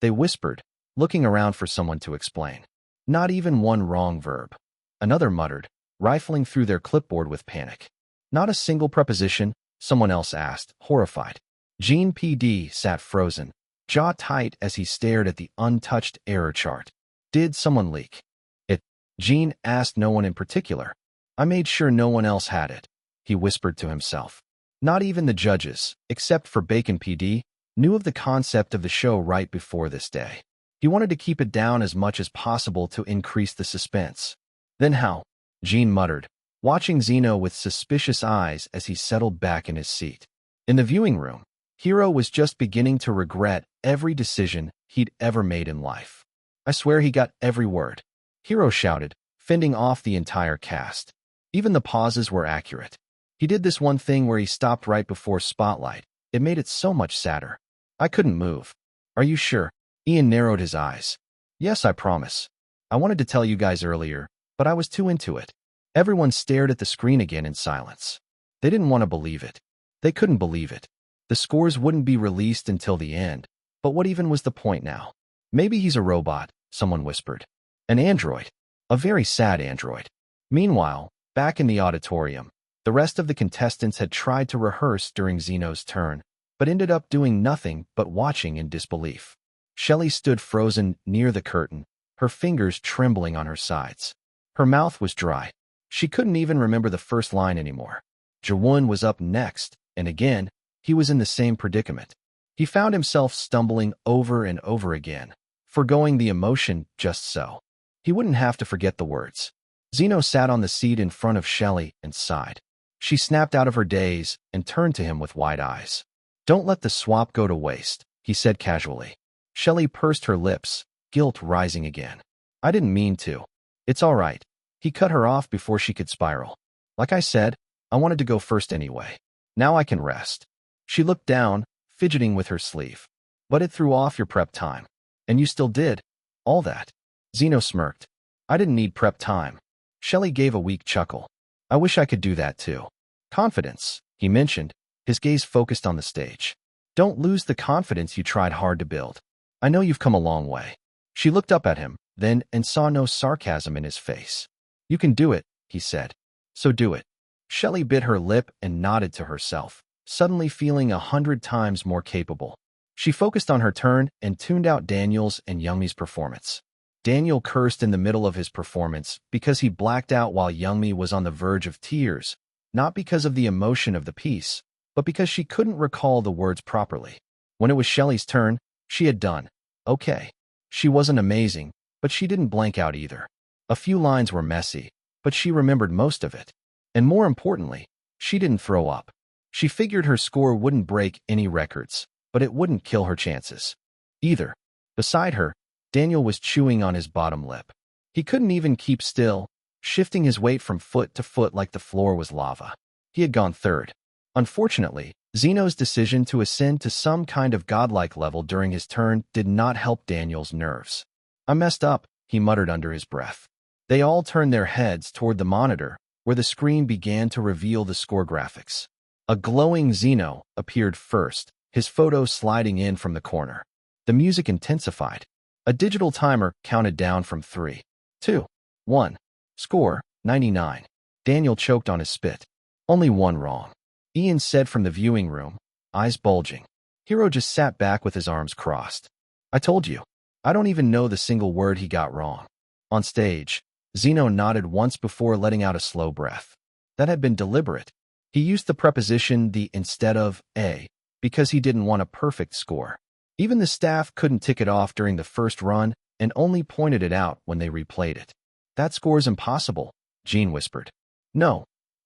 They whispered, looking around for someone to explain. Not even one wrong verb. Another muttered, rifling through their clipboard with panic. Not a single preposition, someone else asked, horrified. Gene PD sat frozen, jaw tight as he stared at the untouched error chart. Did someone leak it? Gene asked no one in particular. I made sure no one else had it, he whispered to himself. Not even the judges, except for Bacon PD, knew of the concept of the show right before this day. He wanted to keep it down as much as possible to increase the suspense. Then how? Gene muttered, watching Zeno with suspicious eyes as he settled back in his seat. In the viewing room, Hero was just beginning to regret every decision he'd ever made in life. I swear he got every word, Hero shouted, fending off the entire cast. Even the pauses were accurate. He did this one thing where he stopped right before spotlight. It made it so much sadder. I couldn't move. Are you sure? Ian narrowed his eyes. Yes, I promise. I wanted to tell you guys earlier, but I was too into it. Everyone stared at the screen again in silence. They didn't want to believe it. They couldn't believe it. The scores wouldn't be released until the end, but what even was the point now? Maybe he's a robot, someone whispered. An android. A very sad android. Meanwhile, back in the auditorium, the rest of the contestants had tried to rehearse during Zeno's turn, but ended up doing nothing but watching in disbelief. Shelley stood frozen near the curtain, her fingers trembling on her sides. Her mouth was dry. She couldn't even remember the first line anymore. Jawon was up next, and again, he was in the same predicament. He found himself stumbling over and over again, forgoing the emotion just so he wouldn't have to forget the words. Zeno sat on the seat in front of Shelley and sighed. She snapped out of her daze and turned to him with wide eyes. Don't let the swap go to waste, he said casually. Shelley pursed her lips, guilt rising again. I didn't mean to. It's all right. He cut her off before she could spiral. Like I said, I wanted to go first anyway. Now I can rest. She looked down, fidgeting with her sleeve. But it threw off your prep time. And you still did. All that. Zeno smirked. I didn't need prep time. Shelley gave a weak chuckle. I wish I could do that too. Confidence, he mentioned, his gaze focused on the stage. Don't lose the confidence you tried hard to build. I know you've come a long way. She looked up at him, then, and saw no sarcasm in his face. You can do it, he said. So do it. Shelley bit her lip and nodded to herself, suddenly feeling 100 times more capable. She focused on her turn and tuned out Daniel's and Youngmi's performance. Daniel cursed in the middle of his performance because he blacked out while Youngmi was on the verge of tears, not because of the emotion of the piece, but because she couldn't recall the words properly. When it was Shelley's turn, she had done okay. She wasn't amazing, but she didn't blank out either. A few lines were messy, but she remembered most of it. And more importantly, she didn't throw up. She figured her score wouldn't break any records, but it wouldn't kill her chances either. Beside her, Daniel was chewing on his bottom lip. He couldn't even keep still, shifting his weight from foot to foot like the floor was lava. He had gone third. Unfortunately, Zeno's decision to ascend to some kind of godlike level during his turn did not help Daniel's nerves. I messed up, he muttered under his breath. They all turned their heads toward the monitor, where the screen began to reveal the score graphics. A glowing Zeno appeared first, his photo sliding in from the corner. The music intensified. A digital timer counted down from 3, 2, 1. Score, 99. Daniel choked on his spit. Only one wrong. Ian said from the viewing room, eyes bulging. Hero just sat back with his arms crossed. I told you. I don't even know the single word he got wrong. On stage, Zeno nodded once before letting out a slow breath. That had been deliberate. He used the preposition the instead of a because he didn't want a perfect score. Even the staff couldn't tick it off during the first run and only pointed it out when they replayed it. That score's impossible, Jean whispered. No,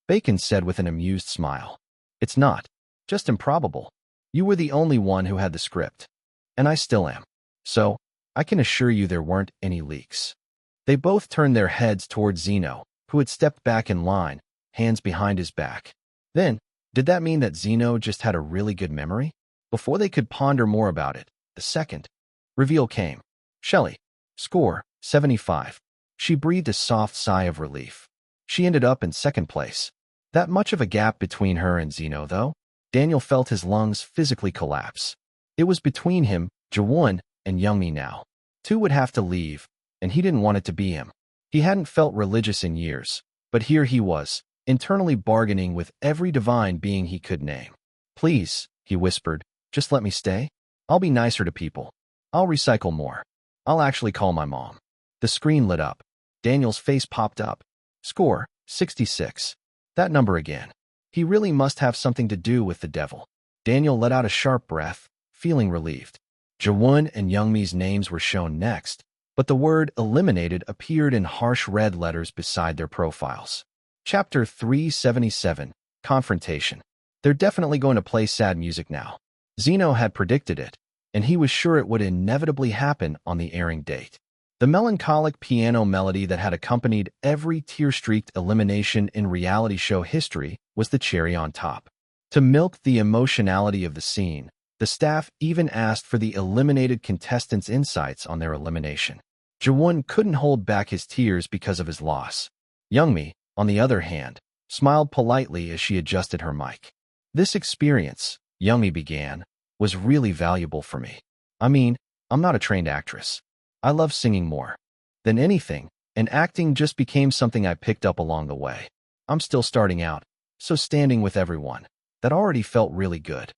Bacon said with an amused smile. It's not. Just improbable. You were the only one who had the script. And I still am. So, I can assure you there weren't any leaks. They both turned their heads towards Zeno, who had stepped back in line, hands behind his back. Then, did that mean that Zeno just had a really good memory? Before they could ponder more about it, the second reveal came. Shelley, score, 75. She breathed a soft sigh of relief. She ended up in second place. That much of a gap between her and Zeno, though? Daniel felt his lungs physically collapse. It was between him, Jaewon, and Youngmi now. Two would have to leave, and he didn't want it to be him. He hadn't felt religious in years, but here he was, internally bargaining with every divine being he could name. Please, he whispered, just let me stay. I'll be nicer to people. I'll recycle more. I'll actually call my mom. The screen lit up. Daniel's face popped up. Score, 66. That number again. He really must have something to do with the devil. Daniel let out a sharp breath, feeling relieved. Jaewon and Youngmi's names were shown next, but the word eliminated appeared in harsh red letters beside their profiles. Chapter 377, Confrontation. They're definitely going to play sad music now. Zeno had predicted it, and he was sure it would inevitably happen on the airing date. The melancholic piano melody that had accompanied every tear-streaked elimination in reality show history was the cherry on top. To milk the emotionality of the scene, the staff even asked for the eliminated contestants' insights on their elimination. Jaewon couldn't hold back his tears because of his loss. Youngmi, on the other hand, smiled politely as she adjusted her mic. This experience, Youngmi began, was really valuable for me. I mean, I'm not a trained actress. I love singing more than anything, and acting just became something I picked up along the way. I'm still starting out, so standing with everyone, that already felt really good.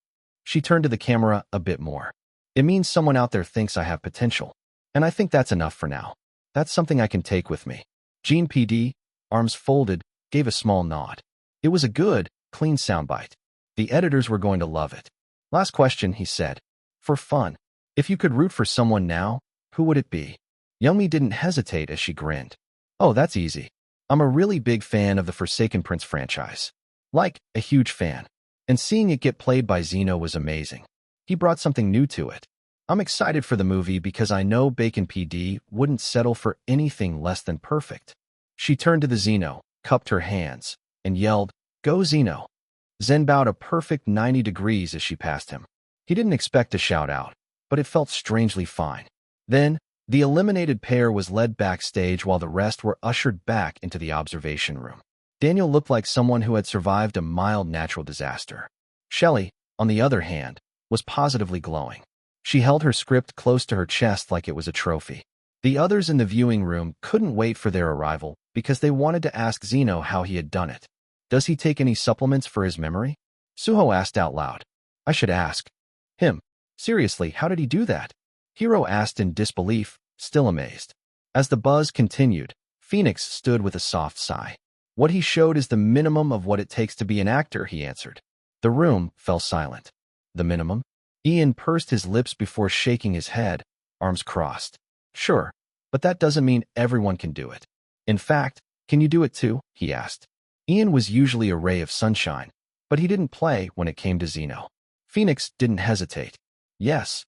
She turned to the camera a bit more. It means someone out there thinks I have potential, and I think that's enough for now. That's something I can take with me. Jean PD, arms folded, gave a small nod. It was a good, clean soundbite. The editors were going to love it. Last question, he said. For fun. If you could root for someone now, who would it be? Youngmi didn't hesitate as she grinned. Oh, that's easy. I'm a really big fan of the Forsaken Prince franchise. Like, a huge fan. And seeing it get played by Zeno was amazing. He brought something new to it. I'm excited for the movie because I know Bacon PD wouldn't settle for anything less than perfect. She turned to the Zeno, cupped her hands, and yelled, Go Zeno! Zen bowed a perfect 90 degrees as she passed him. He didn't expect to shout out, but it felt strangely fine. Then, the eliminated pair was led backstage while the rest were ushered back into the observation room. Daniel looked like someone who had survived a mild natural disaster. Shelley, on the other hand, was positively glowing. She held her script close to her chest like it was a trophy. The others in the viewing room couldn't wait for their arrival because they wanted to ask Zeno how he had done it. Does he take any supplements for his memory? Suho asked out loud. I should ask. Him. Seriously, how did he do that? Hero asked in disbelief, still amazed. As the buzz continued, Phoenix stood with a soft sigh. What he showed is the minimum of what it takes to be an actor, he answered. The room fell silent. The minimum? Ian pursed his lips before shaking his head, arms crossed. Sure, but that doesn't mean everyone can do it. In fact, can you do it too? He asked. Ian was usually a ray of sunshine, but he didn't play when it came to Zeno. Phoenix didn't hesitate. Yes.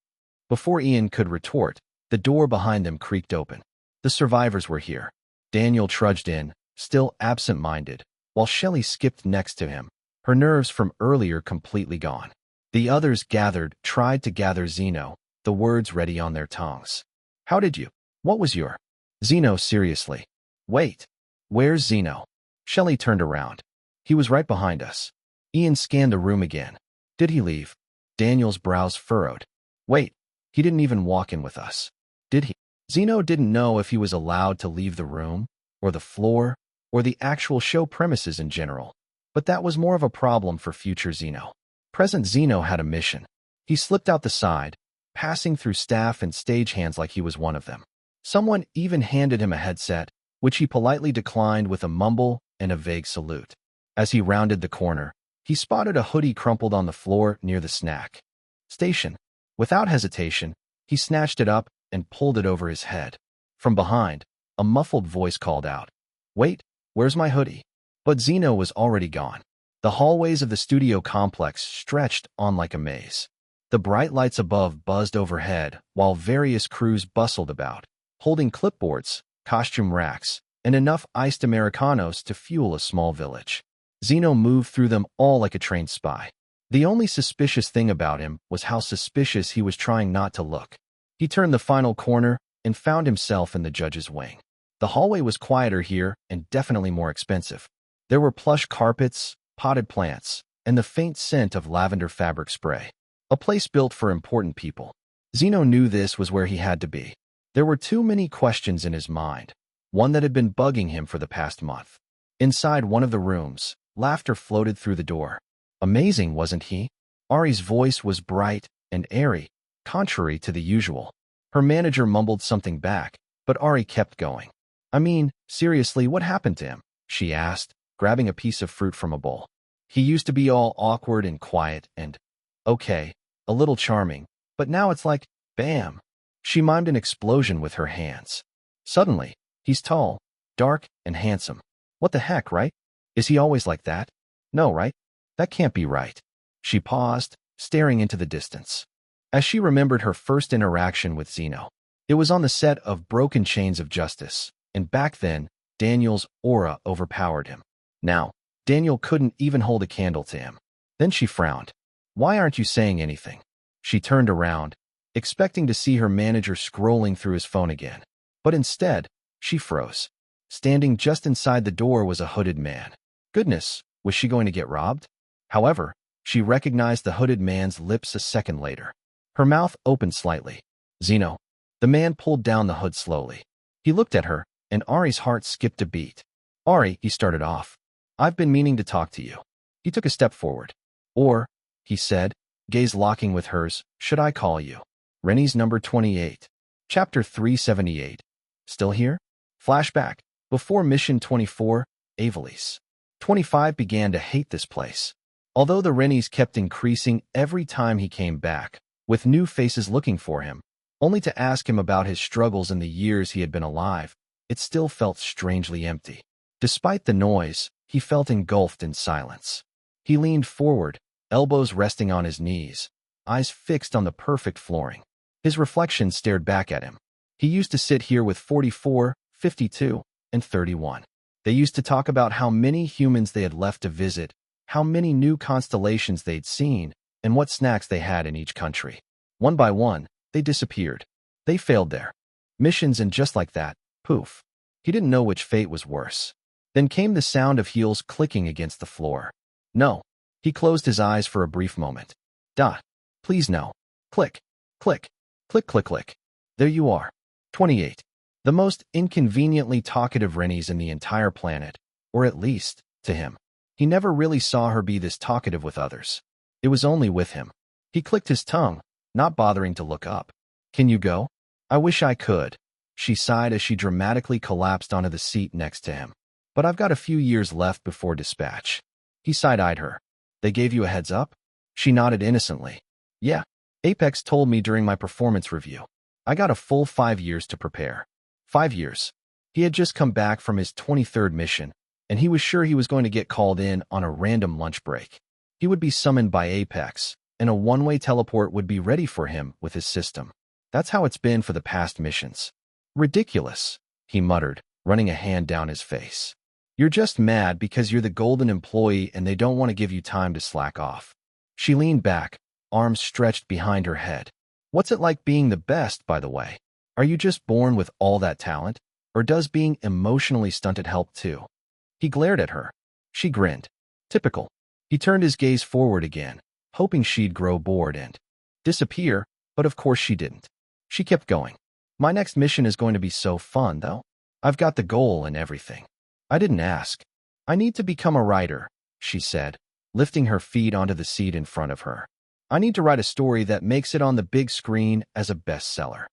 Before Ian could retort, the door behind them creaked open. The survivors were here. Daniel trudged in, still absent-minded, while Shelley skipped next to him, her nerves from earlier completely gone. The others tried to gather Zeno, the words ready on their tongues. How did you? What was your? Zeno seriously. Wait. Where's Zeno? Shelley turned around. He was right behind us. Ian scanned the room again. Did he leave? Daniel's brows furrowed. Wait, he didn't even walk in with us. Did he? Zeno didn't know if he was allowed to leave the room, or the floor, or the actual show premises in general. But that was more of a problem for future Zeno. Present Zeno had a mission. He slipped out the side, passing through staff and stagehands like he was one of them. Someone even handed him a headset, which he politely declined with a mumble and a vague salute. As he rounded the corner, he spotted a hoodie crumpled on the floor near the snack station. Without hesitation, he snatched it up and pulled it over his head. From behind, a muffled voice called out, "Wait, where's my hoodie?" But Zeno was already gone. The hallways of the studio complex stretched on like a maze. The bright lights above buzzed overhead, while various crews bustled about, holding clipboards, costume racks, and enough iced Americanos to fuel a small village. Zeno moved through them all like a trained spy. The only suspicious thing about him was how suspicious he was trying not to look. He turned the final corner and found himself in the judge's wing. The hallway was quieter here and definitely more expensive. There were plush carpets, potted plants, and the faint scent of lavender fabric spray. A place built for important people. Zeno knew this was where he had to be. There were too many questions in his mind, one that had been bugging him for the past month. Inside one of the rooms, laughter floated through the door. Amazing, wasn't he? Ari's voice was bright and airy, contrary to the usual. Her manager mumbled something back, but Ari kept going. I mean, seriously, what happened to him? She asked, grabbing a piece of fruit from a bowl. He used to be all awkward and quiet and, okay, a little charming, but now it's like, bam. She mimed an explosion with her hands. Suddenly, he's tall, dark, and handsome. What the heck, right? Is he always like that? No, right? That can't be right. She paused, staring into the distance. As she remembered her first interaction with Zeno, it was on the set of Broken Chains of Justice, and back then, Daniel's aura overpowered him. Now, Daniel couldn't even hold a candle to him. Then she frowned. Why aren't you saying anything? She turned around, expecting to see her manager scrolling through his phone again. But instead, she froze. Standing just inside the door was a hooded man. Goodness, was she going to get robbed? However, she recognized the hooded man's lips a second later. Her mouth opened slightly. Zeno. The man pulled down the hood slowly. He looked at her, and Ari's heart skipped a beat. Ari, he started off. I've been meaning to talk to you. He took a step forward. Or, he said, gaze locking with hers, should I call you? Rennie's number 28. Chapter 378. Still here? Flashback. Before Mission 24, Avalis. 25 began to hate this place. Although the Rennies kept increasing every time he came back, with new faces looking for him, only to ask him about his struggles in the years he had been alive, it still felt strangely empty. Despite the noise, he felt engulfed in silence. He leaned forward, elbows resting on his knees, eyes fixed on the perfect flooring. His reflection stared back at him. He used to sit here with 44, 52, and 31. They used to talk about how many humans they had left to visit, how many new constellations they'd seen, and what snacks they had in each country. One by one, they disappeared. They failed their missions, and just like that, poof. He didn't know which fate was worse. Then came the sound of heels clicking against the floor. No. He closed his eyes for a brief moment. Duh. Please no. Click. Click. Click, click, click. There you are. 28. The most inconveniently talkative Rennies in the entire planet, or at least, to him. He never really saw her be this talkative with others. It was only with him. He clicked his tongue, not bothering to look up. Can you go? I wish I could. She sighed as she dramatically collapsed onto the seat next to him. But I've got a few years left before dispatch. He side-eyed her. They gave you a heads up? She nodded innocently. Yeah. Apex told me during my performance review. I got a full 5 years to prepare. 5 years. He had just come back from his 23rd mission, and he was sure he was going to get called in on a random lunch break. He would be summoned by Apex, and a one-way teleport would be ready for him with his system. That's how it's been for the past missions. Ridiculous, he muttered, running a hand down his face. You're just mad because you're the golden employee and they don't want to give you time to slack off. She leaned back, arms stretched behind her head. What's it like being the best, by the way? Are you just born with all that talent, or does being emotionally stunted help too? He glared at her. She grinned. Typical. He turned his gaze forward again, hoping she'd grow bored and disappear, but of course she didn't. She kept going. My next mission is going to be so fun, though. I've got the goal and everything. I didn't ask. I need to become a writer, she said, lifting her feet onto the seat in front of her. I need to write a story that makes it on the big screen as a bestseller.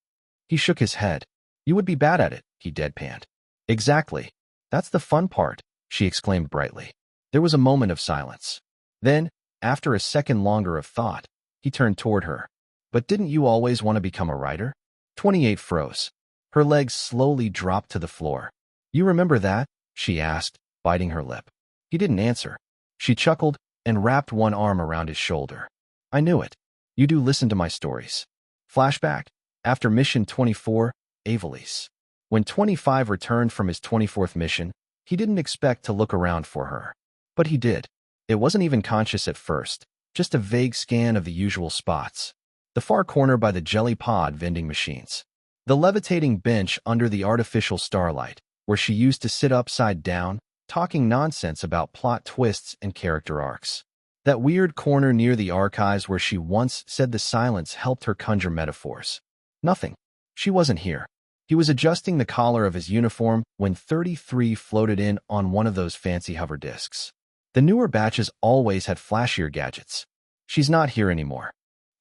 He shook his head. You would be bad at it, he deadpanned. Exactly. That's the fun part, she exclaimed brightly. There was a moment of silence. Then, after a second longer of thought, he turned toward her. But didn't you always want to become a writer? 28 froze. Her legs slowly dropped to the floor. You remember that? She asked, biting her lip. He didn't answer. She chuckled and wrapped one arm around his shoulder. I knew it. You do listen to my stories. Flashback. After mission 24, Avalis. When 25 returned from his 24th mission, he didn't expect to look around for her. But he did. It wasn't even conscious at first, just a vague scan of the usual spots. The far corner by the jelly pod vending machines. The levitating bench under the artificial starlight, where she used to sit upside down, talking nonsense about plot twists and character arcs. That weird corner near the archives where she once said the silence helped her conjure metaphors. Nothing. She wasn't here. He was adjusting the collar of his uniform when 33 floated in on one of those fancy hover discs. The newer batches always had flashier gadgets. She's not here anymore.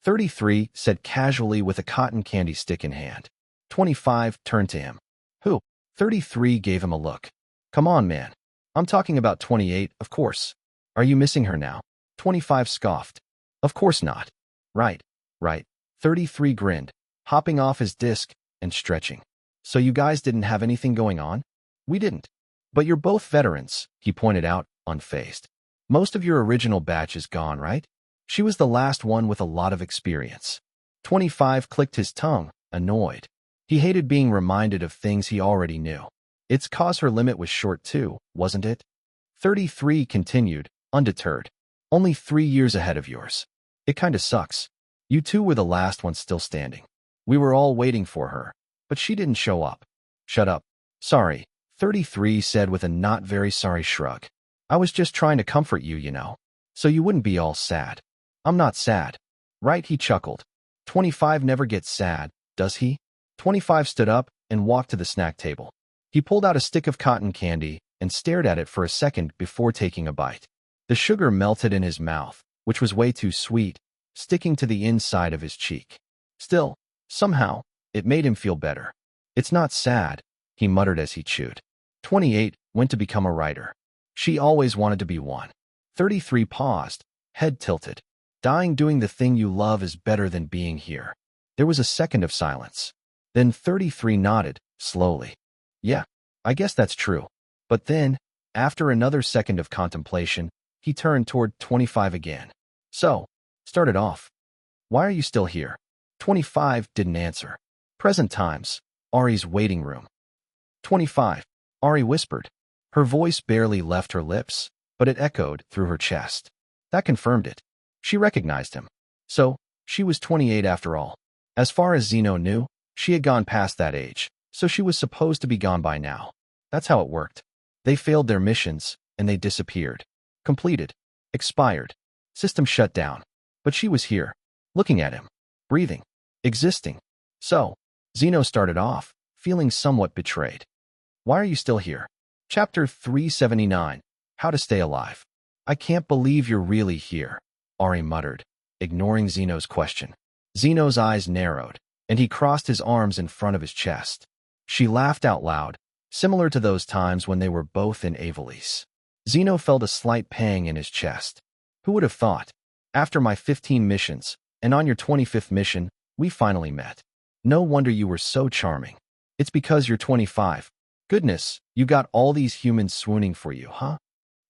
33 said casually with a cotton candy stick in hand. 25 turned to him. Who? 33 gave him a look. Come on, man. I'm talking about 28, of course. Are you missing her now? 25 scoffed. Of course not. Right. 33 grinned, hopping off his disc and stretching. So you guys didn't have anything going on? We didn't. But you're both veterans, he pointed out, unfazed. Most of your original batch is gone, right? She was the last one with a lot of experience. 25 clicked his tongue, annoyed. He hated being reminded of things he already knew. It's 'cause her limit was short too, wasn't it? 33 continued, undeterred. Only 3 years ahead of yours. It kinda sucks. You two were the last ones still standing. We were all waiting for her, but she didn't show up. Shut up. Sorry, 33 said with a not very sorry shrug. I was just trying to comfort you, you know, so you wouldn't be all sad. I'm not sad. Right, he chuckled. 25 never gets sad, does he? 25 stood up and walked to the snack table. He pulled out a stick of cotton candy and stared at it for a second before taking a bite. The sugar melted in his mouth, which was way too sweet, sticking to the inside of his cheek. Still, somehow, it made him feel better. It's not sad, he muttered as he chewed. 28 went to become a writer. She always wanted to be one. 33 paused, head tilted. Dying doing the thing you love is better than being here. There was a second of silence. Then 33 nodded, slowly. Yeah, I guess that's true. But then, after another second of contemplation, he turned toward 25 again. So, started off. Why are you still here? 25 didn't answer. Present times, Ari's waiting room. 25, Ari whispered. Her voice barely left her lips, but it echoed through her chest. That confirmed it. She recognized him. So, she was 28 after all. As far as Zeno knew, she had gone past that age, so she was supposed to be gone by now. That's how it worked. They failed their missions, and they disappeared. Completed. Expired. System shut down. But she was here, looking at him, breathing, existing. So, Zeno started off, feeling somewhat betrayed. Why are you still here? Chapter 379, How to Stay Alive. I can't believe you're really here, Ari muttered, ignoring Zeno's question. Zeno's eyes narrowed, and he crossed his arms in front of his chest. She laughed out loud, similar to those times when they were both in Avalis. Zeno felt a slight pang in his chest. Who would have thought? After my 15 missions, and on your 25th mission, we finally met. No wonder you were so charming. It's because you're 25. Goodness, you got all these humans swooning for you, huh?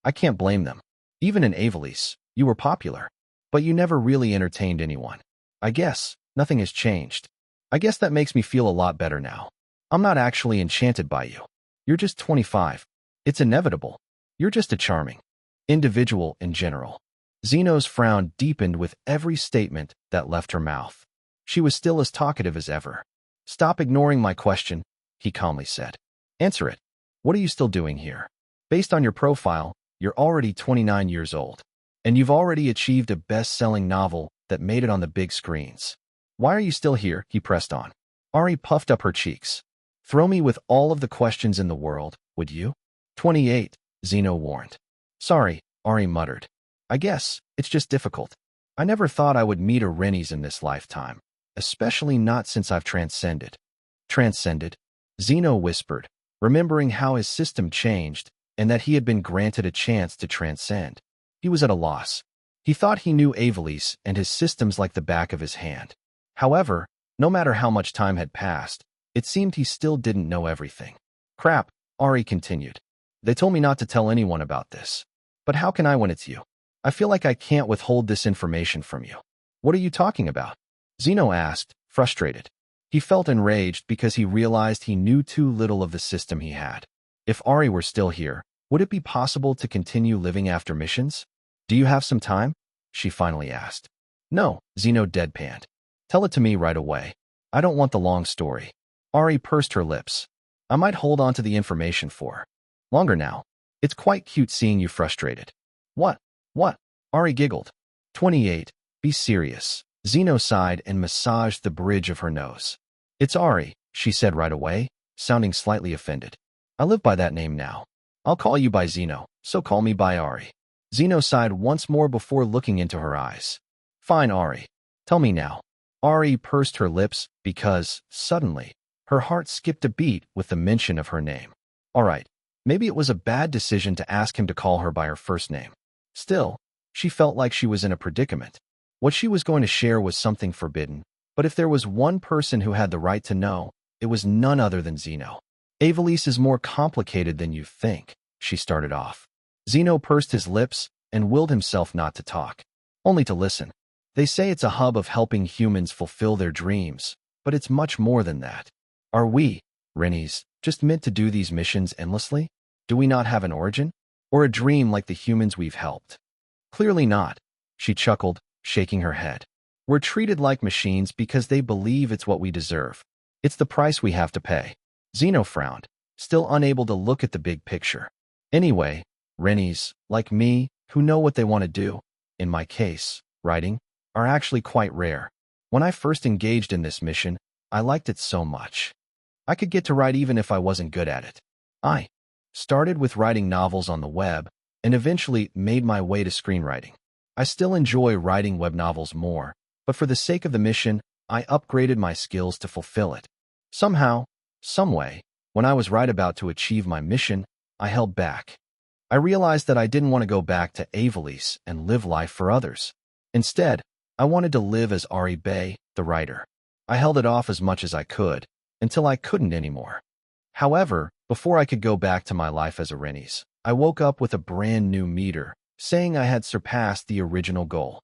I can't blame them. Even in Avalis, you were popular. But you never really entertained anyone. I guess nothing has changed. I guess that makes me feel a lot better now. I'm not actually enchanted by you. You're just 25. It's inevitable. You're just a charming individual in general. Zeno's frown deepened with every statement that left her mouth. She was still as talkative as ever. Stop ignoring my question, he calmly said. Answer it. What are you still doing here? Based on your profile, you're already 29 years old. And you've already achieved a best-selling novel that made it on the big screens. Why are you still here? He pressed on. Ari puffed up her cheeks. Throw me with all of the questions in the world, would you? 28, Zeno warned. Sorry, Ari muttered. I guess it's just difficult. I never thought I would meet a Rennies in this lifetime, especially not since I've transcended. Transcended? Zeno whispered, remembering how his system changed and that he had been granted a chance to transcend. He was at a loss. He thought he knew Avalis and his systems like the back of his hand. However, no matter how much time had passed, it seemed he still didn't know everything. Crap, Ari continued. They told me not to tell anyone about this. But how can I when it's you? I feel like I can't withhold this information from you. What are you talking about? Zeno asked, frustrated. He felt enraged because he realized he knew too little of the system he had. If Ari were still here, would it be possible to continue living after missions? Do you have some time? She finally asked. No, Zeno deadpanned. Tell it to me right away. I don't want the long story. Ari pursed her lips. I might hold on to the information for longer now. It's quite cute seeing you frustrated. What? What? Ari giggled. 28. Be serious. Zeno sighed and massaged the bridge of her nose. It's Ari, she said right away, sounding slightly offended. I live by that name now. I'll call you by Zeno, so call me by Ari. Zeno sighed once more before looking into her eyes. Fine, Ari. Tell me now. Ari pursed her lips because, suddenly, her heart skipped a beat with the mention of her name. All right, maybe it was a bad decision to ask him to call her by her first name. Still, she felt like she was in a predicament. What she was going to share was something forbidden, but if there was one person who had the right to know, it was none other than Zeno. Avalis is more complicated than you think, she started off. Zeno pursed his lips and willed himself not to talk, only to listen. They say it's a hub of helping humans fulfill their dreams, but it's much more than that. Are we, Rennies, just meant to do these missions endlessly? Do we not have an origin? Or a dream like the humans we've helped? Clearly not, she chuckled, shaking her head. We're treated like machines because they believe it's what we deserve. It's the price we have to pay. Zeno frowned, still unable to look at the big picture. Anyway, Rennies, like me, who know what they want to do, in my case, writing, are actually quite rare. When I first engaged in this mission, I liked it so much. I could get to write even if I wasn't good at it. I started with writing novels on the web, and eventually made my way to screenwriting. I still enjoy writing web novels more, but for the sake of the mission, I upgraded my skills to fulfill it. Somehow, someway, when I was right about to achieve my mission, I held back. I realized that I didn't want to go back to Avalis and live life for others. Instead, I wanted to live as Ari Bay, the writer. I held it off as much as I could, until I couldn't anymore. However, before I could go back to my life as a Rennies, I woke up with a brand new meter, saying I had surpassed the original goal.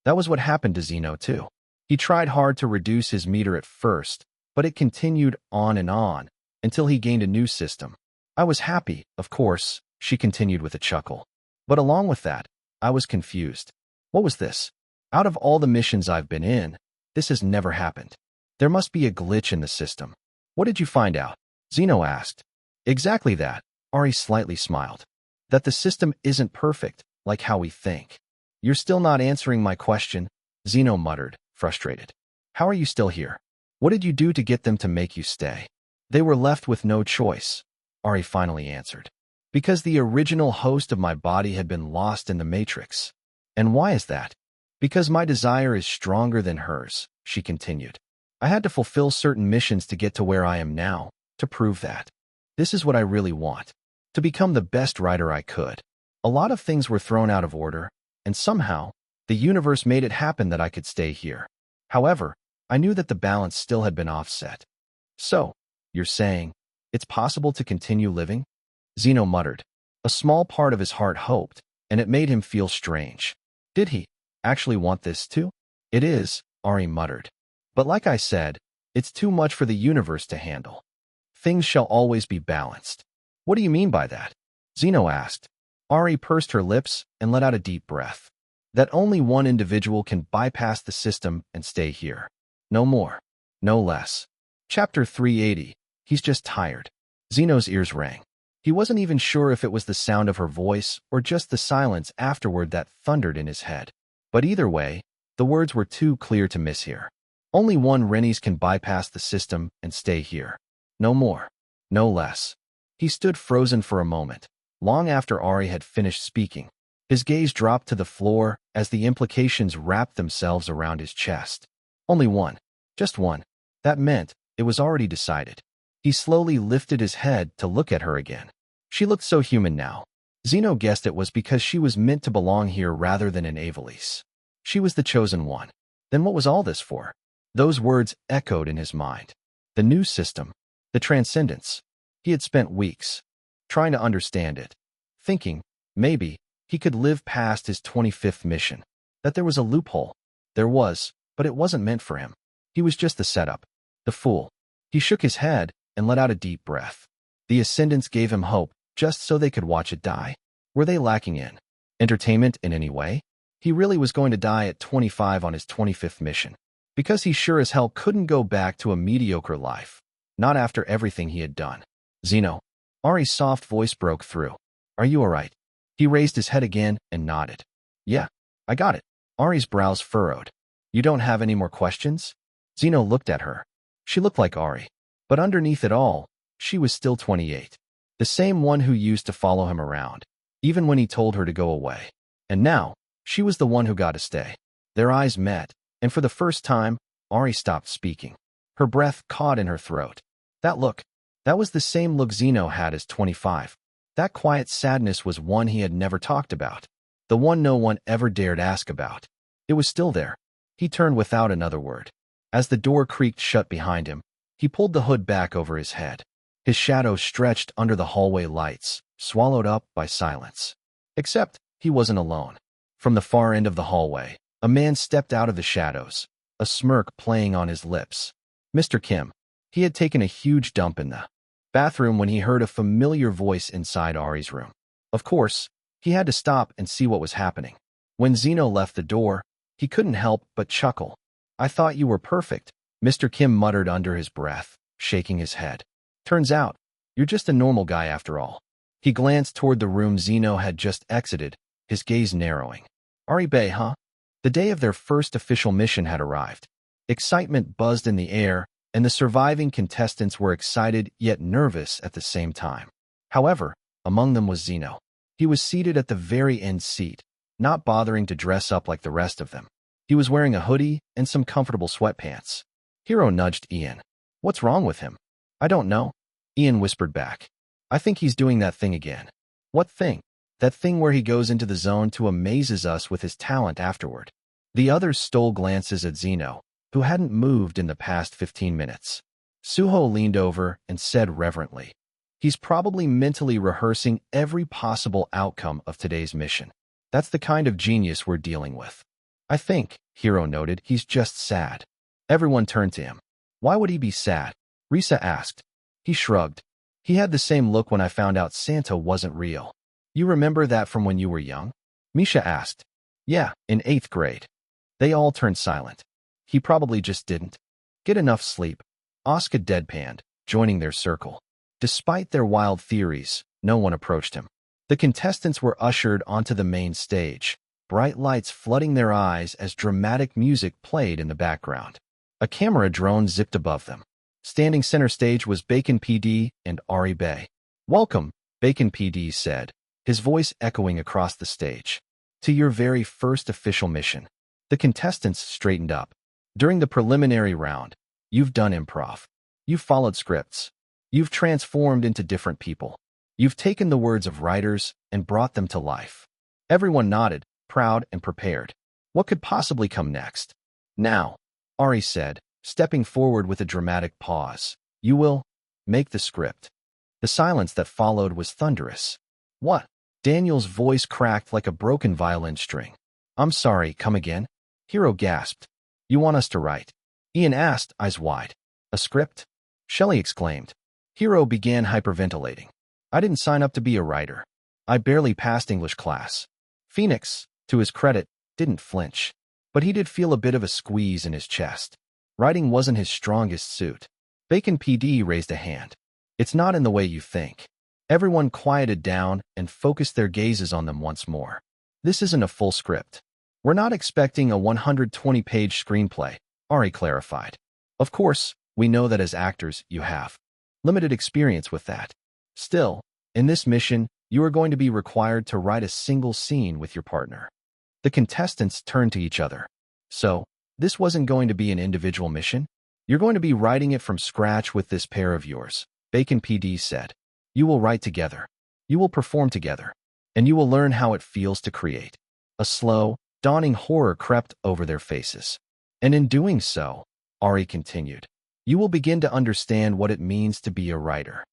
That was what happened to Zeno too. He tried hard to reduce his meter at first, but it continued on and on, until he gained a new system. I was happy, of course, she continued with a chuckle. But along with that, I was confused. What was this? Out of all the missions I've been in, this has never happened. There must be a glitch in the system. What did you find out? Zeno asked. Exactly that, Ari slightly smiled. That the system isn't perfect, like how we think. You're still not answering my question, Zeno muttered, frustrated. How are you still here? What did you do to get them to make you stay? They were left with no choice, Ari finally answered. Because the original host of my body had been lost in the Matrix. And why is that? Because my desire is stronger than hers, she continued. I had to fulfill certain missions to get to where I am now, to prove that. This is what I really want. To become the best writer I could. A lot of things were thrown out of order, and somehow, the universe made it happen that I could stay here. However, I knew that the balance still had been offset. So, you're saying, it's possible to continue living? Zeno muttered. A small part of his heart hoped, and it made him feel strange. Did he actually want this too? It is, Ari muttered. But like I said, it's too much for the universe to handle. Things shall always be balanced. What do you mean by that? Zeno asked. Ari pursed her lips and let out a deep breath. That only one individual can bypass the system and stay here. No more. No less. Chapter 380. He's just tired. Zeno's ears rang. He wasn't even sure if it was the sound of her voice or just the silence afterward that thundered in his head. But either way, the words were too clear to mishear. Only one Rennies can bypass the system and stay here. No more. No less. He stood frozen for a moment, long after Ari had finished speaking. His gaze dropped to the floor as the implications wrapped themselves around his chest. Only one. Just one. That meant it was already decided. He slowly lifted his head to look at her again. She looked so human now. Zeno guessed it was because she was meant to belong here rather than in Avalis. She was the chosen one. Then what was all this for? Those words echoed in his mind. The new system. The transcendence. He had spent weeks trying to understand it, thinking, maybe, he could live past his 25th mission. That there was a loophole. There was, but it wasn't meant for him. He was just the setup. The fool. He shook his head and let out a deep breath. The ascendants gave him hope just so they could watch it die. Were they lacking in entertainment in any way? He really was going to die at 25 on his 25th mission. Because he sure as hell couldn't go back to a mediocre life. Not after everything he had done. Zeno. Ari's soft voice broke through. Are you all right? He raised his head again and nodded. Yeah, I got it. Ari's brows furrowed. You don't have any more questions? Zeno looked at her. She looked like Ari. But underneath it all, she was still 28. The same one who used to follow him around, even when he told her to go away. And now, she was the one who got to stay. Their eyes met, and for the first time, Ari stopped speaking. Her breath caught in her throat. That look, that was the same look Zeno had as 25. That quiet sadness was one he had never talked about. The one no one ever dared ask about. It was still there. He turned without another word. As the door creaked shut behind him, he pulled the hood back over his head. His shadow stretched under the hallway lights, swallowed up by silence. Except, he wasn't alone. From the far end of the hallway, a man stepped out of the shadows, a smirk playing on his lips. Mr. Kim. He had taken a huge dump in the bathroom when he heard a familiar voice inside Ari's room. Of course, he had to stop and see what was happening. When Zeno left the door, he couldn't help but chuckle. I thought you were perfect, Mr. Kim muttered under his breath, shaking his head. Turns out, you're just a normal guy after all. He glanced toward the room Zeno had just exited, his gaze narrowing. Ari Bay, huh? The day of their first official mission had arrived. Excitement buzzed in the air, and the surviving contestants were excited yet nervous at the same time. However, among them was Zeno. He was seated at the very end seat, not bothering to dress up like the rest of them. He was wearing a hoodie and some comfortable sweatpants. Hero nudged Ian. What's wrong with him? I don't know. Ian whispered back. I think he's doing that thing again. What thing? That thing where he goes into the zone to amazes us with his talent afterward. The others stole glances at Zeno, who hadn't moved in the past 15 minutes. Suho leaned over and said reverently, he's probably mentally rehearsing every possible outcome of today's mission. That's the kind of genius we're dealing with. I think, Hiro noted, he's just sad. Everyone turned to him. Why would he be sad? Risa asked. He shrugged. He had the same look when I found out Santa wasn't real. You remember that from when you were young? Misha asked. Yeah, in 8th grade. They all turned silent. He probably just didn't get enough sleep. Oscar deadpanned, joining their circle. Despite their wild theories, no one approached him. The contestants were ushered onto the main stage, bright lights flooding their eyes as dramatic music played in the background. A camera drone zipped above them. Standing center stage was Bacon PD and Ari Bay. Welcome, Bacon PD said, his voice echoing across the stage. To your very first official mission. The contestants straightened up. During the preliminary round, you've done improv. You've followed scripts. You've transformed into different people. You've taken the words of writers and brought them to life. Everyone nodded, proud and prepared. What could possibly come next? Now, Ari said, stepping forward with a dramatic pause. You will make the script. The silence that followed was thunderous. What? Daniel's voice cracked like a broken violin string. I'm sorry, come again? Hiro gasped. You want us to write? Ian asked, eyes wide. A script? Shelley exclaimed. Hiro began hyperventilating. I didn't sign up to be a writer. I barely passed English class. Phoenix, to his credit, didn't flinch. But he did feel a bit of a squeeze in his chest. Writing wasn't his strongest suit. Bacon PD raised a hand. It's not in the way you think. Everyone quieted down and focused their gazes on them once more. This isn't a full script. We're not expecting a 120-page screenplay, Ari clarified. Of course, we know that as actors, you have limited experience with that. Still, in this mission, you are going to be required to write a single scene with your partner. The contestants turned to each other. So, this wasn't going to be an individual mission? You're going to be writing it from scratch with this pair of yours, Bacon PD said. You will write together. You will perform together. And you will learn how it feels to create. A slow, dawning horror crept over their faces. And in doing so, Ari continued, you will begin to understand what it means to be a writer.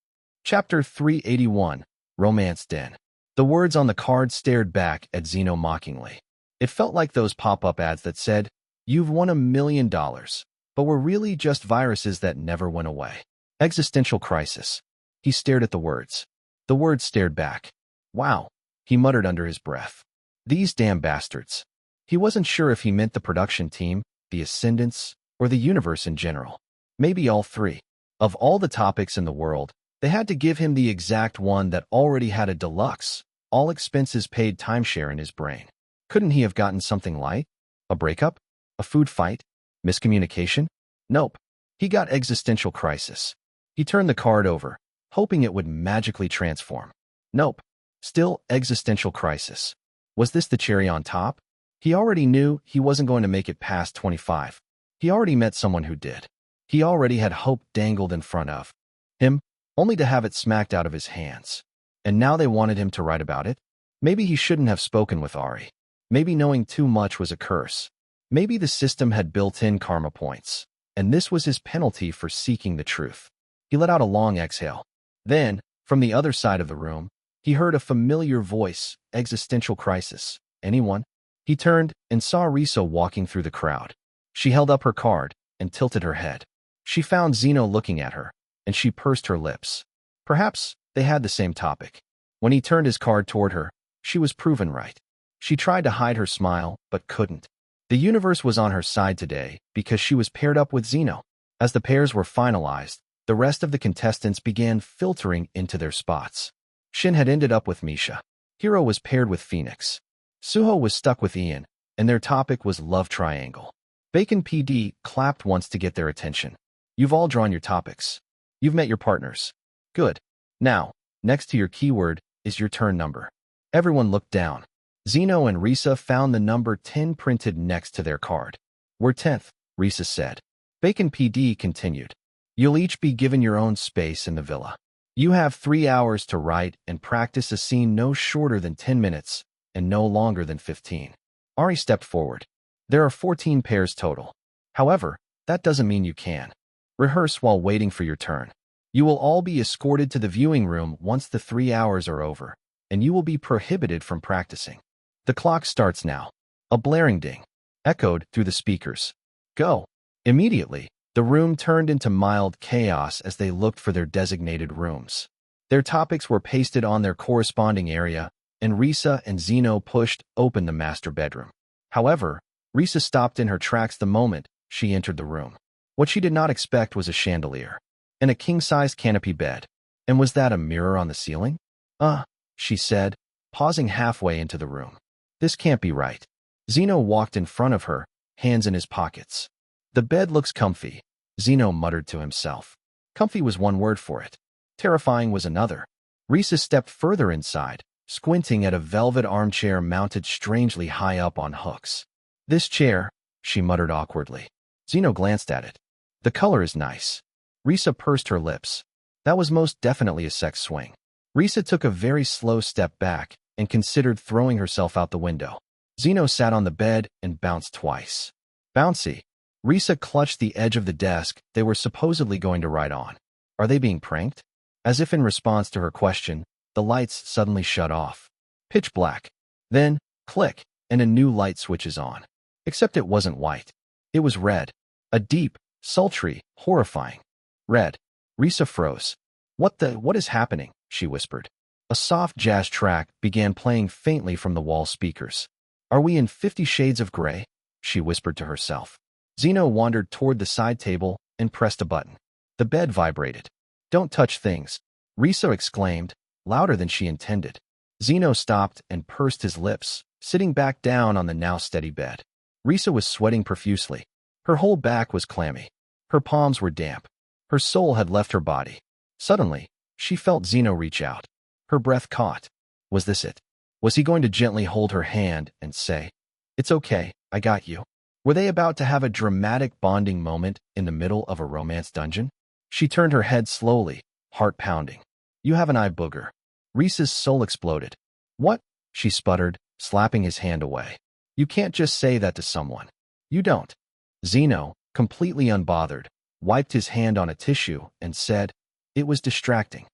Chapter 381, Romance Den. The words on the card stared back at Zeno mockingly. It felt like those pop-up ads that said, "You've won $1 million," but were really just viruses that never went away. Existential crisis. He stared at the words. The words stared back. Wow, he muttered under his breath. These damn bastards. He wasn't sure if he meant the production team, the Ascendants, or the universe in general. Maybe all three. Of all the topics in the world, they had to give him the exact one that already had a deluxe, all-expenses-paid timeshare in his brain. Couldn't he have gotten something light? A breakup? A food fight? Miscommunication? Nope. He got existential crisis. He turned the card over, hoping it would magically transform. Nope. Still existential crisis. Was this the cherry on top? He already knew he wasn't going to make it past 25. He already met someone who did. He already had hope dangled in front of him, only to have it smacked out of his hands. And now they wanted him to write about it? Maybe he shouldn't have spoken with Ari. Maybe knowing too much was a curse. Maybe the system had built-in karma points, and this was his penalty for seeking the truth. He let out a long exhale. Then, from the other side of the room, he heard a familiar voice, existential crisis. Anyone? He turned and saw Risa walking through the crowd. She held up her card and tilted her head. She found Zeno looking at her, and she pursed her lips. Perhaps they had the same topic. When he turned his card toward her, she was proven right. She tried to hide her smile, but couldn't. The universe was on her side today because she was paired up with Zeno. As the pairs were finalized, the rest of the contestants began filtering into their spots. Shin had ended up with Misha. Hiro was paired with Phoenix. Suho was stuck with Ian, and their topic was love triangle. Bacon PD clapped once to get their attention. You've all drawn your topics. You've met your partners. Good. Now, next to your keyword is your turn number. Everyone looked down. Zeno and Risa found the number 10 printed next to their card. We're 10th, Risa said. Bacon PD continued. You'll each be given your own space in the villa. You have 3 hours to write and practice a scene no shorter than 10 minutes and no longer than 15. Ari stepped forward. There are 14 pairs total. However, that doesn't mean you can rehearse while waiting for your turn. You will all be escorted to the viewing room once the 3 hours are over, and you will be prohibited from practicing. The clock starts now. A blaring ding echoed through the speakers. Go. Immediately, the room turned into mild chaos as they looked for their designated rooms. Their topics were pasted on their corresponding area, and Risa and Zeno pushed open the master bedroom. However, Risa stopped in her tracks the moment she entered the room. What she did not expect was a chandelier and a king-sized canopy bed. And was that a mirror on the ceiling? She said, pausing halfway into the room. This can't be right. Zeno walked in front of her, hands in his pockets. The bed looks comfy, Zeno muttered to himself. Comfy was one word for it. Terrifying was another. Risa stepped further inside, squinting at a velvet armchair mounted strangely high up on hooks. This chair, she muttered awkwardly. Zeno glanced at it. The color is nice. Risa pursed her lips. That was most definitely a sex swing. Risa took a very slow step back and considered throwing herself out the window. Zeno sat on the bed and bounced twice. Bouncy. Risa clutched the edge of the desk they were supposedly going to write on. Are they being pranked? As if in response to her question, the lights suddenly shut off. Pitch black. Then, click, and a new light switches on. Except it wasn't white. It was red. A deep, sultry, horrifying red. Risa froze. What is happening? She whispered. A soft jazz track began playing faintly from the wall speakers. Are we in 50 Shades of Grey? She whispered to herself. Zeno wandered toward the side table and pressed a button. The bed vibrated. Don't touch things, Risa exclaimed, louder than she intended. Zeno stopped and pursed his lips, sitting back down on the now steady bed. Risa was sweating profusely. Her whole back was clammy. Her palms were damp. Her soul had left her body. Suddenly, she felt Zeno reach out. Her breath caught. Was this it? Was he going to gently hold her hand and say, "It's okay, I got you"? Were they about to have a dramatic bonding moment in the middle of a romance dungeon? She turned her head slowly, heart pounding. "You have an eye booger." Risa's soul exploded. "What?" she sputtered, slapping his hand away. "You can't just say that to someone. You don't." Zeno, completely unbothered, wiped his hand on a tissue and said, "It was distracting."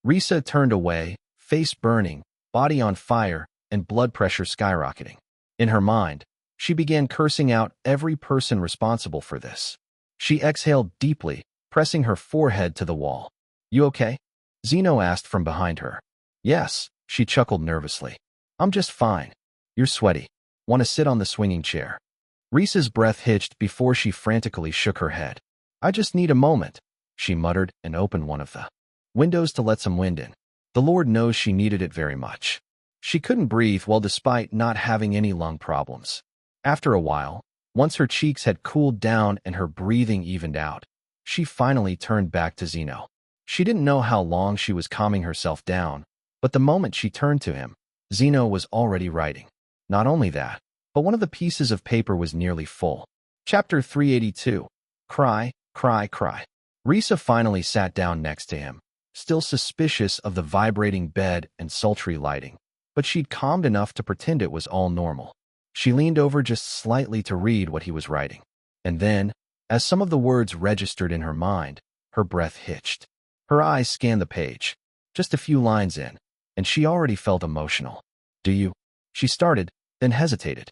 Risa turned away, face burning, body on fire, and blood pressure skyrocketing. In her mind, she began cursing out every person responsible for this. She exhaled deeply, pressing her forehead to the wall. "You okay?" Zeno asked from behind her. "Yes," she chuckled nervously. "I'm just fine. You're sweaty. Want to sit on the swinging chair?" Risa's breath hitched before she frantically shook her head. "I just need a moment," she muttered and opened one of the windows to let some wind in. The Lord knows she needed it very much. She couldn't breathe well despite not having any lung problems. After a while, once her cheeks had cooled down and her breathing evened out, she finally turned back to Zeno. She didn't know how long she was calming herself down, but the moment she turned to him, Zeno was already writing. Not only that, but one of the pieces of paper was nearly full. Chapter 382. Cry, Cry, Cry. Risa finally sat down next to him, still suspicious of the vibrating bed and sultry lighting, but she'd calmed enough to pretend it was all normal. She leaned over just slightly to read what he was writing. And then, as some of the words registered in her mind, her breath hitched. Her eyes scanned the page, just a few lines in, and she already felt emotional. "Do you?" She started, then hesitated.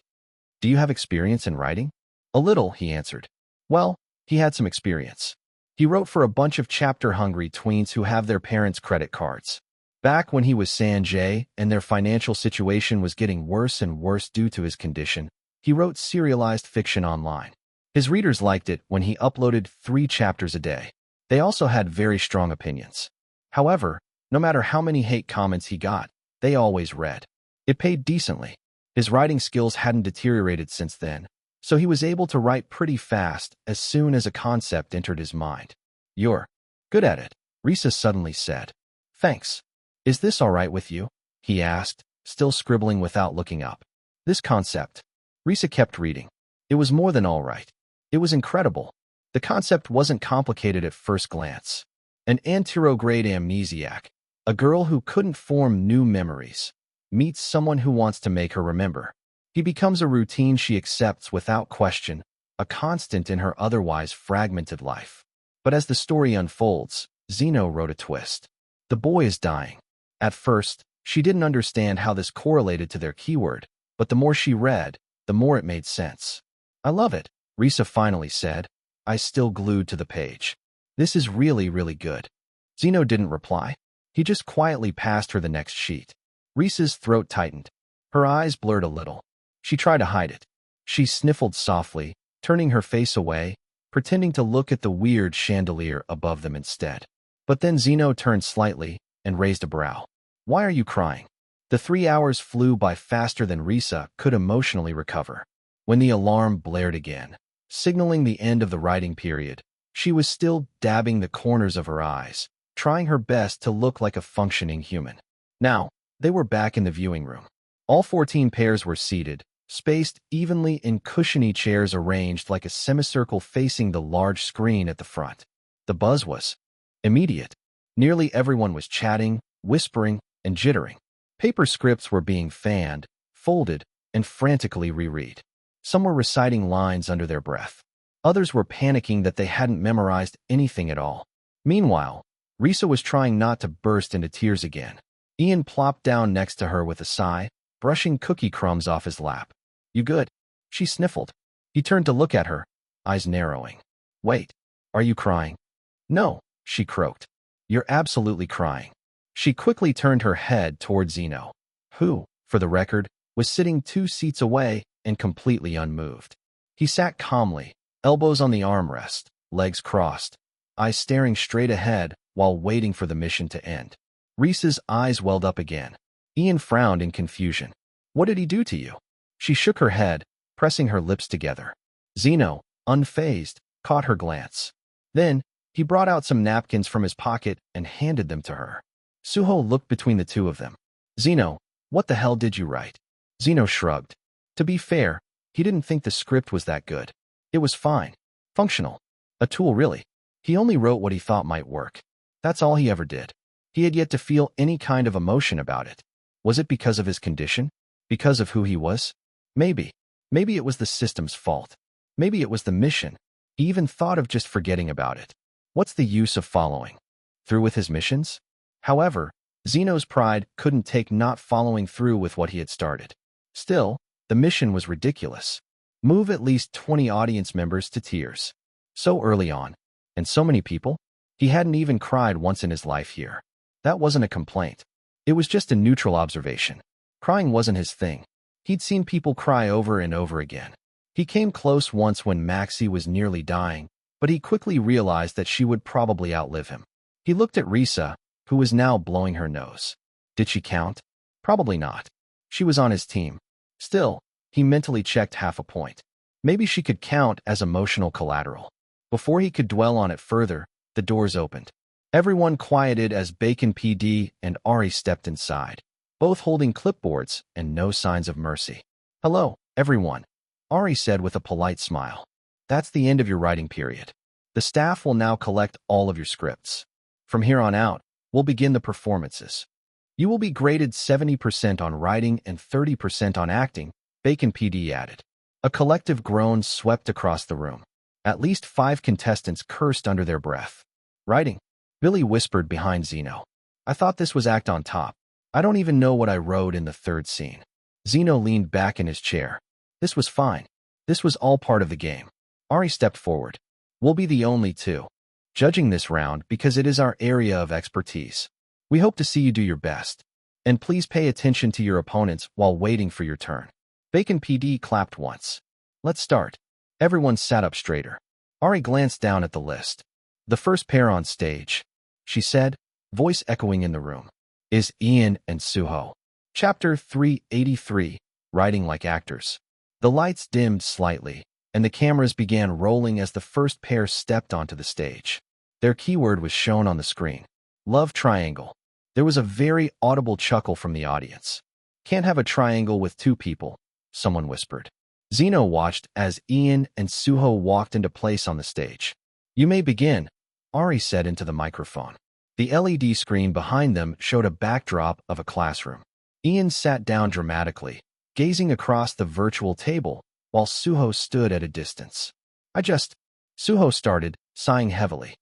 "Do you have experience in writing?" "A little," he answered. Well, he had some experience. He wrote for a bunch of chapter-hungry tweens who have their parents' credit cards. Back when he was Sanjay and their financial situation was getting worse and worse due to his condition, he wrote serialized fiction online. His readers liked it when he uploaded 3 chapters a day. They also had very strong opinions. However, no matter how many hate comments he got, they always read. It paid decently. His writing skills hadn't deteriorated since then, so he was able to write pretty fast as soon as a concept entered his mind. "You're good at it," Risa suddenly said. "Thanks. Is this all right with you?" he asked, still scribbling without looking up. "This concept." Risa kept reading. It was more than all right. It was incredible. The concept wasn't complicated at first glance. An anterograde amnesiac, a girl who couldn't form new memories, meets someone who wants to make her remember. He becomes a routine she accepts without question, a constant in her otherwise fragmented life. But as the story unfolds, Zeno wrote a twist. The boy is dying. At first, she didn't understand how this correlated to their keyword, but the more she read, the more it made sense. "I love it," Risa finally said, eyes still glued to the page. "This is really, really good." Zeno didn't reply. He just quietly passed her the next sheet. Risa's throat tightened. Her eyes blurred a little. She tried to hide it. She sniffled softly, turning her face away, pretending to look at the weird chandelier above them instead. But then Zeno turned slightly and raised a brow. "Why are you crying?" The 3 hours flew by faster than Risa could emotionally recover. When the alarm blared again, signaling the end of the writing period, she was still dabbing the corners of her eyes, trying her best to look like a functioning human. Now, they were back in the viewing room. All 14 pairs were seated, spaced evenly in cushiony chairs arranged like a semicircle facing the large screen at the front. The buzz was immediate. Nearly everyone was chatting, whispering, and jittering. Paper scripts were being fanned, folded, and frantically reread. Some were reciting lines under their breath. Others were panicking that they hadn't memorized anything at all. Meanwhile, Risa was trying not to burst into tears again. Ian plopped down next to her with a sigh, brushing cookie crumbs off his lap. "You good?" She sniffled. He turned to look at her, eyes narrowing. "Wait, are you crying?" "No," she croaked. "You're absolutely crying." She quickly turned her head toward Zeno, who, for the record, was sitting 2 seats away and completely unmoved. He sat calmly, elbows on the armrest, legs crossed, eyes staring straight ahead while waiting for the mission to end. Risa's eyes welled up again. Ian frowned in confusion. What did he do to you? She shook her head, pressing her lips together. Zeno, unfazed, caught her glance. Then, he brought out some napkins from his pocket and handed them to her. Suho looked between the two of them. Zeno, what the hell did you write? Zeno shrugged. To be fair, he didn't think the script was that good. It was fine. Functional. A tool, really. He only wrote what he thought might work. That's all he ever did. He had yet to feel any kind of emotion about it. Was it because of his condition? Because of who he was? Maybe. Maybe it was the system's fault. Maybe it was the mission. He even thought of just forgetting about it. What's the use of following through with his missions? However, Zeno's pride couldn't take not following through with what he had started. Still, the mission was ridiculous. Move at least 20 audience members to tears. So early on. And so many people? He hadn't even cried once in his life here. That wasn't a complaint. It was just a neutral observation. Crying wasn't his thing. He'd seen people cry over and over again. He came close once when Maxie was nearly dying, but he quickly realized that she would probably outlive him. He looked at Risa, who was now blowing her nose. Did she count? Probably not. She was on his team. Still, he mentally checked half a point. Maybe she could count as emotional collateral. Before he could dwell on it further, the doors opened. Everyone quieted as Bacon PD and Ari stepped inside, both holding clipboards and no signs of mercy. Hello, everyone, Ari said with a polite smile. That's the end of your writing period. The staff will now collect all of your scripts. From here on out, we'll begin the performances. You will be graded 70% on writing and 30% on acting, Bacon PD added. A collective groan swept across the room. At least 5 contestants cursed under their breath. Writing, Billy whispered behind Zeno. I thought this was act on top. I don't even know what I wrote in the third scene. Zeno leaned back in his chair. This was fine. This was all part of the game. Ari stepped forward. We'll be the only two judging this round because it is our area of expertise. We hope to see you do your best. And please pay attention to your opponents while waiting for your turn. Bacon PD clapped once. Let's start. Everyone sat up straighter. Ari glanced down at the list. The first pair on stage, she said, voice echoing in the room, is Ian and Suho. Chapter 383, Writing Like Actors. The lights dimmed slightly, and the cameras began rolling as the first pair stepped onto the stage. Their keyword was shown on the screen. Love triangle. There was a very audible chuckle from the audience. Can't have a triangle with 2 people, someone whispered. Zeno watched as Ian and Suho walked into place on the stage. You may begin, Ari said into the microphone. The LED screen behind them showed a backdrop of a classroom. Ian sat down dramatically, gazing across the virtual table, while Suho stood at a distance. Suho started, sighing heavily.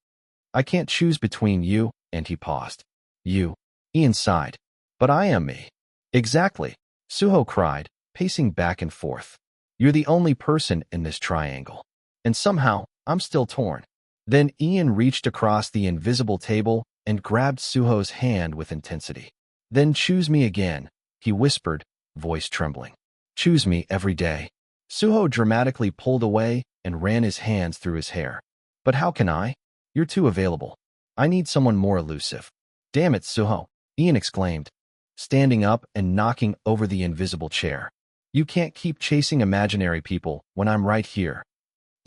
I can't choose between you, and he paused. You. Ian sighed. But I am me. Exactly, Suho cried, pacing back and forth. You're the only person in this triangle. And somehow, I'm still torn. Then Ian reached across the invisible table and grabbed Suho's hand with intensity. Then choose me again, he whispered, voice trembling. Choose me every day. Suho dramatically pulled away and ran his hands through his hair. But how can I? You're too available. I need someone more elusive. Damn it, Suho, Ian exclaimed, standing up and knocking over the invisible chair. You can't keep chasing imaginary people when I'm right here.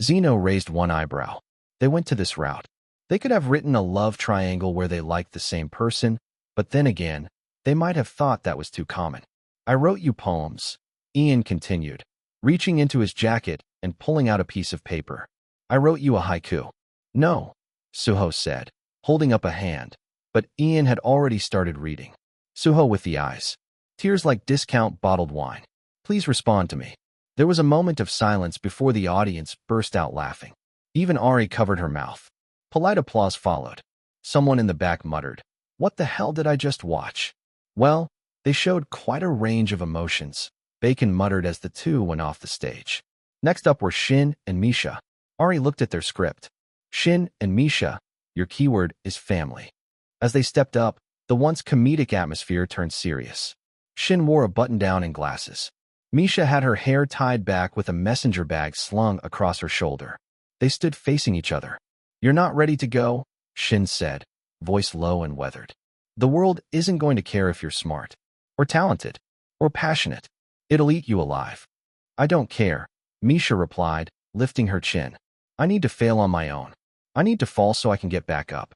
Zeno raised one eyebrow. They went to this route. They could have written a love triangle where they liked the same person, but then again, they might have thought that was too common. I wrote you poems, Ian continued, reaching into his jacket and pulling out a piece of paper. I wrote you a haiku. No, Suho said, holding up a hand, but Ian had already started reading. Suho with the eyes. Tears like discount bottled wine. Please respond to me. There was a moment of silence before the audience burst out laughing. Even Ari covered her mouth. Polite applause followed. Someone in the back muttered, What the hell did I just watch? Well, they showed quite a range of emotions, Bacon muttered as the two went off the stage. Next up were Shin and Misha. Ari looked at their script. Shin and Misha, your keyword is family. As they stepped up, the once comedic atmosphere turned serious. Shin wore a button-down and glasses. Misha had her hair tied back with a messenger bag slung across her shoulder. They stood facing each other. You're not ready to go, Shin said, voice low and weathered. The world isn't going to care if you're smart, or talented, or passionate. It'll eat you alive. I don't care, Misha replied, lifting her chin. I need to fail on my own. I need to fall so I can get back up.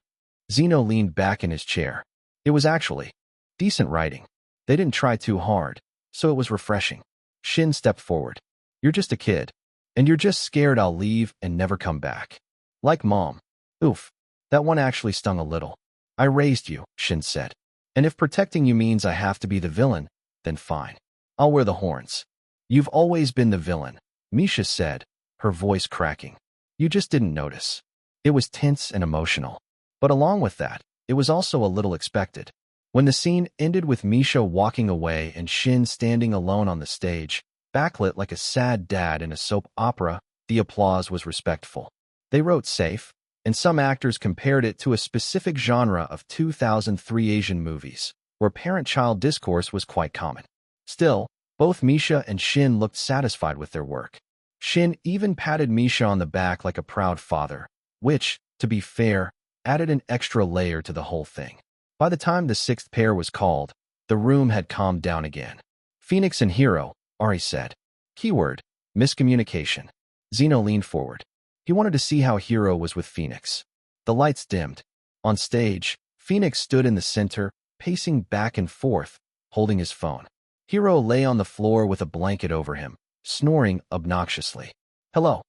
Zeno leaned back in his chair. It was actually decent writing. They didn't try too hard, so it was refreshing. Shin stepped forward. You're just a kid, and you're just scared I'll leave and never come back. Like Mom. Oof, that one actually stung a little. I raised you, Shin said. And if protecting you means I have to be the villain, then fine. I'll wear the horns. You've always been the villain, Misha said, her voice cracking. You just didn't notice. It was tense and emotional. But along with that, it was also a little expected. When the scene ended with Misha walking away and Shin standing alone on the stage, backlit like a sad dad in a soap opera, the applause was respectful. They wrote safe, and some actors compared it to a specific genre of 2003 Asian movies, where parent-child discourse was quite common. Still, both Misha and Shin looked satisfied with their work. Shin even patted Misha on the back like a proud father, which, to be fair, added an extra layer to the whole thing. By the time the sixth pair was called, the room had calmed down again. Phoenix and Hero, Ari said. Keyword, miscommunication. Zeno leaned forward. He wanted to see how Hero was with Phoenix. The lights dimmed. On stage, Phoenix stood in the center, pacing back and forth, holding his phone. Hero lay on the floor with a blanket over him, snoring obnoxiously. Hello.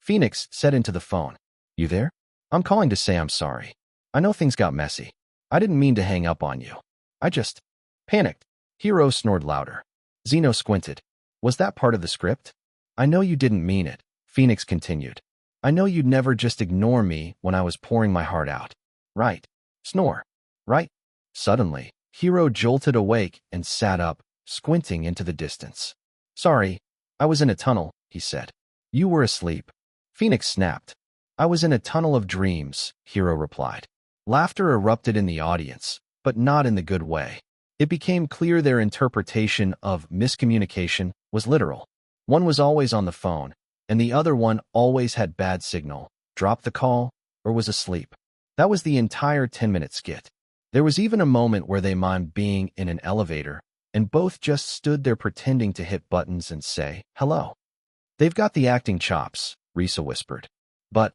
Phoenix said into the phone. You there? I'm calling to say I'm sorry. I know things got messy. I didn't mean to hang up on you. I just panicked. Hero snored louder. Zeno squinted. Was that part of the script? I know you didn't mean it, Phoenix continued. I know you'd never just ignore me when I was pouring my heart out. Right. Snore. Right? Suddenly, Hero jolted awake and sat up, squinting into the distance. Sorry, I was in a tunnel, he said. You were asleep. Phoenix snapped. I was in a tunnel of dreams, Hero replied. Laughter erupted in the audience, but not in the good way. It became clear their interpretation of miscommunication was literal. One was always on the phone, and the other one always had bad signal, dropped the call, or was asleep. That was the entire 10-minute skit. There was even a moment where they mimed being in an elevator, and both just stood there pretending to hit buttons and say, hello. They've got the acting chops, Risa whispered. But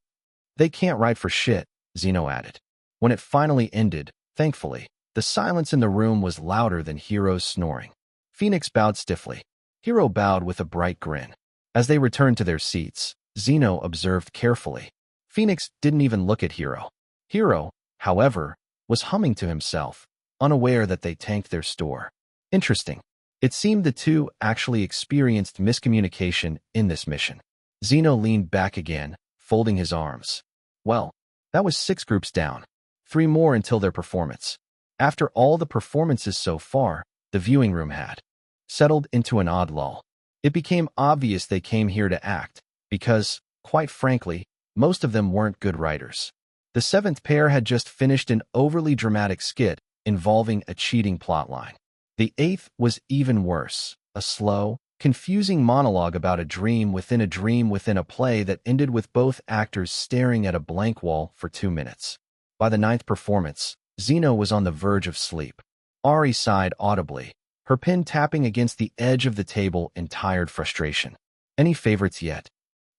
they can't write for shit, Zeno added. When it finally ended, thankfully, the silence in the room was louder than Hero's snoring. Phoenix bowed stiffly. Hero bowed with a bright grin. As they returned to their seats, Zeno observed carefully. Phoenix didn't even look at Hero. Hero, however, was humming to himself, unaware that they tanked their store. Interesting. It seemed the two actually experienced miscommunication in this mission. Zeno leaned back again, folding his arms. Well, that was 6 groups down. 3 more until their performance. After all the performances so far, the viewing room had settled into an odd lull. It became obvious they came here to act, because, quite frankly, most of them weren't good writers. The 7th pair had just finished an overly dramatic skit involving a cheating plotline. The 8th was even worse, a slow, confusing monologue about a dream within a play that ended with both actors staring at a blank wall for 2 minutes. By the 9th performance, Zeno was on the verge of sleep. Ari sighed audibly, her pen tapping against the edge of the table in tired frustration. Any favorites yet?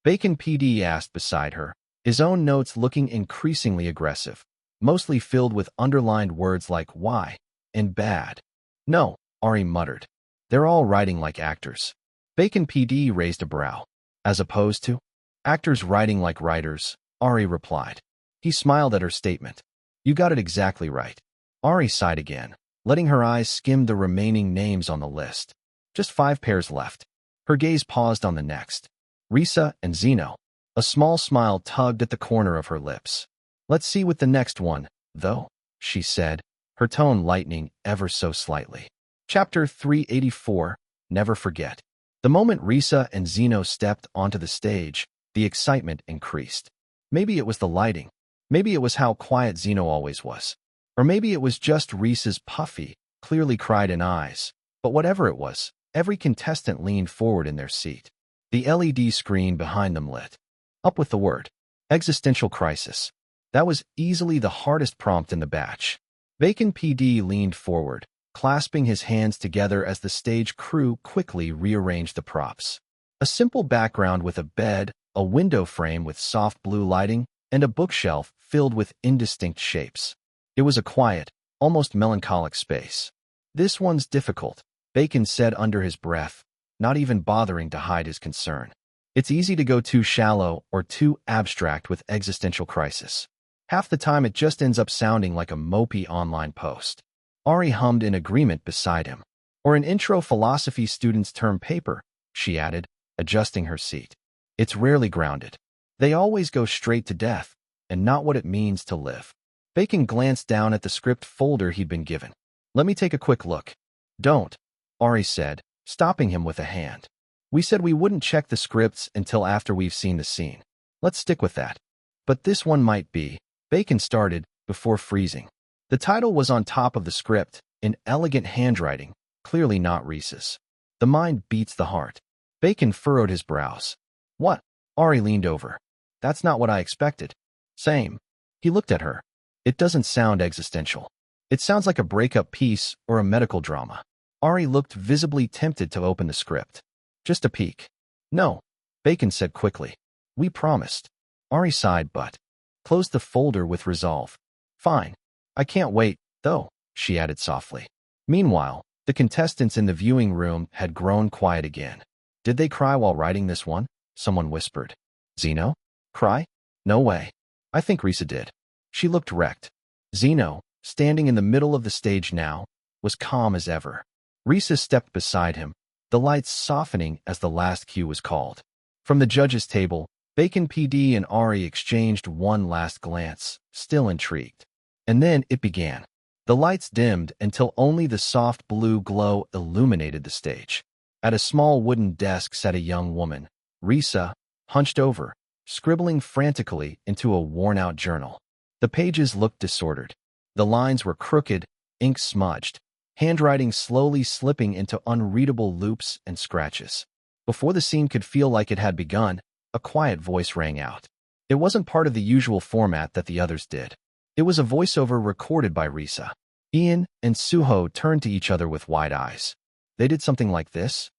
Bacon PD asked beside her, his own notes looking increasingly aggressive, mostly filled with underlined words like why and bad. No, Ari muttered. They're all writing like actors. Bacon PD raised a brow. As opposed to actors writing like writers, Ari replied. He smiled at her statement. You got it exactly right. Ari sighed again, letting her eyes skim the remaining names on the list. Just 5 pairs left. Her gaze paused on the next. Risa and Zeno. A small smile tugged at the corner of her lips. Let's see with the next one, though, she said, her tone lightening ever so slightly. Chapter 384, Never Forget. The moment Risa and Zeno stepped onto the stage, the excitement increased. Maybe it was the lighting. Maybe it was how quiet Zeno always was. Or maybe it was just Risa's puffy, clearly cried-in eyes. But whatever it was, every contestant leaned forward in their seat. The LED screen behind them lit up with the word, Existential Crisis. That was easily the hardest prompt in the batch. Bacon PD leaned forward, clasping his hands together as the stage crew quickly rearranged the props. A simple background with a bed, a window frame with soft blue lighting, and a bookshelf filled with indistinct shapes. It was a quiet, almost melancholic space. "This one's difficult," Bacon said under his breath, not even bothering to hide his concern. "It's easy to go too shallow or too abstract with existential crisis. Half the time it just ends up sounding like a mopey online post." Ari hummed in agreement beside him. "Or an intro philosophy student's term paper," she added, adjusting her seat. "It's rarely grounded. They always go straight to death, and not what it means to live." Bacon glanced down at the script folder he'd been given. "Let me take a quick look." "Don't," Ari said, stopping him with a hand. "We said we wouldn't check the scripts until after we've seen the scene. Let's stick with that." "But this one might be," Bacon started, before freezing. The title was on top of the script, in elegant handwriting, clearly not Reese's. "The mind beats the heart." Bacon furrowed his brows. "What?" Ari leaned over. "That's not what I expected." "Same." He looked at her. "It doesn't sound existential. It sounds like a breakup piece or a medical drama." Ari looked visibly tempted to open the script. "Just a peek." "No," Bacon said quickly. "We promised." Ari sighed but closed the folder with resolve. "Fine. I can't wait, though," she added softly. Meanwhile, the contestants in the viewing room had grown quiet again. "Did they cry while writing this one?" someone whispered. "Zeno? Cry? No way. I think Risa did." She looked wrecked. Zeno, standing in the middle of the stage now, was calm as ever. Risa stepped beside him, the lights softening as the last cue was called. From the judges' table, Bacon PD and Ari exchanged one last glance, still intrigued. And then it began. The lights dimmed until only the soft blue glow illuminated the stage. At a small wooden desk sat a young woman, Risa, hunched over, scribbling frantically into a worn-out journal. The pages looked disordered. The lines were crooked, ink smudged, handwriting slowly slipping into unreadable loops and scratches. Before the scene could feel like it had begun, a quiet voice rang out. It wasn't part of the usual format that the others did. It was a voiceover recorded by Risa. Ian and Suho turned to each other with wide eyes. "They did something like this?"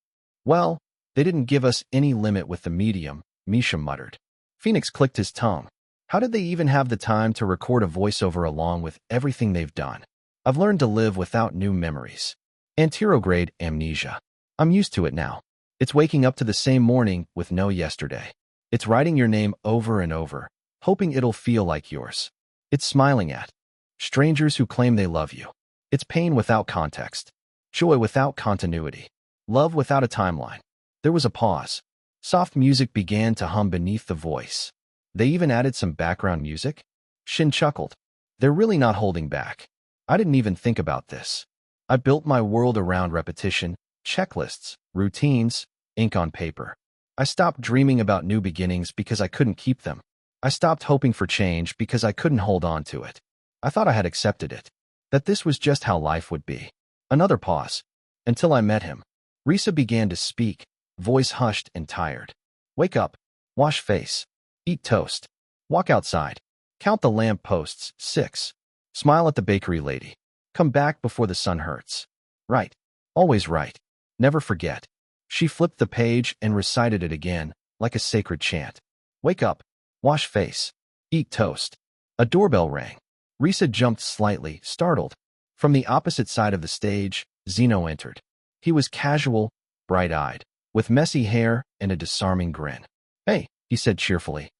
"Well, they didn't give us any limit with the medium," Misha muttered. Phoenix clicked his tongue. How did they even have the time to record a voiceover along with everything they've done? "I've learned to live without new memories. Anterograde amnesia. I'm used to it now. It's waking up to the same morning with no yesterday. It's writing your name over and over, hoping it'll feel like yours. It's smiling at strangers who claim they love you. It's pain without context, joy without continuity, love without a timeline." There was a pause. Soft music began to hum beneath the voice. "They even added some background music?" Shin chuckled. "They're really not holding back. I didn't even think about this. I built my world around repetition, checklists, routines, ink on paper. I stopped dreaming about new beginnings because I couldn't keep them. I stopped hoping for change because I couldn't hold on to it. I thought I had accepted it, that this was just how life would be." Another pause. "Until I met him." Risa began to speak, voice hushed and tired. "Wake up, wash face, eat toast, walk outside, count the lamp posts, 6. Smile at the bakery lady. Come back before the sun hurts. Right. Always right. Never forget." She flipped the page and recited it again, like a sacred chant. "Wake up, wash face, eat toast." A doorbell rang. Risa jumped slightly, startled. From the opposite side of the stage, Zeno entered. He was casual, bright-eyed, with messy hair and a disarming grin. "Hey," he said cheerfully.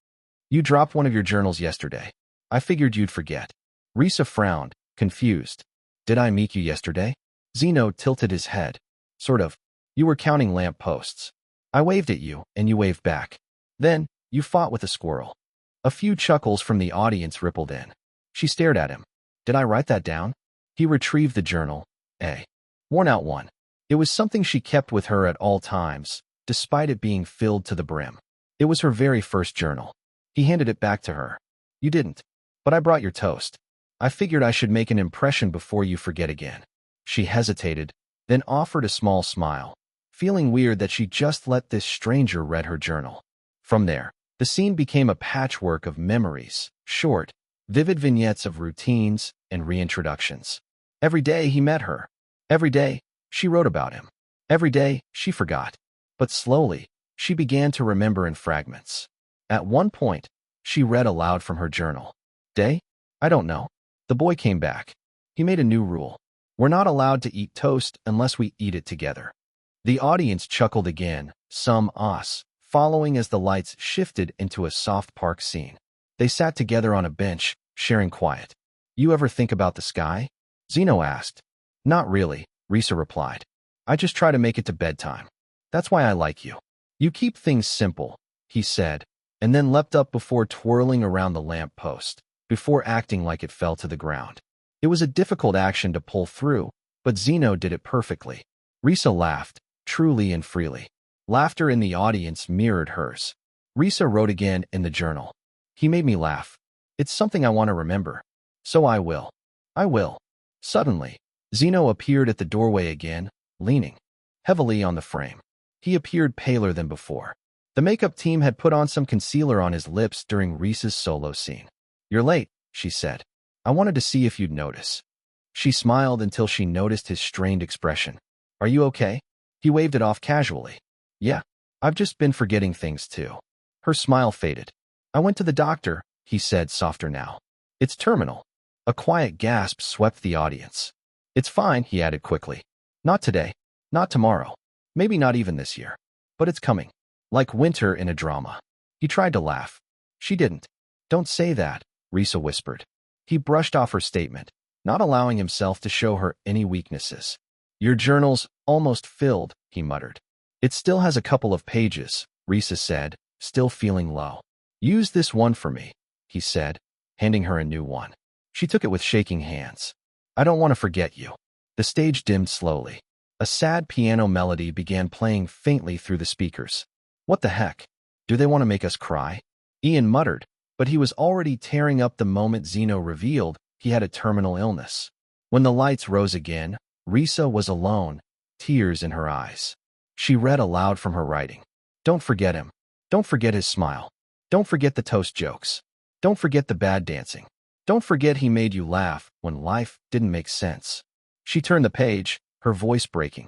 "You dropped one of your journals yesterday. I figured you'd forget." Risa frowned, confused. "Did I meet you yesterday?" Zeno tilted his head. "Sort of. You were counting lamp posts. I waved at you, and you waved back. Then, you fought with a squirrel." A few chuckles from the audience rippled in. She stared at him. "Did I write that down?" He retrieved the journal. A worn-out one. It was something she kept with her at all times, despite it being filled to the brim. It was her very first journal. He handed it back to her. "You didn't. But I brought your toast. I figured I should make an impression before you forget again." She hesitated, then offered a small smile, feeling weird that she just let this stranger read her journal. From there, the scene became a patchwork of memories, short, vivid vignettes of routines and reintroductions. Every day he met her. Every day she wrote about him. Every day she forgot. But slowly, she began to remember in fragments. At one point, she read aloud from her journal. Day? I don't know. The boy came back. He made a new rule. We're not allowed to eat toast unless we eat it together. The audience chuckled again, some us, following as the lights shifted into a soft park scene. They sat together on a bench, sharing quiet. You ever think about the sky? Zeno asked. Not really, Risa replied. I just try to make it to bedtime. That's why I like you. You keep things simple, he said, and then leapt up before twirling around the lamp post, before acting like it fell to the ground. It was a difficult action to pull through, but Zeno did it perfectly. Risa laughed, truly and freely. Laughter in the audience mirrored hers. Risa wrote again in the journal. He made me laugh. It's something I want to remember. So I will. I will. Suddenly, Zeno appeared at the doorway again, leaning heavily on the frame. He appeared paler than before. The makeup team had put on some concealer on his lips during Risa's solo scene. You're late, she said. I wanted to see if you'd notice. She smiled until she noticed his strained expression. Are you okay? He waved it off casually. Yeah, I've just been forgetting things too. Her smile faded. I went to the doctor, he said, softer now. It's terminal. A quiet gasp swept the audience. It's fine, he added quickly. Not today. Not tomorrow. Maybe not even this year. But it's coming. Like winter in a drama. He tried to laugh. She didn't. Don't say that, Risa whispered. He brushed off her statement, not allowing himself to show her any weaknesses. Your journal's almost filled, he muttered. It still has a couple of pages, Risa said, still feeling low. Use this one for me, he said, handing her a new one. She took it with shaking hands. I don't want to forget you. The stage dimmed slowly. A sad piano melody began playing faintly through the speakers. What the heck? Do they want to make us cry? Ian muttered, but he was already tearing up the moment Zeno revealed he had a terminal illness. When the lights rose again, Risa was alone, tears in her eyes. She read aloud from her writing. Don't forget him. Don't forget his smile. Don't forget the toast jokes. Don't forget the bad dancing. Don't forget he made you laugh when life didn't make sense. She turned the page, her voice breaking.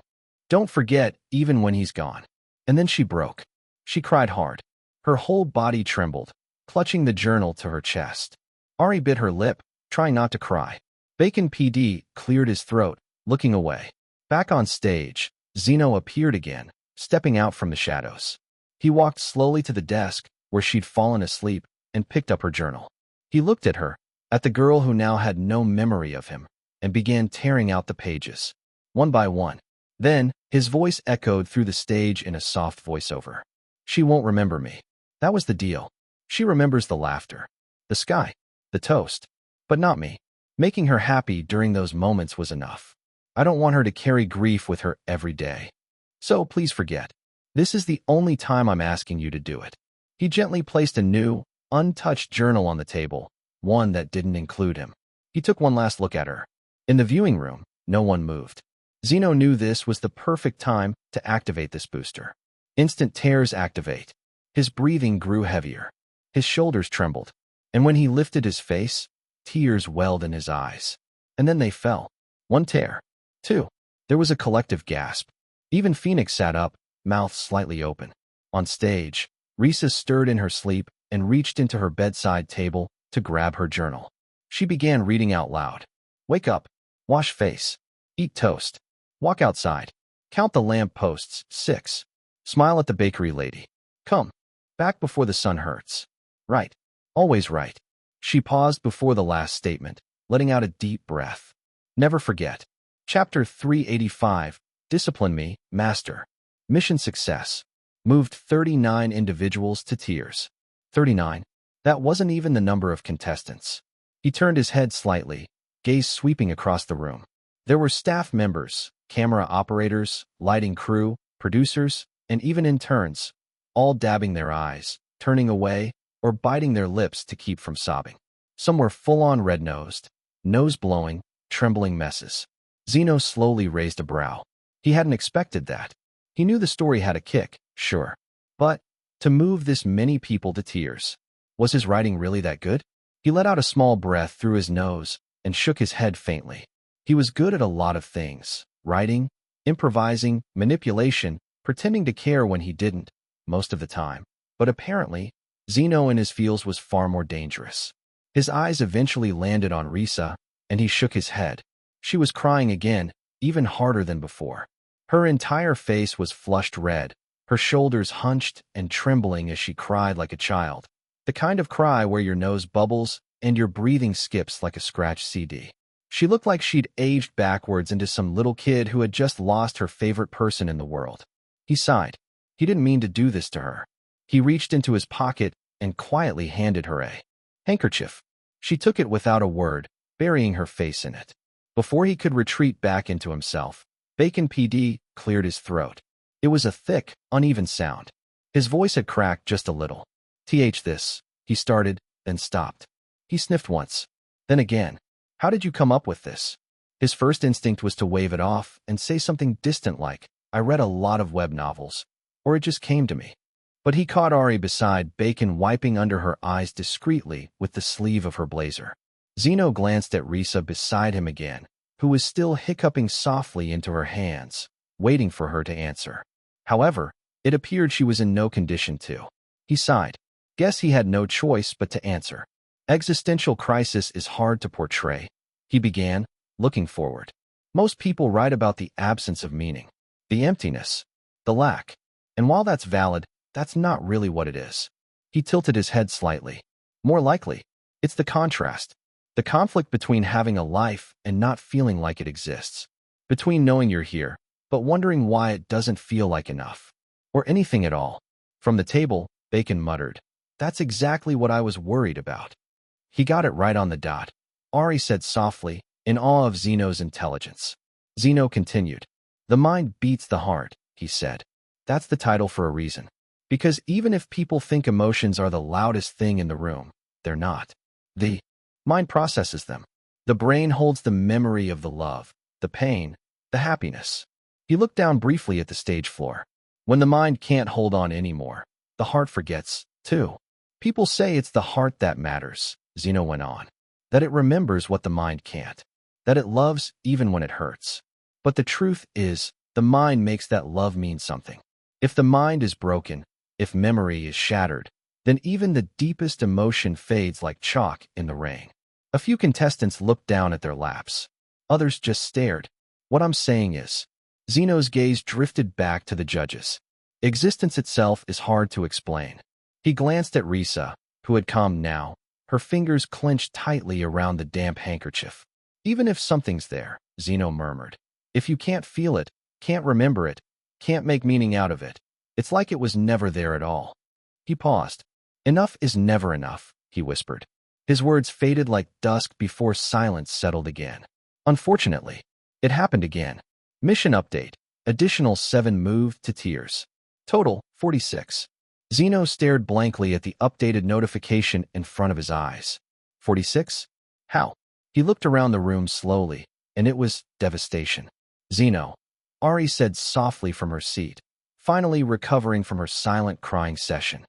Don't forget even when he's gone. And then she broke. She cried hard. Her whole body trembled, clutching the journal to her chest. Ari bit her lip, trying not to cry. Bacon PD cleared his throat, looking away. Back on stage, Zeno appeared again, stepping out from the shadows. He walked slowly to the desk where she'd fallen asleep and picked up her journal. He looked at her, at the girl who now had no memory of him, and began tearing out the pages, one by one. Then, his voice echoed through the stage in a soft voiceover. She won't remember me. That was the deal. She remembers the laughter, the sky, the toast, but not me. Making her happy during those moments was enough. I don't want her to carry grief with her every day. So please forget. This is the only time I'm asking you to do it. He gently placed a new, untouched journal on the table, one that didn't include him. He took one last look at her. In the viewing room, no one moved. Zeno knew this was the perfect time to activate this booster. Instant tears activate. His breathing grew heavier. His shoulders trembled. And when he lifted his face, tears welled in his eyes. And then they fell. One tear. Two. There was a collective gasp. Even Phoenix sat up, mouth slightly open. On stage, Risa stirred in her sleep and reached into her bedside table to grab her journal. She began reading out loud. Wake up. Wash face. Eat toast. Walk outside. Count the lamp posts. 6. Smile at the bakery lady. Come. Back before the sun hurts. Right. Always right. She paused before the last statement, letting out a deep breath. Never forget. Chapter 385. Discipline me, Master. Mission success. Moved 39 individuals to tears. 39. That wasn't even the number of contestants. He turned his head slightly, gaze sweeping across the room. There were staff members, camera operators, lighting crew, producers, and even interns, all dabbing their eyes, turning away, or biting their lips to keep from sobbing. Some were full-on red-nosed, nose-blowing, trembling messes. Zeno slowly raised a brow. He hadn't expected that. He knew the story had a kick, sure. But to move this many people to tears, was his writing really that good? He let out a small breath through his nose and shook his head faintly. He was good at a lot of things: writing, improvising, manipulation, pretending to care when he didn't, most of the time. But apparently, Zeno in his fields was far more dangerous. His eyes eventually landed on Risa, and he shook his head. She was crying again, even harder than before. Her entire face was flushed red, her shoulders hunched and trembling as she cried like a child. The kind of cry where your nose bubbles and your breathing skips like a scratched CD. She looked like she'd aged backwards into some little kid who had just lost her favorite person in the world. He sighed. He didn't mean to do this to her. He reached into his pocket and quietly handed her a handkerchief. She took it without a word, burying her face in it. Before he could retreat back into himself, Bacon PD cleared his throat. It was a thick, uneven sound. His voice had cracked just a little. This, he started, then stopped. He sniffed once, then again. How did you come up with this? His first instinct was to wave it off and say something distant like, I read a lot of web novels, or it just came to me. But he caught Ari beside Bacon wiping under her eyes discreetly with the sleeve of her blazer. Zeno glanced at Risa beside him again, who was still hiccuping softly into her hands, waiting for her to answer. However, it appeared she was in no condition to. He sighed. Guess he had no choice but to answer. Existential crisis is hard to portray, he began, looking forward. Most people write about the absence of meaning, the emptiness, the lack. And while that's valid, that's not really what it is. He tilted his head slightly. More likely, it's the contrast. The conflict between having a life and not feeling like it exists. Between knowing you're here, but wondering why it doesn't feel like enough. Or anything at all. From the table, Bacon muttered. That's exactly what I was worried about. He got it right on the dot, Ari said softly, in awe of Zeno's intelligence. Zeno continued. The mind beats the heart, he said. That's the title for a reason. Because even if people think emotions are the loudest thing in the room, they're not. The mind processes them. The brain holds the memory of the love, the pain, the happiness. He looked down briefly at the stage floor. When the mind can't hold on anymore, the heart forgets, too. People say it's the heart that matters, Zeno went on. That it remembers what the mind can't. That it loves even when it hurts. But the truth is, the mind makes that love mean something. If the mind is broken, if memory is shattered, then even the deepest emotion fades like chalk in the rain. A few contestants looked down at their laps. Others just stared. What I'm saying is, Zeno's gaze drifted back to the judges. Existence itself is hard to explain. He glanced at Risa, who had calmed now, her fingers clenched tightly around the damp handkerchief. Even if something's there, Zeno murmured. If you can't feel it, can't remember it, can't make meaning out of it, it's like it was never there at all. He paused. Enough is never enough, he whispered. His words faded like dusk before silence settled again. Unfortunately, it happened again. Mission update. Additional 7 moved to tiers. Total, 46. Zeno stared blankly at the updated notification in front of his eyes. 46? How? He looked around the room slowly, and it was devastation. Zeno, Ari said softly from her seat, finally recovering from her silent crying session.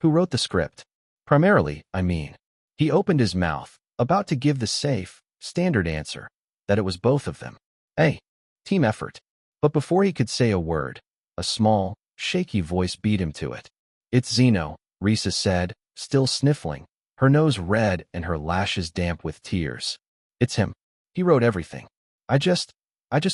Who wrote the script? Primarily, I mean. He opened his mouth, about to give the safe, standard answer, that it was both of them. Hey, team effort. But before he could say a word, a small, shaky voice beat him to it. It's Zeno, Risa said, still sniffling, her nose red and her lashes damp with tears. It's him. He wrote everything. I just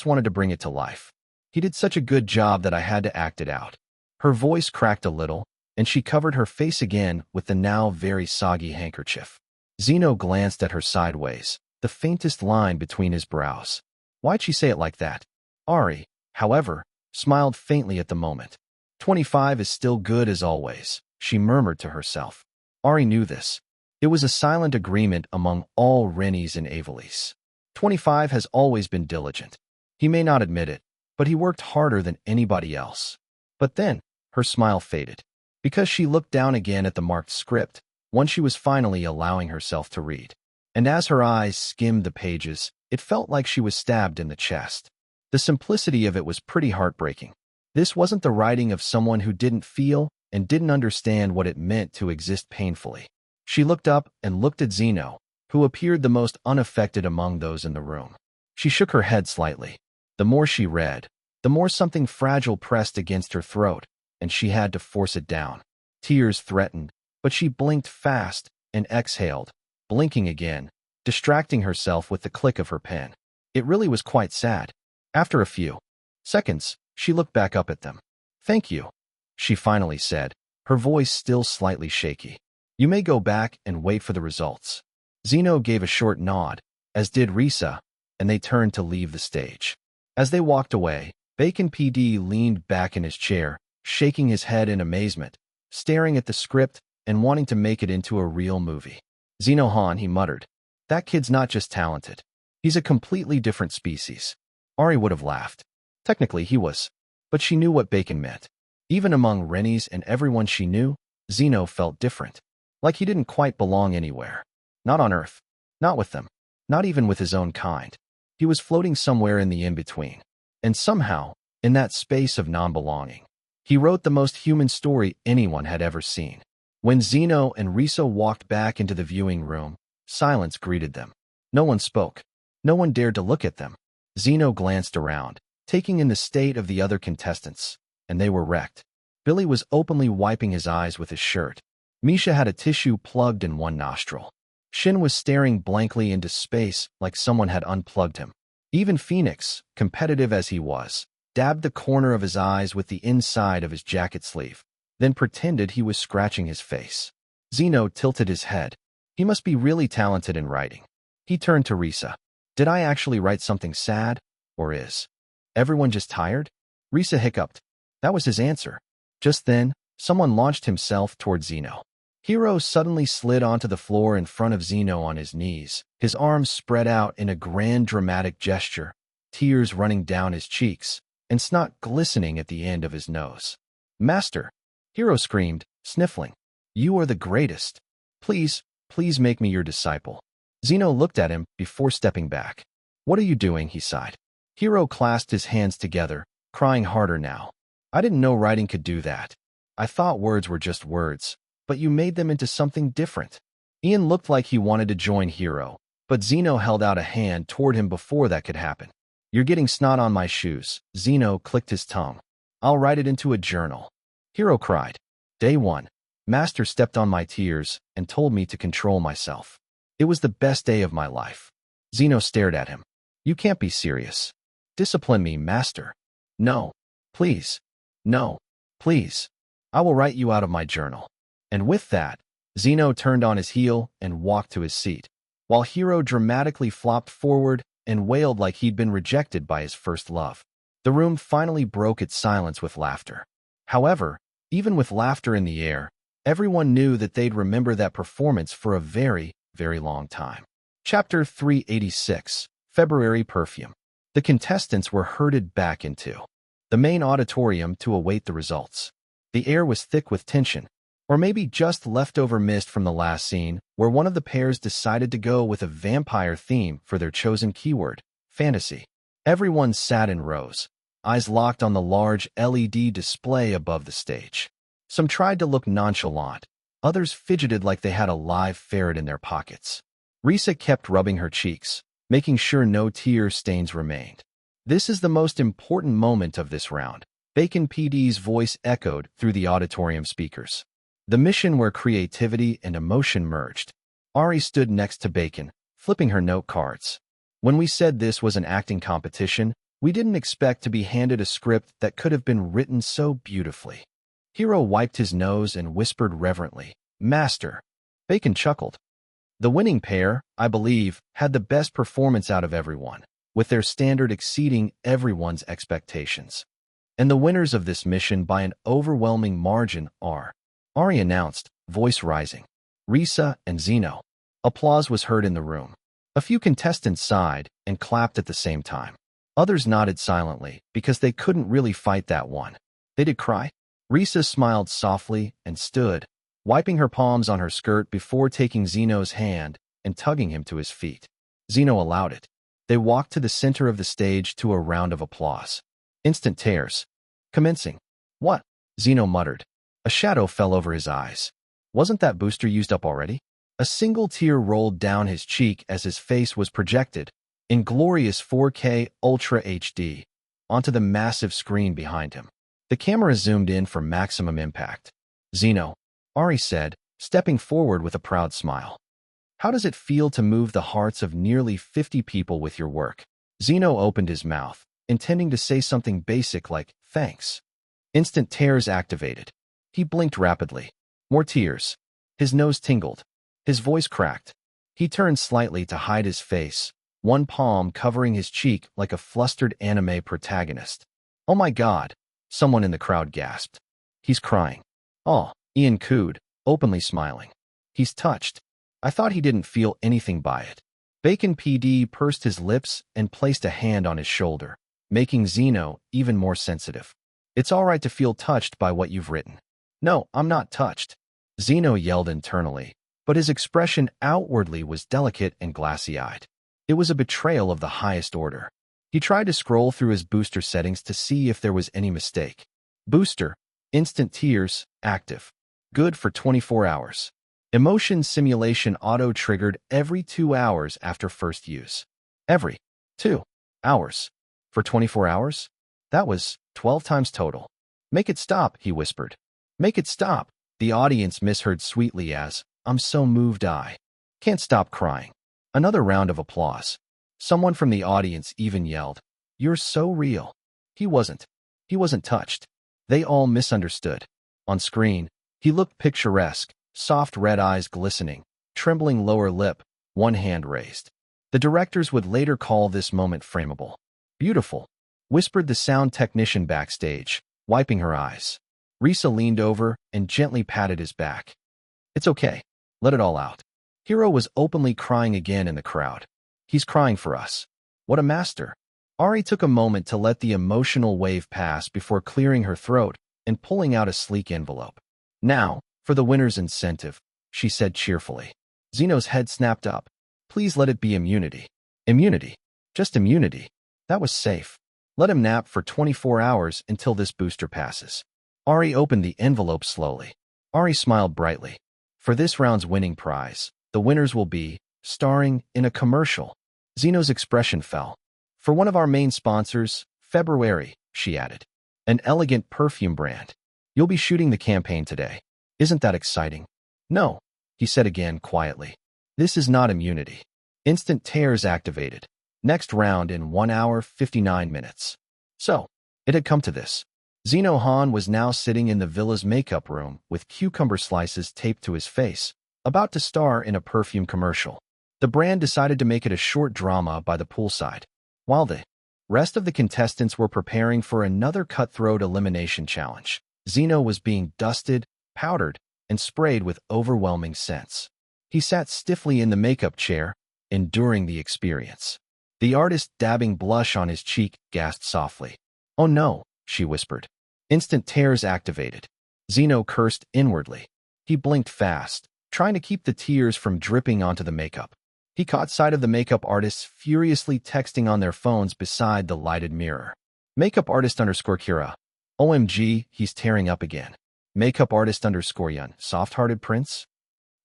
wanted to bring it to life. He did such a good job that I had to act it out. Her voice cracked a little, and she covered her face again with the now very soggy handkerchief. Zeno glanced at her sideways, the faintest line between his brows. Why'd she say it like that? Ari, however, smiled faintly at the moment. 25 is still good as always, she murmured to herself. Ari knew this. It was a silent agreement among all Rennies in Avalis. 25 has always been diligent. He may not admit it, but he worked harder than anybody else. But then, her smile faded, because she looked down again at the marked script, one she was finally allowing herself to read. And as her eyes skimmed the pages, it felt like she was stabbed in the chest. The simplicity of it was pretty heartbreaking. This wasn't the writing of someone who didn't feel and didn't understand what it meant to exist painfully. She looked up and looked at Zeno, who appeared the most unaffected among those in the room. She shook her head slightly. The more she read, the more something fragile pressed against her throat, and she had to force it down. Tears threatened, but she blinked fast and exhaled, blinking again, distracting herself with the click of her pen. It really was quite sad. After a few seconds, she looked back up at them. "Thank you," she finally said, her voice still slightly shaky. "You may go back and wait for the results." Zeno gave a short nod, as did Risa, and they turned to leave the stage. As they walked away, Bacon PD leaned back in his chair, shaking his head in amazement, staring at the script and wanting to make it into a real movie. "Zeno Han," he muttered. "That kid's not just talented. He's a completely different species." Ari would have laughed. Technically, he was. But she knew what Bacon meant. Even among Rennies and everyone she knew, Zeno felt different. Like he didn't quite belong anywhere. Not on Earth. Not with them. Not even with his own kind. He was floating somewhere in the in-between. And somehow, in that space of non-belonging, he wrote the most human story anyone had ever seen. When Zeno and Risa walked back into the viewing room, silence greeted them. No one spoke. No one dared to look at them. Zeno glanced around, taking in the state of the other contestants, and they were wrecked. Billy was openly wiping his eyes with his shirt. Misha had a tissue plugged in one nostril. Shin was staring blankly into space like someone had unplugged him. Even Phoenix, competitive as he was, dabbed the corner of his eyes with the inside of his jacket sleeve, then pretended he was scratching his face. Zeno tilted his head. He must be really talented in writing. He turned to Risa. "Did I actually write something sad, or is everyone just tired?" Risa hiccuped. That was his answer. Just then, someone launched himself toward Zeno. Hero suddenly slid onto the floor in front of Zeno on his knees, his arms spread out in a grand dramatic gesture, tears running down his cheeks, and snot glistening at the end of his nose. "Master!" Hero screamed, sniffling. "You are the greatest. Please, please make me your disciple." Zeno looked at him before stepping back. "What are you doing?" he sighed. Hero clasped his hands together, crying harder now. "I didn't know writing could do that. I thought words were just words, but you made them into something different." Ian looked like he wanted to join Hero, but Zeno held out a hand toward him before that could happen. "You're getting snot on my shoes." Zeno clicked his tongue. "I'll write it into a journal." Hero cried. "Day 1. Master stepped on my tears and told me to control myself. It was the best day of my life." Zeno stared at him. "You can't be serious." "Discipline me, Master." "No. Please. No. Please. I will write you out of my journal." And with that, Zeno turned on his heel and walked to his seat, while Hero dramatically flopped forward and wailed like he'd been rejected by his first love. The room finally broke its silence with laughter. However, even with laughter in the air, everyone knew that they'd remember that performance for a very, very long time. Chapter 386, February Perfume. The contestants were herded back into the main auditorium to await the results. The air was thick with tension, or maybe just leftover mist from the last scene, where one of the pairs decided to go with a vampire theme for their chosen keyword, fantasy. Everyone sat in rows, eyes locked on the large LED display above the stage. Some tried to look nonchalant, others fidgeted like they had a live ferret in their pockets. Risa kept rubbing her cheeks, making sure no tear stains remained. "This is the most important moment of this round," Bacon PD's voice echoed through the auditorium speakers. "The mission where creativity and emotion merged." Ari stood next to Bacon, flipping her note cards. "When we said this was an acting competition, we didn't expect to be handed a script that could have been written so beautifully." Hero wiped his nose and whispered reverently, "Master." Bacon chuckled. "The winning pair, I believe, had the best performance out of everyone, with their standard exceeding everyone's expectations. And the winners of this mission by an overwhelming margin are," Ari announced, voice rising, "Risa and Zeno." Applause was heard in the room. A few contestants sighed and clapped at the same time. Others nodded silently because they couldn't really fight that one. They did cry. Risa smiled softly and stood, wiping her palms on her skirt before taking Zeno's hand and tugging him to his feet. Zeno allowed it. They walked to the center of the stage to a round of applause. Instant tears. Commencing. "What?" Zeno muttered. A shadow fell over his eyes. "Wasn't that booster used up already?" A single tear rolled down his cheek as his face was projected, in glorious 4K Ultra HD, onto the massive screen behind him. The camera zoomed in for maximum impact. Zeno, Ari said, stepping forward with a proud smile. How does it feel to move the hearts of nearly 50 people with your work? Zeno opened his mouth, intending to say something basic like, thanks. Instant tears activated. He blinked rapidly. More tears. His nose tingled. His voice cracked. He turned slightly to hide his face, one palm covering his cheek like a flustered anime protagonist. Oh my God, someone in the crowd gasped. He's crying. Oh, Ian cooed, openly smiling. He's touched. I thought he didn't feel anything by it. Bacon PD pursed his lips and placed a hand on his shoulder, making Zeno even more sensitive. It's all right to feel touched by what you've written. No, I'm not touched. Zeno yelled internally, but his expression outwardly was delicate and glassy-eyed. It was a betrayal of the highest order. He tried to scroll through his booster settings to see if there was any mistake. Booster, instant tears, active. Good for 24 hours. Emotion simulation auto-triggered every 2 hours after first use. Every 2 hours. For 24 hours? That was 12 times total. Make it stop, he whispered. Make it stop. The audience misheard sweetly as, I'm so moved I can't stop crying. Another round of applause. Someone from the audience even yelled, You're so real. He wasn't. He wasn't touched. They all misunderstood. On screen, he looked picturesque, soft red eyes glistening, trembling lower lip, one hand raised. The directors would later call this moment frameable. Beautiful, whispered the sound technician backstage, wiping her eyes. Risa leaned over and gently patted his back. It's okay. Let it all out. Hiro was openly crying again in the crowd. He's crying for us. What a master. Ari took a moment to let the emotional wave pass before clearing her throat and pulling out a sleek envelope. Now, for the winner's incentive, she said cheerfully. Zeno's head snapped up. Please let it be immunity. Immunity. Just immunity. That was safe. Let him nap for 24 hours until this booster passes. Ari opened the envelope slowly. Ari smiled brightly. For this round's winning prize, the winners will be starring in a commercial. Zeno's expression fell. For one of our main sponsors, February, she added. An elegant perfume brand. You'll be shooting the campaign today. Isn't that exciting? No, he said again quietly. This is not immunity. Instant tears activated. Next round in 1 hour 59 minutes. So, it had come to this. Zeno Han was now sitting in the villa's makeup room with cucumber slices taped to his face, about to star in a perfume commercial. The brand decided to make it a short drama by the poolside, while the rest of the contestants were preparing for another cutthroat elimination challenge. Zeno was being dusted, powdered, and sprayed with overwhelming scents. He sat stiffly in the makeup chair, enduring the experience. The artist, dabbing blush on his cheek, gasped softly. Oh no, she whispered. Instant tears activated. Zeno cursed inwardly. He blinked fast, trying to keep the tears from dripping onto the makeup. He caught sight of the makeup artists furiously texting on their phones beside the lighted mirror. Makeup artist _ Kira. OMG, he's tearing up again. Makeup artist _ Yun. Soft-hearted prince?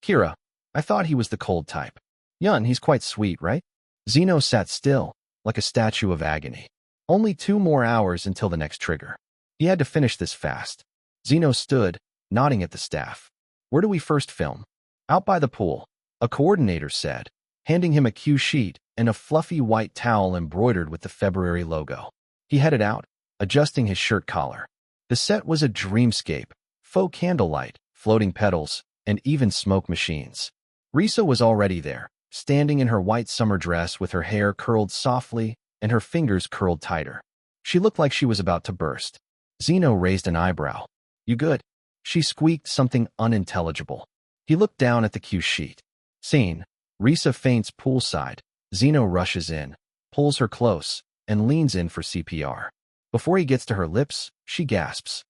Kira. I thought he was the cold type. Yun, he's quite sweet, right? Zeno sat still, like a statue of agony. Only 2 more hours until the next trigger. He had to finish this fast. Zeno stood, nodding at the staff. Where do we first film? Out by the pool, a coordinator said, handing him a cue sheet and a fluffy white towel embroidered with the February logo. He headed out, adjusting his shirt collar. The set was a dreamscape, faux candlelight, floating petals, and even smoke machines. Risa was already there, standing in her white summer dress with her hair curled softly and her fingers curled tighter. She looked like she was about to burst. Zeno raised an eyebrow. You good? She squeaked something unintelligible. He looked down at the cue sheet. Scene. Risa faints poolside. Zeno rushes in, pulls her close, and leans in for CPR. Before he gets to her lips, she gasps.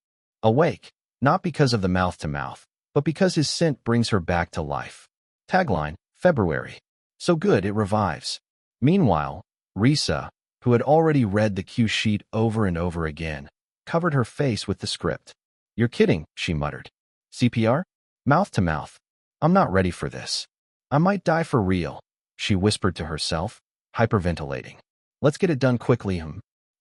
Awake, not because of the mouth-to-mouth, but because his scent brings her back to life. Tagline, February. So good it revives. Meanwhile, Risa, who had already read the cue sheet over and over again, covered her face with the script. You're kidding, she muttered. CPR? Mouth to mouth. I'm not ready for this. I might die for real, she whispered to herself, hyperventilating. Let's get it done quickly,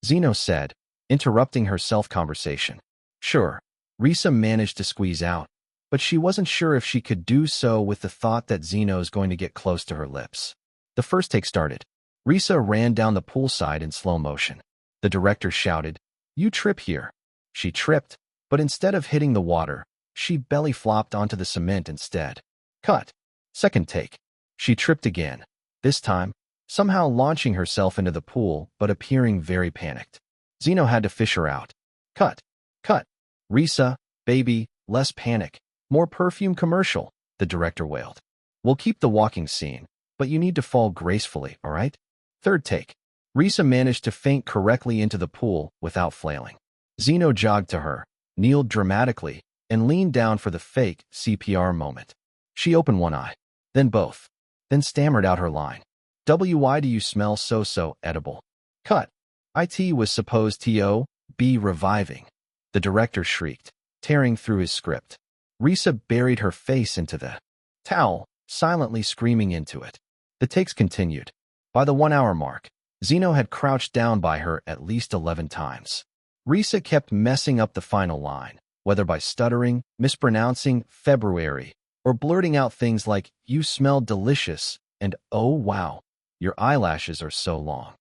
Zeno said, interrupting her self-conversation. Sure, Risa managed to squeeze out, but she wasn't sure if she could do so with the thought that Zeno's going to get close to her lips. The first take started. Risa ran down the poolside in slow motion. The director shouted, "You trip here." She tripped, but instead of hitting the water, she belly flopped onto the cement instead. Cut. Second take. She tripped again, this time, somehow launching herself into the pool but appearing very panicked. Zeno had to fish her out. Cut. Cut. Risa, baby, less panic. More perfume commercial, the director wailed. We'll keep the walking scene, but you need to fall gracefully, all right? Third take. Risa managed to faint correctly into the pool without flailing. Zeno jogged to her, kneeled dramatically, and leaned down for the fake CPR moment. She opened one eye, then both, then stammered out her line. Why do you smell so edible? Cut. It was supposed to be reviving. The director shrieked, tearing through his script. Risa buried her face into the towel, silently screaming into it. The takes continued. By the 1 hour mark, Zeno had crouched down by her at least 11 times. Risa kept messing up the final line, whether by stuttering, mispronouncing February, or blurting out things like, "You smell delicious," and "Oh wow, your eyelashes are so long."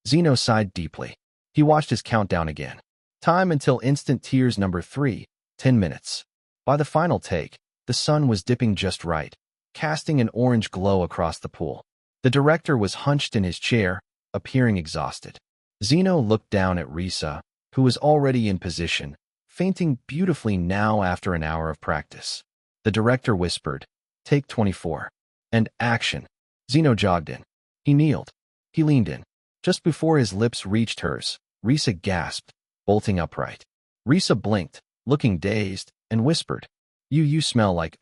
Zeno sighed deeply. He watched his countdown again. Time until instant tears number 3, 10 minutes. By the final take, the sun was dipping just right, casting an orange glow across the pool. The director was hunched in his chair, appearing exhausted. Zeno looked down at Risa, who was already in position, fainting beautifully now after an hour of practice. The director whispered, "Take 24. And action." Zeno jogged in. He kneeled. He leaned in. Just before his lips reached hers, Risa gasped, bolting upright. Risa blinked, looking dazed, and whispered, You smell like,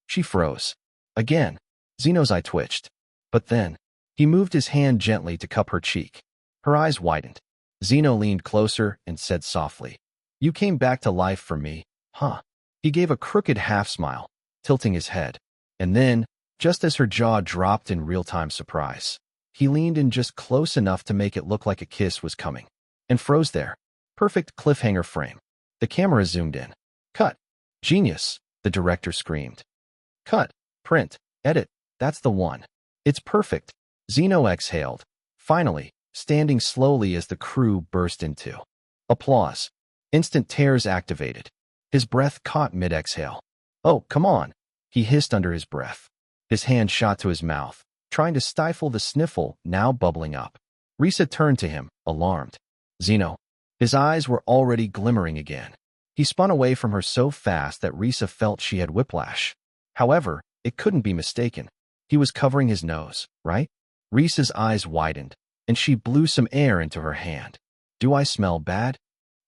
She froze. Again, Zeno's eye twitched. But then, he moved his hand gently to cup her cheek. Her eyes widened. Zeno leaned closer and said softly, "You came back to life for me, huh?" He gave a crooked half-smile, tilting his head. And then, just as her jaw dropped in real-time surprise, he leaned in just close enough to make it look like a kiss was coming. And froze there. Perfect cliffhanger frame. The camera zoomed in. Cut. Genius, the director screamed. Cut. Print. Edit. That's the one. It's perfect. Zeno exhaled, finally, standing slowly as the crew burst into applause. Instant tears activated. His breath caught mid-exhale. "Oh, come on," he hissed under his breath. His hand shot to his mouth, trying to stifle the sniffle now bubbling up. Risa turned to him, alarmed. "Zeno." His eyes were already glimmering again. He spun away from her so fast that Risa felt she had whiplash. However, it couldn't be mistaken. He was covering his nose, right? Risa's eyes widened, and she blew some air into her hand. "Do I smell bad?"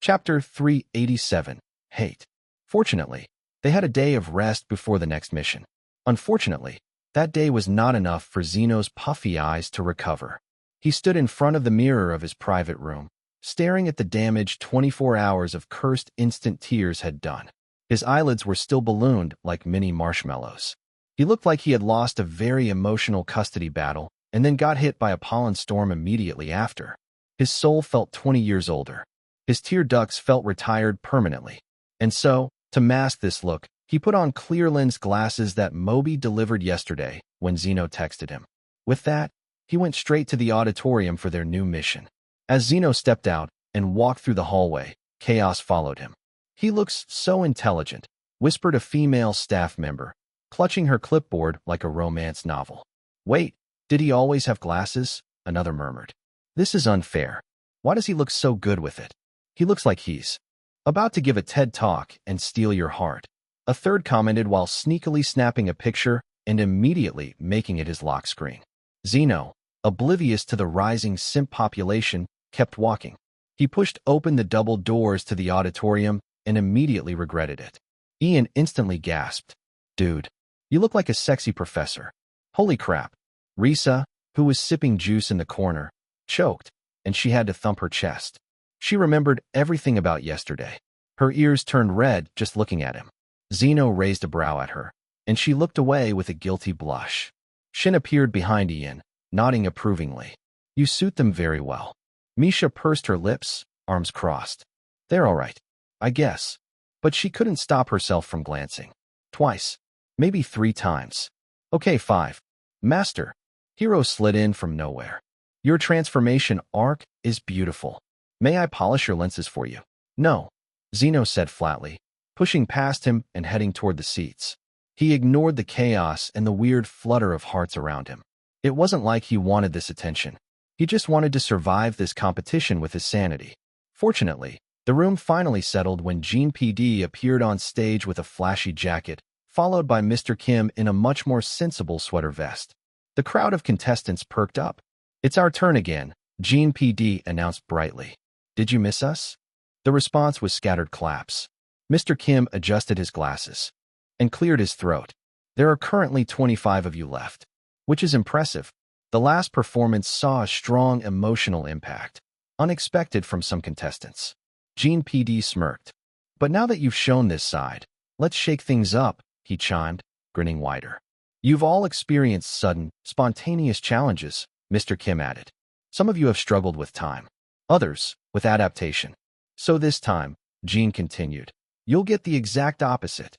Chapter 387. Hate. Fortunately, they had a day of rest before the next mission. Unfortunately, that day was not enough for Zeno's puffy eyes to recover. He stood in front of the mirror of his private room, staring at the damage 24 hours of cursed instant tears had done. His eyelids were still ballooned like mini marshmallows. He looked like he had lost a very emotional custody battle and then got hit by a pollen storm immediately after. His soul felt 20 years older. His tear ducts felt retired permanently. And so, to mask this look, he put on clear lens glasses that Moby delivered yesterday when Zeno texted him. With that, he went straight to the auditorium for their new mission. As Zeno stepped out and walked through the hallway, chaos followed him. "He looks so intelligent," whispered a female staff member, clutching her clipboard like a romance novel. "Wait, did he always have glasses?" another murmured. "This is unfair. Why does he look so good with it? He looks like he's about to give a TED Talk and steal your heart," a third commented while sneakily snapping a picture and immediately making it his lock screen. Zeno, oblivious to the rising simp population, kept walking. He pushed open the double doors to the auditorium and immediately regretted it. Ian instantly gasped, "Dude, you look like a sexy professor." Holy crap. Risa, who was sipping juice in the corner, choked, and she had to thump her chest. She remembered everything about yesterday. Her ears turned red just looking at him. Zeno raised a brow at her, and she looked away with a guilty blush. Shin appeared behind Ian, nodding approvingly. You suit them very well. Misha pursed her lips, arms crossed. They're all right, I guess. But she couldn't stop herself from glancing. Twice. Maybe 3 times. Okay, 5. Master. Hero slid in from nowhere. Your transformation arc is beautiful. May I polish your lenses for you? No, Zeno said flatly, pushing past him and heading toward the seats. He ignored the chaos and the weird flutter of hearts around him. It wasn't like he wanted this attention. He just wanted to survive this competition with his sanity. Fortunately, the room finally settled when Gene PD appeared on stage with a flashy jacket, followed by Mr. Kim in a much more sensible sweater vest. The crowd of contestants perked up. It's our turn again, Gene PD announced brightly. Did you miss us? The response was scattered claps. Mr. Kim adjusted his glasses and cleared his throat. There are currently 25 of you left, which is impressive. The last performance saw a strong emotional impact, unexpected from some contestants. Gene PD smirked. But now that you've shown this side, let's shake things up, he chimed, grinning wider. You've all experienced sudden, spontaneous challenges, Mr. Kim added. Some of you have struggled with time, others with adaptation. So this time, Gene continued, you'll get the exact opposite.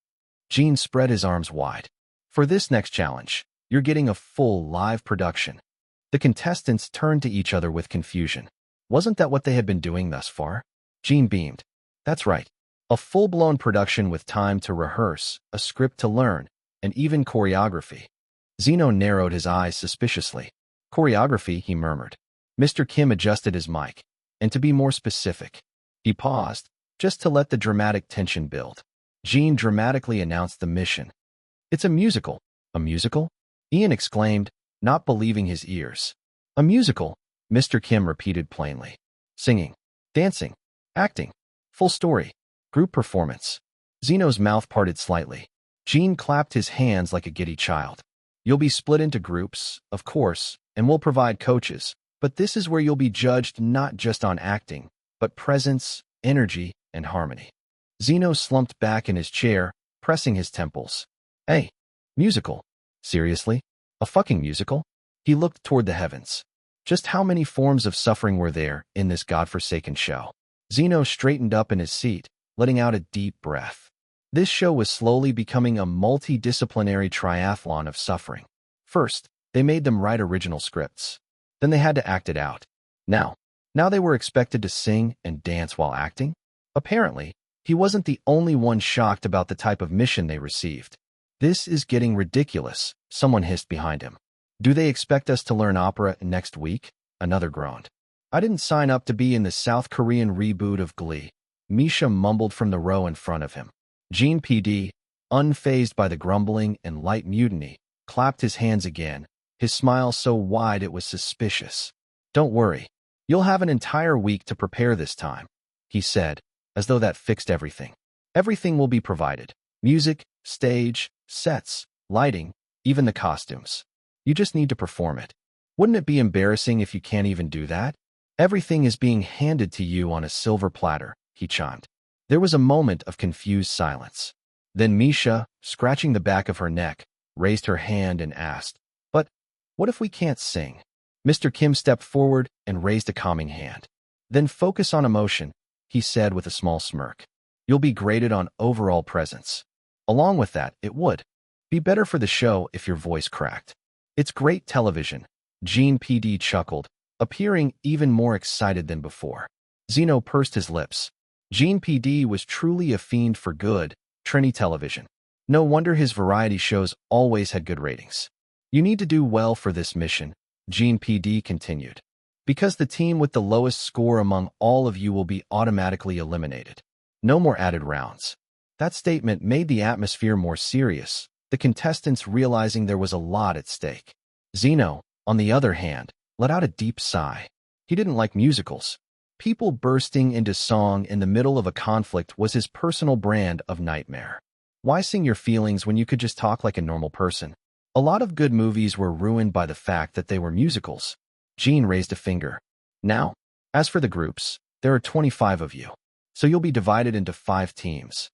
Gene spread his arms wide. For this next challenge, you're getting a full live production. The contestants turned to each other with confusion. Wasn't that what they had been doing thus far? Gene beamed. That's right. A full-blown production with time to rehearse, a script to learn, and even choreography. Zeno narrowed his eyes suspiciously. Choreography, he murmured. Mr. Kim adjusted his mic. And to be more specific, he paused, just to let the dramatic tension build. Gene dramatically announced the mission. It's a musical. A musical? Ian exclaimed, not believing his ears. A musical, Mr. Kim repeated plainly. Singing, dancing, acting, full story, group performance. Zeno's mouth parted slightly. Gene clapped his hands like a giddy child. You'll be split into groups, of course, and we'll provide coaches, but this is where you'll be judged not just on acting, but presence, energy, and harmony. Zeno slumped back in his chair, pressing his temples. Hey, musical. Seriously? A fucking musical? He looked toward the heavens. Just how many forms of suffering were there in this godforsaken show? Zeno straightened up in his seat, letting out a deep breath. This show was slowly becoming a multidisciplinary triathlon of suffering. First, they made them write original scripts. Then they had to act it out. Now they were expected to sing and dance while acting? Apparently, he wasn't the only one shocked about the type of mission they received. This is getting ridiculous, someone hissed behind him. Do they expect us to learn opera next week? Another groaned. I didn't sign up to be in the South Korean reboot of Glee. Misha mumbled from the row in front of him. Gene PD, unfazed by the grumbling and light mutiny, clapped his hands again, his smile so wide it was suspicious. Don't worry. You'll have an entire week to prepare this time, he said, as though that fixed everything. Everything will be provided. Music, stage, sets, lighting, even the costumes. You just need to perform it. Wouldn't it be embarrassing if you can't even do that? Everything is being handed to you on a silver platter, he chimed. There was a moment of confused silence. Then Misha, scratching the back of her neck, raised her hand and asked, But what if we can't sing? Mr. Kim stepped forward and raised a calming hand. Then focus on emotion, he said with a small smirk. You'll be graded on overall presence. Along with that, it would be better for the show if your voice cracked. It's great television, Gene PD chuckled, appearing even more excited than before. Zeno pursed his lips. Gene PD was truly a fiend for good, Trini television. No wonder his variety shows always had good ratings. You need to do well for this mission, Gene PD continued, because the team with the lowest score among all of you will be automatically eliminated. No more added rounds. That statement made the atmosphere more serious, the contestants realizing there was a lot at stake. Zeno, on the other hand, let out a deep sigh. He didn't like musicals. People bursting into song in the middle of a conflict was his personal brand of nightmare. Why sing your feelings when you could just talk like a normal person? A lot of good movies were ruined by the fact that they were musicals. Gene raised a finger. Now, as for the groups, there are 25 of you, so you'll be divided into 5 teams.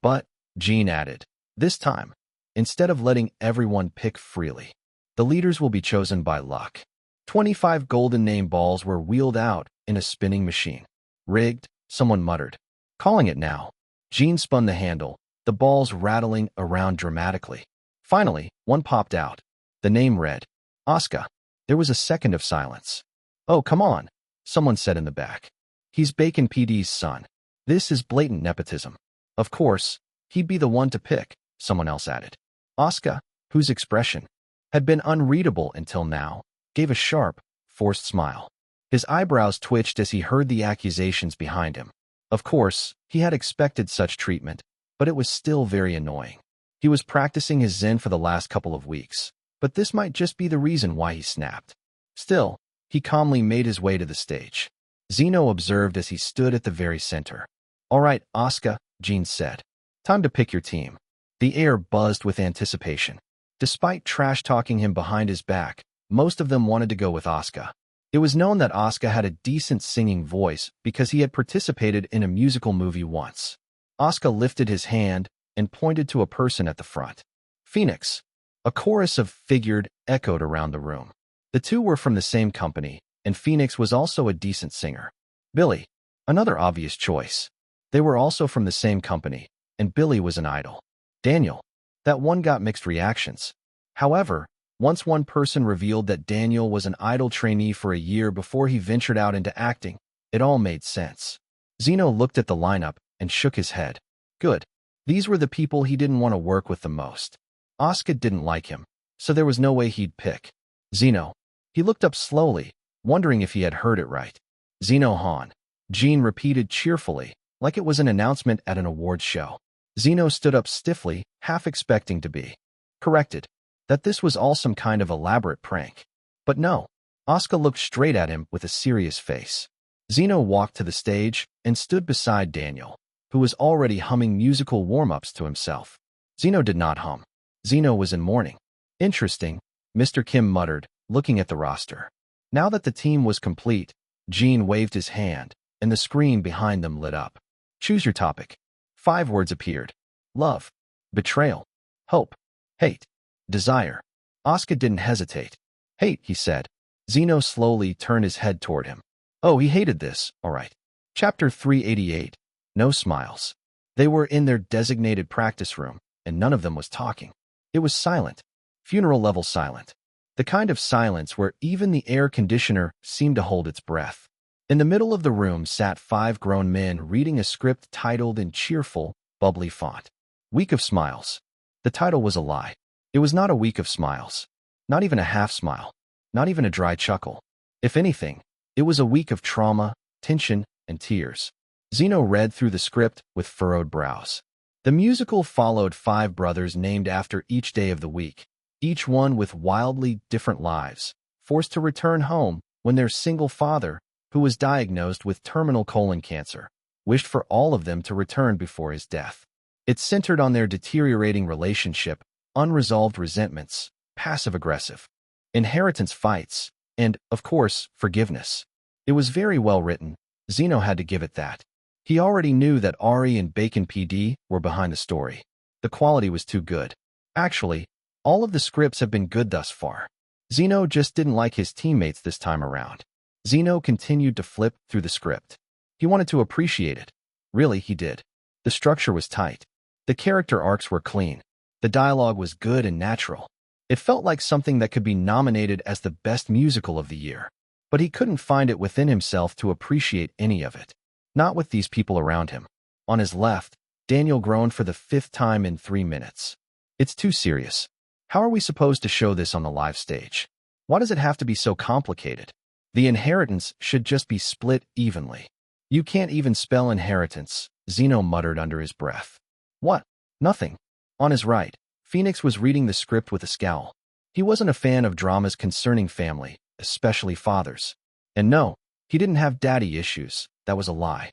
But, Gene added, this time, instead of letting everyone pick freely. The leaders will be chosen by luck. 25 golden name balls were wheeled out in a spinning machine. Rigged, someone muttered. Calling it now. Jean spun the handle, the balls rattling around dramatically. Finally, one popped out. The name read, Asuka. There was a second of silence. Oh, come on, someone said in the back. He's Bacon PD's son. This is blatant nepotism. Of course, he'd be the one to pick, someone else added. Asuka, whose expression had been unreadable until now, gave a sharp, forced smile. His eyebrows twitched as he heard the accusations behind him. Of course, he had expected such treatment, but it was still very annoying. He was practicing his Zen for the last couple of weeks, but this might just be the reason why he snapped. Still, he calmly made his way to the stage. Zeno observed as he stood at the very center. All right, Asuka, Jean said. Time to pick your team. The air buzzed with anticipation. Despite trash-talking him behind his back, most of them wanted to go with Asuka. It was known that Asuka had a decent singing voice because he had participated in a musical movie once. Asuka lifted his hand and pointed to a person at the front. Phoenix. A chorus of figured echoed around the room. The two were from the same company, and Phoenix was also a decent singer. Billy. Another obvious choice. They were also from the same company, and Billy was an idol. Daniel. That one got mixed reactions. However, once one person revealed that Daniel was an idol trainee for a year before he ventured out into acting, it all made sense. Zeno looked at the lineup and shook his head. Good. These were the people he didn't want to work with the most. Asuka didn't like him, so there was no way he'd pick Zeno. He looked up slowly, wondering if he had heard it right. Zeno Han. Jean repeated cheerfully, like it was an announcement at an awards show. Zeno stood up stiffly, half expecting to be corrected, that this was all some kind of elaborate prank. But no, Asuka looked straight at him with a serious face. Zeno walked to the stage and stood beside Daniel, who was already humming musical warm-ups to himself. Zeno did not hum. Zeno was in mourning. Interesting, Mr. Kim muttered, looking at the roster. Now that the team was complete, Jean waved his hand, and the screen behind them lit up. Choose your topic. 5 words appeared. Love, betrayal, hope, hate, desire. Asuka didn't hesitate. Hate, he said. Zeno slowly turned his head toward him. Oh, he hated this, all right. Chapter 388. No smiles. They were in their designated practice room, and none of them was talking. It was silent. Funeral-level silent. The kind of silence where even the air conditioner seemed to hold its breath. In the middle of the room sat 5 grown men reading a script titled in cheerful, bubbly font. Week of Smiles. The title was a lie. It was not a week of smiles. Not even a half smile. Not even a dry chuckle. If anything, it was a week of trauma, tension, and tears. Zeno read through the script with furrowed brows. The musical followed 5 brothers named after each day of the week, each one with wildly different lives, forced to return home when their single father, who was diagnosed with terminal colon cancer, wished for all of them to return before his death. It centered on their deteriorating relationship, unresolved resentments, passive-aggressive, inheritance fights, and, of course, forgiveness. It was very well written. Zeno had to give it that. He already knew that Ari and Bacon PD were behind the story. The quality was too good. Actually, all of the scripts have been good thus far. Zeno just didn't like his teammates this time around. Zeno continued to flip through the script. He wanted to appreciate it. Really, he did. The structure was tight. The character arcs were clean. The dialogue was good and natural. It felt like something that could be nominated as the best musical of the year. But he couldn't find it within himself to appreciate any of it. Not with these people around him. On his left, Daniel groaned for the 5th time in 3 minutes. It's too serious. How are we supposed to show this on the live stage? Why does it have to be so complicated? The inheritance should just be split evenly. You can't even spell inheritance, Zeno muttered under his breath. What? Nothing. On his right, Phoenix was reading the script with a scowl. He wasn't a fan of dramas concerning family, especially fathers. And no, he didn't have daddy issues. That was a lie.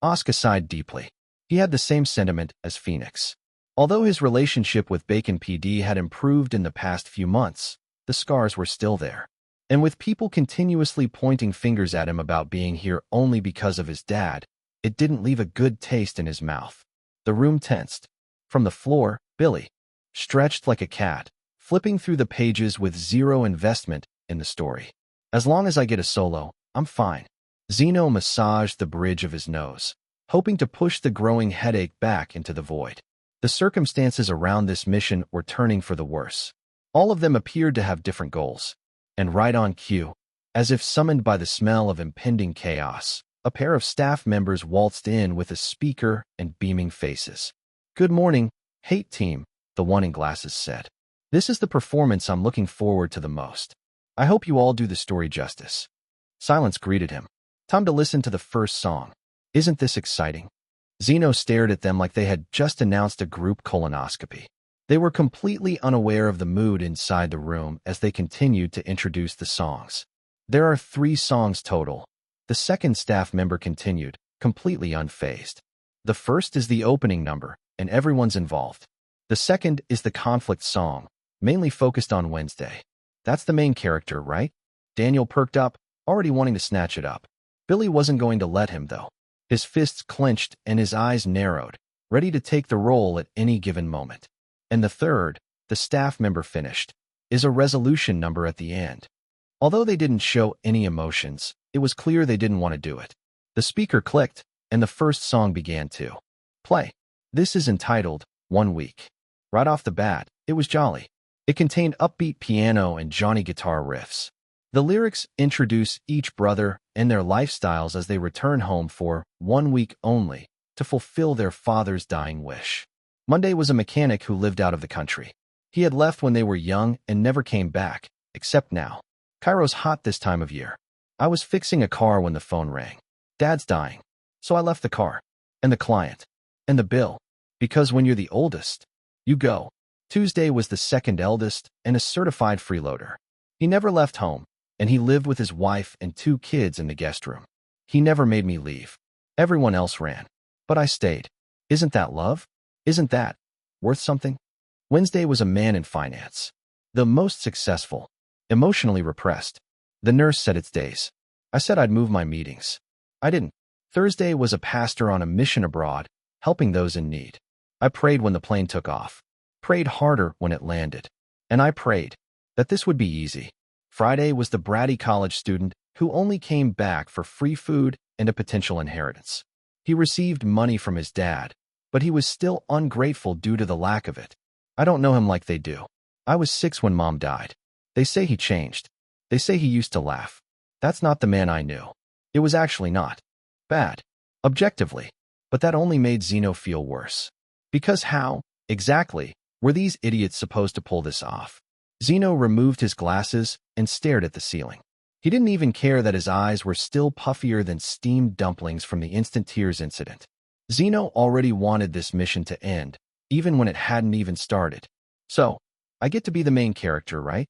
Asuka sighed deeply. He had the same sentiment as Phoenix. Although his relationship with Bacon PD had improved in the past few months, the scars were still there. And with people continuously pointing fingers at him about being here only because of his dad, it didn't leave a good taste in his mouth. The room tensed. From the floor, Billy. stretched like a cat, flipping through the pages with zero investment in the story. As long as I get a solo, I'm fine. Zeno massaged the bridge of his nose, hoping to push the growing headache back into the void. The circumstances around this mission were turning for the worse. All of them appeared to have different goals. And right on cue, as if summoned by the smell of impending chaos, a pair of staff members waltzed in with a speaker and beaming faces. "Good morning, Hate Team," the one in glasses said. "This is the performance I'm looking forward to the most. I hope you all do the story justice." Silence greeted him. Time to listen to the first song. Isn't this exciting? Zeno stared at them like they had just announced a group colonoscopy. They were completely unaware of the mood inside the room as they continued to introduce the songs. "There are 3 songs total," the second staff member continued, completely unfazed. "The first is the opening number, and everyone's involved. The second is the conflict song, mainly focused on Wednesday. That's the main character, right?" Daniel perked up, already wanting to snatch it up. Billy wasn't going to let him, though. His fists clenched and his eyes narrowed, ready to take the role at any given moment. "And the third," the staff member finished, "is a resolution number at the end." Although they didn't show any emotions, it was clear they didn't want to do it. The speaker clicked, and the first song began to play. This is entitled 1 Week. Right off the bat, it was jolly. It contained upbeat piano and Johnny guitar riffs. The lyrics introduce each brother and their lifestyles as they return home for 1 week only to fulfill their father's dying wish. Monday was a mechanic who lived out of the country. He had left when they were young and never came back, except now. "Cairo's hot this time of year. I was fixing a car when the phone rang. Dad's dying. So I left the car. And the client. And the bill. Because when you're the oldest, you go." Tuesday was the second eldest and a certified freeloader. He never left home, and he lived with his wife and 2 kids in the guest room. "He never made me leave. Everyone else ran. But I stayed. Isn't that love? Isn't that worth something?" Wednesday was a man in finance. The most successful. Emotionally repressed. The nurse said it's days. I said I'd move my meetings. I didn't. Thursday was a pastor on a mission abroad, helping those in need. I prayed when the plane took off. Prayed harder when it landed. And I prayed that this would be easy. Friday was the bratty college student who only came back for free food and a potential inheritance. He received money from his dad, but he was still ungrateful due to the lack of it. I don't know him like they do. I was 6 when Mom died. They say he changed. They say he used to laugh. That's not the man I knew. It was actually not bad, objectively, but that only made Zeno feel worse. Because how, exactly, were these idiots supposed to pull this off? Zeno removed his glasses and stared at the ceiling. He didn't even care that his eyes were still puffier than steamed dumplings from the instant tears incident. Zeno already wanted this mission to end, even when it hadn't even started. "So, I get to be the main character, right?"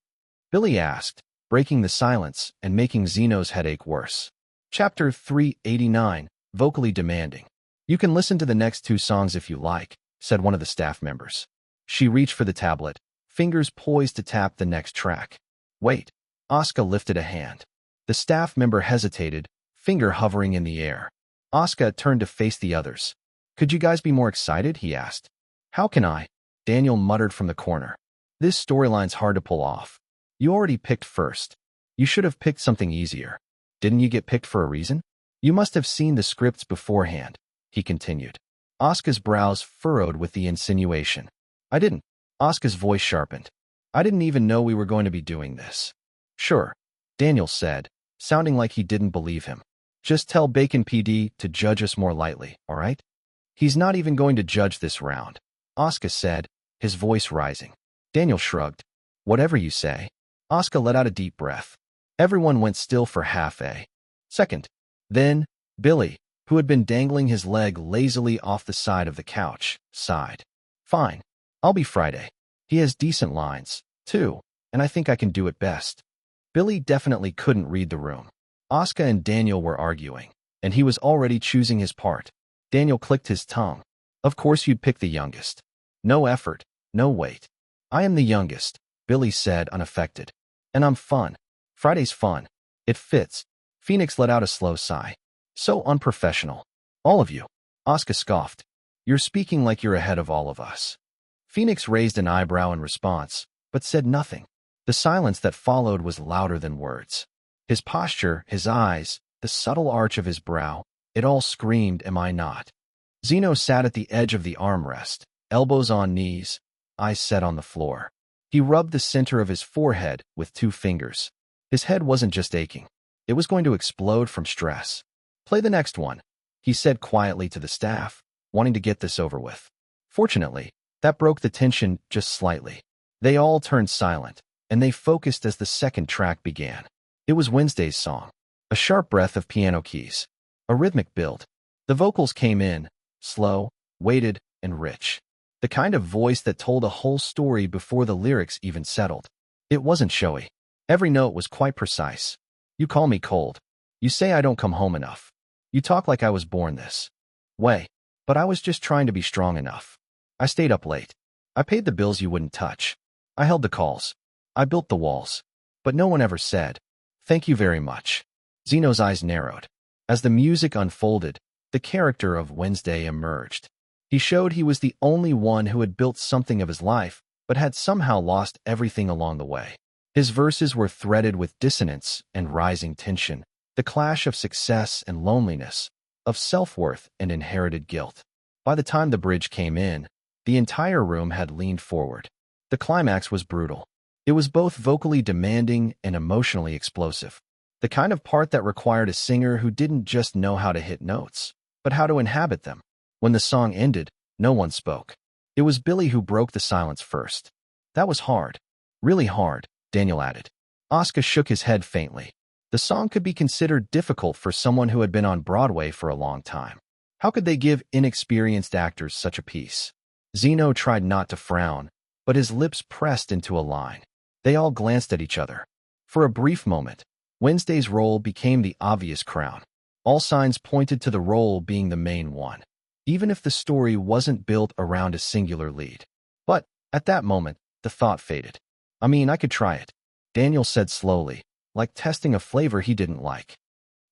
Billy asked, breaking the silence and making Zeno's headache worse. Chapter 389, Vocally Demanding. "You can listen to the next 2 songs if you like," said one of the staff members. She reached for the tablet, fingers poised to tap the next track. "Wait." Oscar lifted a hand. The staff member hesitated, finger hovering in the air. Oscar turned to face the others. "Could you guys be more excited?" he asked. "How can I?" Daniel muttered from the corner. "This storyline's hard to pull off. You already picked first. You should have picked something easier. Didn't you get picked for a reason? You must have seen the scripts beforehand," he continued. Oscar's brows furrowed with the insinuation. "I didn't." Oscar's voice sharpened. "I didn't even know we were going to be doing this." "Sure," Daniel said, sounding like he didn't believe him. "Just tell Bacon PD to judge us more lightly, all right?" "He's not even going to judge this round," Oscar said, his voice rising. Daniel shrugged. "Whatever you say." Oscar let out a deep breath. Everyone went still for half a second. Then, Billy, who had been dangling his leg lazily off the side of the couch, sighed. "Fine. I'll be Friday. He has decent lines, too, and I think I can do it best." Billy definitely couldn't read the room. Oscar and Daniel were arguing, and he was already choosing his part. Daniel clicked his tongue. "Of course you'd pick the youngest. No effort, no weight." "I am the youngest," Billy said, unaffected. "And I'm fun. Friday's fun. It fits." Phoenix let out a slow sigh. "So unprofessional. All of you." Oscar scoffed. "You're speaking like you're ahead of all of us." Phoenix raised an eyebrow in response, but said nothing. The silence that followed was louder than words. His posture, his eyes, the subtle arch of his brow, it all screamed, "Am I not?" Zeno sat at the edge of the armrest, elbows on knees, eyes set on the floor. He rubbed the center of his forehead with 2 fingers. His head wasn't just aching. It was going to explode from stress. "Play the next one," he said quietly to the staff, wanting to get this over with. Fortunately, that broke the tension just slightly. They all turned silent, and they focused as the second track began. It was Wednesday's song. A sharp breath of piano keys. A rhythmic build. The vocals came in, slow, weighted, and rich. The kind of voice that told a whole story before the lyrics even settled. It wasn't showy. Every note was quite precise. "You call me cold. You say I don't come home enough. You talk like I was born this way. But I was just trying to be strong enough. I stayed up late. I paid the bills you wouldn't touch. I held the calls. I built the walls. But no one ever said, 'Thank you very much.'" Zeno's eyes narrowed. As the music unfolded, the character of Wednesday emerged. He showed he was the only one who had built something of his life, but had somehow lost everything along the way. His verses were threaded with dissonance and rising tension, the clash of success and loneliness, of self-worth and inherited guilt. By the time the bridge came in, the entire room had leaned forward. The climax was brutal. It was both vocally demanding and emotionally explosive. The kind of part that required a singer who didn't just know how to hit notes, but how to inhabit them. When the song ended, no one spoke. It was Billy who broke the silence first. "That was hard. Really hard," Daniel added. Oscar shook his head faintly. The song could be considered difficult for someone who had been on Broadway for a long time. How could they give inexperienced actors such a piece? Zeno tried not to frown, but his lips pressed into a line. They all glanced at each other. For a brief moment, Wednesday's role became the obvious crown. All signs pointed to the role being the main one, even if the story wasn't built around a singular lead. But, at that moment, the thought faded. "I mean, I could try it," Daniel said slowly, like testing a flavor he didn't like.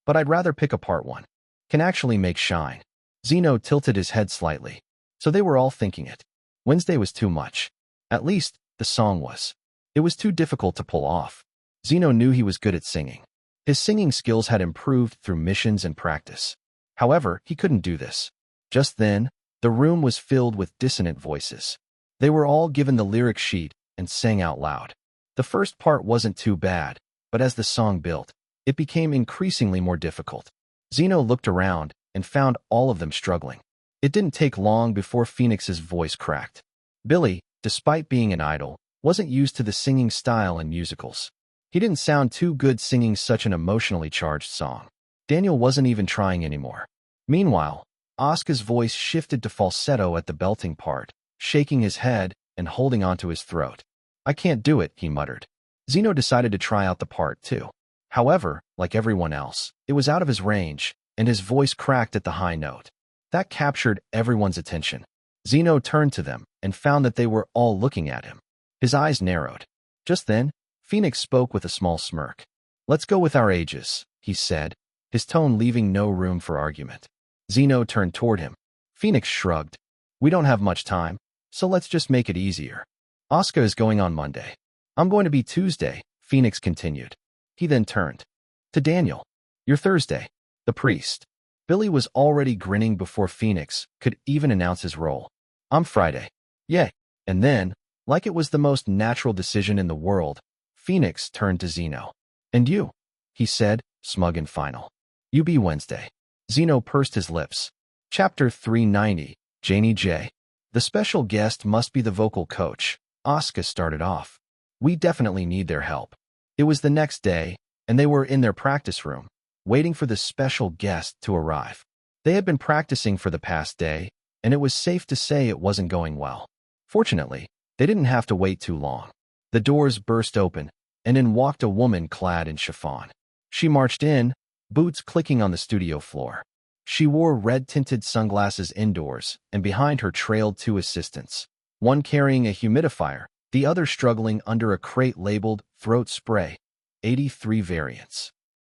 "But I'd rather pick a part one can actually make shine." Zeno tilted his head slightly. So they were all thinking it. Wednesday was too much. At least, the song was. It was too difficult to pull off. Zeno knew he was good at singing. His singing skills had improved through missions and practice. However, he couldn't do this. Just then, the room was filled with dissonant voices. They were all given the lyric sheet and sang out loud. The first part wasn't too bad, but as the song built, it became increasingly more difficult. Zeno looked around and found all of them struggling. It didn't take long before Phoenix's voice cracked. Billy, despite being an idol, wasn't used to the singing style in musicals. He didn't sound too good singing such an emotionally charged song. Daniel wasn't even trying anymore. Meanwhile, Oscar's voice shifted to falsetto at the belting part, shaking his head and holding onto his throat. "I can't do it," he muttered. Zeno decided to try out the part too. However, like everyone else, it was out of his range, and his voice cracked at the high note. That captured everyone's attention. Zeno turned to them and found that they were all looking at him. His eyes narrowed. Just then, Phoenix spoke with a small smirk. "Let's go with our ages," he said, his tone leaving no room for argument. Zeno turned toward him. Phoenix shrugged. "We don't have much time, so let's just make it easier. Oscar is going on Monday. I'm going to be Tuesday," Phoenix continued. He then turned to Daniel. "You're Thursday, the priest." Billy was already grinning before Phoenix could even announce his role. "I'm Friday." "Yay." And then, like it was the most natural decision in the world, Phoenix turned to Zeno. "And you," he said, smug and final. "You be Wednesday." Zeno pursed his lips. Chapter 390, Janie J. The special guest must be the vocal coach. Oscar started off. "We definitely need their help." It was the next day, and they were in their practice room, waiting for the special guest to arrive. They had been practicing for the past day, and it was safe to say it wasn't going well. Fortunately, they didn't have to wait too long. The doors burst open, and in walked a woman clad in chiffon. She marched in, boots clicking on the studio floor. She wore red-tinted sunglasses indoors, and behind her trailed 2 assistants, one carrying a humidifier, the other struggling under a crate labeled throat spray, 83 variants.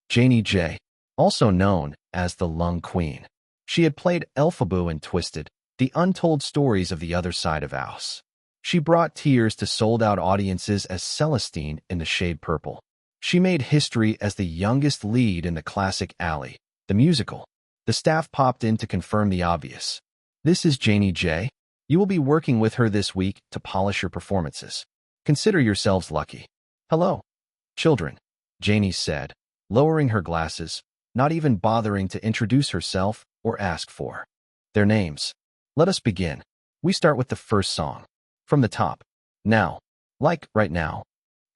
Janie J., also known as the Lung Queen. She had played Elphaba in Twisted, the untold stories of the other side of House. She brought tears to sold-out audiences as Celestine in The Shade Purple. She made history as the youngest lead in the classic Alley, the musical. The staff popped in to confirm the obvious. This is Janie J. You will be working with her this week to polish your performances. Consider yourselves lucky. Hello, children, Janie said, lowering her glasses, not even bothering to introduce herself or ask for their names. Let us begin. We start with the first song. From the top. Now. Like, right now?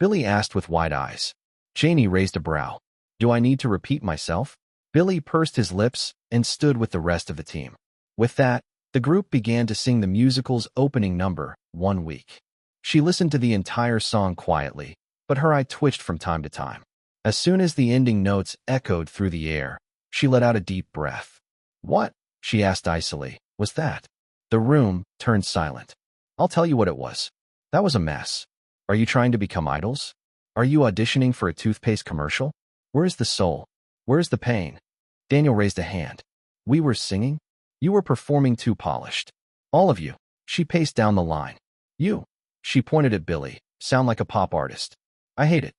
Billy asked with wide eyes. Janie raised a brow. Do I need to repeat myself? Billy pursed his lips and stood with the rest of the team. With that, the group began to sing the musical's opening number, 1 week. She listened to the entire song quietly, but her eye twitched from time to time. As soon as the ending notes echoed through the air, she let out a deep breath. What? She asked icily. Was that? The room turned silent. I'll tell you what it was. That was a mess. Are you trying to become idols? Are you auditioning for a toothpaste commercial? Where's the soul? Where's the pain? Daniel raised a hand. We were singing? You were performing too polished. All of you. She paced down the line. You. She pointed at Billy. Sound like a pop artist. I hate it.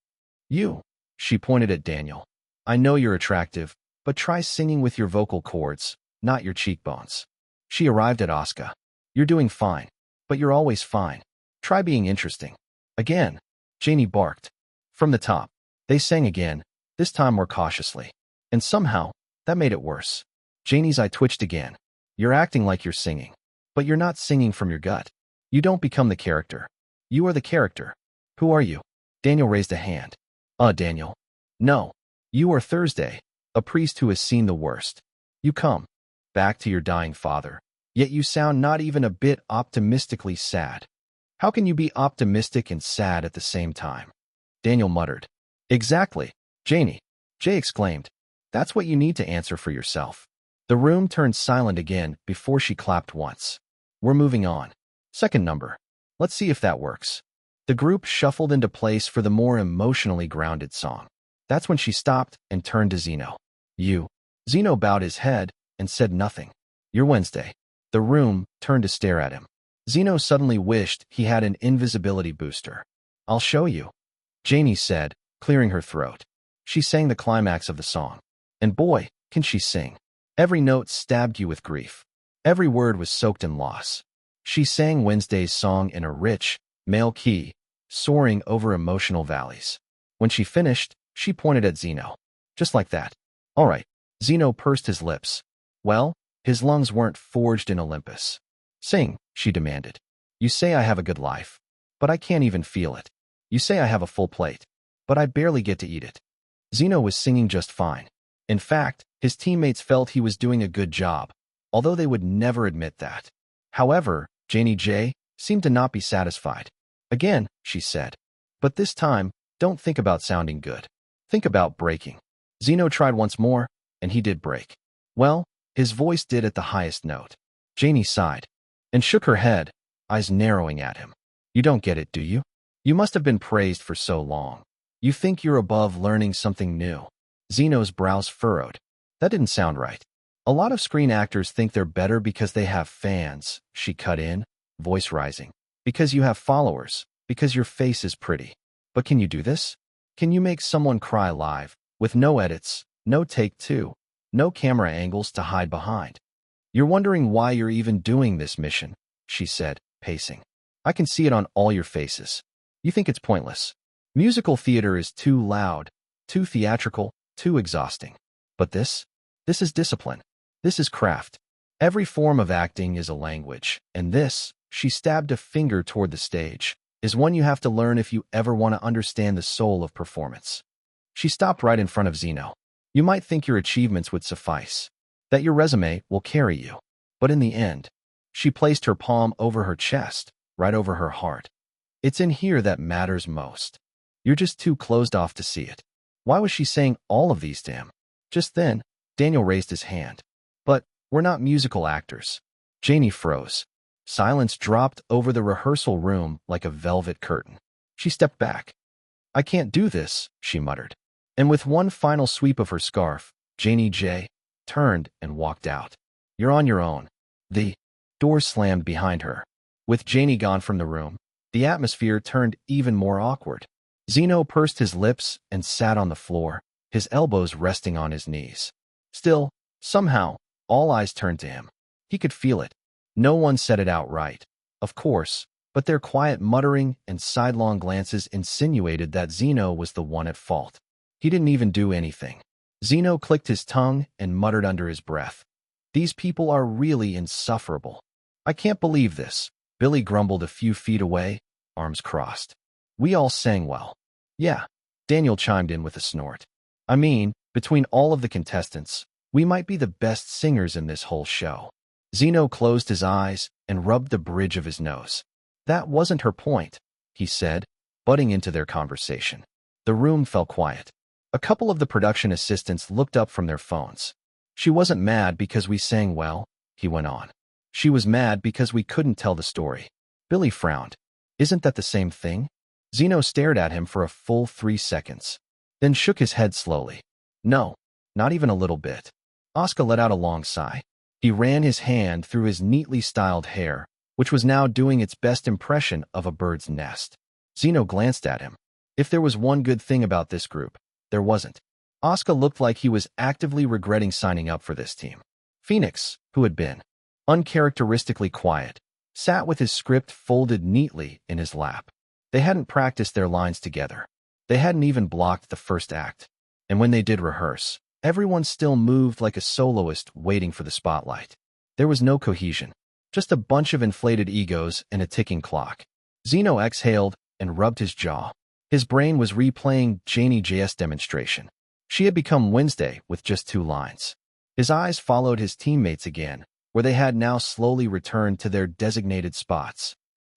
You. She pointed at Daniel. I know you're attractive, but try singing with your vocal cords, not your cheekbones. She arrived at Asuka. You're doing fine, but you're always fine. Try being interesting. Again. Janie barked. From the top. They sang again, this time more cautiously. And somehow, that made it worse. Janie's eye twitched again. You're acting like you're singing. But you're not singing from your gut. You don't become the character. You are the character. Who are you? Daniel raised a hand. Daniel. No. You are Thursday, a priest who has seen the worst. You come back to your dying father, yet you sound not even a bit optimistically sad. How can you be optimistic and sad at the same time? Daniel muttered. Exactly, Janie. Jay exclaimed. That's what you need to answer for yourself. The room turned silent again before she clapped once. We're moving on. Second number. Let's see if that works. The group shuffled into place for the more emotionally grounded song. That's when she stopped and turned to Zeno. You. Zeno bowed his head and said nothing. You're Wednesday. The room turned to stare at him. Zeno suddenly wished he had an invisibility booster. I'll show you, Janie said, clearing her throat. She sang the climax of the song. And boy, can she sing. Every note stabbed you with grief. Every word was soaked in loss. She sang Wednesday's song in a rich, male key, soaring over emotional valleys. When she finished, she pointed at Zeno. Just like that. All right. Zeno pursed his lips. Well, his lungs weren't forged in Olympus. Sing, she demanded. You say I have a good life, but I can't even feel it. You say I have a full plate, but I barely get to eat it. Zeno was singing just fine. In fact, his teammates felt he was doing a good job, although they would never admit that. However, Janie J. seemed to not be satisfied. Again, she said. But this time, don't think about sounding good. Think about breaking. Zeno tried once more, and he did break. Well, his voice did at the highest note. Janie sighed and shook her head, eyes narrowing at him. You don't get it, do you? You must have been praised for so long. You think you're above learning something new. Zeno's brows furrowed. That didn't sound right. A lot of screen actors think they're better because they have fans, she cut in, voice rising. Because you have followers, because your face is pretty. But can you do this? Can you make someone cry live, with no edits, no take two, no camera angles to hide behind? You're wondering why you're even doing this mission, she said, pacing. I can see it on all your faces. You think it's pointless. Musical theater is too loud, too theatrical, too exhausting. But this is discipline. This is craft. Every form of acting is a language, and this, she stabbed a finger toward the stage, is one you have to learn if you ever want to understand the soul of performance. She stopped right in front of Zeno. You might think your achievements would suffice, that your resume will carry you. But in the end, she placed her palm over her chest, right over her heart. It's in here that matters most. You're just too closed off to see it. Why was she saying all of these to him? Just then, Daniel raised his hand. But we're not musical actors. Janie froze. Silence dropped over the rehearsal room like a velvet curtain. She stepped back. I can't do this, she muttered. And with one final sweep of her scarf, Janie J. turned and walked out. You're on your own. The door slammed behind her. With Janie gone from the room, the atmosphere turned even more awkward. Zeno pursed his lips and sat on the floor, his elbows resting on his knees. Still, somehow, all eyes turned to him. He could feel it. No one said it outright, of course, but their quiet muttering and sidelong glances insinuated that Zeno was the one at fault. He didn't even do anything. Zeno clicked his tongue and muttered under his breath. These people are really insufferable. I can't believe this, Billy grumbled a few feet away, arms crossed. We all sang well. Yeah, Daniel chimed in with a snort. I mean, between all of the contestants, we might be the best singers in this whole show. Zeno closed his eyes and rubbed the bridge of his nose. That wasn't her point, he said, butting into their conversation. The room fell quiet. A couple of the production assistants looked up from their phones. She wasn't mad because we sang well, he went on. She was mad because we couldn't tell the story. Billy frowned. Isn't that the same thing? Zeno stared at him for a full 3 seconds, then shook his head slowly. No, not even a little bit. Oscar let out a long sigh. He ran his hand through his neatly styled hair, which was now doing its best impression of a bird's nest. Zeno glanced at him. If there was one good thing about this group, there wasn't. Oscar looked like he was actively regretting signing up for this team. Phoenix, who had been uncharacteristically quiet, sat with his script folded neatly in his lap. They hadn't practiced their lines together. They hadn't even blocked the first act. And when they did rehearse, everyone still moved like a soloist waiting for the spotlight. There was no cohesion, just a bunch of inflated egos and a ticking clock. Zeno exhaled and rubbed his jaw. His brain was replaying Janie's demonstration. She had become Wednesday with just 2 lines. His eyes followed his teammates again, where they had now slowly returned to their designated spots.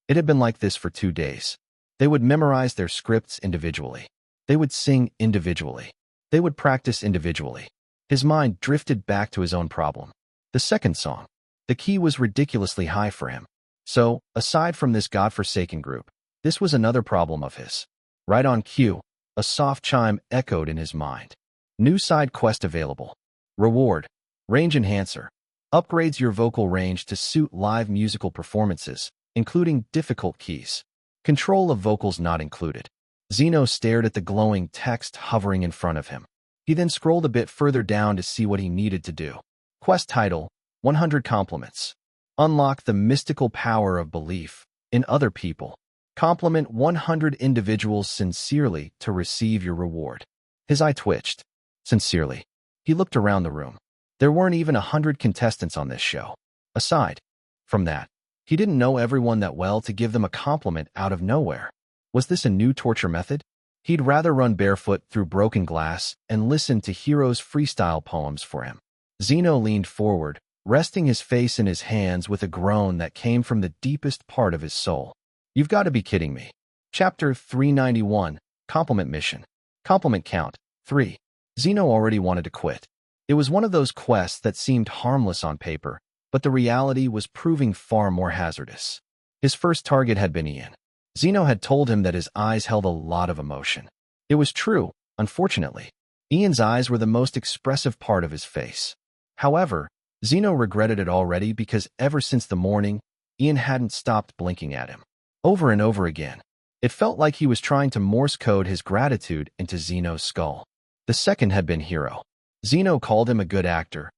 It had been like this for 2 days. They would memorize their scripts individually. They would sing individually. They would practice individually. His mind drifted back to his own problem. The second song. The key was ridiculously high for him. So, aside from this godforsaken group, this was another problem of his. Right on cue, a soft chime echoed in his mind. New side quest available. Reward. Range enhancer. Upgrades your vocal range to suit live musical performances, including difficult keys. Control of vocals not included. Zeno stared at the glowing text hovering in front of him. He then scrolled a bit further down to see what he needed to do. Quest title, 100 compliments. Unlock the mystical power of belief in other people. Compliment 100 individuals sincerely to receive your reward. His eye twitched. Sincerely. He looked around the room. There weren't even 100 contestants on this show. Aside from that, he didn't know everyone that well to give them a compliment out of nowhere. Was this a new torture method? He'd rather run barefoot through broken glass and listen to Hero's freestyle poems for him. Zeno leaned forward, resting his face in his hands with a groan that came from the deepest part of his soul. You've got to be kidding me. Chapter 391, Compliment Mission. Compliment count, 3. Zeno already wanted to quit. It was one of those quests that seemed harmless on paper, but the reality was proving far more hazardous. His first target had been Ian. Zeno had told him that his eyes held a lot of emotion. It was true, unfortunately. Ian's eyes were the most expressive part of his face. However, Zeno regretted it already because ever since the morning, Ian hadn't stopped blinking at him. Over and over again. It felt like he was trying to Morse code his gratitude into Zeno's skull. The second had been Hero. Zeno called him a good actor,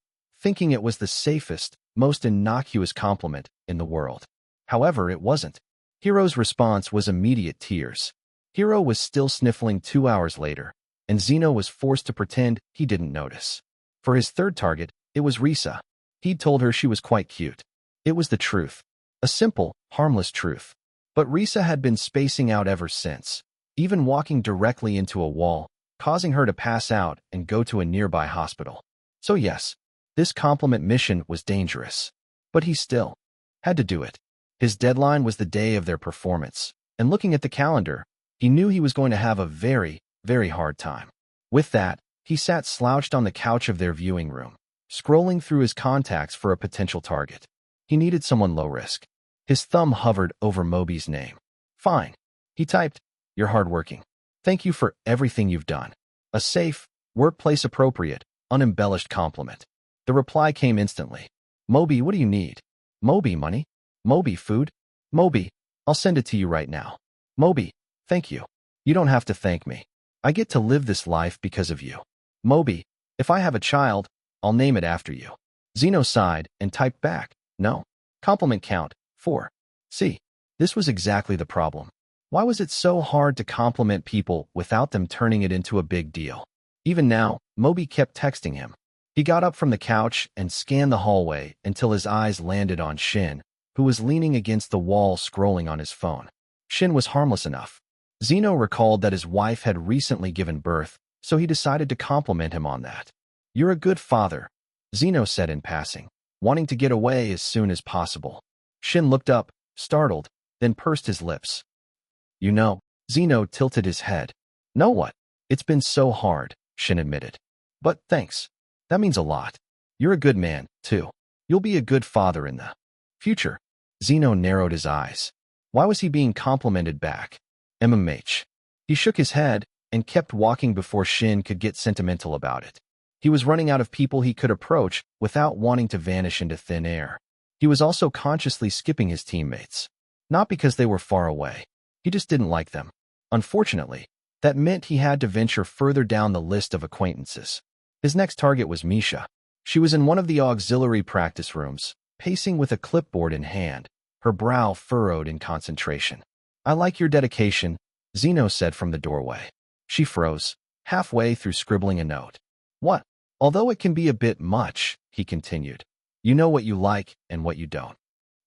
thinking it was the safest, most innocuous compliment in the world. However, it wasn't. Hero's response was immediate tears. Hero was still sniffling 2 hours later, and Zeno was forced to pretend he didn't notice. For his third target, it was Risa. He'd told her she was quite cute. It was the truth. A simple, harmless truth. But Risa had been spacing out ever since, even walking directly into a wall, causing her to pass out and go to a nearby hospital. So yes, this compliment mission was dangerous. But he still had to do it. His deadline was the day of their performance, and looking at the calendar, he knew he was going to have a very, very hard time. With that, he sat slouched on the couch of their viewing room, scrolling through his contacts for a potential target. He needed someone low risk. His thumb hovered over Moby's name. Fine. He typed, "You're hardworking. Thank you for everything you've done." A safe, workplace-appropriate, unembellished compliment. The reply came instantly. "Moby, what do you need?" "Moby, money." "Moby, food." Moby, I'll send it to you right now. Moby, thank you. You don't have to thank me. I get to live this life because of you. Moby, if I have a child, I'll name it after you. Zeno sighed and typed back, no. Compliment count, 4. See, this was exactly the problem. Why was it so hard to compliment people without them turning it into a big deal? Even now, Moby kept texting him. He got up from the couch and scanned the hallway until his eyes landed on Shin, who was leaning against the wall scrolling on his phone. Shin was harmless enough. Zeno recalled that his wife had recently given birth, so he decided to compliment him on that. You're a good father, Zeno said in passing, wanting to get away as soon as possible. Shin looked up, startled, then pursed his lips. You know, Zeno tilted his head. Know what? It's been so hard, Shin admitted. But thanks. That means a lot. You're a good man, too. You'll be a good father in the future. Zeno narrowed his eyes. Why was he being complimented back? MMH. He shook his head and kept walking before Shin could get sentimental about it. He was running out of people he could approach without wanting to vanish into thin air. He was also consciously skipping his teammates. Not because they were far away. He just didn't like them. Unfortunately, that meant he had to venture further down the list of acquaintances. His next target was Misha. She was in one of the auxiliary practice rooms, pacing with a clipboard in hand, her brow furrowed in concentration. I like your dedication, Zeno said from the doorway. She froze, halfway through scribbling a note. What? Although it can be a bit much, he continued. You know what you like and what you don't.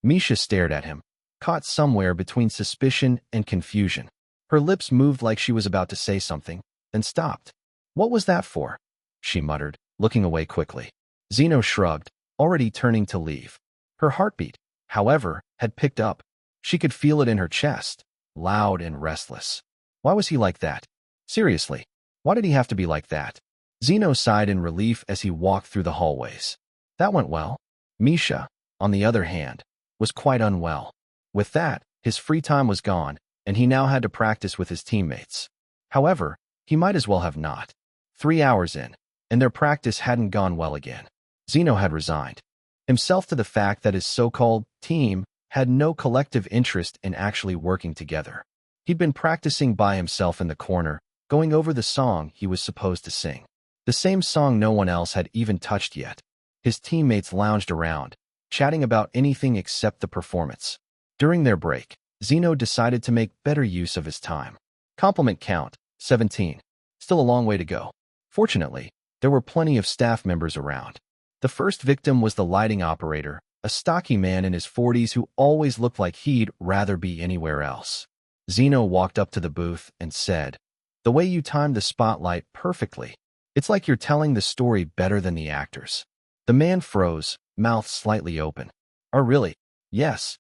Misha stared at him, caught somewhere between suspicion and confusion. Her lips moved like she was about to say something, then stopped. What was that for? She muttered, looking away quickly. Zeno shrugged, already turning to leave. Her heartbeat, however, had picked up. She could feel it in her chest, loud and restless. Why was he like that? Seriously, why did he have to be like that? Zeno sighed in relief as he walked through the hallways. That went well. Misha, on the other hand, was quite unwell. With that, his free time was gone, and he now had to practice with his teammates. However, he might as well have not. 3 hours in, and their practice hadn't gone well again. Zeno had resigned himself to the fact that his so-called team had no collective interest in actually working together. He'd been practicing by himself in the corner, going over the song he was supposed to sing. The same song no one else had even touched yet. His teammates lounged around, chatting about anything except the performance. During their break, Zeno decided to make better use of his time. Compliment count, 17. Still a long way to go. Fortunately, there were plenty of staff members around. The first victim was the lighting operator, a stocky man in his 40s who always looked like he'd rather be anywhere else. Zeno walked up to the booth and said, "The way you timed the spotlight perfectly. It's like you're telling the story better than the actors." The man froze, mouth slightly open. "Oh, really?" "Yes."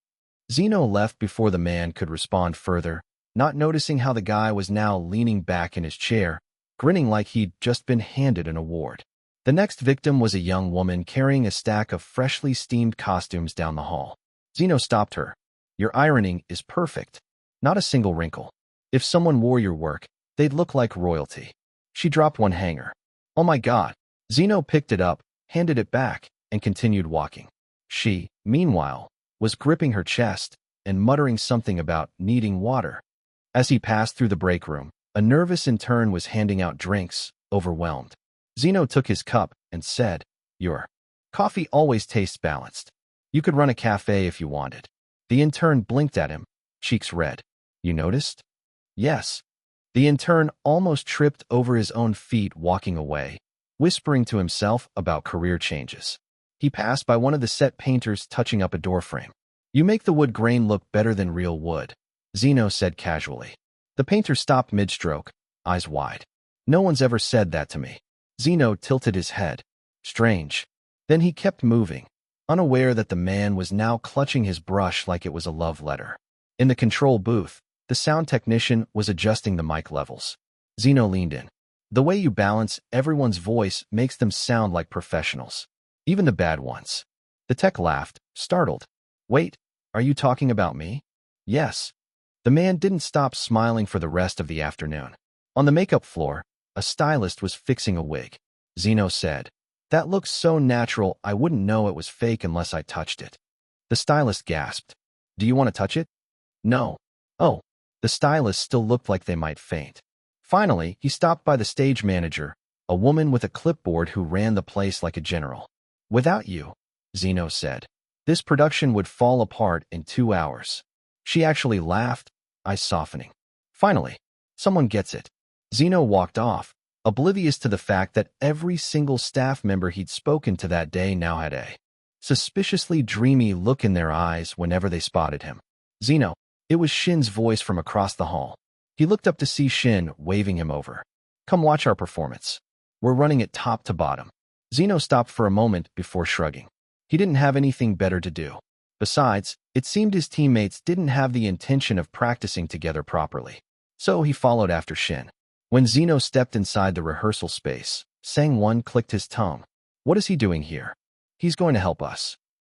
Zeno left before the man could respond further, not noticing how the guy was now leaning back in his chair, grinning like he'd just been handed an award. The next victim was a young woman carrying a stack of freshly steamed costumes down the hall. Zeno stopped her. "Your ironing is perfect. Not a single wrinkle. If someone wore your work, they'd look like royalty." She dropped one hanger. "Oh my God." Zeno picked it up, handed it back, and continued walking. She, meanwhile, was gripping her chest and muttering something about needing water. As he passed through the break room, a nervous intern was handing out drinks, overwhelmed. Zeno took his cup and said, "Your coffee always tastes balanced. You could run a cafe if you wanted." The intern blinked at him, cheeks red. "You noticed?" "Yes." The intern almost tripped over his own feet walking away, whispering to himself about career changes. He passed by one of the set painters touching up a doorframe. "You make the wood grain look better than real wood," Zeno said casually. The painter stopped mid-stroke, eyes wide. "No one's ever said that to me." Zeno tilted his head. Strange. Then he kept moving, unaware that the man was now clutching his brush like it was a love letter. In the control booth, the sound technician was adjusting the mic levels. Zeno leaned in. "The way you balance everyone's voice makes them sound like professionals. Even the bad ones." The tech laughed, startled. "Wait, are you talking about me?" "Yes." The man didn't stop smiling for the rest of the afternoon. On the makeup floor, a stylist was fixing a wig. Zeno said, "That looks so natural I wouldn't know it was fake unless I touched it." The stylist gasped. "Do you want to touch it?" No. Oh, the stylists still looked like they might faint. Finally, he stopped by the stage manager, a woman with a clipboard who ran the place like a general. Without you, Zeno said, this production would fall apart in 2 hours. She actually laughed, eyes softening. Finally, someone gets it. Zeno walked off, oblivious to the fact that every single staff member he'd spoken to that day now had a suspiciously dreamy look in their eyes whenever they spotted him. Zeno, it was Shin's voice from across the hall. He looked up to see Shin waving him over. Come watch our performance. We're running it top to bottom. Zeno stopped for a moment before shrugging. He didn't have anything better to do. Besides, it seemed his teammates didn't have the intention of practicing together properly. So he followed after Shin. When Zeno stepped inside the rehearsal space, Sang-won clicked his tongue. What is he doing here? He's going to help us.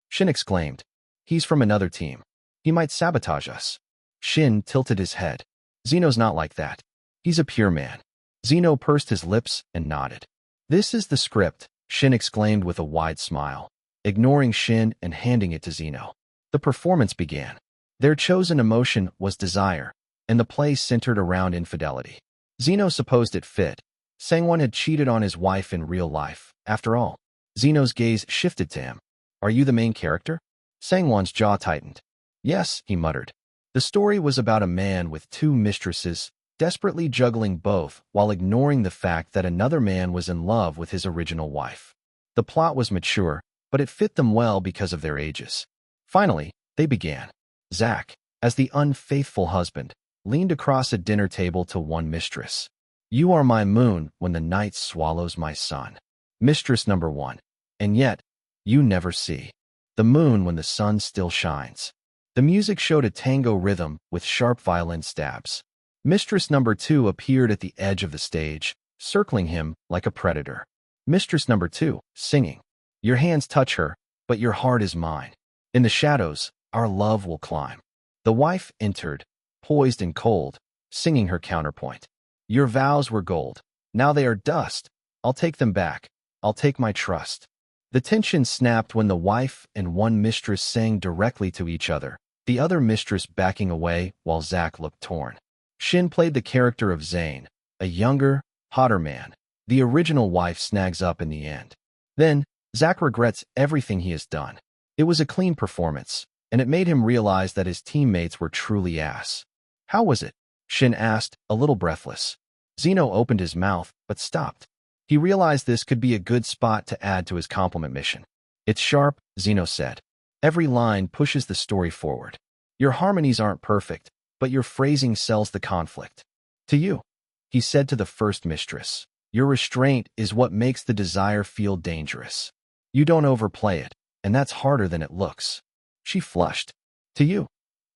Shin exclaimed. He's from another team. He might sabotage us. Shin tilted his head. Zeno's not like that. He's a pure man. Zeno pursed his lips and nodded. This is the script, Shin exclaimed with a wide smile, ignoring Shin and handing it to Zeno. The performance began. Their chosen emotion was desire, and the play centered around infidelity. Zeno supposed it fit. Sang-won had cheated on his wife in real life. After all, Zeno's gaze shifted to him. Are you the main character? Sang-won's jaw tightened. Yes, he muttered. The story was about a man with 2 mistresses, desperately juggling both while ignoring the fact that another man was in love with his original wife. The plot was mature, but it fit them well because of their ages. Finally, they began. Zach, as the unfaithful husband, leaned across a dinner table to one mistress. You are my moon when the night swallows my sun. Mistress number 1. And yet, you never see the moon when the sun still shines. The music showed a tango rhythm with sharp violin stabs. Mistress number 2 appeared at the edge of the stage, circling him like a predator. Mistress number 2, singing. Your hands touch her, but your heart is mine. In the shadows, our love will climb. The wife entered, poised and cold, singing her counterpoint. Your vows were gold. Now they are dust. I'll take them back. I'll take my trust. The tension snapped when the wife and one mistress sang directly to each other, the other mistress backing away while Zach looked torn. Shin played the character of Zane, a younger, hotter man. The original wife snags up in the end. Then, Zach regrets everything he has done. It was a clean performance, and it made him realize that his teammates were truly ass. How was it? Shin asked, a little breathless. Zeno opened his mouth, but stopped. He realized this could be a good spot to add to his compliment mission. It's sharp, Zeno said. Every line pushes the story forward. Your harmonies aren't perfect, but your phrasing sells the conflict. To you, he said to the first mistress, your restraint is what makes the desire feel dangerous. You don't overplay it, and that's harder than it looks. She flushed. To you,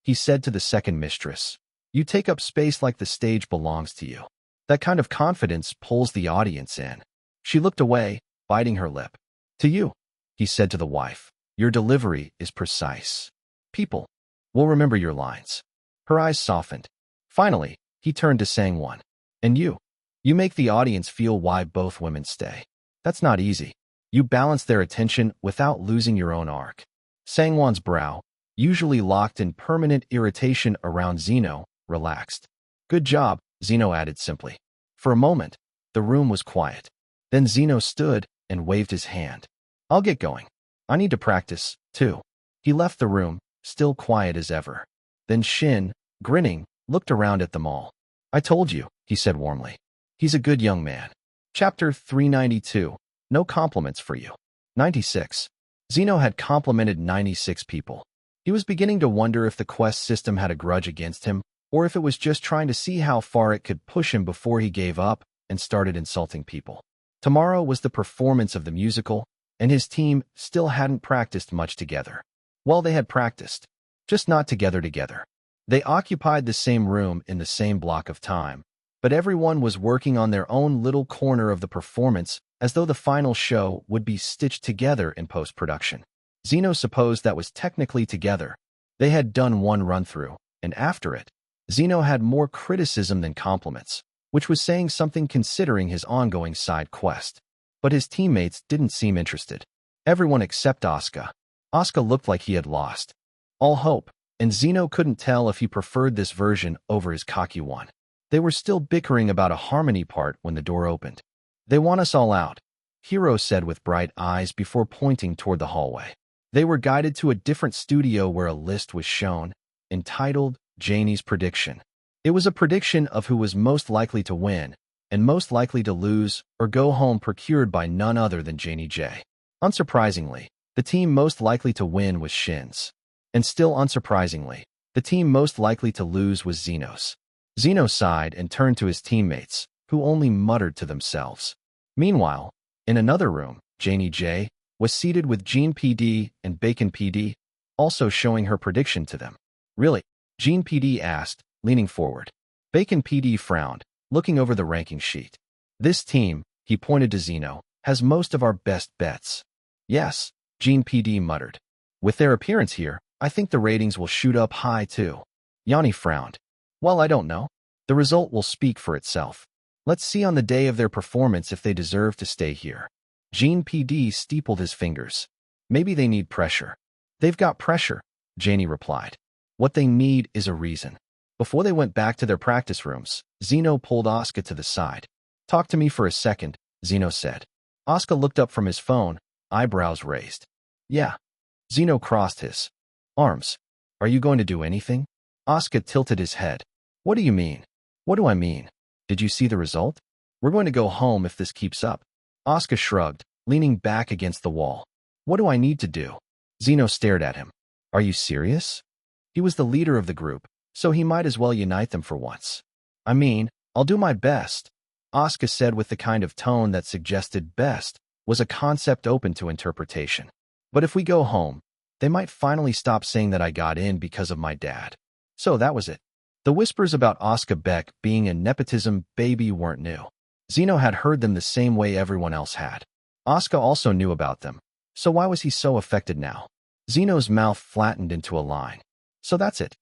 he said to the second mistress, you take up space like the stage belongs to you. That kind of confidence pulls the audience in. She looked away, biting her lip. To you, he said to the wife, your delivery is precise. People will remember your lines. Her eyes softened. Finally, he turned to Sang-won. And you make the audience feel why both women stay. That's not easy. You balance their attention without losing your own arc. Sang-won's brow, usually locked in permanent irritation around Zeno, relaxed. Good job, Zeno added simply. For a moment, the room was quiet. Then Zeno stood and waved his hand. I'll get going. I need to practice, too. He left the room, still quiet as ever. Then Shin, grinning, looked around at them all. I told you, he said warmly. He's a good young man. Chapter 392. No compliments for you. 96. Zeno had complimented 96 people. He was beginning to wonder if the quest system had a grudge against him, or if it was just trying to see how far it could push him before he gave up and started insulting people. Tomorrow was the performance of the musical, and his team still hadn't practiced much together. Well, they had practiced, just not together. They occupied the same room in the same block of time, but everyone was working on their own little corner of the performance as though the final show would be stitched together in post-production. Zeno supposed that was technically together. They had done one run-through, and after it, Zeno had more criticism than compliments, which was saying something considering his ongoing side quest. But his teammates didn't seem interested. Everyone except Asuka. Asuka looked like he had lost all hope. and Zeno couldn't tell if he preferred this version over his cocky one. They were still bickering about a harmony part when the door opened. "They want us all out," Hiro said with bright eyes before pointing toward the hallway. They were guided to a different studio where a list was shown, entitled Janie's Prediction. It was a prediction of who was most likely to win and most likely to lose or go home, procured by none other than Janie J. Unsurprisingly, the team most likely to win was Shin's. And still unsurprisingly, the team most likely to lose was Zeno's. Zeno sighed and turned to his teammates, who only muttered to themselves. Meanwhile, in another room, Janie J. was seated with Jean PD and Bacon PD, also showing her prediction to them. "Really?" Jean PD asked, leaning forward. Bacon PD frowned, looking over the ranking sheet. "This team," he pointed to Zeno, "has most of our best bets." "Yes," Jean PD muttered. "With their appearance here, I think the ratings will shoot up high too." Yanni frowned. "Well, I don't know. The result will speak for itself. Let's see on the day of their performance if they deserve to stay here." Jean PD steepled his fingers. "Maybe they need pressure." "They've got pressure," Janie replied. "What they need is a reason." Before they went back to their practice rooms, Zeno pulled Asuka to the side. "Talk to me for a second," Zeno said. Asuka looked up from his phone, eyebrows raised. "Yeah." Zeno crossed his arms. "Are you going to do anything?" Asuka tilted his head. "What do you mean?" "What do I mean? Did you see the result? We're going to go home if this keeps up." Asuka shrugged, leaning back against the wall. "What do I need to do?" Zeno stared at him. "Are you serious?" He was the leader of the group, so he might as well unite them for once. "I mean, I'll do my best," Asuka said with the kind of tone that suggested best was a concept open to interpretation. "But if we go home, they might finally stop saying that I got in because of my dad." So that was it. The whispers about Asuka Beck being a nepotism baby weren't new. Zeno had heard them the same way everyone else had. Asuka also knew about them, so why was he so affected now? Zeno's mouth flattened into a line. "So that's it."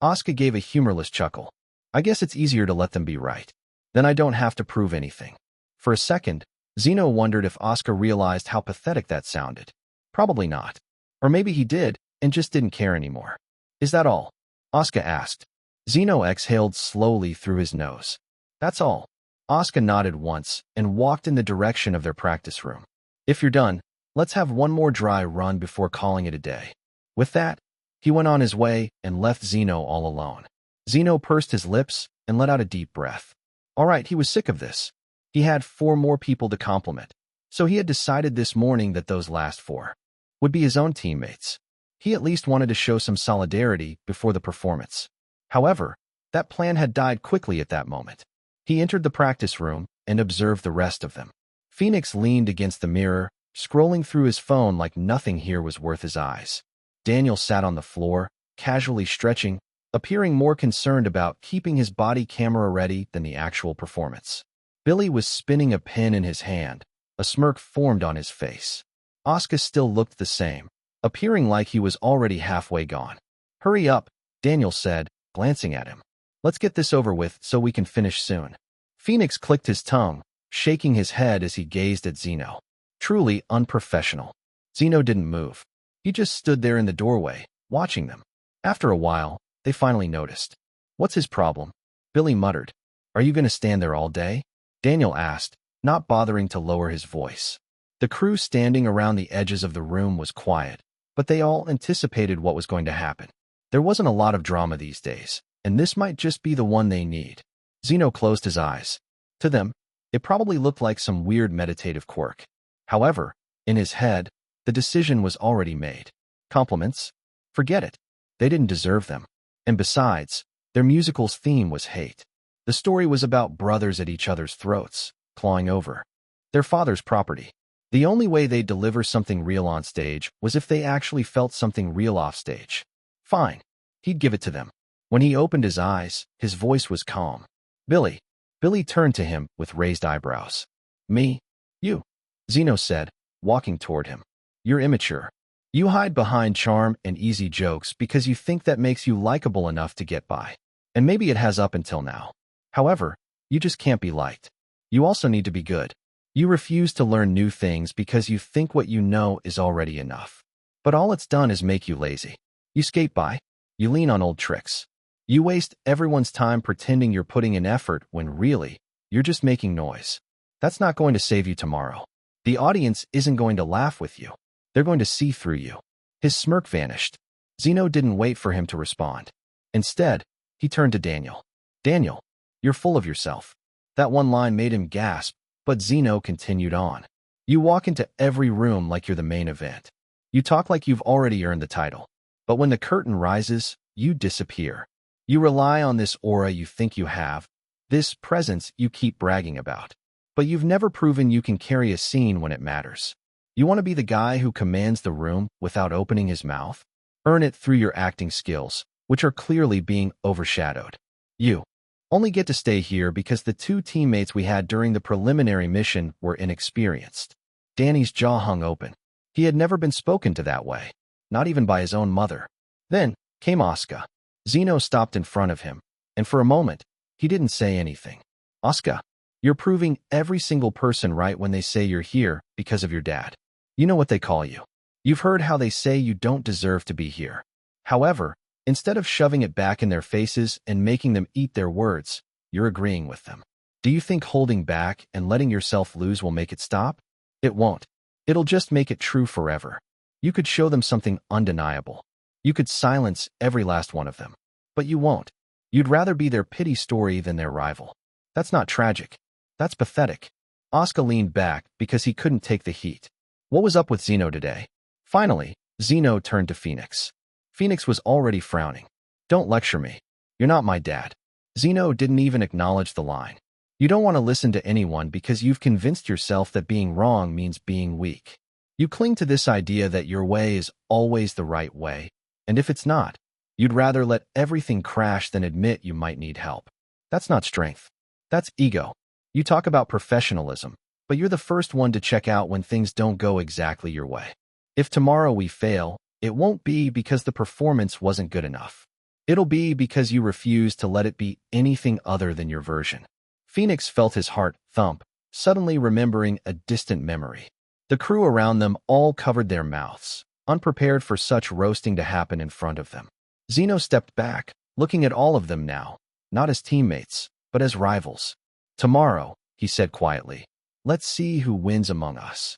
Asuka gave a humorless chuckle. "I guess it's easier to let them be right. Then I don't have to prove anything." For a second, Zeno wondered if Asuka realized how pathetic that sounded. Probably not. Or maybe he did, and just didn't care anymore. "Is that all?" Asuka asked. Zeno exhaled slowly through his nose. "That's all." Asuka nodded once and walked in the direction of their practice room. "If you're done, let's have one more dry run before calling it a day." With that, he went on his way and left Zeno all alone. Zeno pursed his lips and let out a deep breath. All right, he was sick of this. He had 4 more people to compliment, so he had decided this morning that those last 4 would be his own teammates. He at least wanted to show some solidarity before the performance. However, that plan had died quickly at that moment. He entered the practice room and observed the rest of them. Phoenix leaned against the mirror, scrolling through his phone like nothing here was worth his eyes. Daniel sat on the floor, casually stretching, appearing more concerned about keeping his body camera ready than the actual performance. Billy was spinning a pen in his hand. A smirk formed on his face. Asuka still looked the same, appearing like he was already halfway gone. "Hurry up," Daniel said, glancing at him. "Let's get this over with so we can finish soon." Phoenix clicked his tongue, shaking his head as he gazed at Zeno. Truly unprofessional. Zeno didn't move. He just stood there in the doorway, watching them. After a while, they finally noticed. "What's his problem?" Billy muttered. "Are you going to stand there all day?" Daniel asked, not bothering to lower his voice. The crew standing around the edges of the room was quiet, but they all anticipated what was going to happen. There wasn't a lot of drama these days, and this might just be the one they need. Zeno closed his eyes. To them, it probably looked like some weird meditative quirk. However, in his head, the decision was already made. Compliments? Forget it. They didn't deserve them. And besides, their musical's theme was hate. The story was about brothers at each other's throats, clawing over their father's property. The only way they'd deliver something real on stage was if they actually felt something real off stage. Fine. He'd give it to them. When he opened his eyes, his voice was calm. "Billy." Billy turned to him with raised eyebrows. "Me? You?" Zeno said, walking toward him. "You're immature. You hide behind charm and easy jokes because you think that makes you likable enough to get by. And maybe it has up until now. However, you just can't be liked. You also need to be good. You refuse to learn new things because you think what you know is already enough. But all it's done is make you lazy. You skate by. You lean on old tricks. You waste everyone's time pretending you're putting in effort when really, you're just making noise. That's not going to save you tomorrow. The audience isn't going to laugh with you. They're going to see through you. His smirk vanished. Zeno didn't wait for him to respond. Instead, he turned to Daniel. Daniel, you're full of yourself. That one line made him gasp, but Zeno continued on. You walk into every room like you're the main event. You talk like you've already earned the title. But when the curtain rises, you disappear. You rely on this aura you think you have, this presence you keep bragging about. But you've never proven you can carry a scene when it matters. You want to be the guy who commands the room without opening his mouth? Earn it through your acting skills, which are clearly being overshadowed. You only get to stay here because the two teammates we had during the preliminary mission were inexperienced. Danny's jaw hung open. He had never been spoken to that way, not even by his own mother. Then came Oscar. Zeno stopped in front of him, and for a moment, he didn't say anything. Oscar, you're proving every single person right when they say you're here because of your dad. You know what they call you. You've heard how they say you don't deserve to be here. However, instead of shoving it back in their faces and making them eat their words, you're agreeing with them. Do you think holding back and letting yourself lose will make it stop? It won't. It'll just make it true forever. You could show them something undeniable. You could silence every last one of them. But you won't. You'd rather be their pity story than their rival. That's not tragic. That's pathetic. Oscar leaned back because he couldn't take the heat. What was up with Zeno today? Finally, Zeno turned to Phoenix. Phoenix was already frowning. Don't lecture me. You're not my dad. Zeno didn't even acknowledge the line. You don't want to listen to anyone because you've convinced yourself that being wrong means being weak. You cling to this idea that your way is always the right way, and if it's not, you'd rather let everything crash than admit you might need help. That's not strength. That's ego. You talk about professionalism, but you're the first one to check out when things don't go exactly your way. If tomorrow we fail, it won't be because the performance wasn't good enough. It'll be because you refuse to let it be anything other than your version. Phoenix felt his heart thump, suddenly remembering a distant memory. The crew around them all covered their mouths, unprepared for such roasting to happen in front of them. Zeno stepped back, looking at all of them now, not as teammates, but as rivals. Tomorrow, he said quietly, let's see who wins among us.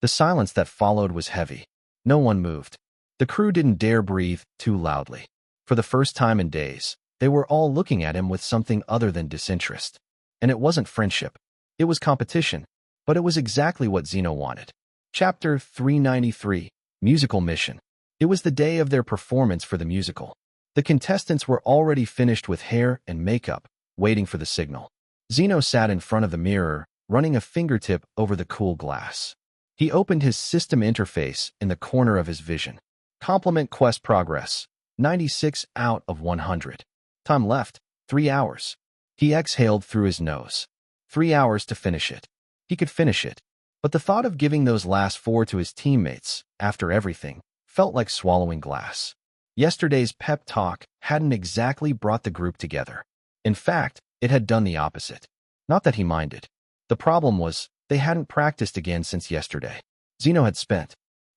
The silence that followed was heavy. No one moved. The crew didn't dare breathe too loudly. For the first time in days, they were all looking at him with something other than disinterest. And it wasn't friendship. It was competition, but it was exactly what Zeno wanted. Chapter 393, Musical Mission. It was the day of their performance for the musical. The contestants were already finished with hair and makeup, waiting for the signal. Zeno sat in front of the mirror, running a fingertip over the cool glass. He opened his system interface in the corner of his vision. Compliment quest progress, 96 out of 100. Time left, 3 hours. He exhaled through his nose. 3 hours to finish it. He could finish it. But the thought of giving those last 4 to his teammates, after everything, felt like swallowing glass. Yesterday's pep talk hadn't exactly brought the group together. In fact, it had done the opposite. Not that he minded. The problem was, they hadn't practiced again since yesterday. Zeno had spent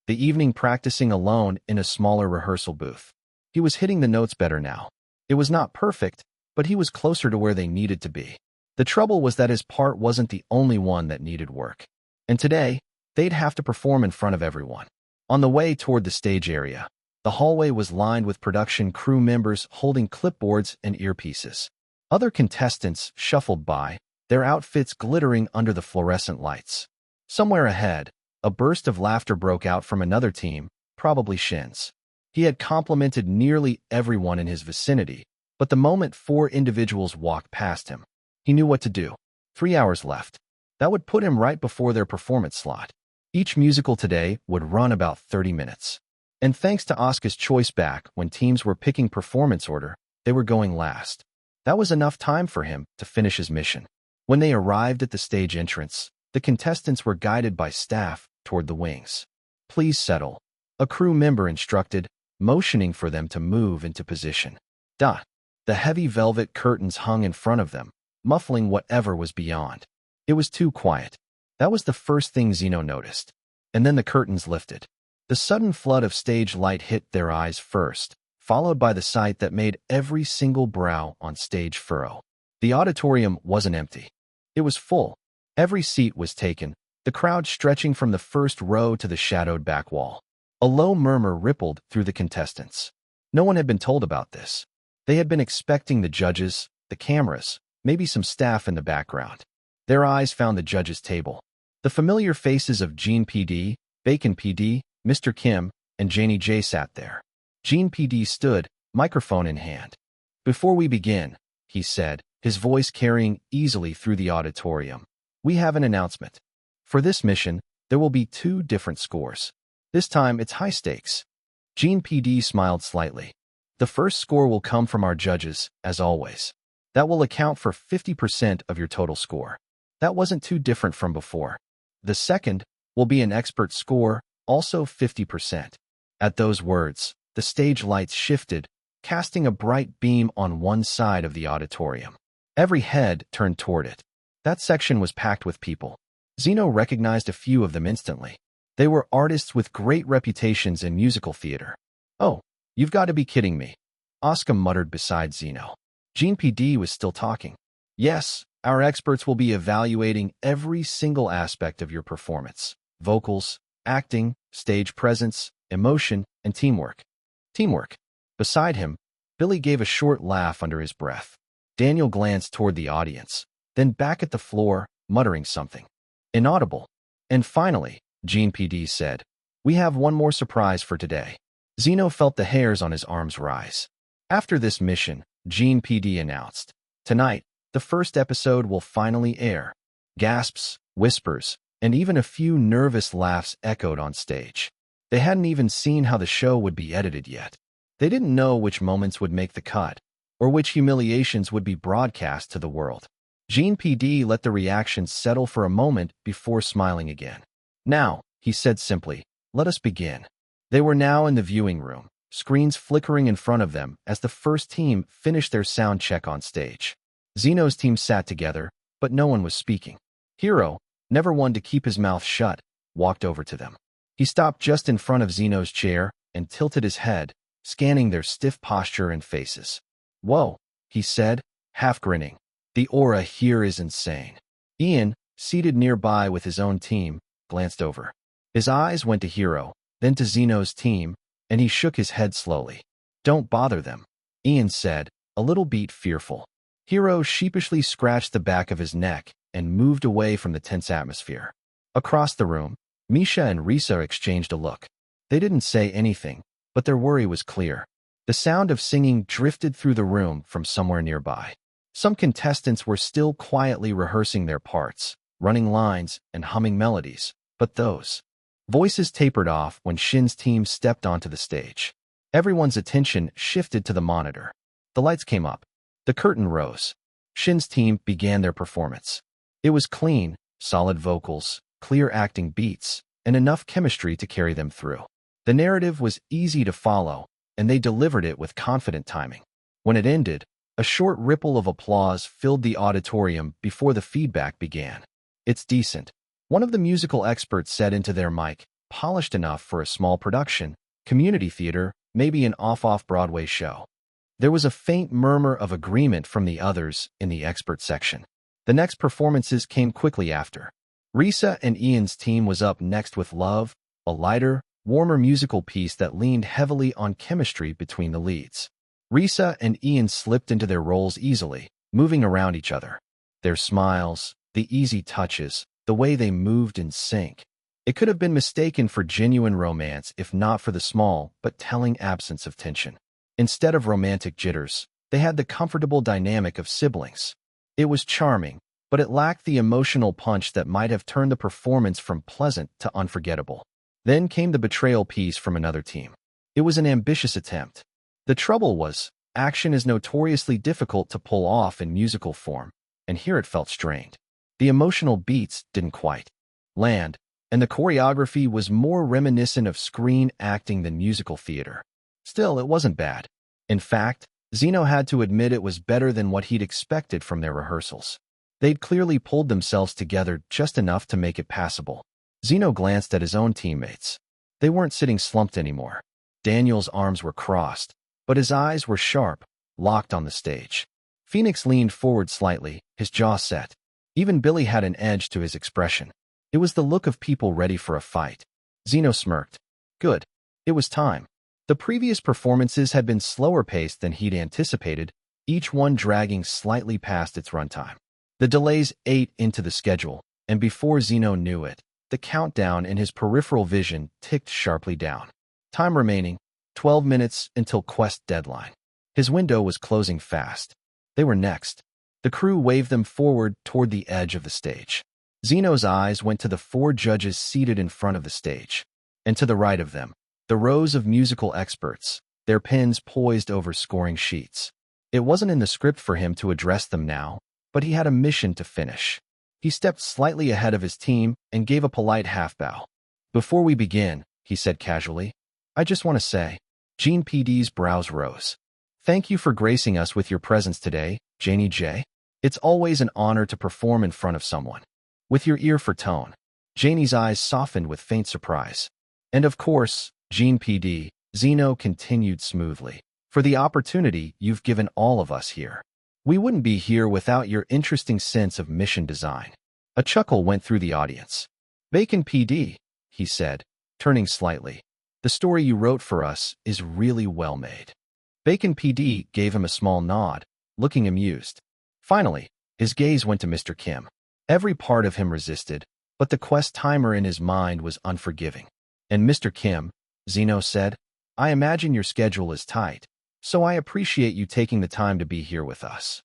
the evening practicing alone in a smaller rehearsal booth. He was hitting the notes better now. It was not perfect, but he was closer to where they needed to be. The trouble was that his part wasn't the only one that needed work. And today, they'd have to perform in front of everyone. On the way toward the stage area, the hallway was lined with production crew members holding clipboards and earpieces. Other contestants shuffled by, their outfits glittering under the fluorescent lights. Somewhere ahead, a burst of laughter broke out from another team, probably Shin's. He had complimented nearly everyone in his vicinity, but the moment 4 individuals walked past him, he knew what to do. 3 hours left. That would put him right before their performance slot. Each musical today would run about 30 minutes. And thanks to Oscar's choice back when teams were picking performance order, they were going last. That was enough time for him to finish his mission. When they arrived at the stage entrance, the contestants were guided by staff toward the wings. Please settle, a crew member instructed, motioning for them to move into position. The heavy velvet curtains hung in front of them, muffling whatever was beyond. It was too quiet. That was the first thing Zeno noticed. And then the curtains lifted. The sudden flood of stage light hit their eyes first, followed by the sight that made every single brow on stage furrow. The auditorium wasn't empty. It was full. Every seat was taken, the crowd stretching from the first row to the shadowed back wall. A low murmur rippled through the contestants. No one had been told about this. They had been expecting the judges, the cameras, maybe some staff in the background. Their eyes found the judges' table. The familiar faces of Gene PD, Bacon PD, Mr. Kim, and Janie J sat there. Gene PD stood, microphone in hand. "Before we begin," he said, his voice carrying easily through the auditorium, "we have an announcement. For this mission, there will be 2 different scores. This time, it's high stakes." Gene PD smiled slightly. "The first score will come from our judges, as always. That will account for 50% of your total score. That wasn't too different from before. The second will be an expert score, also 50%. At those words, the stage lights shifted, casting a bright beam on one side of the auditorium. Every head turned toward it. That section was packed with people. Zeno recognized a few of them instantly. They were artists with great reputations in musical theater. "Oh, you've got to be kidding me," Oscar muttered beside Zeno. Gene PD was still talking. "Yes, our experts will be evaluating every single aspect of your performance. Vocals, acting, stage presence, emotion, and teamwork." Teamwork. Beside him, Billy gave a short laugh under his breath. Daniel glanced toward the audience, then back at the floor, muttering something inaudible. "And finally," Gene PD said, "we have one more surprise for today." Zeno felt the hairs on his arms rise. After this mission, Gene PD announced, "Tonight, the first episode will finally air." Gasps, whispers, and even a few nervous laughs echoed on stage. They hadn't even seen how the show would be edited yet. They didn't know which moments would make the cut, or which humiliations would be broadcast to the world. Gene PD let the reactions settle for a moment before smiling again. "Now," he said simply, "let us begin." They were now in the viewing room, screens flickering in front of them as the first team finished their sound check on stage. Zeno's team sat together, but no one was speaking. Hero, never one to keep his mouth shut, walked over to them. He stopped just in front of Zeno's chair and tilted his head, scanning their stiff posture and faces. "Whoa," he said, half grinning. "The aura here is insane." Ian, seated nearby with his own team, glanced over. His eyes went to Hero, then to Zeno's team, and he shook his head slowly. "Don't bother them," Ian said, a little bit fearful. Hero sheepishly scratched the back of his neck and moved away from the tense atmosphere. Across the room, Misha and Risa exchanged a look. They didn't say anything, but their worry was clear. The sound of singing drifted through the room from somewhere nearby. Some contestants were still quietly rehearsing their parts, running lines and humming melodies, but those voices tapered off when Shin's team stepped onto the stage. Everyone's attention shifted to the monitor. The lights came up. The curtain rose. Shin's team began their performance. It was clean, solid vocals, clear acting beats, and enough chemistry to carry them through. The narrative was easy to follow, and they delivered it with confident timing. When it ended, a short ripple of applause filled the auditorium before the feedback began. "It's decent," one of the musical experts said into their mic, "polished enough for a small production, community theater, maybe an off-Broadway show." There was a faint murmur of agreement from the others in the expert section. The next performances came quickly after. Risa and Ian's team was up next with Love, a lighter, warmer musical piece that leaned heavily on chemistry between the leads. Risa and Ian slipped into their roles easily, moving around each other. Their smiles, the easy touches, the way they moved in sync. It could have been mistaken for genuine romance if not for the small but telling absence of tension. Instead of romantic jitters, they had the comfortable dynamic of siblings. It was charming, but it lacked the emotional punch that might have turned the performance from pleasant to unforgettable. Then came the betrayal piece from another team. It was an ambitious attempt. The trouble was, action is notoriously difficult to pull off in musical form, and here it felt strained. The emotional beats didn't quite land, and the choreography was more reminiscent of screen acting than musical theater. Still, it wasn't bad. In fact, Zeno had to admit it was better than what he'd expected from their rehearsals. They'd clearly pulled themselves together just enough to make it passable. Zeno glanced at his own teammates. They weren't sitting slumped anymore. Daniel's arms were crossed. but his eyes were sharp, locked on the stage. Phoenix leaned forward slightly, his jaw set. Even Billy had an edge to his expression. It was the look of people ready for a fight. Zeno smirked. Good. It was time. The previous performances had been slower paced than he'd anticipated, each one dragging slightly past its runtime. The delays ate into the schedule, and before Zeno knew it, the countdown in his peripheral vision ticked sharply down. Time remaining, 12 minutes until quest deadline. His window was closing fast. They were next. The crew waved them forward toward the edge of the stage. Zeno's eyes went to the 4 judges seated in front of the stage. And to the right of them, the rows of musical experts, their pens poised over scoring sheets. It wasn't in the script for him to address them now, but he had a mission to finish. He stepped slightly ahead of his team and gave a polite half-bow. Before we begin, he said casually, I just want to say, Gene PD's brows rose. Thank you for gracing us with your presence today, Janie J. It's always an honor to perform in front of someone. With your ear for tone. Janie's eyes softened with faint surprise. And of course, Gene PD, Zeno continued smoothly, for the opportunity you've given all of us here. We wouldn't be here without your interesting sense of mission design. A chuckle went through the audience. Bacon PD, he said, turning slightly. The story you wrote for us is really well made. Bacon PD gave him a small nod, looking amused. Finally, his gaze went to Mr. Kim. Every part of him resisted, but the quest timer in his mind was unforgiving. And Mr. Kim, Zeno said, I imagine your schedule is tight, so I appreciate you taking the time to be here with us.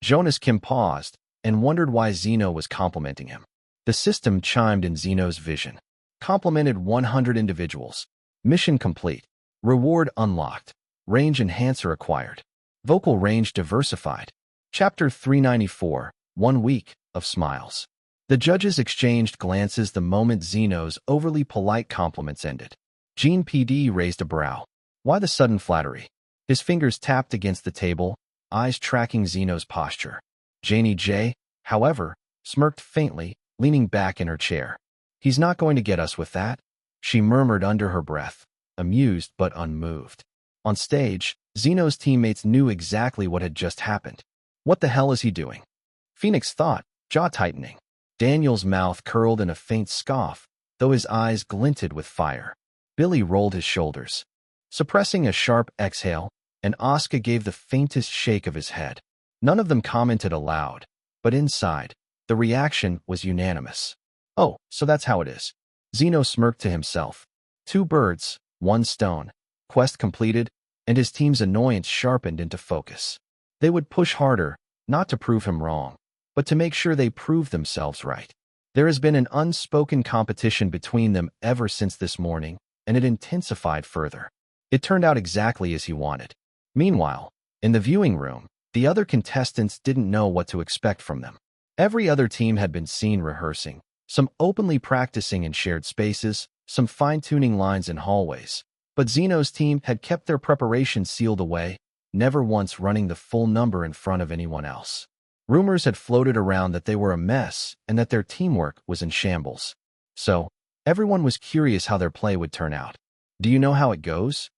Jonas Kim paused and wondered why Zeno was complimenting him. The system chimed in Zeno's vision. Complimented 100 individuals. Mission complete. Reward unlocked. Range enhancer acquired. Vocal range diversified. Chapter 394, 1 week of smiles. The judges exchanged glances the moment Zeno's overly polite compliments ended. Gene PD raised a brow. Why the sudden flattery? His fingers tapped against the table, eyes tracking Zeno's posture. Janie J., however, smirked faintly, leaning back in her chair. He's not going to get us with that, she murmured under her breath, amused but unmoved. On stage, Zeno's teammates knew exactly what had just happened. What the hell is he doing? Phoenix thought, jaw tightening. Daniel's mouth curled in a faint scoff, though his eyes glinted with fire. Billy rolled his shoulders, suppressing a sharp exhale, and Oscar gave the faintest shake of his head. None of them commented aloud, but inside, the reaction was unanimous. Oh, so that's how it is. Zeno smirked to himself. 2 birds, 1 stone. Quest completed, and his team's annoyance sharpened into focus. They would push harder, not to prove him wrong, but to make sure they proved themselves right. There has been an unspoken competition between them ever since this morning, and it intensified further. It turned out exactly as he wanted. Meanwhile, in the viewing room, the other contestants didn't know what to expect from them. Every other team had been seen rehearsing, some openly practicing in shared spaces, some fine-tuning lines in hallways. But Zeno's team had kept their preparation sealed away, never once running the full number in front of anyone else. Rumors had floated around that they were a mess and that their teamwork was in shambles. So, everyone was curious how their play would turn out. Do you know how it goes?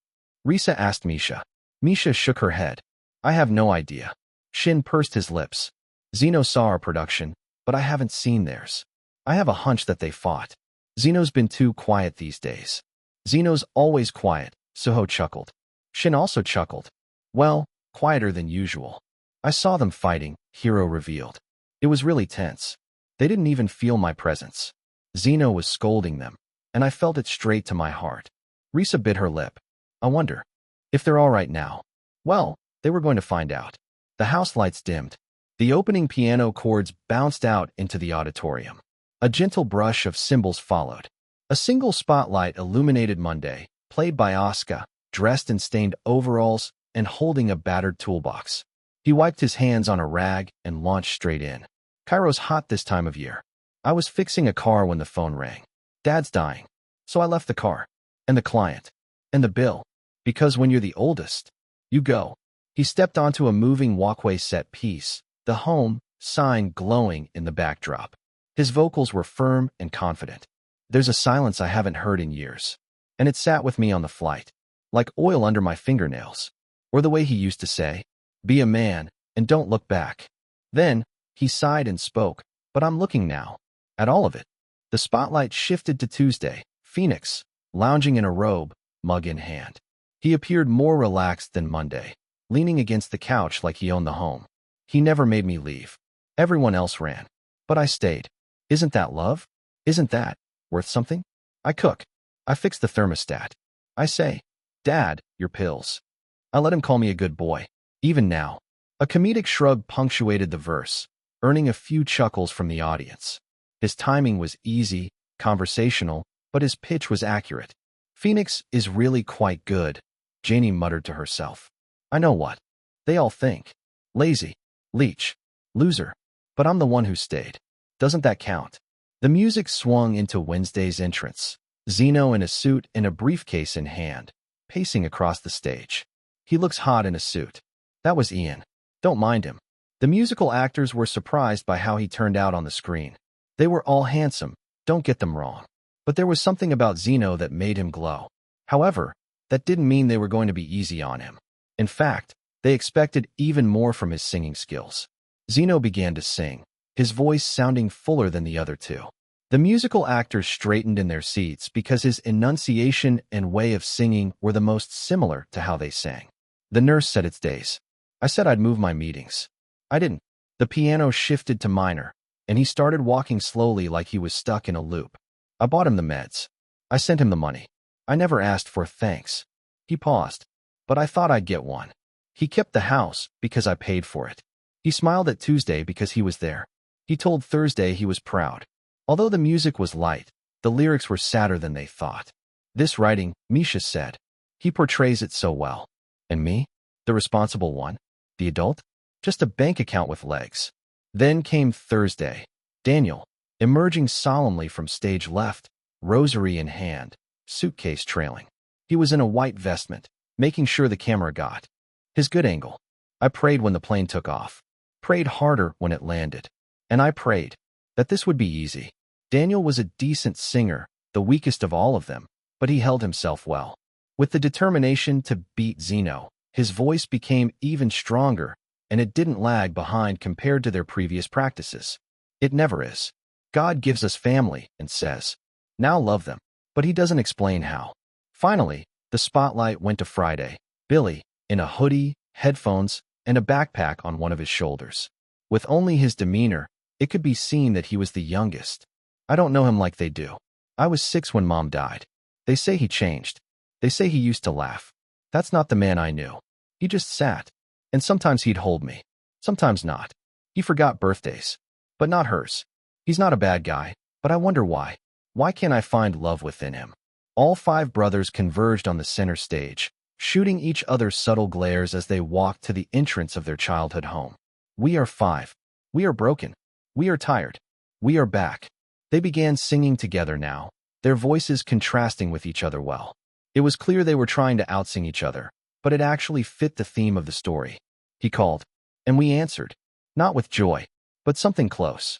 Risa asked Misha. Misha shook her head. I have no idea. Shin pursed his lips. Zeno saw our production, but I haven't seen theirs. I have a hunch that they fought. Zeno's been too quiet these days. Zeno's always quiet, Suho chuckled. Shin also chuckled. Well, quieter than usual. I saw them fighting, Hiro revealed. It was really tense. They didn't even feel my presence. Zeno was scolding them, and I felt it straight to my heart. Risa bit her lip. I wonder if they're all right now. Well, they were going to find out. The house lights dimmed. The opening piano chords bounced out into the auditorium. A gentle brush of cymbals followed. A single spotlight illuminated Monday, played by Oscar, dressed in stained overalls and holding a battered toolbox. He wiped his hands on a rag and launched straight in. Cairo's hot this time of year. I was fixing a car when the phone rang. Dad's dying. So I left the car. And the client. And the bill. Because when you're the oldest, you go. He stepped onto a moving walkway set piece, the home sign glowing in the backdrop. His vocals were firm and confident. There's a silence I haven't heard in years. And it sat with me on the flight. Like oil under my fingernails. Or the way he used to say, "Be a man, and don't look back." Then, he sighed and spoke, "But I'm looking now. At all of it." The spotlight shifted to Tuesday, Phoenix, lounging in a robe, mug in hand. He appeared more relaxed than Monday, leaning against the couch like he owned the home. "He never made me leave. Everyone else ran. But I stayed. Isn't that love? Isn't that worth something? I cook. I fix the thermostat. I say, 'Dad, your pills.' I let him call me a good boy. Even now." A comedic shrug punctuated the verse, earning a few chuckles from the audience. His timing was easy, conversational, but his pitch was accurate. "Phoenix is really quite good," Janie muttered to herself. "I know what they all think. Lazy, leech, loser. But I'm the one who stayed. Doesn't that count?" The music swung into Wednesday's entrance. Zeno in a suit and a briefcase in hand, pacing across the stage. "He looks hot in a suit." That was Ian. Don't mind him. The musical actors were surprised by how he turned out on the screen. They were all handsome, don't get them wrong. But there was something about Zeno that made him glow. However, that didn't mean they were going to be easy on him. In fact, they expected even more from his singing skills. Zeno began to sing, his voice sounding fuller than the other two. The musical actors straightened in their seats because his enunciation and way of singing were the most similar to how they sang. The nurse said it's days. I said I'd move my meetings. I didn't. The piano shifted to minor, and he started walking slowly like he was stuck in a loop. I bought him the meds. I sent him the money. I never asked for thanks. He paused. But I thought I'd get one. He kept the house because I paid for it. He smiled at Tuesday because he was there. He told Thursday he was proud. Although the music was light, the lyrics were sadder than they thought. "This writing," Misha said. "He portrays it so well. And me? The responsible one? The adult? Just a bank account with legs." Then came Thursday. Daniel, emerging solemnly from stage left, rosary in hand, suitcase trailing. He was in a white vestment, making sure the camera got his good angle. I prayed when the plane took off. Prayed harder when it landed. And I prayed that this would be easy. Daniel was a decent singer, the weakest of all of them, but he held himself well. With the determination to beat Zeno, his voice became even stronger, and it didn't lag behind compared to their previous practices. It never is. God gives us family and says, "Now love them." But he doesn't explain how. Finally, the spotlight went to Friday. Billy, in a hoodie, headphones, and a backpack on one of his shoulders. With only his demeanor, it could be seen that he was the youngest. I don't know him like they do. I was 6 when Mom died. They say he changed. They say he used to laugh. That's not the man I knew. He just sat. And sometimes he'd hold me. Sometimes not. He forgot birthdays. But not hers. He's not a bad guy, but I wonder why. Why can't I find love within him? All 5 brothers converged on the center stage, shooting each other subtle glares as they walked to the entrance of their childhood home. "We are 5. We are broken. We are tired. We are back." They began singing together now, their voices contrasting with each other well. It was clear they were trying to outsing each other, but it actually fit the theme of the story. He called, and we answered, not with joy, but something close.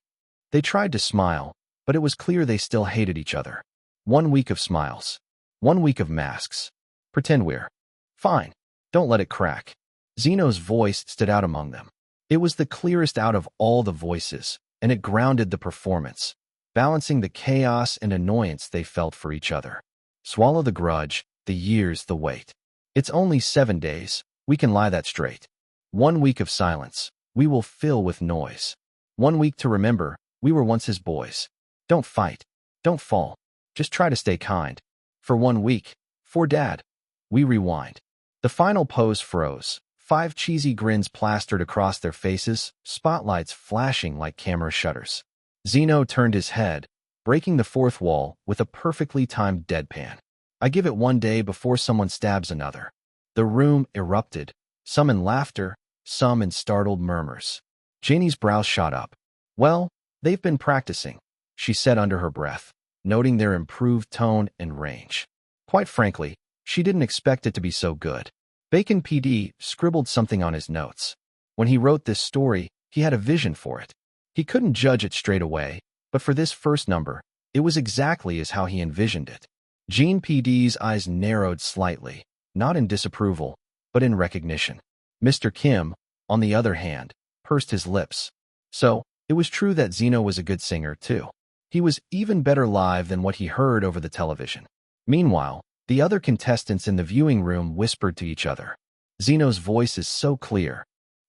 They tried to smile, but it was clear they still hated each other. 1 week of smiles. 1 week of masks. Pretend we're fine. Don't let it crack. Zeno's voice stood out among them. It was the clearest out of all the voices, and it grounded the performance, balancing the chaos and annoyance they felt for each other. Swallow the grudge, the years, the weight. It's only 7 days. We can lie that straight. 1 week of silence. We will fill with noise. 1 week to remember, we were once his boys. Don't fight. Don't fall. Just try to stay kind. For 1 week. For Dad. We rewind. The final pose froze. 5 cheesy grins plastered across their faces, spotlights flashing like camera shutters. Zeno turned his head, breaking the 4th wall with a perfectly timed deadpan. I give it 1 day before someone stabs another. The room erupted, some in laughter, some in startled murmurs. Janie's brows shot up. "Well, they've been practicing," she said under her breath, noting their improved tone and range. Quite frankly, she didn't expect it to be so good. Bacon PD scribbled something on his notes. When he wrote this story, he had a vision for it. He couldn't judge it straight away, but for this first number, it was exactly as how he envisioned it. Gene PD's eyes narrowed slightly, not in disapproval, but in recognition. Mr. Kim, on the other hand, pursed his lips. So, it was true that Zeno was a good singer, too. He was even better live than what he heard over the television. Meanwhile, the other contestants in the viewing room whispered to each other. Zeno's voice is so clear.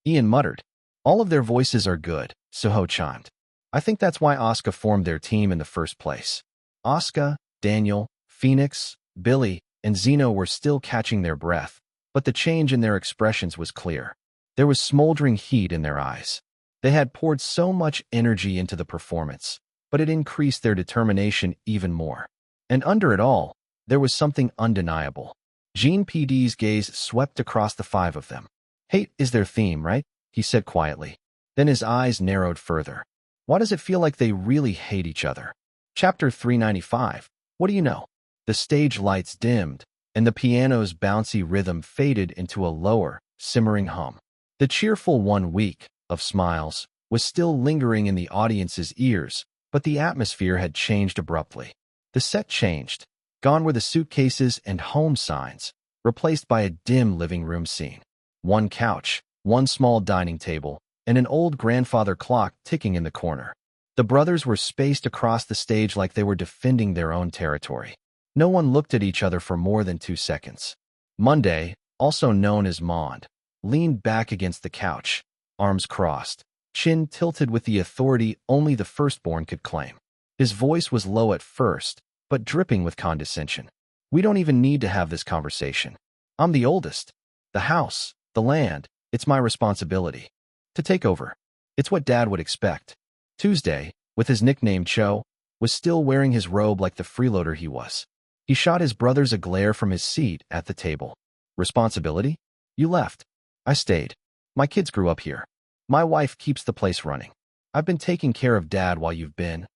Ian muttered. All of their voices are good, Suho chimed. I think that's why Asuka formed their team in the first place. Asuka, Daniel, Phoenix, Billy, and Zeno were still catching their breath, but the change in their expressions was clear. There was smoldering heat in their eyes. They had poured so much energy into the performance, but it increased their determination even more. And under it all, there was something undeniable. Jean PD's gaze swept across the five of them. Hate is their theme, right? He said quietly. Then his eyes narrowed further. Why does it feel like they really hate each other? Chapter 395. What do you know? The stage lights dimmed, and the piano's bouncy rhythm faded into a lower, simmering hum. The cheerful 1 week of smiles was still lingering in the audience's ears, but the atmosphere had changed abruptly. The set changed. Gone were the suitcases and home signs, replaced by a dim living room scene. One couch, one small dining table, and an old grandfather clock ticking in the corner. The brothers were spaced across the stage like they were defending their own territory. No one looked at each other for more than 2 seconds. Monday, also known as Mond, leaned back against the couch, arms crossed, chin tilted with the authority only the firstborn could claim. His voice was low at first, but dripping with condescension. We don't even need to have this conversation. I'm the oldest. The house, the land, it's my responsibility. To take over. It's what Dad would expect. Tuesday, with his nickname Cho, was still wearing his robe like the freeloader he was. He shot his brothers a glare from his seat at the table. Responsibility? You left. I stayed. My kids grew up here. My wife keeps the place running. I've been taking care of Dad while you've been...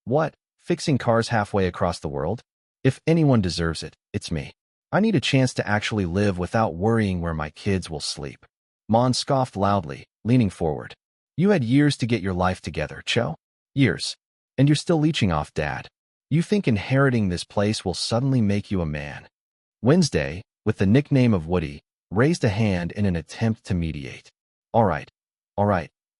What? Fixing cars halfway across the world? If anyone deserves it, it's me. I need a chance to actually live without worrying where my kids will sleep. Mon scoffed loudly, leaning forward. You had years to get your life together, Cho. Years. And you're still leeching off Dad. You think inheriting this place will suddenly make you a man. Wednesday, with the nickname of Woody, raised a hand in an attempt to mediate. All right.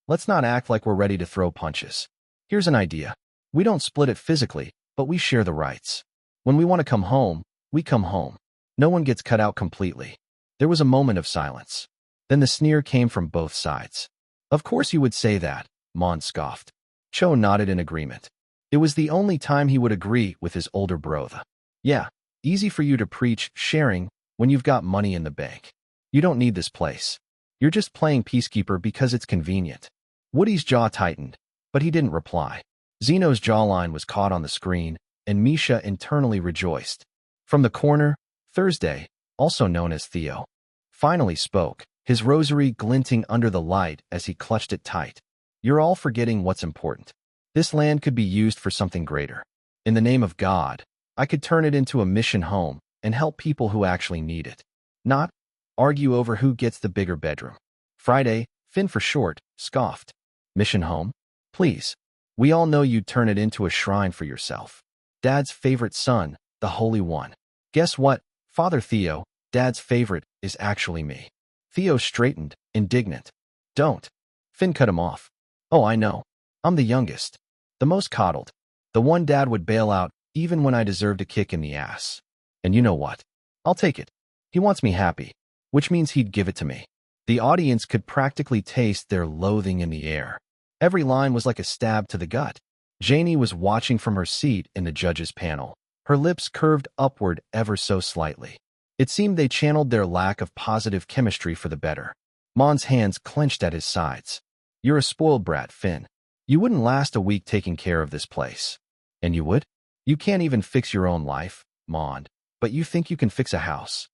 Let's not act like we're ready to throw punches. Here's an idea. We don't split it physically, but we share the rights. When we want to come home, we come home. No one gets cut out completely. There was a moment of silence. Then the sneer came from both sides. Of course you would say that, Mon scoffed. Cho nodded in agreement. It was the only time he would agree with his older brother. Yeah, easy for you to preach sharing when you've got money in the bank. You don't need this place. You're just playing peacekeeper because it's convenient. Woody's jaw tightened, but he didn't reply. Zeno's jawline was caught on the screen, and Misha internally rejoiced. From the corner, Thursday, also known as Theo, finally spoke, his rosary glinting under the light as he clutched it tight. You're all forgetting what's important. This land could be used for something greater. In the name of God, I could turn it into a mission home and help people who actually need it. Not argue over who gets the bigger bedroom. Friday, Finn for short, scoffed. Mission home? Please. We all know you'd turn it into a shrine for yourself. Dad's favorite son, the Holy One. Guess what, Father Theo, Dad's favorite is actually me. Theo straightened, indignant. Don't. Finn cut him off. Oh, I know. I'm the youngest. The most coddled. The one Dad would bail out even when I deserved a kick in the ass. And you know what? I'll take it. He wants me happy, which means he'd give it to me. The audience could practically taste their loathing in the air. Every line was like a stab to the gut. Janie was watching from her seat in the judges' panel, her lips curved upward ever so slightly. It seemed they channeled their lack of positive chemistry for the better. Mon's hands clenched at his sides. You're a spoiled brat, Finn. You wouldn't last a week taking care of this place. And you would? You can't even fix your own life, Mond, but you think you can fix a house?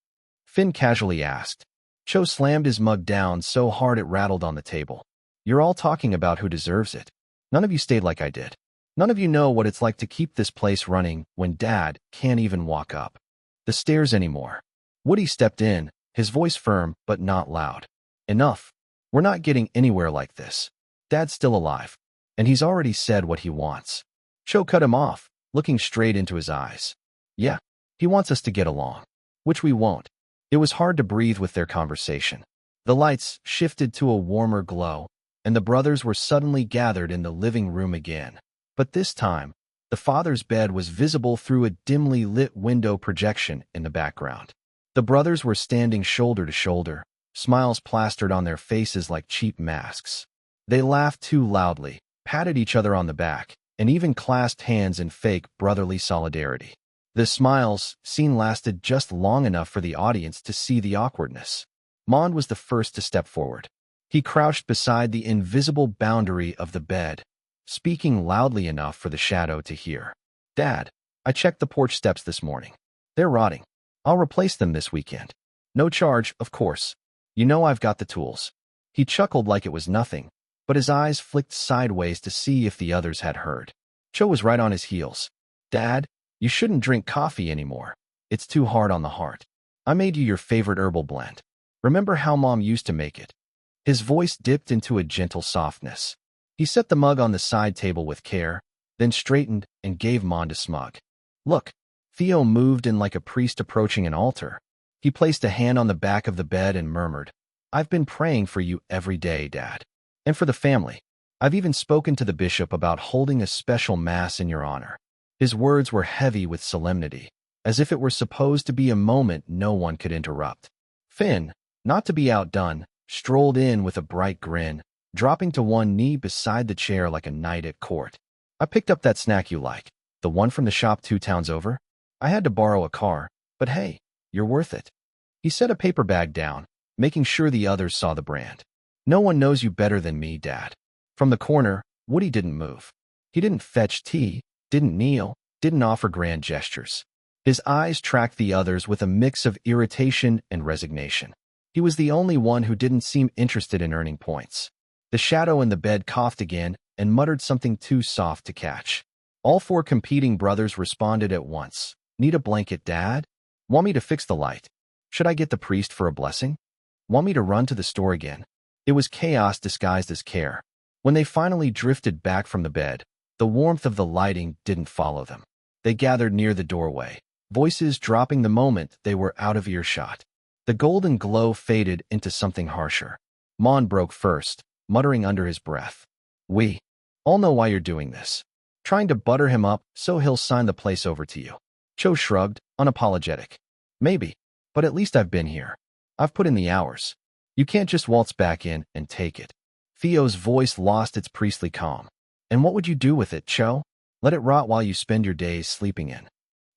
Finn casually asked. Cho slammed his mug down so hard it rattled on the table. You're all talking about who deserves it. None of you stayed like I did. None of you know what it's like to keep this place running when Dad can't even walk up the stairs anymore. Woody stepped in, his voice firm but not loud. Enough. We're not getting anywhere like this. Dad's still alive, and he's already said what he wants. Cho cut him off, looking straight into his eyes. Yeah, he wants us to get along. Which we won't. It was hard to breathe with their conversation. The lights shifted to a warmer glow, and the brothers were suddenly gathered in the living room again. But this time, the father's bed was visible through a dimly lit window projection in the background. The brothers were standing shoulder to shoulder, smiles plastered on their faces like cheap masks. They laughed too loudly, patted each other on the back, and even clasped hands in fake brotherly solidarity. The smiles scene lasted just long enough for the audience to see the awkwardness. Mond was the first to step forward. He crouched beside the invisible boundary of the bed, speaking loudly enough for the shadow to hear. "Dad, I checked the porch steps this morning. They're rotting. I'll replace them this weekend. No charge, of course. You know I've got the tools." He chuckled like it was nothing, but his eyes flicked sideways to see if the others had heard. Cho was right on his heels. "Dad, you shouldn't drink coffee anymore. It's too hard on the heart. I made you your favorite herbal blend. Remember how Mom used to make it?" His voice dipped into a gentle softness. He set the mug on the side table with care, then straightened and gave Mond a smug. "Look." Theo moved in like a priest approaching an altar. He placed a hand on the back of the bed and murmured, "I've been praying for you every day, Dad. And for the family. I've even spoken to the bishop about holding a special mass in your honor." His words were heavy with solemnity, as if it were supposed to be a moment no one could interrupt. Finn, not to be outdone, strolled in with a bright grin, dropping to one knee beside the chair like a knight at court. "I picked up that snack you like, the one from the shop 2 towns over. I had to borrow a car, but hey, you're worth it." He set a paper bag down, making sure the others saw the brand. "No one knows you better than me, Dad." From the corner, Woody didn't move. He didn't fetch tea, didn't kneel, didn't offer grand gestures. His eyes tracked the others with a mix of irritation and resignation. He was the only one who didn't seem interested in earning points. The shadow in the bed coughed again and muttered something too soft to catch. All 4 competing brothers responded at once. "Need a blanket, Dad? Want me to fix the light? Should I get the priest for a blessing? Want me to run to the store again?" It was chaos disguised as care. When they finally drifted back from the bed, the warmth of the lighting didn't follow them. They gathered near the doorway, voices dropping the moment they were out of earshot. The golden glow faded into something harsher. Mon broke first, muttering under his breath, "We all know why you're doing this. Trying to butter him up so he'll sign the place over to you." Cho shrugged, unapologetic. "Maybe, but at least I've been here. I've put in the hours. You can't just waltz back in and take it." Theo's voice lost its priestly calm. "And what would you do with it, Cho? Let it rot while you spend your days sleeping in."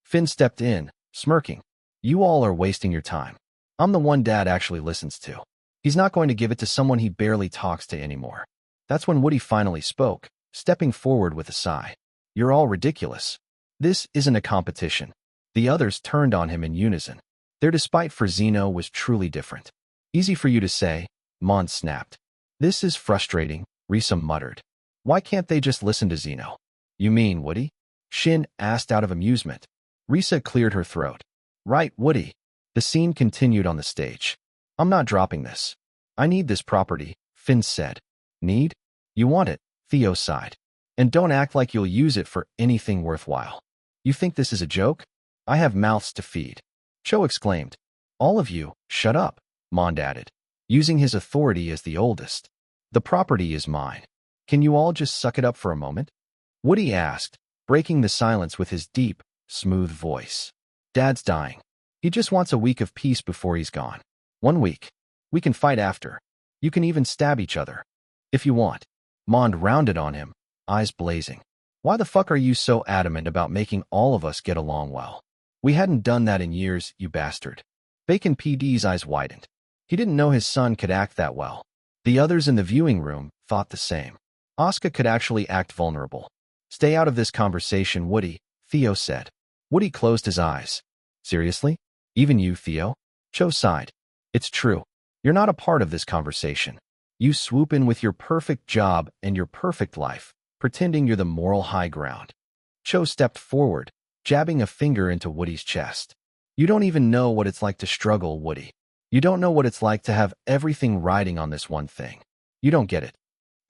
Finn stepped in, smirking. "You all are wasting your time. I'm the one Dad actually listens to. He's not going to give it to someone he barely talks to anymore." That's when Woody finally spoke, stepping forward with a sigh. "You're all ridiculous. This isn't a competition." The others turned on him in unison. Their despite for Zeno was truly different. "Easy for you to say," Mond snapped. "This is frustrating," Risa muttered. "Why can't they just listen to Zeno?" "You mean Woody?" Shin asked out of amusement. Risa cleared her throat. "Right, Woody." The scene continued on the stage. "I'm not dropping this. I need this property," Finn said. "Need? You want it," Theo sighed. "And don't act like you'll use it for anything worthwhile. You think this is a joke? I have mouths to feed." Cho exclaimed. "All of you, shut up," Mond added, using his authority as the oldest. "The property is mine. Can you all just suck it up for a moment?" Woody asked, breaking the silence with his deep, smooth voice. "Dad's dying. He just wants a week of peace before he's gone. 1 week. We can fight after. You can even stab each other. If you want." Mond rounded on him, eyes blazing. "Why the fuck are you so adamant about making all of us get along well? We hadn't done that in years, you bastard." Bacon PD's eyes widened. He didn't know his son could act that well. The others in the viewing room thought the same. Asuka could actually act vulnerable. "Stay out of this conversation, Woody," Theo said. Woody closed his eyes. "Seriously? Even you, Theo?" Cho sighed. "It's true. You're not a part of this conversation. You swoop in with your perfect job and your perfect life, pretending you're the moral high ground." Cho stepped forward, jabbing a finger into Woody's chest. "You don't even know what it's like to struggle, Woody. You don't know what it's like to have everything riding on this one thing. You don't get it."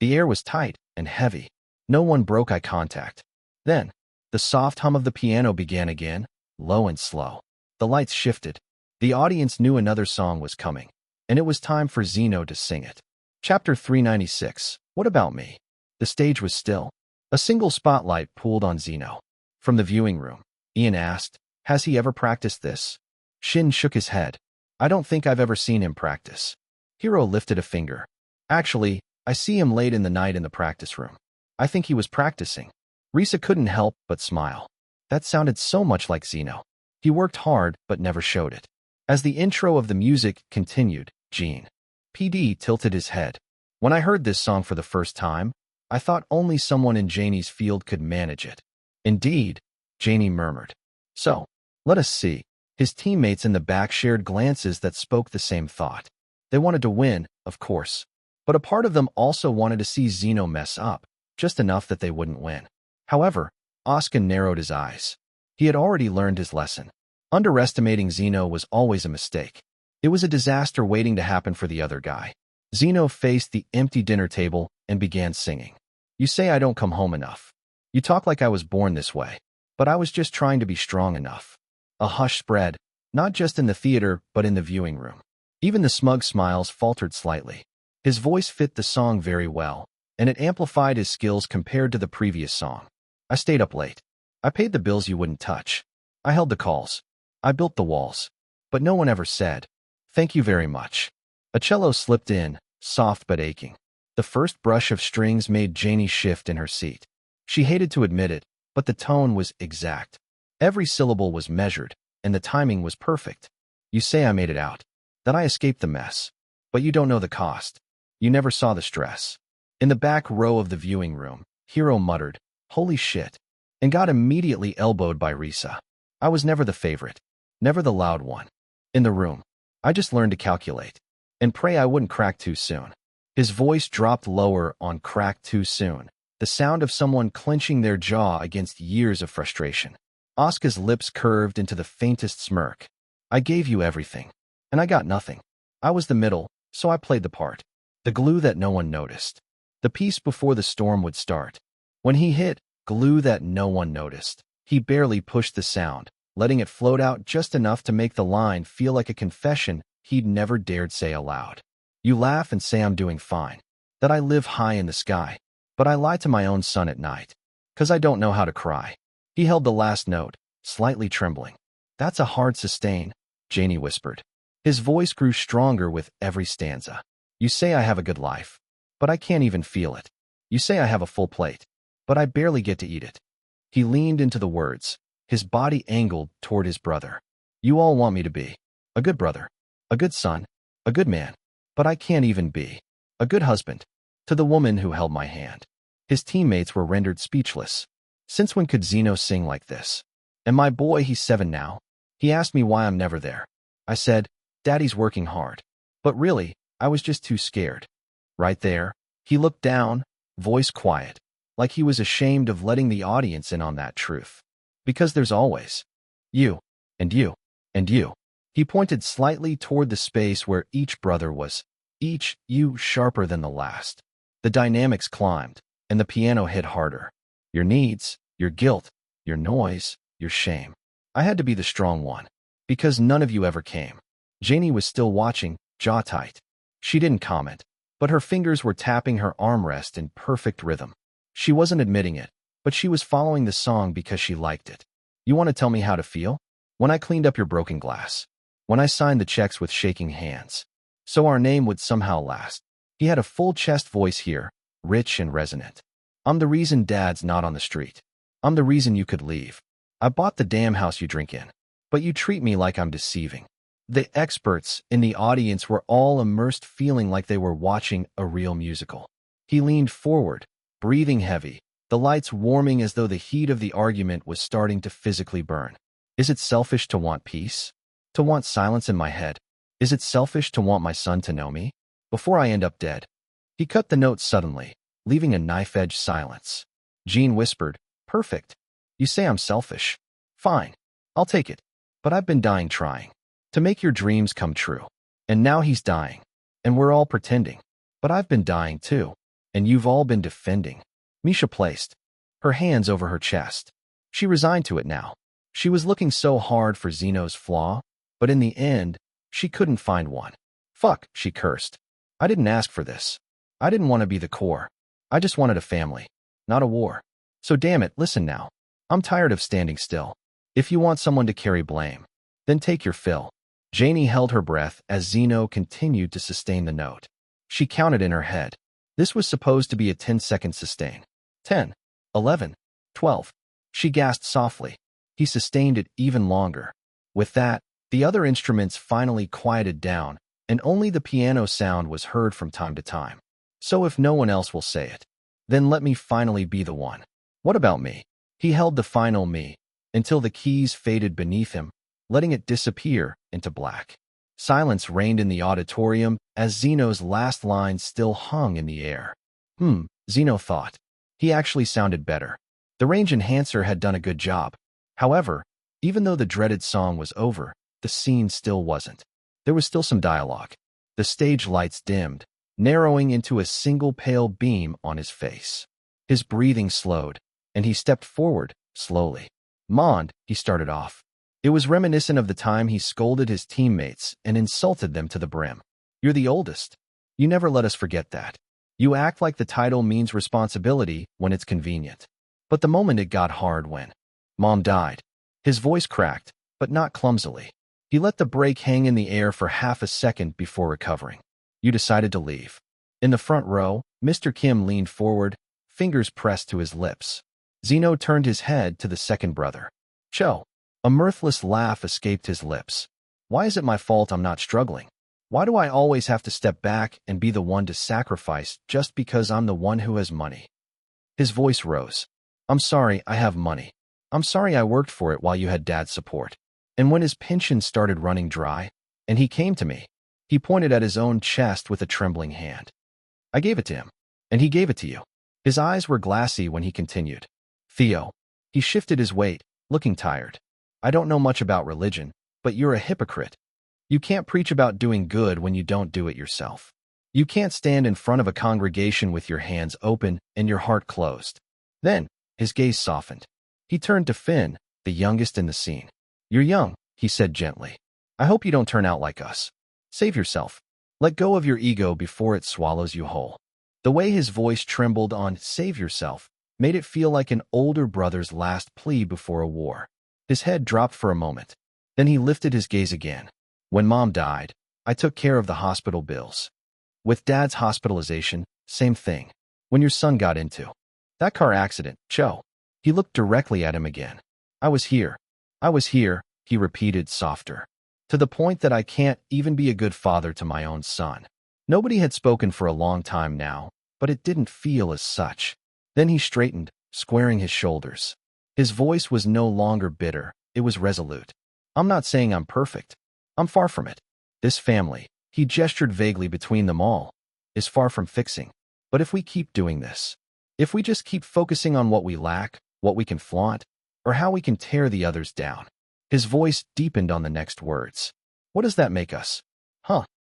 The air was tight and heavy. No one broke eye contact. Then, the soft hum of the piano began again, low and slow. The lights shifted. The audience knew another song was coming, and it was time for Zeno to sing it. Chapter 396. What about me? The stage was still. A single spotlight pooled on Zeno. From the viewing room, Ian asked, "Has he ever practiced this?" Shin shook his head. "I don't think I've ever seen him practice." Hiro lifted a finger. "Actually, I see him late in the night in the practice room. I think he was practicing." Risa couldn't help but smile. That sounded so much like Zeno. He worked hard but never showed it. As the intro of the music continued, Gene PD tilted his head. "When I heard this song for the first time, I thought only someone in Janie's field could manage it." "Indeed," Janie murmured. "So, let us see." His teammates in the back shared glances that spoke the same thought. They wanted to win, of course, but a part of them also wanted to see Zeno mess up, just enough that they wouldn't win. However, Oscar narrowed his eyes. He had already learned his lesson. Underestimating Zeno was always a mistake. It was a disaster waiting to happen for the other guy. Zeno faced the empty dinner table and began singing. "You say I don't come home enough. You talk like I was born this way. But I was just trying to be strong enough." A hush spread, not just in the theater but in the viewing room. Even the smug smiles faltered slightly. His voice fit the song very well, and it amplified his skills compared to the previous song. "I stayed up late. I paid the bills you wouldn't touch. I held the calls. I built the walls. But no one ever said, 'Thank you very much.'" A cello slipped in, soft but aching. The first brush of strings made Janie shift in her seat. She hated to admit it, but the tone was exact. Every syllable was measured, and the timing was perfect. "You say I made it out, that I escaped the mess. But you don't know the cost. You never saw the stress." In the back row of the viewing room, Hiro muttered, "Holy shit," and got immediately elbowed by Risa. "I was never the favorite, never the loud one. In the room, I just learned to calculate, and pray I wouldn't crack too soon." His voice dropped lower on "crack too soon," the sound of someone clenching their jaw against years of frustration. Asuka's lips curved into the faintest smirk. "I gave you everything, and I got nothing. I was the middle, so I played the part. The glue that no one noticed. The piece before the storm would start. When he hit, glue that no one noticed. He barely pushed the sound, letting it float out just enough to make the line feel like a confession he'd never dared say aloud. You laugh and say I'm doing fine, that I live high in the sky, but I lie to my own son at night, 'cause I don't know how to cry." He held the last note, slightly trembling. "That's a hard sustain," Janie whispered. His voice grew stronger with every stanza. "You say I have a good life, but I can't even feel it. You say I have a full plate, but I barely get to eat it." He leaned into the words, his body angled toward his brother. "You all want me to be a good brother, a good son, a good man, but I can't even be a good husband to the woman who held my hand." His teammates were rendered speechless. Since when could Zeno sing like this? "And my boy, he's 7 now. He asked me why I'm never there. I said, 'Daddy's working hard.' But really, I was just too scared." Right there, he looked down, voice quiet, like he was ashamed of letting the audience in on that truth. "Because there's always you, and you, and you." He pointed slightly toward the space where each brother was, each you sharper than the last. The dynamics climbed, and the piano hit harder. "Your needs, your guilt, your noise, your shame. I had to be the strong one, because none of you ever came." Janie was still watching, jaw tight. She didn't comment, but her fingers were tapping her armrest in perfect rhythm. She wasn't admitting it, but she was following the song because she liked it. "You want to tell me how to feel? When I cleaned up your broken glass. When I signed the checks with shaking hands. So our name would somehow last." He had a full chest voice here, rich and resonant. "I'm the reason Dad's not on the street. I'm the reason you could leave. I bought the damn house you drink in. But you treat me like I'm deceiving." The experts in the audience were all immersed, feeling like they were watching a real musical. He leaned forward, breathing heavy, the lights warming as though the heat of the argument was starting to physically burn. "Is it selfish to want peace? To want silence in my head? Is it selfish to want my son to know me? Before I end up dead?" He cut the note suddenly, leaving a knife-edge silence. Jean whispered, "Perfect. You say I'm selfish. Fine. I'll take it. But I've been dying trying to make your dreams come true. And now he's dying. And we're all pretending. But I've been dying too. And you've all been defending." Misha placed her hands over her chest. She resigned to it now. She was looking so hard for Zeno's flaw, But in the end, she couldn't find one. Fuck, she cursed. I didn't ask for this. I didn't want to be the core. I just wanted a family, not a war. So damn it, listen now. I'm tired of standing still. If you want someone to carry blame, then take your fill. Janie held her breath as Zeno continued to sustain the note. She counted in her head. This was supposed to be a 10-second sustain. 10, 11, 12. She gasped softly. He sustained it even longer. With that, the other instruments finally quieted down, and only the piano sound was heard from time to time. So if no one else will say it, then let me finally be the one. What about me? He held the final me, until the keys faded beneath him, letting it disappear into black. Silence reigned in the auditorium as Zeno's last line still hung in the air. Zeno thought. He actually sounded better. The range enhancer had done a good job. However, even though the dreaded song was over, the scene still wasn't. There was still some dialogue. The stage lights dimmed, narrowing into a single pale beam on his face. His breathing slowed, and he stepped forward, slowly. Mond, he started off. It was reminiscent of the time he scolded his teammates and insulted them to the brim. You're the oldest. You never let us forget that. You act like the title means responsibility when it's convenient. But the moment it got hard when Mom died. His voice cracked, but not clumsily. He let the break hang in the air for half a second before recovering. You decided to leave. In the front row, Mr. Kim leaned forward, fingers pressed to his lips. Zeno turned his head to the second brother. Cho. A mirthless laugh escaped his lips. Why is it my fault I'm not struggling? Why do I always have to step back and be the one to sacrifice just because I'm the one who has money? His voice rose. I'm sorry I have money. I'm sorry I worked for it while you had Dad's support. And when his pension started running dry, and he came to me, he pointed at his own chest with a trembling hand. I gave it to him, and he gave it to you. His eyes were glassy when he continued. Theo. He shifted his weight, looking tired. I don't know much about religion, but you're a hypocrite. You can't preach about doing good when you don't do it yourself. You can't stand in front of a congregation with your hands open and your heart closed. Then, his gaze softened. He turned to Finn, the youngest in the scene. You're young, he said gently. I hope you don't turn out like us. Save yourself. Let go of your ego before it swallows you whole. The way his voice trembled on save yourself made it feel like an older brother's last plea before a war. His head dropped for a moment. Then he lifted his gaze again. When Mom died, I took care of the hospital bills. With Dad's hospitalization, same thing. When your son got into that car accident, Cho. He looked directly at him again. I was here. I was here, he repeated softer. To the point that I can't even be a good father to my own son. Nobody had spoken for a long time now, but it didn't feel as such. Then he straightened, squaring his shoulders. His voice was no longer bitter, it was resolute. I'm not saying I'm perfect. I'm far from it. This family, he gestured vaguely between them all, is far from fixing. But if we keep doing this, if we just keep focusing on what we lack, what we can flaunt, or how we can tear the others down. His voice deepened on the next words. What does that make us?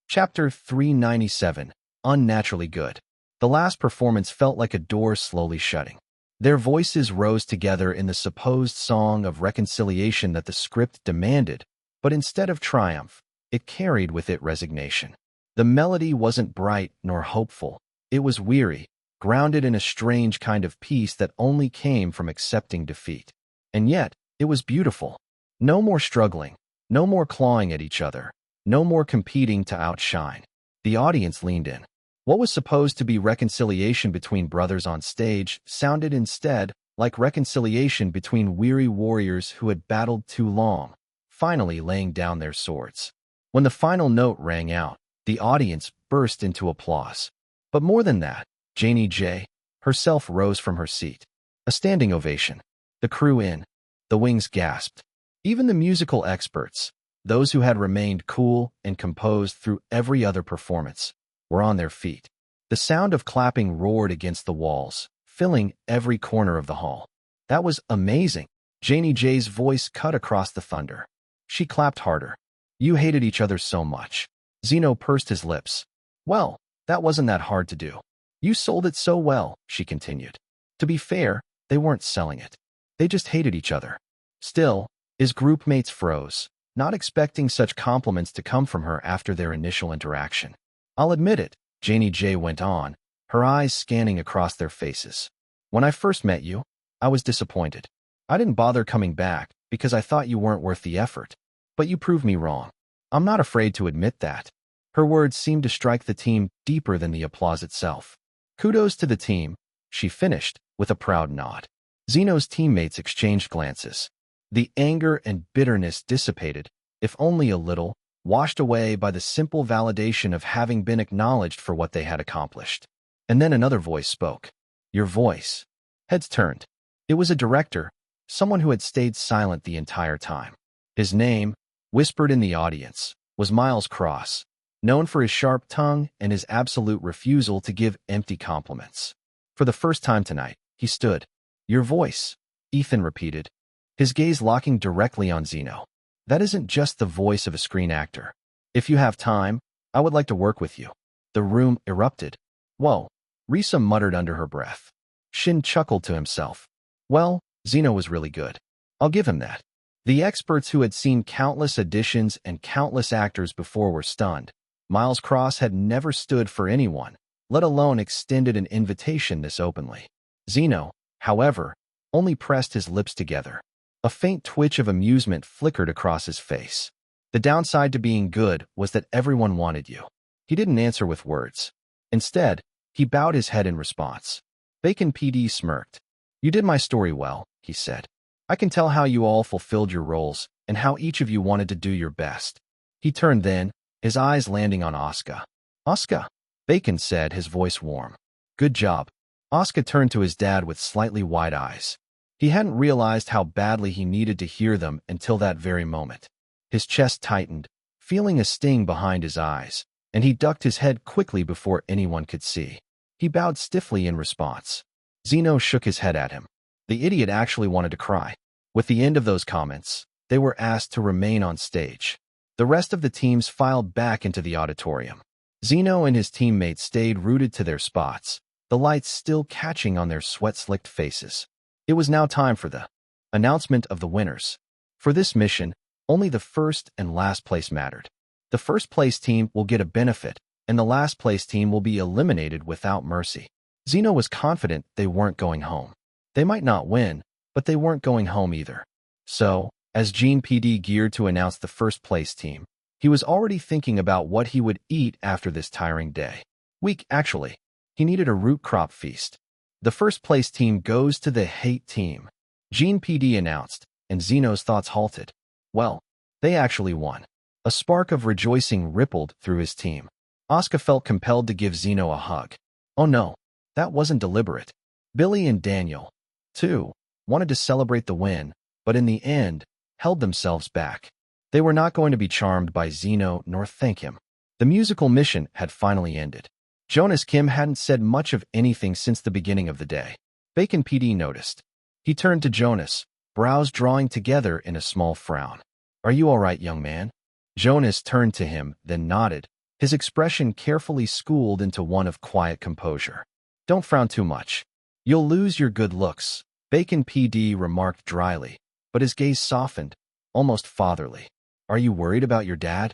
Chapter 397, Unnaturally Good. The last performance felt like a door slowly shutting. Their voices rose together in the supposed song of reconciliation that the script demanded, but instead of triumph, it carried with it resignation. The melody wasn't bright nor hopeful. It was weary, grounded in a strange kind of peace that only came from accepting defeat. And yet, it was beautiful. No more struggling, no more clawing at each other, no more competing to outshine. The audience leaned in. What was supposed to be reconciliation between brothers on stage sounded instead like reconciliation between weary warriors who had battled too long, finally laying down their swords. When the final note rang out, the audience burst into applause. But more than that, Janie J. herself rose from her seat. A standing ovation. The crew in. The wings gasped. Even the musical experts, those who had remained cool and composed through every other performance, were on their feet. The sound of clapping roared against the walls, filling every corner of the hall. That was amazing. Janie J's voice cut across the thunder. She clapped harder. You hated each other so much. Zeno pursed his lips. Well, that wasn't that hard to do. You sold it so well, she continued. To be fair, they weren't selling it. They just hated each other. Still, his group mates froze. not expecting such compliments to come from her after their initial interaction. I'll admit it, Janie J went on, her eyes scanning across their faces. When I first met you, I was disappointed. I didn't bother coming back because I thought you weren't worth the effort. But you proved me wrong. I'm not afraid to admit that. Her words seemed to strike the team deeper than the applause itself. Kudos to the team, she finished with a proud nod. Zeno's teammates exchanged glances. The anger and bitterness dissipated, if only a little, washed away by the simple validation of having been acknowledged for what they had accomplished. And then another voice spoke. Your voice. Heads turned. It was a director, someone who had stayed silent the entire time. His name, whispered in the audience, was Miles Cross, known for his sharp tongue and his absolute refusal to give empty compliments. For the first time tonight, he stood. Your voice, Ethan repeated, his gaze locking directly on Zeno. That isn't just the voice of a screen actor. If you have time, I would like to work with you. The room erupted. Whoa, Risa muttered under her breath. Shin chuckled to himself. Well, Zeno was really good. I'll give him that. The experts who had seen countless auditions and countless actors before were stunned. Miles Cross had never stood for anyone, let alone extended an invitation this openly. Zeno, however, only pressed his lips together. A faint twitch of amusement flickered across his face. The downside to being good was that everyone wanted you. He didn't answer with words. Instead, he bowed his head in response. Bacon PD smirked. You did my story well, he said. I can tell how you all fulfilled your roles and how each of you wanted to do your best. He turned then, his eyes landing on Asuka. Asuka, Bacon said, his voice warm. Good job. Asuka turned to his dad with slightly wide eyes. He hadn't realized how badly he needed to hear them until that very moment. His chest tightened, feeling a sting behind his eyes, and he ducked his head quickly before anyone could see. He bowed stiffly in response. Zeno shook his head at him. The idiot actually wanted to cry. With the end of those comments, they were asked to remain on stage. The rest of the teams filed back into the auditorium. Zeno and his teammates stayed rooted to their spots, the lights still catching on their sweat-slicked faces. It was now time for the announcement of the winners. For this mission, only the first and last place mattered. The first place team will get a benefit, and the last place team will be eliminated without mercy. Zeno was confident they weren't going home. They might not win, but they weren't going home either. So, as Gene PD geared to announce the first place team, he was already thinking about what he would eat after this tiring day. Week, actually. He needed a root crop feast. The first place team goes to the hate team, Gene PD announced, and Zeno's thoughts halted. Well, they actually won. A spark of rejoicing rippled through his team. Asuka felt compelled to give Zeno a hug. Oh no, that wasn't deliberate. Billy and Daniel, too, wanted to celebrate the win, but in the end, held themselves back. They were not going to be charmed by Zeno nor thank him. The musical mission had finally ended. Jonas Kim hadn't said much of anything since the beginning of the day. Bacon PD noticed. He turned to Jonas, brows drawing together in a small frown. Are you all right, young man? Jonas turned to him, then nodded, his expression carefully schooled into one of quiet composure. Don't frown too much. You'll lose your good looks, Bacon PD remarked dryly, but his gaze softened, almost fatherly. Are you worried about your dad?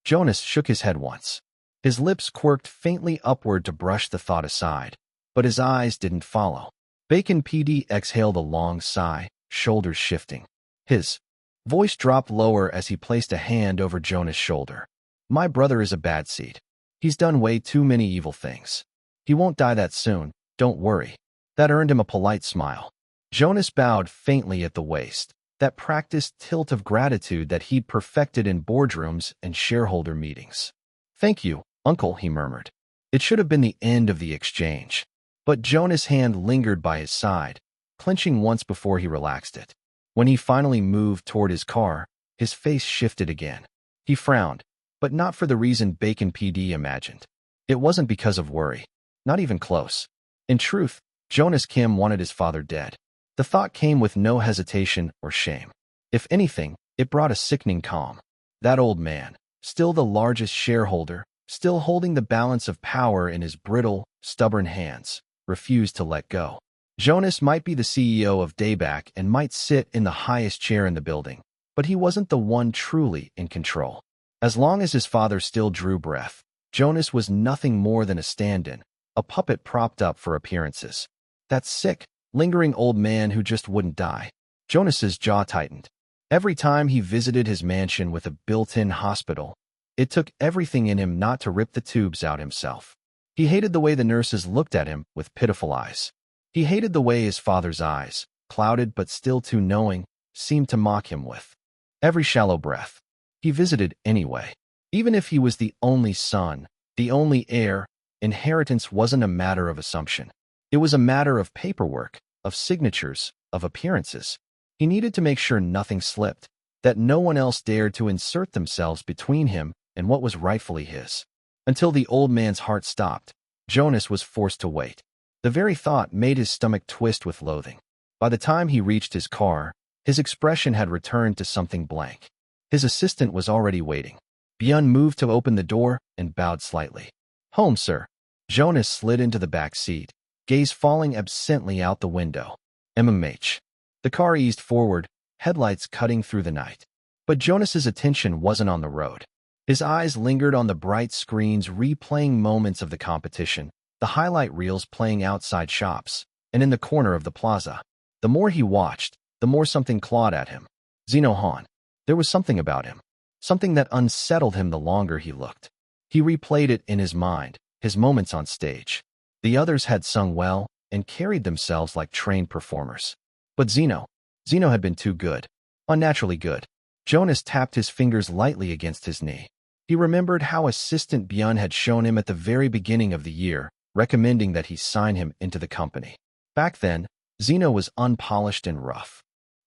Jonas shook his head once. His lips quirked faintly upward to brush the thought aside, but his eyes didn't follow. Bacon PD exhaled a long sigh, shoulders shifting. His voice dropped lower as he placed a hand over Jonas' shoulder. My brother is a bad seed. He's done way too many evil things. He won't die that soon, don't worry. That earned him a polite smile. Jonas bowed faintly at the waist, that practiced tilt of gratitude that he'd perfected in boardrooms and shareholder meetings. Thank you, Uncle, he murmured. It should have been the end of the exchange. But Jonas' hand lingered by his side, clenching once before he relaxed it. When he finally moved toward his car, his face shifted again. He frowned, but not for the reason Bacon PD imagined. It wasn't because of worry. Not even close. In truth, Jonas Kim wanted his father dead. The thought came with no hesitation or shame. If anything, it brought a sickening calm. That old man, still the largest shareholder, still holding the balance of power in his brittle, stubborn hands, refused to let go. Jonas might be the CEO of Dayback and might sit in the highest chair in the building, but he wasn't the one truly in control. As long as his father still drew breath, Jonas was nothing more than a stand-in, a puppet propped up for appearances. That sick, lingering old man who just wouldn't die. Jonas's jaw tightened. Every time he visited his mansion with a built-in hospital, it took everything in him not to rip the tubes out himself. He hated the way the nurses looked at him with pitiful eyes. He hated the way his father's eyes, clouded but still too knowing, seemed to mock him with every shallow breath. He visited anyway. Even if he was the only son, the only heir, inheritance wasn't a matter of assumption. It was a matter of paperwork, of signatures, of appearances. He needed to make sure nothing slipped, that no one else dared to insert themselves between him and what was rightfully his. Until the old man's heart stopped, Jonas was forced to wait. The very thought made his stomach twist with loathing. By the time he reached his car, his expression had returned to something blank. His assistant was already waiting. Bjorn moved to open the door and bowed slightly. "Home, sir." Jonas slid into the back seat, gaze falling absently out the window. MMH. The car eased forward, headlights cutting through the night. But Jonas's attention wasn't on the road. His eyes lingered on the bright screens replaying moments of the competition, the highlight reels playing outside shops, and in the corner of the plaza. The more he watched, the more something clawed at him. Zeno Han. There was something about him, something that unsettled him the longer he looked. He replayed it in his mind, his moments on stage. The others had sung well and carried themselves like trained performers. But Zeno had been too good, unnaturally good. Jonas tapped his fingers lightly against his knee. He remembered how Assistant Bjorn had shown him at the very beginning of the year, recommending that he sign him into the company. Back then, Zeno was unpolished and rough.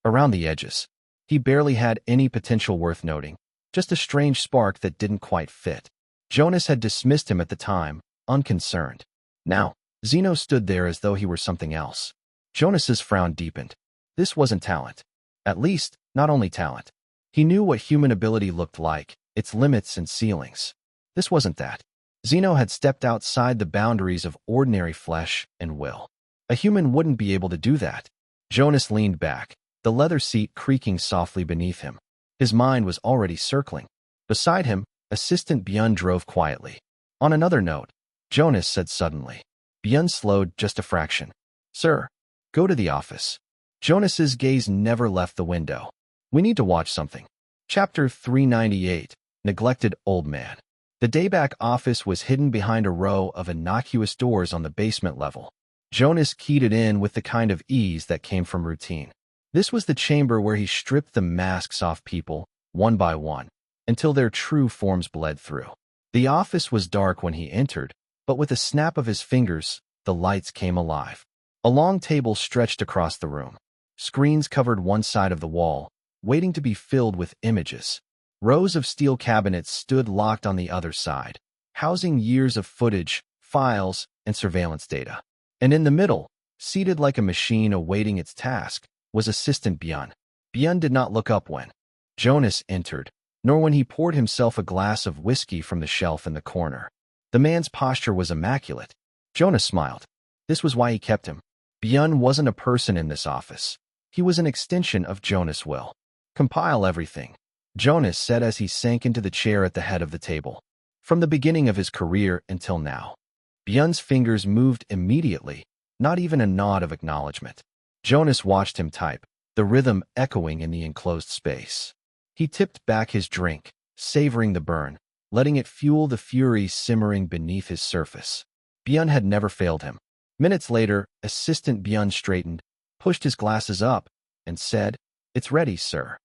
Around the edges, he barely had any potential worth noting, just a strange spark that didn't quite fit. Jonas had dismissed him at the time, unconcerned. Now, Zeno stood there as though he were something else. Jonas's frown deepened. This wasn't talent. At least, not only talent. He knew what human ability looked like, its limits and ceilings. This wasn't that. Zeno had stepped outside the boundaries of ordinary flesh and will. A human wouldn't be able to do that. Jonas leaned back, the leather seat creaking softly beneath him. His mind was already circling. Beside him, Assistant Bjorn drove quietly. On another note, Jonas said suddenly. Bjorn slowed just a fraction. "Sir, go to the office." Jonas's gaze never left the window. "We need to watch something." Chapter 398, Neglected Old Man. The dayback office was hidden behind a row of innocuous doors on the basement level. Jonas keyed it in with the kind of ease that came from routine. This was the chamber where he stripped the masks off people, one by one, until their true forms bled through. The office was dark when he entered, but with a snap of his fingers, the lights came alive. A long table stretched across the room. Screens covered one side of the wall, waiting to be filled with images. Rows of steel cabinets stood locked on the other side, housing years of footage, files, and surveillance data. And in the middle, seated like a machine awaiting its task, was Assistant Bjorn. Bjorn did not look up when Jonas entered, nor when he poured himself a glass of whiskey from the shelf in the corner. The man's posture was immaculate. Jonas smiled. This was why he kept him. Bjorn wasn't a person in this office. He was an extension of Jonas' will. "Compile everything," Jonas said as he sank into the chair at the head of the table. From the beginning of his career until now. Bjorn's fingers moved immediately, not even a nod of acknowledgement. Jonas watched him type, the rhythm echoing in the enclosed space. He tipped back his drink, savoring the burn, letting it fuel the fury simmering beneath his surface. Bjorn had never failed him. Minutes later, Assistant Bjorn straightened, pushed his glasses up, and said, "It's ready, sir."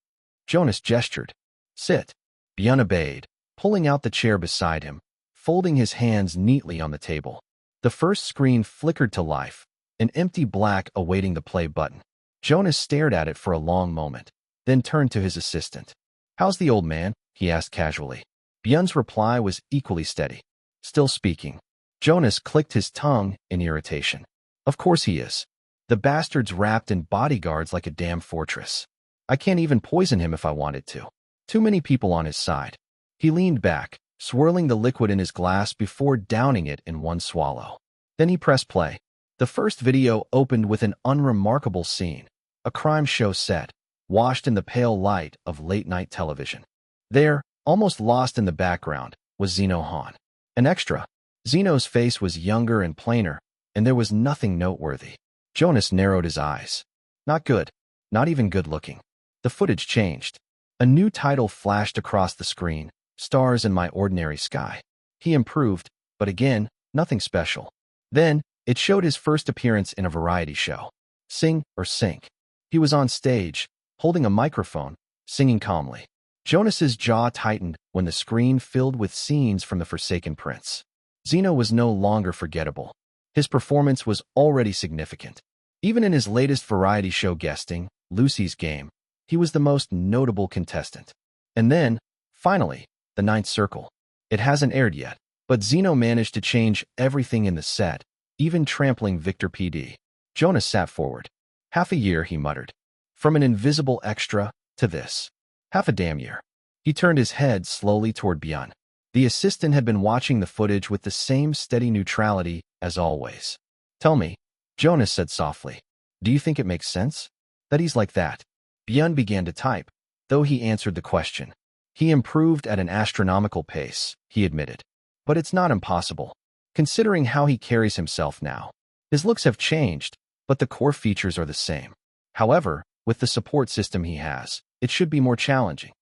Jonas gestured. "Sit." Bjorn obeyed, pulling out the chair beside him, folding his hands neatly on the table. The first screen flickered to life, an empty black awaiting the play button. Jonas stared at it for a long moment, then turned to his assistant. "How's the old man?" he asked casually. Bjorn's reply was equally steady. "Still speaking." Jonas clicked his tongue in irritation. "Of course he is. The bastard's wrapped in bodyguards like a damn fortress. I can't even poison him if I wanted to. Too many people on his side." He leaned back, swirling the liquid in his glass before downing it in one swallow. Then he pressed play. The first video opened with an unremarkable scene, a crime show set. washed in the pale light of late-night television. There, almost lost in the background, was Zeno Han. An extra. Zeno's face was younger and plainer, and there was nothing noteworthy. Jonas narrowed his eyes. Not good. Not even good-looking. The footage changed. A new title flashed across the screen, Stars in My Ordinary Sky. He improved, but again, nothing special. Then, it showed his first appearance in a variety show. Sing or Sink. He was on stage, holding a microphone, singing calmly. Jonas's jaw tightened when the screen filled with scenes from The Forsaken Prince. Zeno was no longer forgettable. His performance was already significant. Even in his latest variety show guesting, Lucy's Game, he was the most notable contestant. And then, finally, The Ninth Circle. It hasn't aired yet, but Zeno managed to change everything in the set, even trampling Victor PD. Jonas sat forward. Half a year, he muttered. From an invisible extra to this. Half a damn year. He turned his head slowly toward Byun. The assistant had been watching the footage with the same steady neutrality as always. Tell me, Jonas said softly, do you think it makes sense? That he's like that? Byun began to type, though he answered the question. He improved at an astronomical pace, he admitted. But it's not impossible, considering how he carries himself now. His looks have changed, but the core features are the same. However, with the support system he has, it should be more challenging.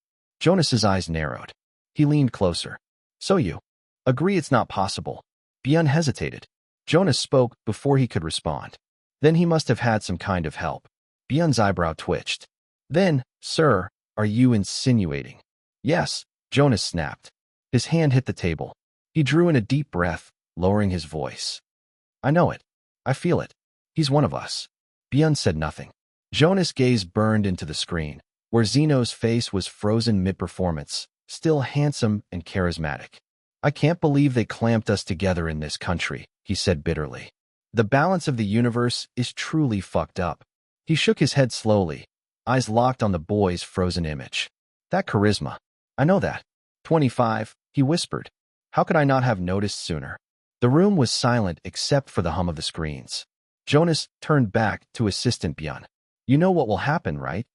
Jonas's eyes narrowed. He leaned closer. So you agree it's not possible? Byun hesitated. Jonas spoke before he could respond. Then he must have had some kind of help. Byun's eyebrow twitched. Then, sir, are you insinuating? Yes, Jonas snapped. His hand hit the table. He drew in a deep breath, lowering his voice. I know it. I feel it. He's one of us. Byun said nothing. Jonas' gaze burned into the screen, where Zeno's face was frozen mid-performance, still handsome and charismatic. I can't believe they clamped us together in this country, he said bitterly. The balance of the universe is truly fucked up. He shook his head slowly, eyes locked on the boy's frozen image. That charisma. I know that. 25, he whispered. How could I not have noticed sooner? The room was silent except for the hum of the screens. Jonas turned back to assistant Byun. You know what will happen, right?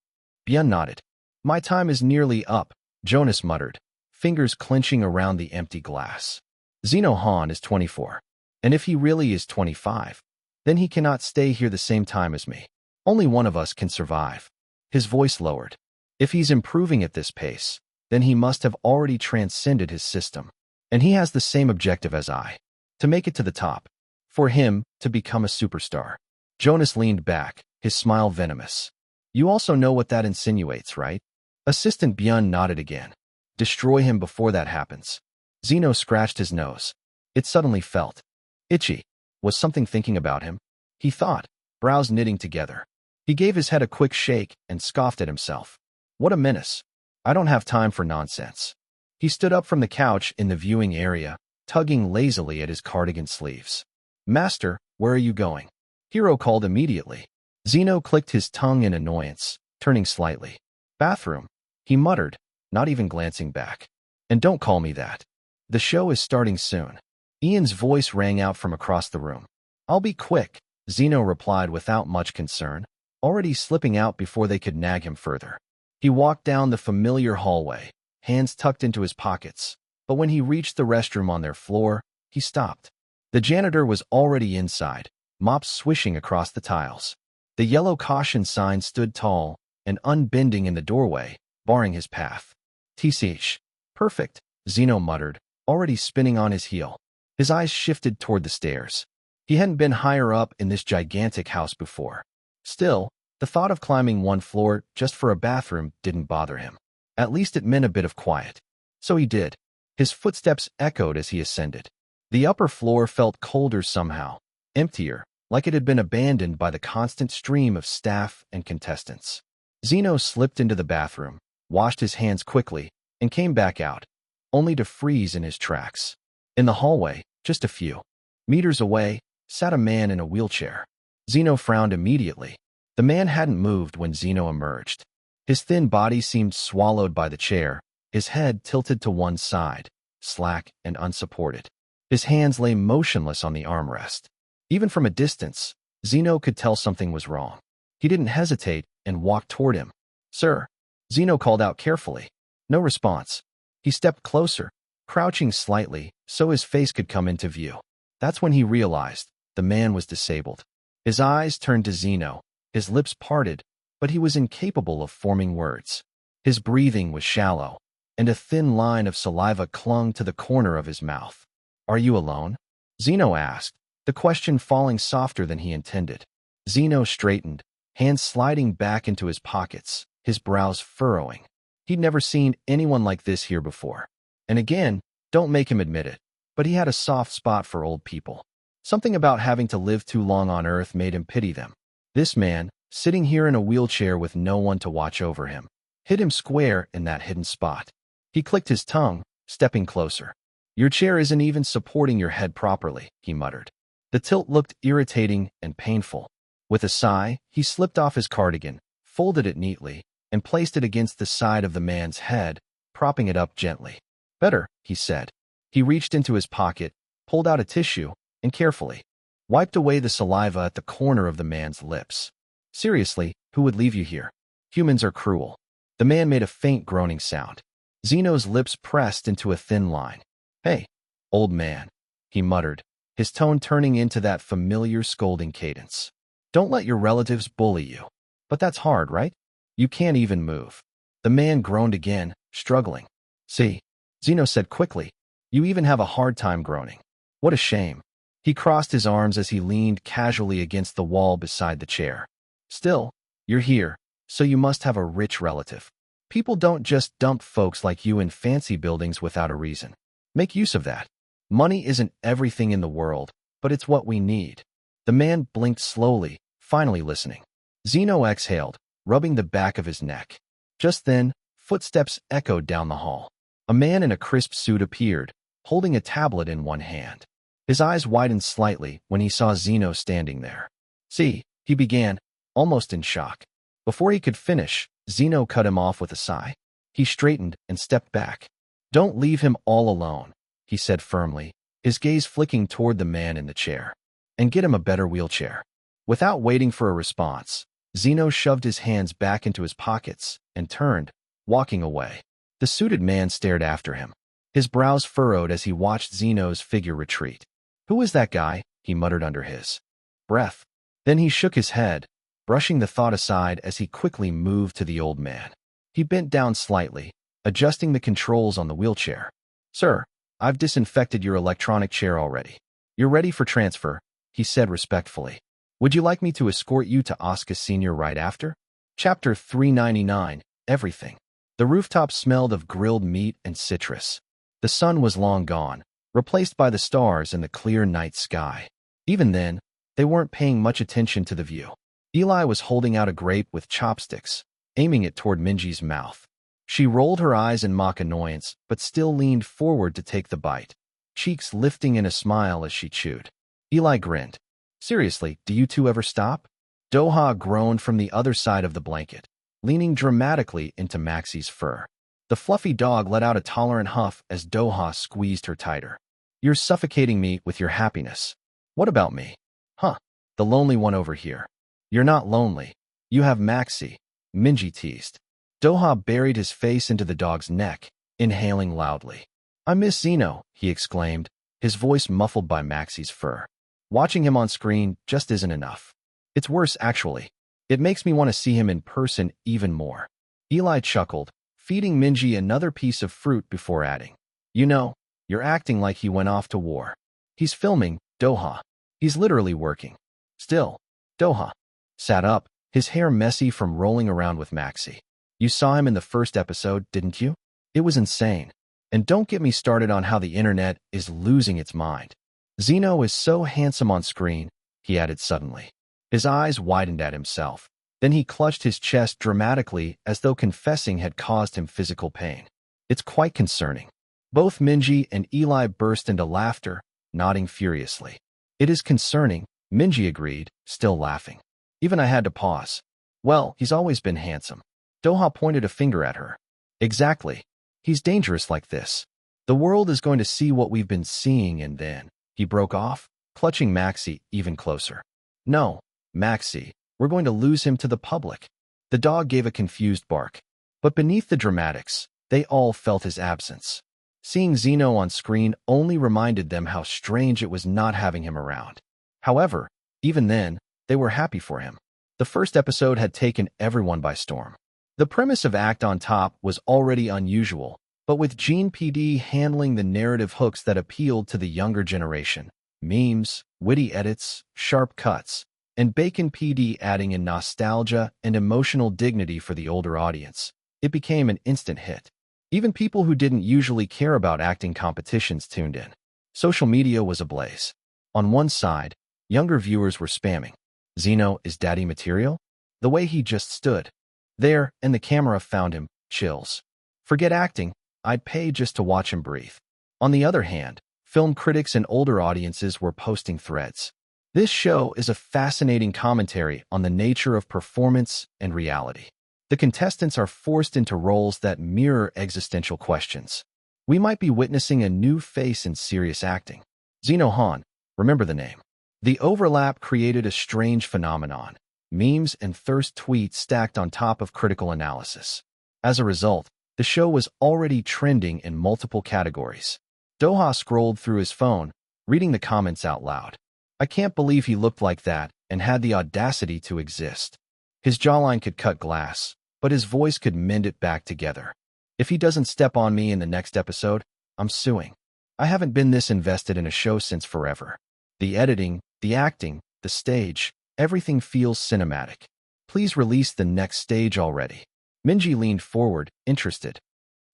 Byun nodded. My time is nearly up, Jonas muttered, fingers clenching around the empty glass. Zeno Han is 24. And if he really is 25, then he cannot stay here the same time as me. Only one of us can survive. His voice lowered. If he's improving at this pace, then he must have already transcended his system. And he has the same objective as I. To make it to the top. For him to become a superstar. Jonas leaned back, his smile venomous. You also know what that insinuates, right? Assistant Byun nodded again. Destroy him before that happens. Zeno scratched his nose. It suddenly felt itchy. Was something thinking about him? He thought, brows knitting together. He gave his head a quick shake and scoffed at himself. What a menace. I don't have time for nonsense. He stood up from the couch in the viewing area, tugging lazily at his cardigan sleeves. Master, where are you going? Hero called immediately. Zeno clicked his tongue in annoyance, turning slightly. Bathroom, he muttered, not even glancing back. And don't call me that. The show is starting soon. Ian's voice rang out from across the room. I'll be quick, Zeno replied without much concern, already slipping out before they could nag him further. He walked down the familiar hallway, hands tucked into his pockets, but when he reached the restroom on their floor, he stopped. The janitor was already inside, mops swishing across the tiles. The yellow caution sign stood tall and unbending in the doorway, barring his path. Tsh. Perfect, Zeno muttered, already spinning on his heel. His eyes shifted toward the stairs. He hadn't been higher up in this gigantic house before. Still, the thought of climbing one floor just for a bathroom didn't bother him. At least it meant a bit of quiet. So he did. His footsteps echoed as he ascended. The upper floor felt colder somehow, emptier, like it had been abandoned by the constant stream of staff and contestants. Zeno slipped into the bathroom, washed his hands quickly, and came back out, only to freeze in his tracks. In the hallway, just a few meters away, sat a man in a wheelchair. Zeno frowned immediately. The man hadn't moved when Zeno emerged. His thin body seemed swallowed by the chair, his head tilted to one side, slack and unsupported. His hands lay motionless on the armrest. Even from a distance, Zeno could tell something was wrong. He didn't hesitate and walked toward him. Sir, Zeno called out carefully. No response. He stepped closer, crouching slightly so his face could come into view. That's when he realized the man was disabled. His eyes turned to Zeno, his lips parted, but he was incapable of forming words. His breathing was shallow, and a thin line of saliva clung to the corner of his mouth. Are you alone? Zeno asked, the question falling softer than he intended. Zeno straightened, hands sliding back into his pockets, his brows furrowing. He'd never seen anyone like this here before. And again, don't make him admit it, but he had a soft spot for old people. Something about having to live too long on Earth made him pity them. This man, sitting here in a wheelchair with no one to watch over him, hit him square in that hidden spot. He clicked his tongue, stepping closer. Your chair isn't even supporting your head properly, he muttered. The tilt looked irritating and painful. With a sigh, he slipped off his cardigan, folded it neatly, and placed it against the side of the man's head, propping it up gently. Better, he said. He reached into his pocket, pulled out a tissue, and carefully wiped away the saliva at the corner of the man's lips. Seriously, who would leave you here? Humans are cruel. The man made a faint groaning sound. Zeno's lips pressed into a thin line. Hey, old man, he muttered, his tone turning into that familiar scolding cadence. Don't let your relatives bully you. But that's hard, right? You can't even move. The man groaned again, struggling. See, Zeno said quickly, you even have a hard time groaning. What a shame. He crossed his arms as he leaned casually against the wall beside the chair. Still, you're here, so you must have a rich relative. People don't just dump folks like you in fancy buildings without a reason. Make use of that. Money isn't everything in the world, but it's what we need. The man blinked slowly, finally listening. Zeno exhaled, rubbing the back of his neck. Just then, footsteps echoed down the hall. A man in a crisp suit appeared, holding a tablet in one hand. His eyes widened slightly when he saw Zeno standing there. See, he began, almost in shock. Before he could finish, Zeno cut him off with a sigh. He straightened and stepped back. Don't leave him all alone, he said firmly, his gaze flicking toward the man in the chair. And get him a better wheelchair. Without waiting for a response, Zeno shoved his hands back into his pockets and turned, walking away. The suited man stared after him. His brows furrowed as he watched Zeno's figure retreat. Who is that guy? He muttered under his breath. Then he shook his head, brushing the thought aside as he quickly moved to the old man. He bent down slightly, adjusting the controls on the wheelchair. Sir, I've disinfected your electronic chair already. You're ready for transfer, he said respectfully. Would you like me to escort you to Oscar Sr. right after? Chapter 399, Everything. The rooftop smelled of grilled meat and citrus. The sun was long gone, replaced by the stars and the clear night sky. Even then, they weren't paying much attention to the view. Eli was holding out a grape with chopsticks, aiming it toward Minji's mouth. She rolled her eyes in mock annoyance, but still leaned forward to take the bite, cheeks lifting in a smile as she chewed. Eli grinned. Seriously, do you two ever stop? Doha groaned from the other side of the blanket, leaning dramatically into Maxie's fur. The fluffy dog let out a tolerant huff as Doha squeezed her tighter. You're suffocating me with your happiness. What about me? Huh, the lonely one over here. You're not lonely. You have Maxie, Minji teased. Doha buried his face into the dog's neck, inhaling loudly. I miss Zeno, he exclaimed, his voice muffled by Maxie's fur. Watching him on screen just isn't enough. It's worse, actually. It makes me want to see him in person even more. Eli chuckled, feeding Minji another piece of fruit before adding. You know, you're acting like he went off to war. He's filming, Doha. He's literally working. Still, Doha sat up, his hair messy from rolling around with Maxie. You saw him in the first episode, didn't you? It was insane. And don't get me started on how the internet is losing its mind. Zeno is so handsome on screen, he added suddenly. His eyes widened at himself. Then he clutched his chest dramatically as though confessing had caused him physical pain. It's quite concerning. Both Minji and Eli burst into laughter, nodding furiously. It is concerning, Minji agreed, still laughing. Even I had to pause. Well, he's always been handsome. Doha pointed a finger at her. Exactly. He's dangerous like this. The world is going to see what we've been seeing and then, he broke off, clutching Maxie even closer. No, Maxie, we're going to lose him to the public. The dog gave a confused bark. But beneath the dramatics, they all felt his absence. Seeing Zeno on screen only reminded them how strange it was not having him around. However, even then, they were happy for him. The first episode had taken everyone by storm. The premise of Act on Top was already unusual, but with Gene PD handling the narrative hooks that appealed to the younger generation, memes, witty edits, sharp cuts, and Bacon PD adding in nostalgia and emotional dignity for the older audience, it became an instant hit. Even people who didn't usually care about acting competitions tuned in. Social media was ablaze. On one side, younger viewers were spamming, "Zeno is daddy material?" The way he just stood there and the camera found him, chills. Forget acting, I'd pay just to watch him breathe. On the other hand, film critics and older audiences were posting threads. This show is a fascinating commentary on the nature of performance and reality. The contestants are forced into roles that mirror existential questions. We might be witnessing a new face in serious acting. Zeno Han, remember the name. The overlap created a strange phenomenon. Memes and thirst tweets stacked on top of critical analysis. As a result, the show was already trending in multiple categories. Doha scrolled through his phone, reading the comments out loud. "I can't believe he looked like that and had the audacity to exist. His jawline could cut glass, but his voice could mend it back together. If he doesn't step on me in the next episode, I'm suing. I haven't been this invested in a show since forever. The editing, the acting, the stage, everything feels cinematic. Please release the next stage already." Minji leaned forward, interested.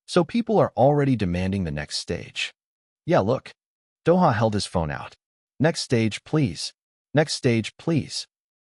"So people are already demanding the next stage?" "Yeah, look." Doha held his phone out. "Next stage, please. Next stage, please."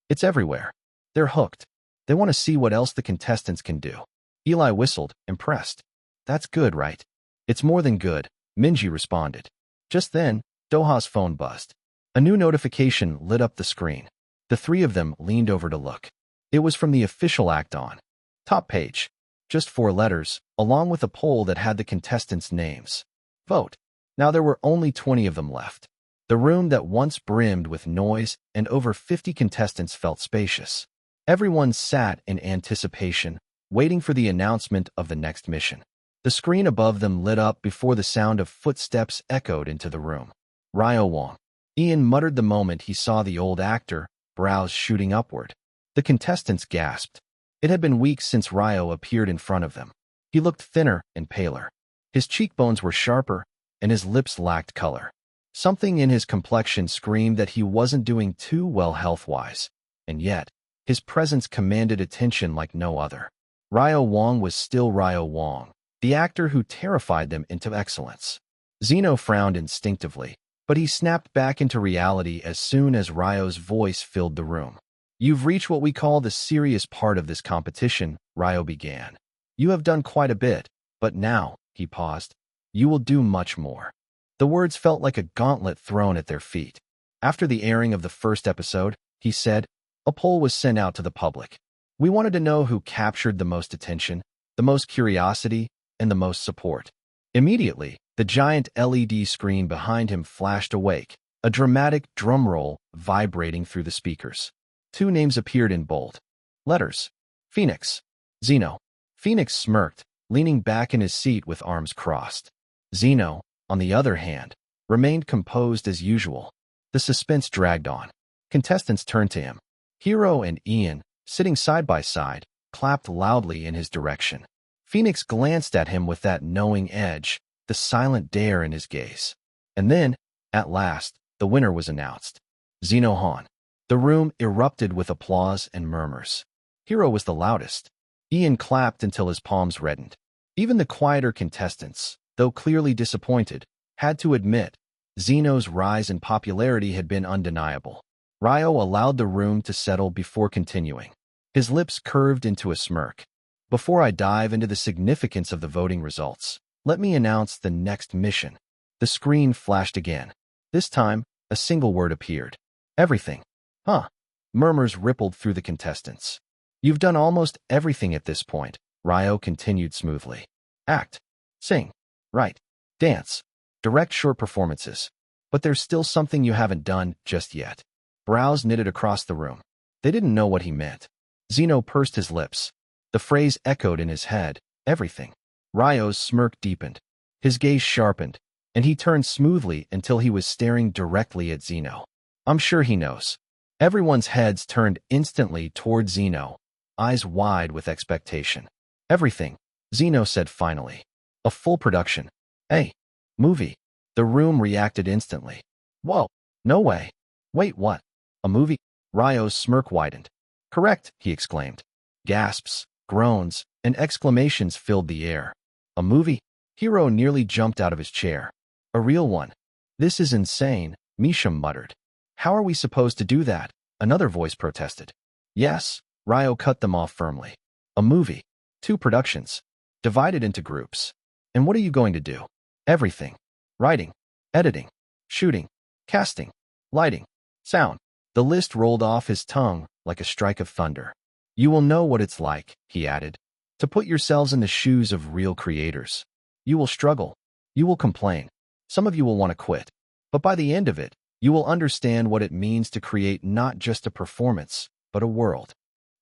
It's everywhere. They're hooked. They want to see what else the contestants can do. Eli whistled, impressed. "That's good, right?" "It's more than good," Minji responded. Just then, Doha's phone buzzed. A new notification lit up the screen. The three of them leaned over to look. It was from the official Act On Top page. Just 4 letters, along with a poll that had the contestants' names. Vote. Now there were only 20 of them left. The room that once brimmed with noise and over 50 contestants felt spacious. Everyone sat in anticipation, waiting for the announcement of the next mission. The screen above them lit up before the sound of footsteps echoed into the room. Ryo Wong. Ian muttered the moment he saw the old actor, brows shooting upward. The contestants gasped. It had been weeks since Ryo appeared in front of them. He looked thinner and paler. His cheekbones were sharper, and his lips lacked color. Something in his complexion screamed that he wasn't doing too well health-wise, and yet, his presence commanded attention like no other. Ryo Wong was still Ryo Wong, the actor who terrified them into excellence. Zeno frowned instinctively, but he snapped back into reality as soon as Ryo's voice filled the room. "You've reached what we call the serious part of this competition," Ryo began. "You have done quite a bit, but now," he paused, "you will do much more." The words felt like a gauntlet thrown at their feet. After the airing of the first episode, he said, a poll was sent out to the public. "We wanted to know who captured the most attention, the most curiosity, and the most support." Immediately, the giant LED screen behind him flashed awake, a dramatic drum roll vibrating through the speakers. 2 names appeared in bold letters. Phoenix. Zeno. Phoenix smirked, leaning back in his seat with arms crossed. Zeno, on the other hand, remained composed as usual. The suspense dragged on. Contestants turned to him. Hiro and Ian, sitting side by side, clapped loudly in his direction. Phoenix glanced at him with that knowing edge, the silent dare in his gaze. And then, at last, the winner was announced. Zeno Han. The room erupted with applause and murmurs. Hiro was the loudest. Ian clapped until his palms reddened. Even the quieter contestants, though clearly disappointed, had to admit Zeno's rise in popularity had been undeniable. Ryo allowed the room to settle before continuing. His lips curved into a smirk. "Before I dive into the significance of the voting results, let me announce the next mission." The screen flashed again. This time, a single word appeared. "Everything." "Huh." Murmurs rippled through the contestants. "You've done almost everything at this point," Ryo continued smoothly. "Act, sing, write, dance, direct short performances. But there's still something you haven't done just yet." Brows knitted across the room. They didn't know what he meant. Zeno pursed his lips, The phrase echoed in his head. Everything. Ryo's smirk deepened. His gaze sharpened, and he turned smoothly until he was staring directly at Zeno. I'm sure he knows. Everyone's heads turned instantly toward Zeno, eyes wide with expectation. Everything, Zeno said finally. A full production. Hey, movie. The room reacted instantly. Whoa, no way. Wait, what? A movie? Ryo's smirk widened. Correct, he exclaimed. Gasps, groans, and exclamations filled the air. A movie? Hiro nearly jumped out of his chair. A real one. This is insane, Misha muttered. How are we supposed to do that? Another voice protested. Yes, Ryo cut them off firmly. A movie. 2 productions. Divided into groups. And what are you going to do? Everything. Writing, editing, shooting, casting, lighting, sound. The list rolled off his tongue like a strike of thunder. You will know what it's like, he added, to put yourselves in the shoes of real creators. You will struggle. You will complain. Some of you will want to quit. But by the end of it, you will understand what it means to create not just a performance, but a world.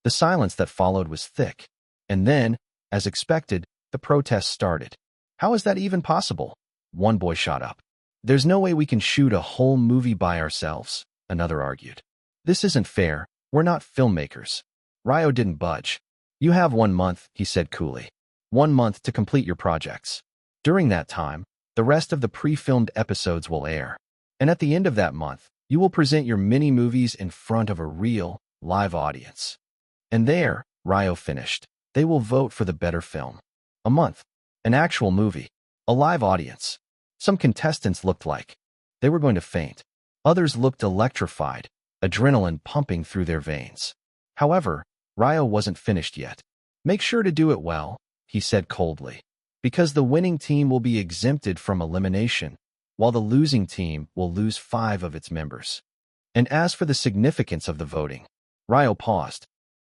The silence that followed was thick. And then, as expected, the protests started. How is that even possible? One boy shot up. There's no way we can shoot a whole movie by ourselves, another argued. This isn't fair. We're not filmmakers. Ryo didn't budge. You have 1 month, he said coolly. 1 month to complete your projects. During that time, the rest of the pre-filmed episodes will air. And at the end of that month, you will present your mini-movies in front of a real, live audience. And there, Ryo finished, they will vote for the better film. A month. An actual movie. A live audience. Some contestants looked like they were going to faint. Others looked electrified, adrenaline pumping through their veins. However, Ryo wasn't finished yet. Make sure to do it well, he said coldly, because the winning team will be exempted from elimination, while the losing team will lose 5 of its members. And as for the significance of the voting, Ryo paused.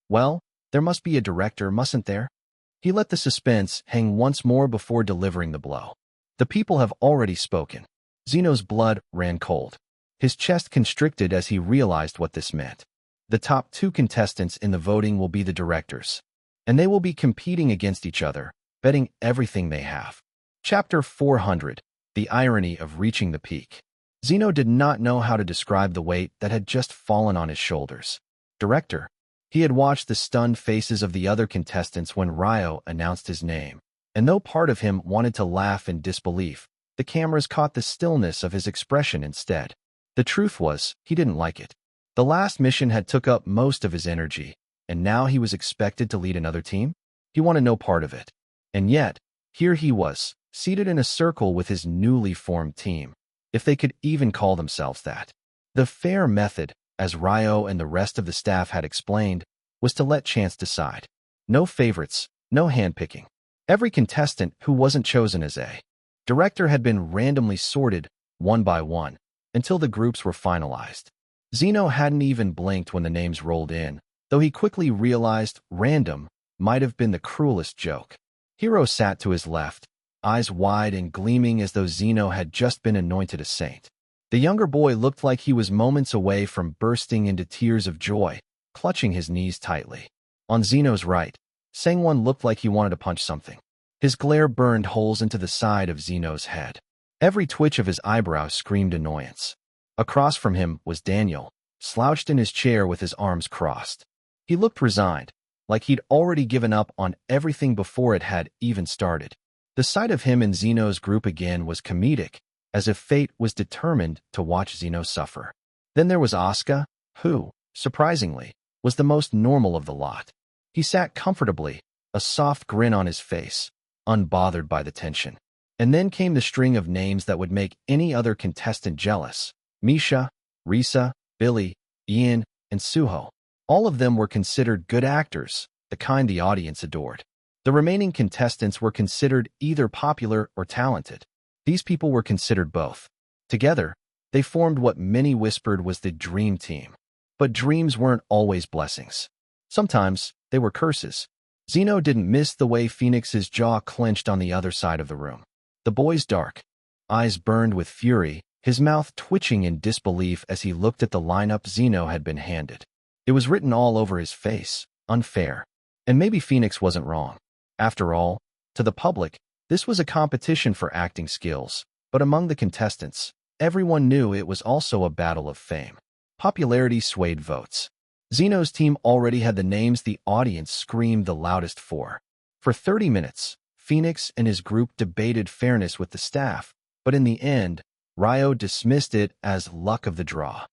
Well, there must be a director, mustn't there? He let the suspense hang once more before delivering the blow. The people have already spoken. Zeno's blood ran cold. His chest constricted as he realized what this meant. The top 2 contestants in the voting will be the directors, and they will be competing against each other, betting everything they have. Chapter 400. The irony of reaching the peak. Zeno did not know how to describe the weight that had just fallen on his shoulders. Director. He had watched the stunned faces of the other contestants when Ryo announced his name, and though part of him wanted to laugh in disbelief, the cameras caught the stillness of his expression instead. The truth was, he didn't like it. The last mission had took up most of his energy, and now he was expected to lead another team? He wanted no part of it. And yet, here he was, seated in a circle with his newly formed team, if they could even call themselves that. The fair method, as Ryo and the rest of the staff had explained, was to let chance decide. No favorites, no handpicking. Every contestant who wasn't chosen as a director had been randomly sorted, one by one, until the groups were finalized. Zeno hadn't even blinked when the names rolled in, though he quickly realized random might have been the cruelest joke. Hiro sat to his left, eyes wide and gleaming as though Zeno had just been anointed a saint. The younger boy looked like he was moments away from bursting into tears of joy, clutching his knees tightly. On Zeno's right, Sangwon looked like he wanted to punch something. His glare burned holes into the side of Zeno's head. Every twitch of his eyebrows screamed annoyance. Across from him was Daniel, slouched in his chair with his arms crossed. He looked resigned, like he'd already given up on everything before it had even started. The sight of him in Zeno's group again was comedic, as if fate was determined to watch Zeno suffer. Then there was Asuka, who, surprisingly, was the most normal of the lot. He sat comfortably, a soft grin on his face, unbothered by the tension. And then came the string of names that would make any other contestant jealous. Misha, Risa, Billy, Ian, and Suho. All of them were considered good actors, the kind the audience adored. The remaining contestants were considered either popular or talented. These people were considered both. Together, they formed what many whispered was the dream team. But dreams weren't always blessings. Sometimes, they were curses. Zeno didn't miss the way Phoenix's jaw clenched on the other side of the room. The boy's dark eyes burned with fury, his mouth twitching in disbelief as he looked at the lineup Zeno had been handed. It was written all over his face, unfair. And maybe Phoenix wasn't wrong. After all, to the public, this was a competition for acting skills, but among the contestants, everyone knew it was also a battle of fame. Popularity swayed votes. Zeno's team already had the names the audience screamed the loudest for. For 30 minutes, Phoenix and his group debated fairness with the staff, but in the end, Ryo dismissed it as luck of the draw.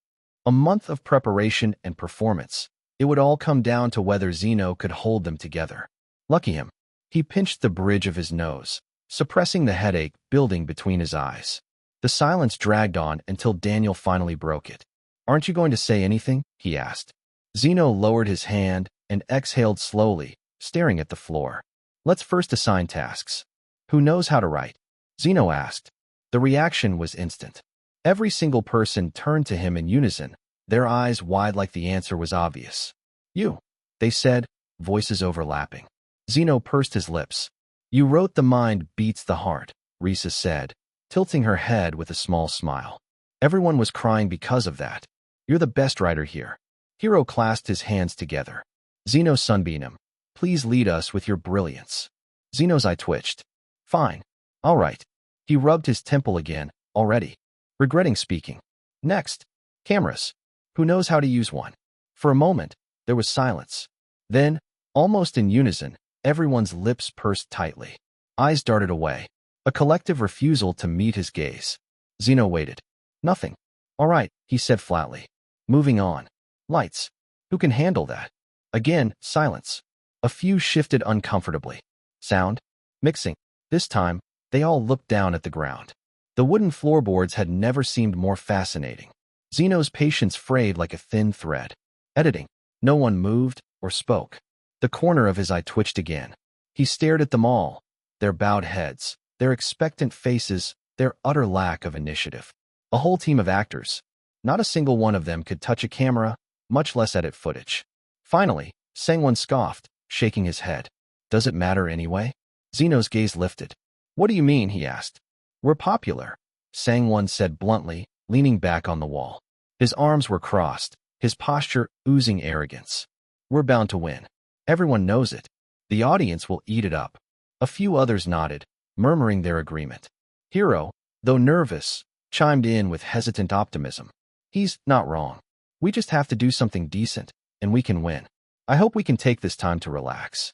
A month of preparation and performance. It would all come down to whether Zeno could hold them together. Lucky him. He pinched the bridge of his nose, suppressing the headache building between his eyes. The silence dragged on until Daniel finally broke it. "Aren't you going to say anything?" he asked. Zeno lowered his hand and exhaled slowly, staring at the floor. "Let's first assign tasks. Who knows how to write?" Zeno asked. The reaction was instant. Every single person turned to him in unison, their eyes wide like the answer was obvious. "You," they said, voices overlapping. Zeno pursed his lips. "You wrote The Mind Beats the Heart," Risa said, tilting her head with a small smile. "Everyone was crying because of that. You're the best writer here." Hiro clasped his hands together. Zeno sunbeamed him. "Please lead us with your brilliance." Zeno's eye twitched. "Fine. All right." He rubbed his temple again, already regretting speaking. "Next, cameras. Who knows how to use one?" For a moment, there was silence. Then, almost in unison, everyone's lips pursed tightly. Eyes darted away. A collective refusal to meet his gaze. Zeno waited. "Nothing." "All right," he said flatly. "Moving on. Lights. Who can handle that?" Again, silence. A few shifted uncomfortably. Sound. Mixing. This time, they all looked down at the ground. The wooden floorboards had never seemed more fascinating. Zeno's patience frayed like a thin thread. Editing. No one moved or spoke. The corner of his eye twitched again. He stared at them all, their bowed heads, their expectant faces, their utter lack of initiative. A whole team of actors. Not a single one of them could touch a camera, much less edit footage. Finally, Sangwon scoffed, shaking his head. "Does it matter anyway?" Zeno's gaze lifted. "What do you mean?" he asked. "We're popular," Sangwon said bluntly, leaning back on the wall. His arms were crossed, his posture oozing arrogance. "We're bound to win. Everyone knows it. The audience will eat it up." A few others nodded, murmuring their agreement. Hiro, though nervous, chimed in with hesitant optimism. "He's not wrong. We just have to do something decent, and we can win. I hope we can take this time to relax."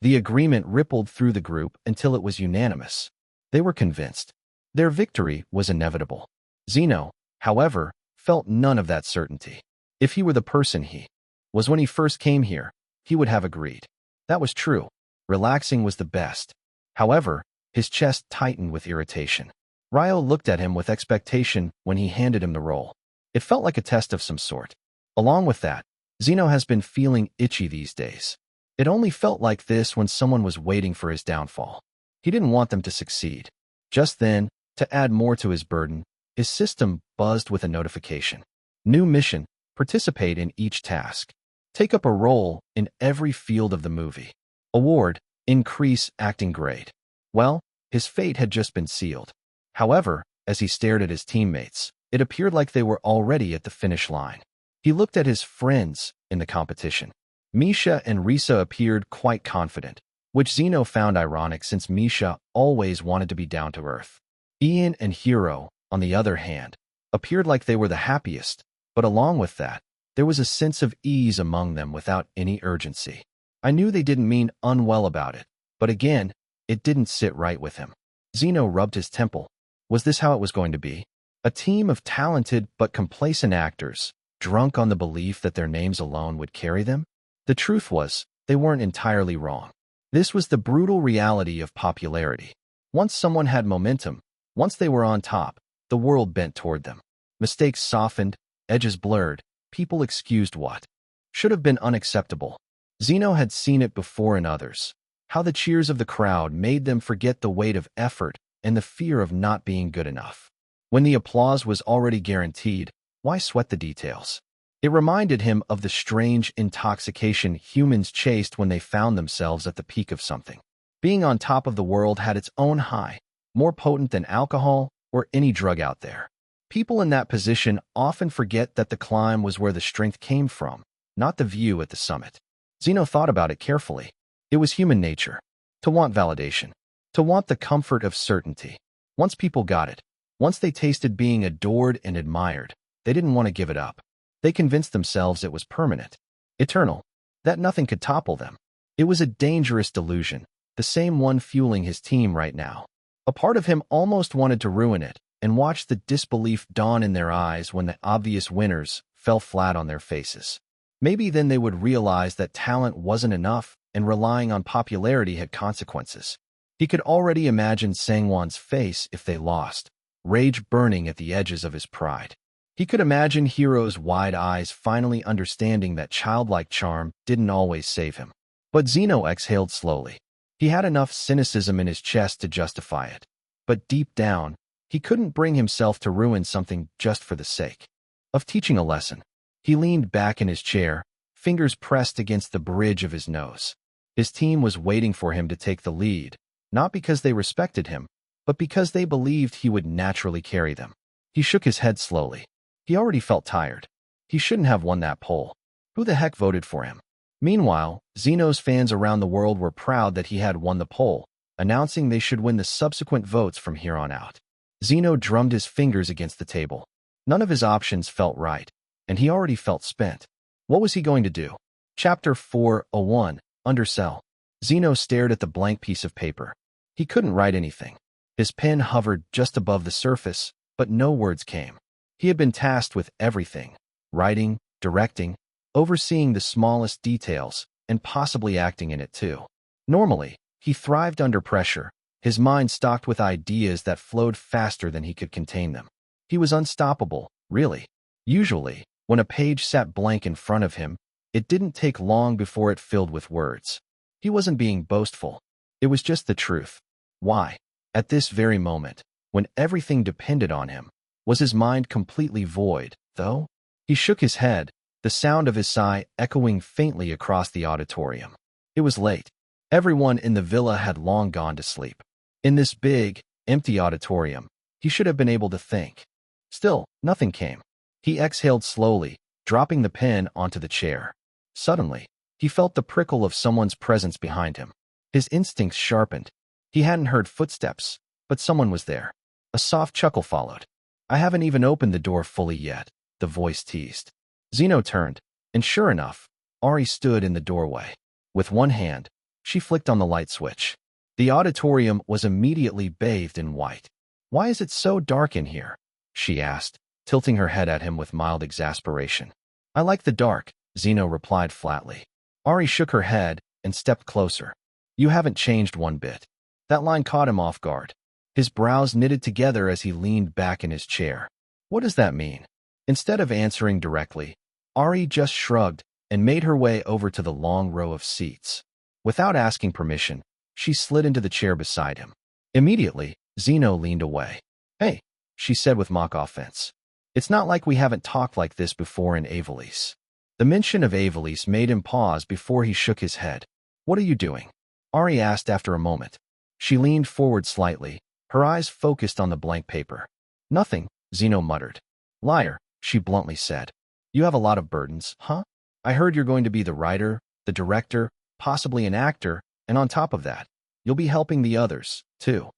The agreement rippled through the group until it was unanimous. They were convinced. Their victory was inevitable. Zeno, however, felt none of that certainty. If he were the person he was when he first came here, he would have agreed. That was true. Relaxing was the best. However, his chest tightened with irritation. Ryo looked at him with expectation when he handed him the role. It felt like a test of some sort. Along with that, Zeno has been feeling itchy these days. It only felt like this when someone was waiting for his downfall. He didn't want them to succeed. Just then, to add more to his burden, his system buzzed with a notification. New mission. Participate in each task. Take up a role in every field of the movie. Award. Increase acting grade. Well, his fate had just been sealed. However, as he stared at his teammates, it appeared like they were already at the finish line. He looked at his friends in the competition. Misha and Risa appeared quite confident, which Zeno found ironic since Misha always wanted to be down to earth. Ian and Hiro, on the other hand, appeared like they were the happiest, but along with that, there was a sense of ease among them without any urgency. I knew they didn't mean unwell about it, but again, it didn't sit right with him. Zeno rubbed his temple. Was this how it was going to be? A team of talented but complacent actors, drunk on the belief that their names alone would carry them? The truth was, they weren't entirely wrong. This was the brutal reality of popularity. Once someone had momentum, once they were on top, the world bent toward them. Mistakes softened, edges blurred, people excused what should have been unacceptable. Zeno had seen it before in others, how the cheers of the crowd made them forget the weight of effort and the fear of not being good enough. When the applause was already guaranteed, why sweat the details? It reminded him of the strange intoxication humans chased when they found themselves at the peak of something. Being on top of the world had its own high, more potent than alcohol or any drug out there. People in that position often forget that the climb was where the strength came from, not the view at the summit. Zeno thought about it carefully. It was human nature. To want validation. To want the comfort of certainty. Once people got it, once they tasted being adored and admired, they didn't want to give it up. They convinced themselves it was permanent, eternal, that nothing could topple them. It was a dangerous delusion, the same one fueling his team right now. A part of him almost wanted to ruin it and watch the disbelief dawn in their eyes when the obvious winners fell flat on their faces. Maybe then they would realize that talent wasn't enough and relying on popularity had consequences. He could already imagine Sangwon's face if they lost, rage burning at the edges of his pride. He could imagine Hero's wide eyes finally understanding that childlike charm didn't always save him. But Zeno exhaled slowly. He had enough cynicism in his chest to justify it. But deep down, he couldn't bring himself to ruin something just for the sake of teaching a lesson. He leaned back in his chair, fingers pressed against the bridge of his nose. His team was waiting for him to take the lead, not because they respected him, but because they believed he would naturally carry them. He shook his head slowly. He already felt tired. He shouldn't have won that poll. Who the heck voted for him? Meanwhile, Zeno's fans around the world were proud that he had won the poll, announcing they should win the subsequent votes from here on out. Zeno drummed his fingers against the table. None of his options felt right, and he already felt spent. What was he going to do? Chapter 4:01, Undersell. Zeno stared at the blank piece of paper. He couldn't write anything. His pen hovered just above the surface, but no words came. He had been tasked with everything: writing, directing, overseeing the smallest details, and possibly acting in it too. Normally, he thrived under pressure, his mind stocked with ideas that flowed faster than he could contain them. He was unstoppable, really. Usually, when a page sat blank in front of him, it didn't take long before it filled with words. He wasn't being boastful. It was just the truth. Why? At this very moment, when everything depended on him, was his mind completely void, though? He shook his head, the sound of his sigh echoing faintly across the auditorium. It was late. Everyone in the villa had long gone to sleep. In this big, empty auditorium, he should have been able to think. Still, nothing came. He exhaled slowly, dropping the pen onto the chair. Suddenly, he felt the prickle of someone's presence behind him. His instincts sharpened. He hadn't heard footsteps, but someone was there. A soft chuckle followed. "I haven't even opened the door fully yet," the voice teased. Zeno turned, and sure enough, Ari stood in the doorway. With one hand, she flicked on the light switch. The auditorium was immediately bathed in white. "Why is it so dark in here?" she asked, tilting her head at him with mild exasperation. "I like the dark," Zeno replied flatly. Ari shook her head and stepped closer. "You haven't changed one bit." That line caught him off guard. His brows knitted together as he leaned back in his chair. "What does that mean?" Instead of answering directly, Ari just shrugged and made her way over to the long row of seats. Without asking permission, she slid into the chair beside him. Immediately, Zeno leaned away. "Hey," she said with mock offense. "It's not like we haven't talked like this before in Avalis." The mention of Avalis made him pause before he shook his head. "What are you doing?" Ari asked after a moment. She leaned forward slightly, her eyes focused on the blank paper. "Nothing," Zeno muttered. "Liar," she bluntly said. "You have a lot of burdens, huh? I heard you're going to be the writer, the director, possibly an actor, and on top of that, you'll be helping the others, too."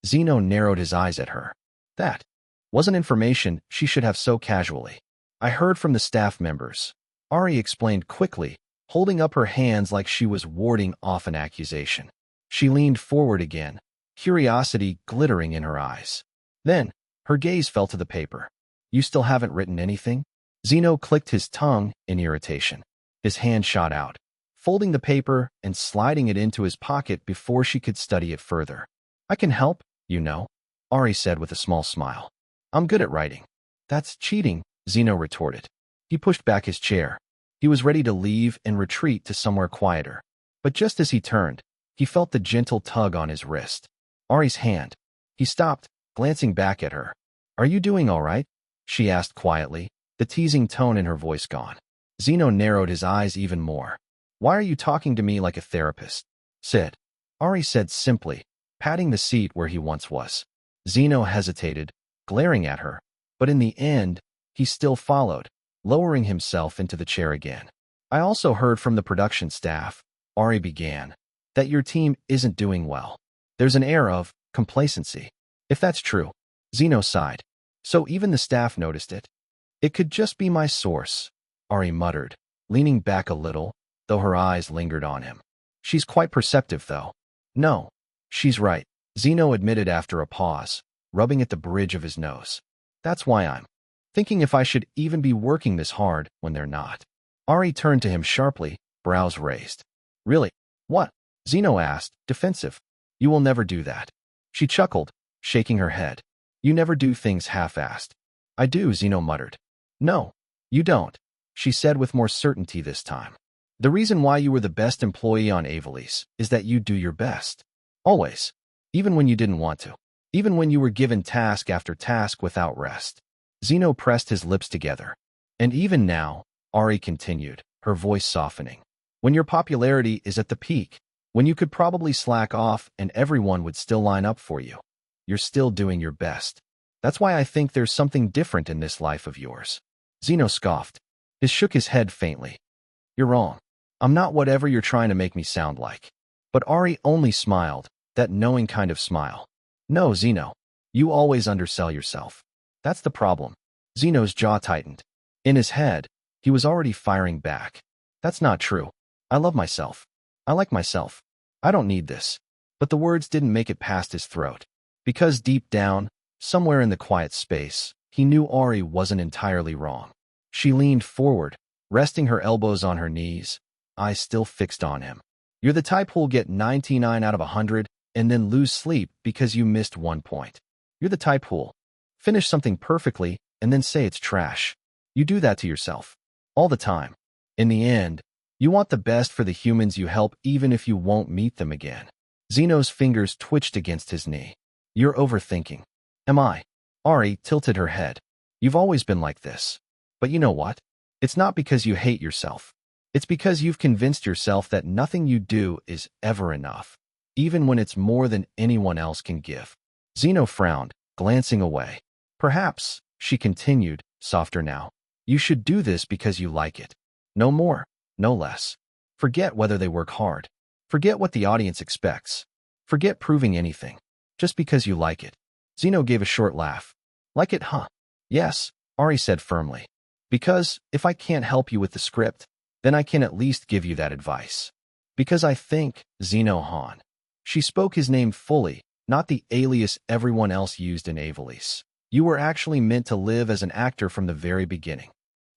Zeno narrowed his eyes at her. That wasn't information she should have so casually. "I heard from the staff members," Ari explained quickly, holding up her hands like she was warding off an accusation. She leaned forward again, curiosity glittering in her eyes. Then, her gaze fell to the paper. "You still haven't written anything?" Zeno clicked his tongue in irritation. His hand shot out, folding the paper and sliding it into his pocket before she could study it further. "I can help, you know," Ari said with a small smile. "I'm good at writing." "That's cheating," Zeno retorted. He pushed back his chair. He was ready to leave and retreat to somewhere quieter. But just as he turned, he felt the gentle tug on his wrist. Ari's hand. He stopped, glancing back at her. "Are you doing all right?" she asked quietly, the teasing tone in her voice gone. Zeno narrowed his eyes even more. "Why are you talking to me like a therapist?" "Sit," Ari said simply, patting the seat where he once was. Zeno hesitated, glaring at her, but in the end, he still followed, lowering himself into the chair again. "I also heard from the production staff," Ari began. that your team isn't doing well. There's an air of complacency. If that's true, Zeno sighed. So even the staff noticed it. It could just be my source, Ari muttered, leaning back a little, though her eyes lingered on him. She's quite perceptive, though. No, she's right, Zeno admitted after a pause, rubbing at the bridge of his nose. That's why I'm thinking if I should even be working this hard when they're not. Ari turned to him sharply, brows raised. Really? What? Zeno asked, defensive. You will never do that. She chuckled, shaking her head. You never do things half-assed. I do, Zeno muttered. No, you don't, she said with more certainty this time. The reason why you were the best employee on Avalis is that you do your best. Always. Even when you didn't want to. Even when you were given task after task without rest. Zeno pressed his lips together. And even now, Ari continued, her voice softening. When your popularity is at the peak, when you could probably slack off and everyone would still line up for you, you're still doing your best. That's why I think there's something different in this life of yours. Zeno scoffed. He shook his head faintly. You're wrong. I'm not whatever you're trying to make me sound like. But Ari only smiled, that knowing kind of smile. No, Zeno. You always undersell yourself. That's the problem. Zeno's jaw tightened. In his head, he was already firing back. That's not true. I love myself. I like myself. I don't need this. But the words didn't make it past his throat. Because deep down, somewhere in the quiet space, he knew Ari wasn't entirely wrong. She leaned forward, resting her elbows on her knees, eyes still fixed on him. You're the type who'll get 99 out of 100 and then lose sleep because you missed 1 point. You're the type who'll finish something perfectly and then say it's trash. You do that to yourself. All the time. In the end, you want the best for the humans you help even if you won't meet them again. Zeno's fingers twitched against his knee. You're overthinking. Am I? Ari tilted her head. You've always been like this. But you know what? It's not because you hate yourself. It's because you've convinced yourself that nothing you do is ever enough, even when it's more than anyone else can give. Zeno frowned, glancing away. Perhaps, she continued, softer now, you should do this because you like it. No more, no less. Forget whether they work hard. Forget what the audience expects. Forget proving anything. Just because you like it. Zeno gave a short laugh. Like it, huh? Yes, Ari said firmly. Because, if I can't help you with the script, then I can at least give you that advice. Because I think, Zeno Han. She spoke his name fully, not the alias everyone else used in Avalis. You were actually meant to live as an actor from the very beginning.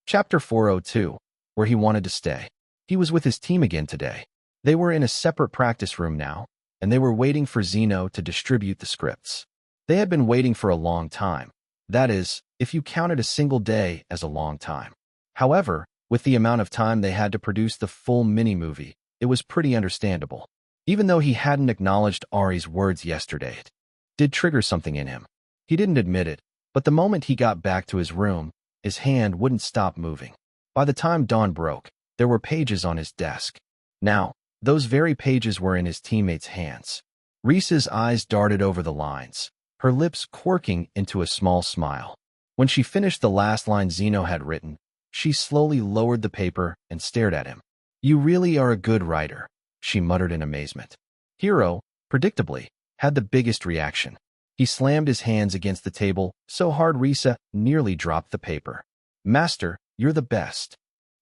Chapter 402, where he wanted to stay. He was with his team again today. They were in a separate practice room now, and they were waiting for Zeno to distribute the scripts. They had been waiting for a long time. That is, if you counted a single day as a long time. However, with the amount of time they had to produce the full mini-movie, it was pretty understandable. Even though he hadn't acknowledged Ari's words yesterday, it did trigger something in him. He didn't admit it, but the moment he got back to his room, his hand wouldn't stop moving. By the time dawn broke, there were pages on his desk. Now, those very pages were in his teammates' hands. Reese's eyes darted over the lines, her lips quirking into a small smile. When she finished the last line Zeno had written, she slowly lowered the paper and stared at him. You really are a good writer, she muttered in amazement. Hero, predictably, had the biggest reaction. He slammed his hands against the table so hard Risa nearly dropped the paper. Master, you're the best.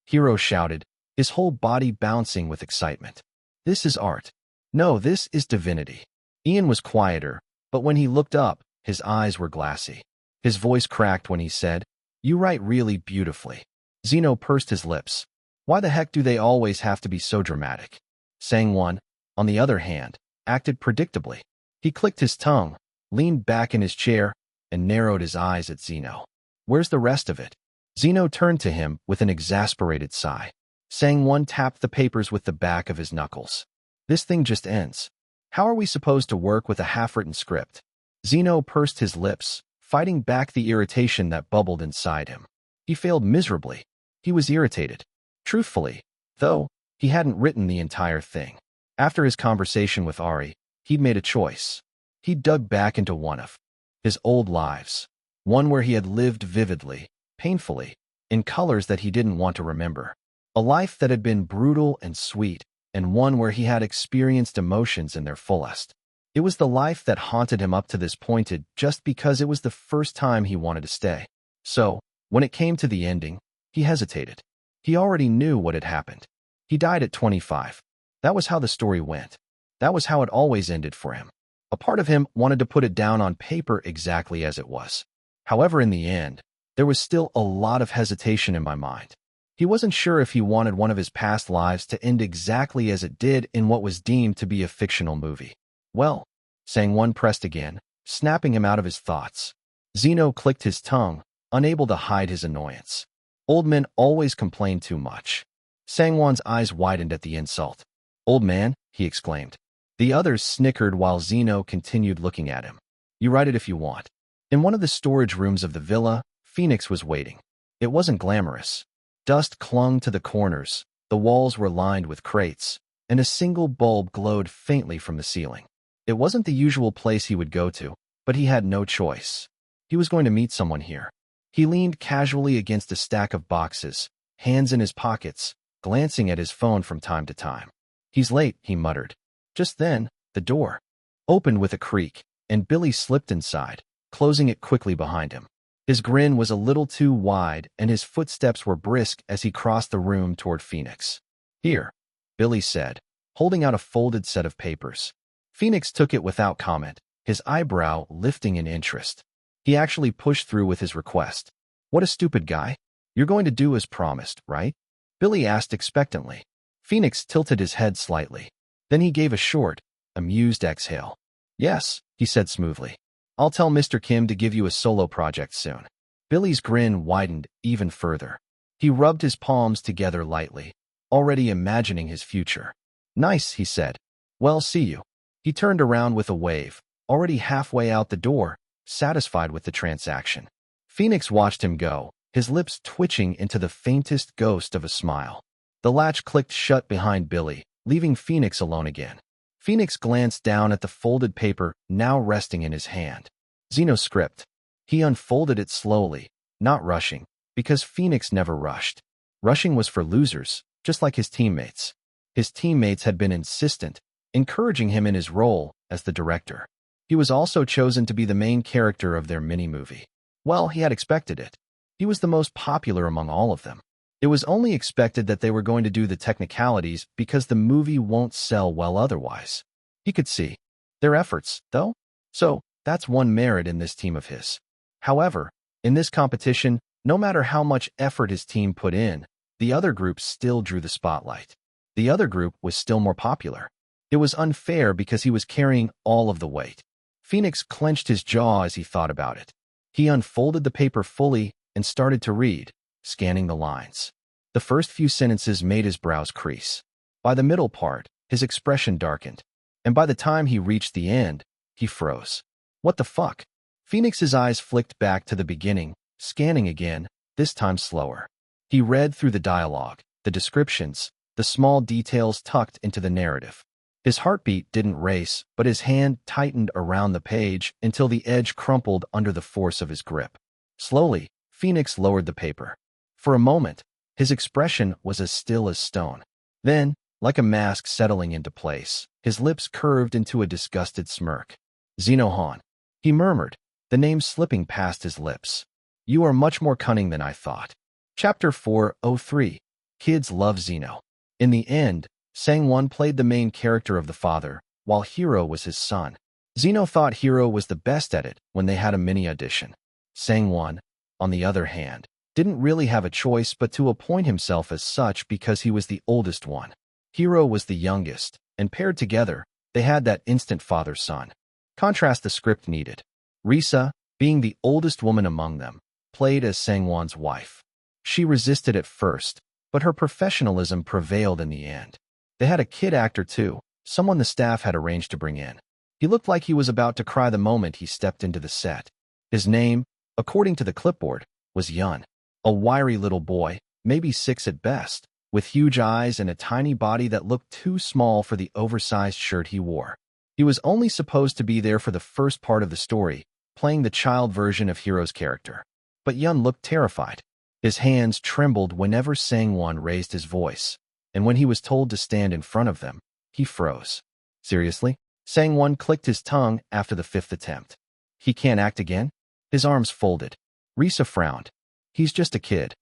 Hero shouted, his whole body bouncing with excitement. This is art. No, this is divinity. Ian was quieter, but when he looked up, his eyes were glassy. His voice cracked when he said, You write really beautifully. Zeno pursed his lips. Why the heck do they always have to be so dramatic? Sang-won, on the other hand, acted predictably. He clicked his tongue, leaned back in his chair, and narrowed his eyes at Zeno. Where's the rest of it? Zeno turned to him with an exasperated sigh. Sang-won tapped the papers with the back of his knuckles. This thing just ends. How are we supposed to work with a half-written script? Zeno pursed his lips, fighting back the irritation that bubbled inside him. He failed miserably. He was irritated. Truthfully, though, he hadn't written the entire thing. After his conversation with Ari, he'd made a choice. He dug back into one of his old lives, one where he had lived vividly, painfully, in colors that he didn't want to remember. A life that had been brutal and sweet, and one where he had experienced emotions in their fullest. It was the life that haunted him up to this point just because it was the first time he wanted to stay. So, when it came to the ending, he hesitated. He already knew what had happened. He died at 25. That was how the story went. That was how it always ended for him. A part of him wanted to put it down on paper exactly as it was. However, in the end, there was still a lot of hesitation in my mind. He wasn't sure if he wanted one of his past lives to end exactly as it did in what was deemed to be a fictional movie. Well, Sang-won pressed again, snapping him out of his thoughts. Zeno clicked his tongue, unable to hide his annoyance. Old men always complain too much. Sang-won's eyes widened at the insult. "Old man," he exclaimed. The others snickered while Zeno continued looking at him. "You write it if you want." In one of the storage rooms of the villa, Phoenix was waiting. It wasn't glamorous. Dust clung to the corners, the walls were lined with crates, and a single bulb glowed faintly from the ceiling. It wasn't the usual place he would go to, but he had no choice. He was going to meet someone here. He leaned casually against a stack of boxes, hands in his pockets, glancing at his phone from time to time. "He's late," he muttered. Just then, the door opened with a creak, and Billy slipped inside, closing it quickly behind him. His grin was a little too wide, and his footsteps were brisk as he crossed the room toward Phoenix. "Here," Billy said, holding out a folded set of papers. Phoenix took it without comment, his eyebrow lifting in interest. He actually pushed through with his request. "What a stupid guy. You're going to do as promised, right?" Billy asked expectantly. Phoenix tilted his head slightly. Then he gave a short, amused exhale. "Yes," he said smoothly. "I'll tell Mr. Kim to give you a solo project soon." Billy's grin widened even further. He rubbed his palms together lightly, already imagining his future. "Nice," he said. "Well, see you." He turned around with a wave, already halfway out the door, satisfied with the transaction. Phoenix watched him go, his lips twitching into the faintest ghost of a smile. The latch clicked shut behind Billy, leaving Phoenix alone again. Phoenix glanced down at the folded paper now resting in his hand. Zeno's script. He unfolded it slowly, not rushing, because Phoenix never rushed. Rushing was for losers, just like his teammates. His teammates had been insistent, encouraging him in his role as the director. He was also chosen to be the main character of their mini-movie. Well, he had expected it. He was the most popular among all of them. It was only expected that they were going to do the technicalities because the movie won't sell well otherwise. He could see their efforts, though. So, that's one merit in this team of his. However, in this competition, no matter how much effort his team put in, the other group still drew the spotlight. The other group was still more popular. It was unfair because he was carrying all of the weight. Phoenix clenched his jaw as he thought about it. He unfolded the paper fully and started to read, scanning the lines. The first few sentences made his brows crease. By the middle part, his expression darkened. And by the time he reached the end, he froze. What the fuck? Phoenix's eyes flicked back to the beginning, scanning again, this time slower. He read through the dialogue, the descriptions, the small details tucked into the narrative. His heartbeat didn't race, but his hand tightened around the page until the edge crumpled under the force of his grip. Slowly, Phoenix lowered the paper. For a moment, his expression was as still as stone. Then, like a mask settling into place, his lips curved into a disgusted smirk. "Zeno Han," he murmured, the name slipping past his lips. "You are much more cunning than I thought." Chapter 403. Kids Love Zeno. In the end, Sang-won played the main character of the father, while Hero was his son. Zeno thought Hero was the best at it when they had a mini-audition. Sang-won, on the other hand, didn't really have a choice but to appoint himself as such because he was the oldest one. Hero was the youngest, and paired together, they had that instant father-son. Contrast the script needed. Risa, being the oldest woman among them, played as Sang-won's wife. She resisted at first, but her professionalism prevailed in the end. They had a kid actor too, someone the staff had arranged to bring in. He looked like he was about to cry the moment he stepped into the set. His name, according to the clipboard, was Yun. A wiry little boy, maybe 6 at best, with huge eyes and a tiny body that looked too small for the oversized shirt he wore. He was only supposed to be there for the first part of the story, playing the child version of Hero's character. But Yun looked terrified. His hands trembled whenever Sang-won raised his voice. and when he was told to stand in front of them, he froze. Seriously? Sang-won clicked his tongue after the 5th attempt. He can't act again? His arms folded. Risa frowned. He's just a kid.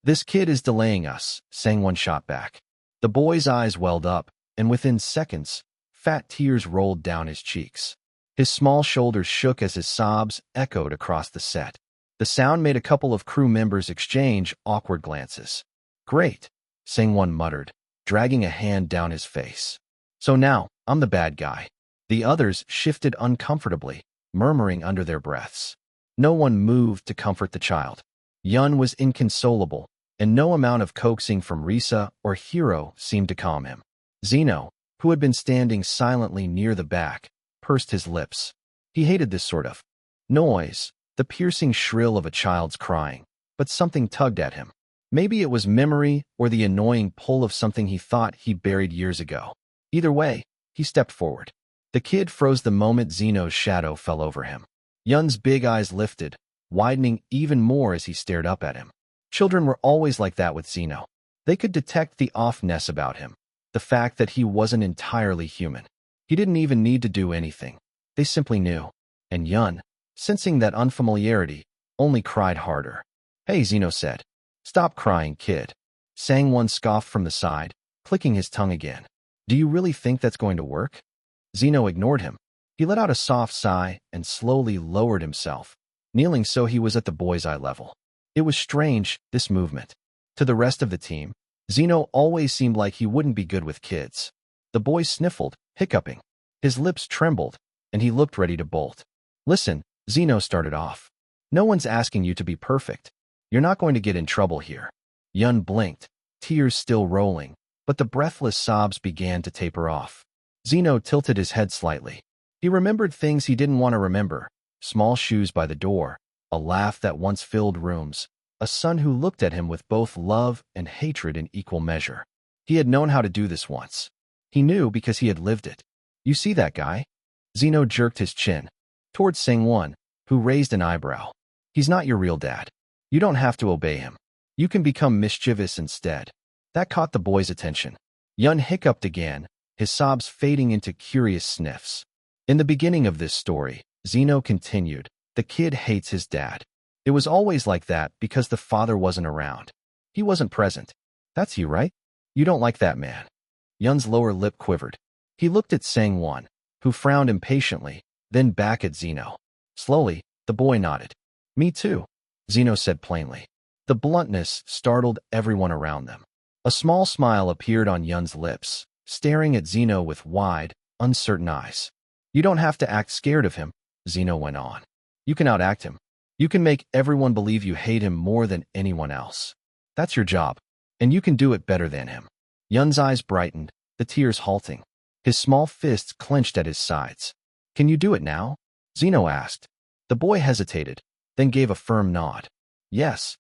This kid is delaying us, Sang-won shot back. The boy's eyes welled up, and within seconds, fat tears rolled down his cheeks. His small shoulders shook as his sobs echoed across the set. The sound made a couple of crew members exchange awkward glances. Great, Sang-won muttered, dragging a hand down his face. So now, I'm the bad guy. The others shifted uncomfortably, murmuring under their breaths. No one moved to comfort the child. Yun was inconsolable, and no amount of coaxing from Risa or Hiro seemed to calm him. Zeno, who had been standing silently near the back, pursed his lips. He hated this sort of noise, the piercing shrill of a child's crying, but something tugged at him. Maybe it was memory or the annoying pull of something he thought he buried years ago. Either way, he stepped forward. The kid froze the moment Zeno's shadow fell over him. Yun's big eyes lifted, widening even more as he stared up at him. Children were always like that with Zeno. They could detect the offness about him, the fact that he wasn't entirely human. He didn't even need to do anything. They simply knew. And Yun, sensing that unfamiliarity, only cried harder. Hey, Zeno said. Stop crying, kid. Sang-won scoffed from the side, clicking his tongue again. Do you really think that's going to work? Zeno ignored him. He let out a soft sigh and slowly lowered himself, kneeling so he was at the boy's eye level. It was strange, this movement. To the rest of the team, Zeno always seemed like he wouldn't be good with kids. The boy sniffled, hiccuping. His lips trembled, and he looked ready to bolt. Listen, Zeno started off. No one's asking you to be perfect. You're not going to get in trouble here. Yun blinked, tears still rolling, but the breathless sobs began to taper off. Zeno tilted his head slightly. He remembered things he didn't want to remember. Small shoes by the door, a laugh that once filled rooms, a son who looked at him with both love and hatred in equal measure. He had known how to do this once. He knew because he had lived it. You see that guy? Zeno jerked his chin towards Sang-won, who raised an eyebrow. He's not your real dad. You don't have to obey him. You can become mischievous instead. That caught the boy's attention. Yun hiccuped again, his sobs fading into curious sniffs. In the beginning of this story, Zeno continued, the kid hates his dad. It was always like that because the father wasn't around. He wasn't present. That's you, right? You don't like that man. Yun's lower lip quivered. He looked at Sang-won, who frowned impatiently, then back at Zeno. Slowly, the boy nodded. Me too, Zeno said plainly. The bluntness startled everyone around them. A small smile appeared on Yun's lips, staring at Zeno with wide, uncertain eyes. You don't have to act scared of him, Zeno went on. You can outact him. You can make everyone believe you hate him more than anyone else. That's your job, and you can do it better than him. Yun's eyes brightened, the tears halting. His small fists clenched at his sides. Can you do it now? Zeno asked. The boy hesitated, then gave a firm nod. Yes.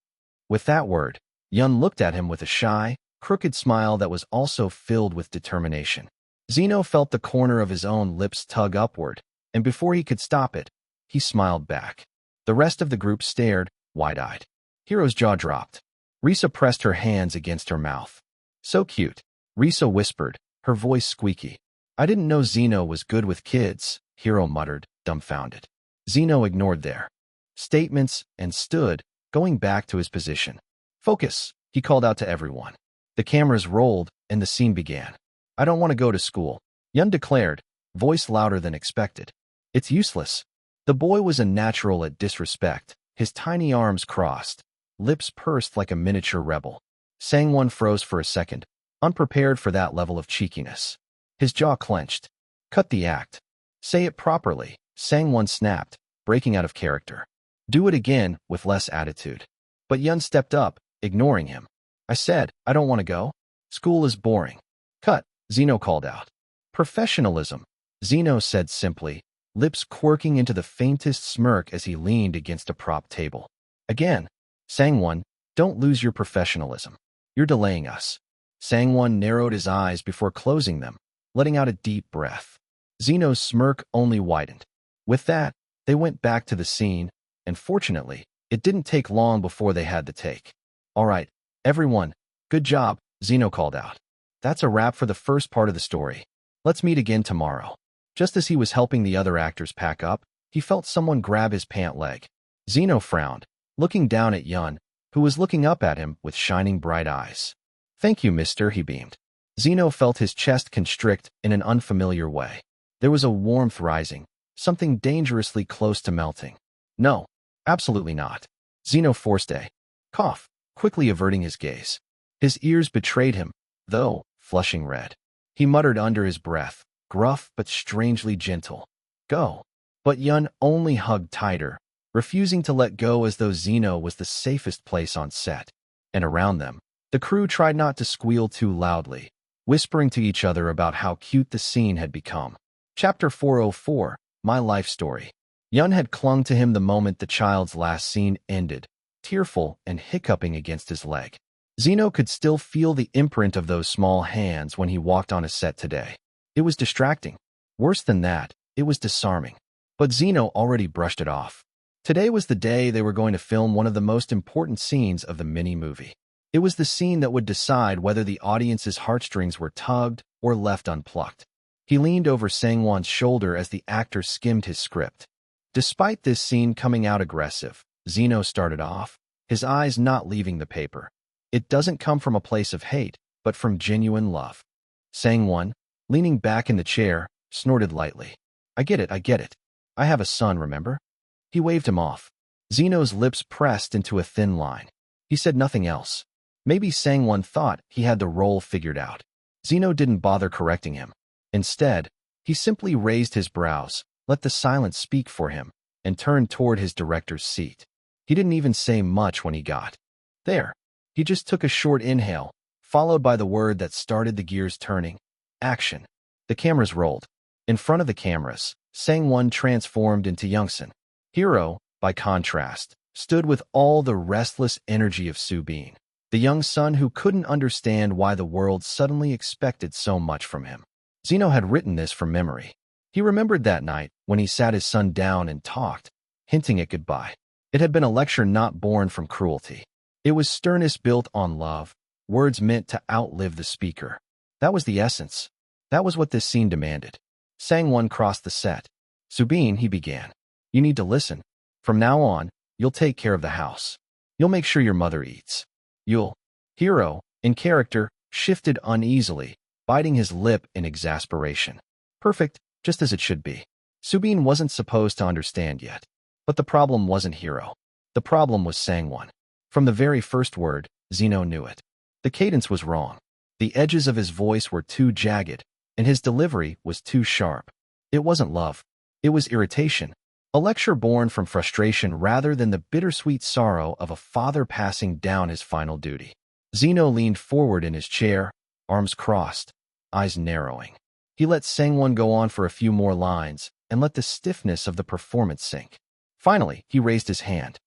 With that word, Yun looked at him with a shy, crooked smile that was also filled with determination. Zeno felt the corner of his own lips tug upward, and before he could stop it, he smiled back. The rest of the group stared, wide-eyed. Hiro's jaw dropped. Risa pressed her hands against her mouth. So cute, Risa whispered, her voice squeaky. I didn't know Zeno was good with kids, Hiro muttered, dumbfounded. Zeno ignored their statements and stood, going back to his position. Focus, he called out to everyone. The cameras rolled, and the scene began. I don't want to go to school, Yun declared, voice louder than expected. It's useless. The boy was a natural at disrespect, his tiny arms crossed, lips pursed like a miniature rebel. Sang-won froze for a second, unprepared for that level of cheekiness. His jaw clenched. Cut the act. Say it properly, Sang-won snapped, breaking out of character. Do it again with less attitude. But Yun stepped up, ignoring him. I said, I don't want to go. School is boring. Cut, Zeno called out. Professionalism, Zeno said simply, lips quirking into the faintest smirk as he leaned against a prop table. Again, Sang-won, don't lose your professionalism. You're delaying us. Sang-won narrowed his eyes before closing them, letting out a deep breath. Zeno's smirk only widened. With that, they went back to the scene, and fortunately, it didn't take long before they had the take. All right, everyone, good job, Zeno called out. That's a wrap for the first part of the story. Let's meet again tomorrow. Just as he was helping the other actors pack up, he felt someone grab his pant leg. Zeno frowned, looking down at Yun, who was looking up at him with shining bright eyes. "Thank you, mister," he beamed. Zeno felt his chest constrict in an unfamiliar way. There was a warmth rising, something dangerously close to melting. "No, absolutely not." Zeno forced a cough, quickly averting his gaze. His ears betrayed him, though, flushing red. He muttered under his breath, gruff but strangely gentle, "Go." But Yun only hugged tighter, refusing to let go as though Zeno was the safest place on set. And around them, the crew tried not to squeal too loudly, whispering to each other about how cute the scene had become. Chapter 404, My Life Story. Yun had clung to him the moment the child's last scene ended, tearful and hiccuping against his leg. Zeno could still feel the imprint of those small hands when he walked on a set today. It was distracting. Worse than that, it was disarming. But Zeno already brushed it off. Today was the day they were going to film one of the most important scenes of the mini-movie. It was the scene that would decide whether the audience's heartstrings were tugged or left unplucked. He leaned over Sangwon's shoulder as the actor skimmed his script. Despite this scene coming out aggressive, Zeno started off, his eyes not leaving the paper. It doesn't come from a place of hate, but from genuine love. Sangwon, leaning back in the chair, snorted lightly. I get it. I have a son, remember?" He waved him off. Zeno's lips pressed into a thin line. He said nothing else. Maybe Sangwon thought he had the role figured out. Zeno didn't bother correcting him. Instead, he simply raised his brows, let the silence speak for him, and turned toward his director's seat. He didn't even say much when he got there. He just took a short inhale, followed by the word that started the gears turning. Action. The cameras rolled. In front of the cameras, Sangwon transformed into Youngsun. Hero, by contrast, stood with all the restless energy of Subin, the young son who couldn't understand why the world suddenly expected so much from him. Zeno had written this from memory. He remembered that night when he sat his son down and talked, hinting at goodbye. It had been a lecture not born from cruelty. It was sternness built on love, words meant to outlive the speaker. That was the essence. That was what this scene demanded. Sangwon crossed the set. "Subin," he began, "you need to listen. From now on, you'll take care of the house. You'll make sure your mother eats. You'll..." Hero, in character, shifted uneasily, biting his lip in exasperation. Perfect, just as it should be. Subin wasn't supposed to understand yet. But the problem wasn't Hero. The problem was Sangwon. From the very first word, Zeno knew it. The cadence was wrong. The edges of his voice were too jagged, and his delivery was too sharp. It wasn't love. It was irritation. A lecture born from frustration rather than the bittersweet sorrow of a father passing down his final duty. Zeno leaned forward in his chair, arms crossed, eyes narrowing. He let Sangwon go on for a few more lines and let the stiffness of the performance sink. Finally, he raised his hand.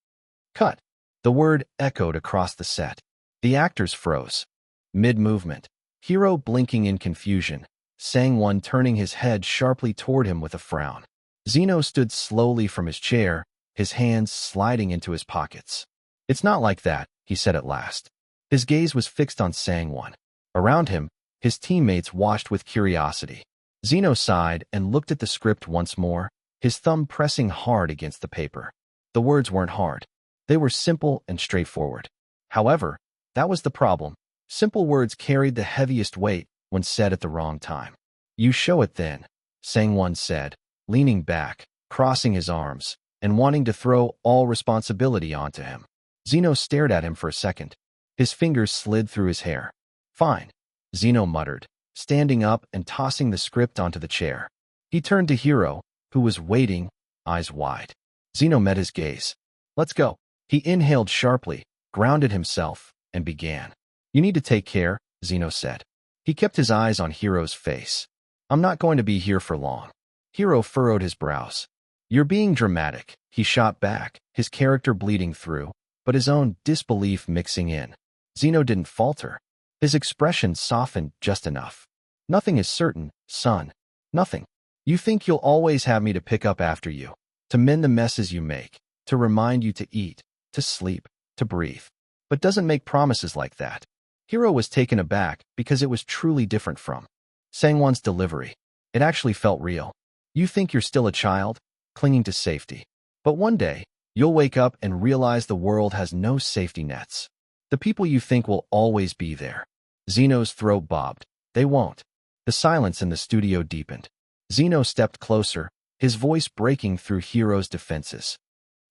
Cut. The word echoed across the set. The actors froze. Mid-movement, Hero blinking in confusion, Sangwon turning his head sharply toward him with a frown. Zeno stood slowly from his chair, his hands sliding into his pockets. "It's not like that," he said at last. His gaze was fixed on Sangwon. Around him, his teammates watched with curiosity. Zeno sighed and looked at the script once more, his thumb pressing hard against the paper. The words weren't hard. They were simple and straightforward. However, that was the problem. Simple words carried the heaviest weight when said at the wrong time. "You show it then," Sangwon said, leaning back, crossing his arms, and wanting to throw all responsibility onto him. Zeno stared at him for a second. His fingers slid through his hair. "Fine," Zeno muttered, standing up and tossing the script onto the chair. He turned to Hero, who was waiting, eyes wide. Zeno met his gaze. "Let's go." He inhaled sharply, grounded himself, and began. "You need to take care," Zeno said. He kept his eyes on Hero's face. "I'm not going to be here for long." Hero furrowed his brows. "You're being dramatic," he shot back, his character bleeding through, but his own disbelief mixing in. Zeno didn't falter. His expression softened just enough. "Nothing is certain, son. Nothing. You think you'll always have me to pick up after you, to mend the messes you make, to remind you to eat, to sleep, to breathe. But doesn't make promises like that. Hiro was taken aback because it was truly different from Sangwon's delivery. It actually felt real. You think you're still a child, clinging to safety. But one day, you'll wake up and realize the world has no safety nets. The people you think will always be there. Zeno's throat bobbed. They won't. The silence in the studio deepened. Zeno stepped closer, his voice breaking through Hiro's defenses.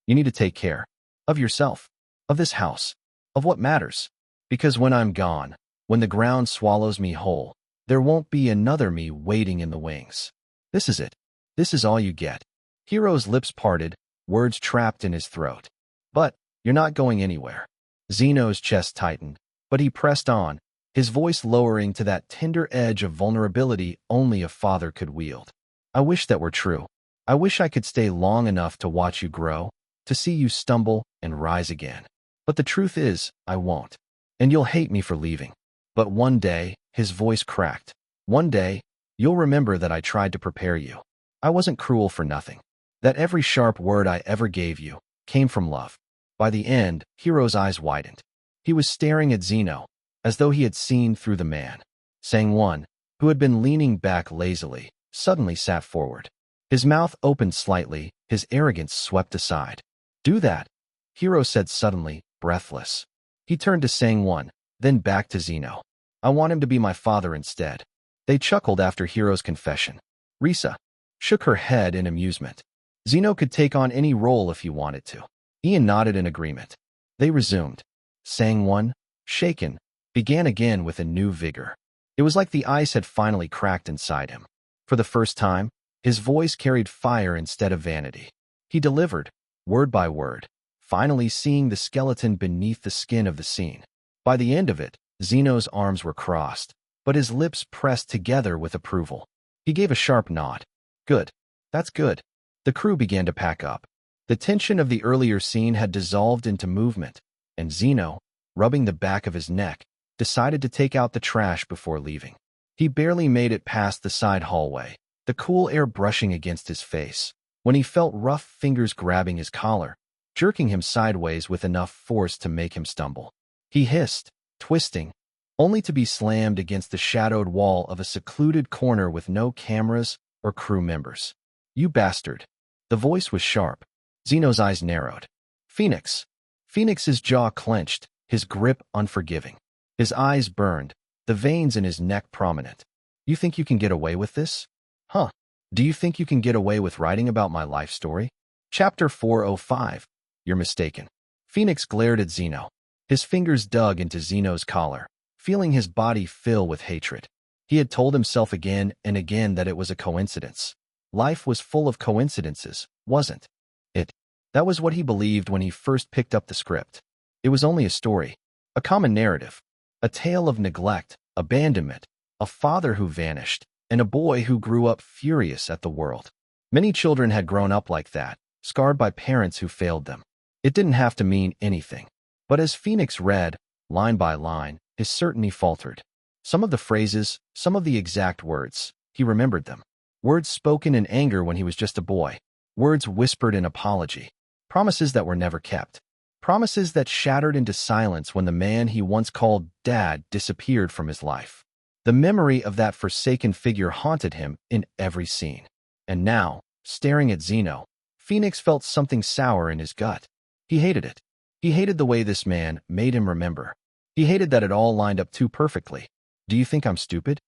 You need to take care of yourself, of this house, of what matters. Because when I'm gone, when the ground swallows me whole, there won't be another me waiting in the wings. This is it. This is all you get. Hiro's lips parted, words trapped in his throat. But you're not going anywhere. Zeno's chest tightened, but he pressed on, his voice lowering to that tender edge of vulnerability only a father could wield. I wish that were true. I wish I could stay long enough to watch you grow, to see you stumble and rise again. But the truth is, I won't. And you'll hate me for leaving. But one day, his voice cracked. One day, you'll remember that I tried to prepare you. I wasn't cruel for nothing. That every sharp word I ever gave you came from love. By the end, Hiro's eyes widened. He was staring at Zeno, as though he had seen through the man. Sangwon, who had been leaning back lazily, suddenly sat forward. His mouth opened slightly, his arrogance swept aside. Do that, Hiro said suddenly, breathless. He turned to Sangwon, then back to Zeno. I want him to be my father instead. They chuckled after Hiro's confession. Risa shook her head in amusement. Zeno could take on any role if he wanted to. Ian nodded in agreement. They resumed. Sangwon, shaken, began again with a new vigor. It was like the ice had finally cracked inside him. For the first time, his voice carried fire instead of vanity. He delivered, word by word, finally seeing the skeleton beneath the skin of the scene. By the end of it, Zeno's arms were crossed, but his lips pressed together with approval. He gave a sharp nod. Good. That's good. The crew began to pack up. The tension of the earlier scene had dissolved into movement, and Zeno, rubbing the back of his neck, decided to take out the trash before leaving. He barely made it past the side hallway, the cool air brushing against his face, when he felt rough fingers grabbing his collar, jerking him sideways with enough force to make him stumble. He hissed, twisting, only to be slammed against the shadowed wall of a secluded corner with no cameras or crew members. You bastard. The voice was sharp. Zeno's eyes narrowed. Phoenix. Phoenix's jaw clenched, his grip unforgiving. His eyes burned, the veins in his neck prominent. You think you can get away with this? Huh. Do you think you can get away with writing about my life story? Chapter 405. You're mistaken. Phoenix glared at Zeno. His fingers dug into Zeno's collar, feeling his body fill with hatred. He had told himself again and again that it was a coincidence. Life was full of coincidences, wasn't it? That was what he believed when he first picked up the script. It was only a story, a common narrative, a tale of neglect, abandonment, a father who vanished, and a boy who grew up furious at the world. Many children had grown up like that, scarred by parents who failed them. It didn't have to mean anything. But as Phoenix read, line by line, his certainty faltered. Some of the phrases, some of the exact words, he remembered them. Words spoken in anger when he was just a boy. Words whispered in apology. Promises that were never kept. Promises that shattered into silence when the man he once called Dad disappeared from his life. The memory of that forsaken figure haunted him in every scene. And now, staring at Zeno, Phoenix felt something sour in his gut. He hated it. He hated the way this man made him remember. He hated that it all lined up too perfectly. Do you think I'm stupid?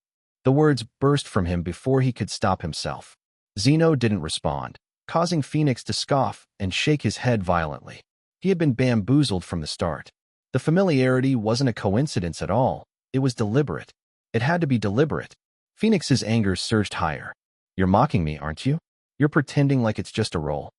The words burst from him before he could stop himself. Zeno didn't respond, causing Phoenix to scoff and shake his head violently. He had been bamboozled from the start. The familiarity wasn't a coincidence at all. It was deliberate. It had to be deliberate. Phoenix's anger surged higher. You're mocking me, aren't you? You're pretending like it's just a role.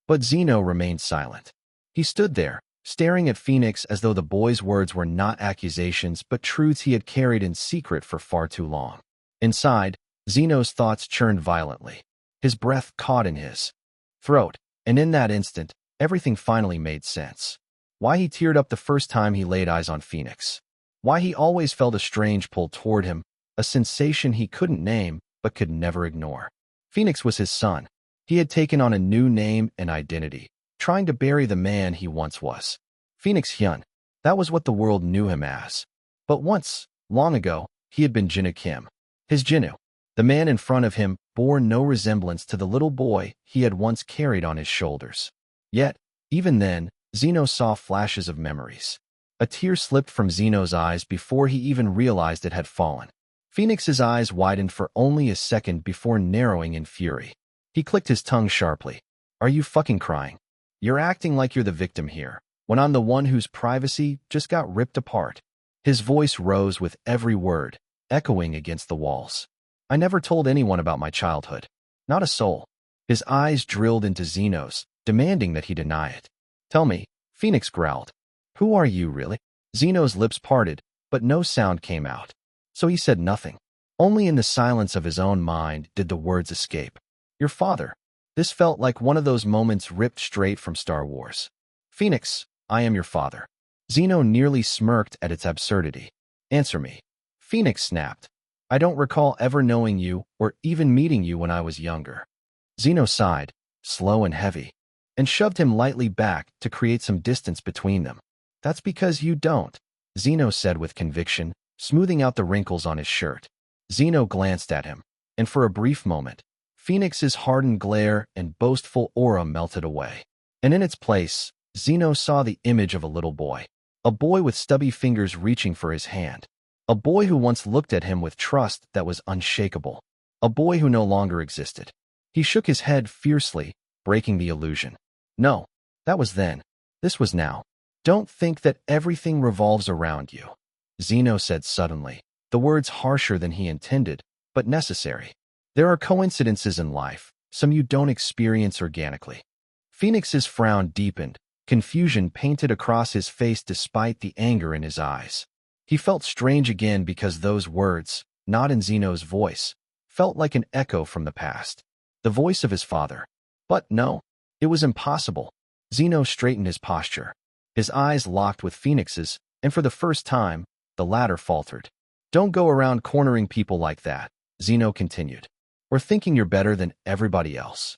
But Zeno remained silent. He stood there, staring at Phoenix as though the boy's words were not accusations but truths he had carried in secret for far too long. Inside, Zeno's thoughts churned violently. His breath caught in his throat, and in that instant, everything finally made sense. Why he teared up the first time he laid eyes on Phoenix. Why he always felt a strange pull toward him, a sensation he couldn't name but could never ignore. Phoenix was his son. He had taken on a new name and identity, trying to bury the man he once was. Phoenix Hyun. That was what the world knew him as. But once, long ago, he had been Jinu Kim. His Jinu. The man in front of him bore no resemblance to the little boy he had once carried on his shoulders. Yet, even then, Zeno saw flashes of memories. A tear slipped from Zeno's eyes before he even realized it had fallen. Phoenix's eyes widened for only a second before narrowing in fury. He clicked his tongue sharply. Are you fucking crying? You're acting like you're the victim here, when I'm the one whose privacy just got ripped apart. His voice rose with every word, echoing against the walls. I never told anyone about my childhood. Not a soul. His eyes drilled into Zeno's, demanding that he deny it. Tell me, Phoenix growled. Who are you, really? Zeno's lips parted, but no sound came out. So he said nothing. Only in the silence of his own mind did the words escape. Your father. This felt like one of those moments ripped straight from Star Wars. Phoenix, I am your father. Zeno nearly smirked at its absurdity. Answer me. Phoenix snapped. I don't recall ever knowing you or even meeting you when I was younger. Zeno sighed, slow and heavy, and shoved him lightly back to create some distance between them. That's because you don't, Zeno said with conviction, smoothing out the wrinkles on his shirt. Zeno glanced at him, and for a brief moment, Phoenix's hardened glare and boastful aura melted away. And in its place, Zeno saw the image of a little boy. A boy with stubby fingers reaching for his hand. A boy who once looked at him with trust that was unshakable. A boy who no longer existed. He shook his head fiercely, breaking the illusion. No, that was then. This was now. Don't think that everything revolves around you, Zeno said suddenly, the words harsher than he intended, but necessary. There are coincidences in life, some you don't experience organically. Phoenix's frown deepened, confusion painted across his face despite the anger in his eyes. He felt strange again because those words, not in Zeno's voice, felt like an echo from the past. The voice of his father. But no, it was impossible. Zeno straightened his posture. His eyes locked with Phoenix's, and for the first time, the latter faltered. Don't go around cornering people like that, Zeno continued, or thinking you're better than everybody else.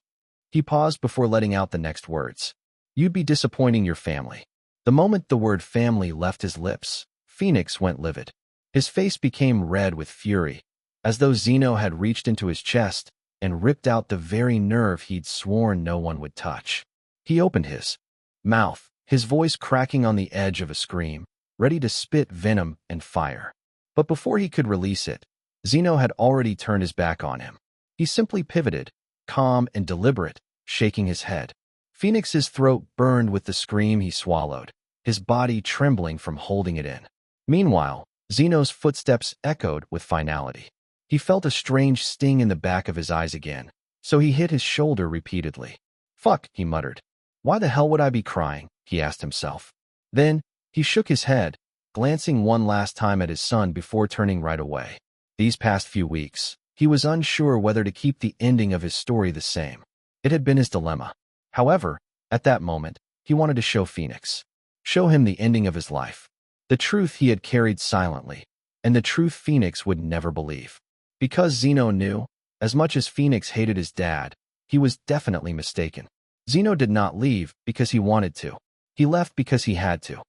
He paused before letting out the next words. You'd be disappointing your family. The moment the word family left his lips, Phoenix went livid. His face became red with fury, as though Zeno had reached into his chest and ripped out the very nerve he'd sworn no one would touch. He opened his mouth, his voice cracking on the edge of a scream, ready to spit venom and fire. But before he could release it, Zeno had already turned his back on him. He simply pivoted, calm and deliberate, shaking his head. Phoenix's throat burned with the scream he swallowed, his body trembling from holding it in. Meanwhile, Zeno's footsteps echoed with finality. He felt a strange sting in the back of his eyes again, so he hit his shoulder repeatedly. Fuck, he muttered. Why the hell would I be crying? He asked himself. Then, he shook his head, glancing one last time at his son before turning right away. These past few weeks, he was unsure whether to keep the ending of his story the same. It had been his dilemma. However, at that moment, he wanted to show Phoenix. Show him the ending of his life. The truth he had carried silently, and the truth Phoenix would never believe. Because Zeno knew, as much as Phoenix hated his dad, he was definitely mistaken. Zeno did not leave because he wanted to. He left because he had to.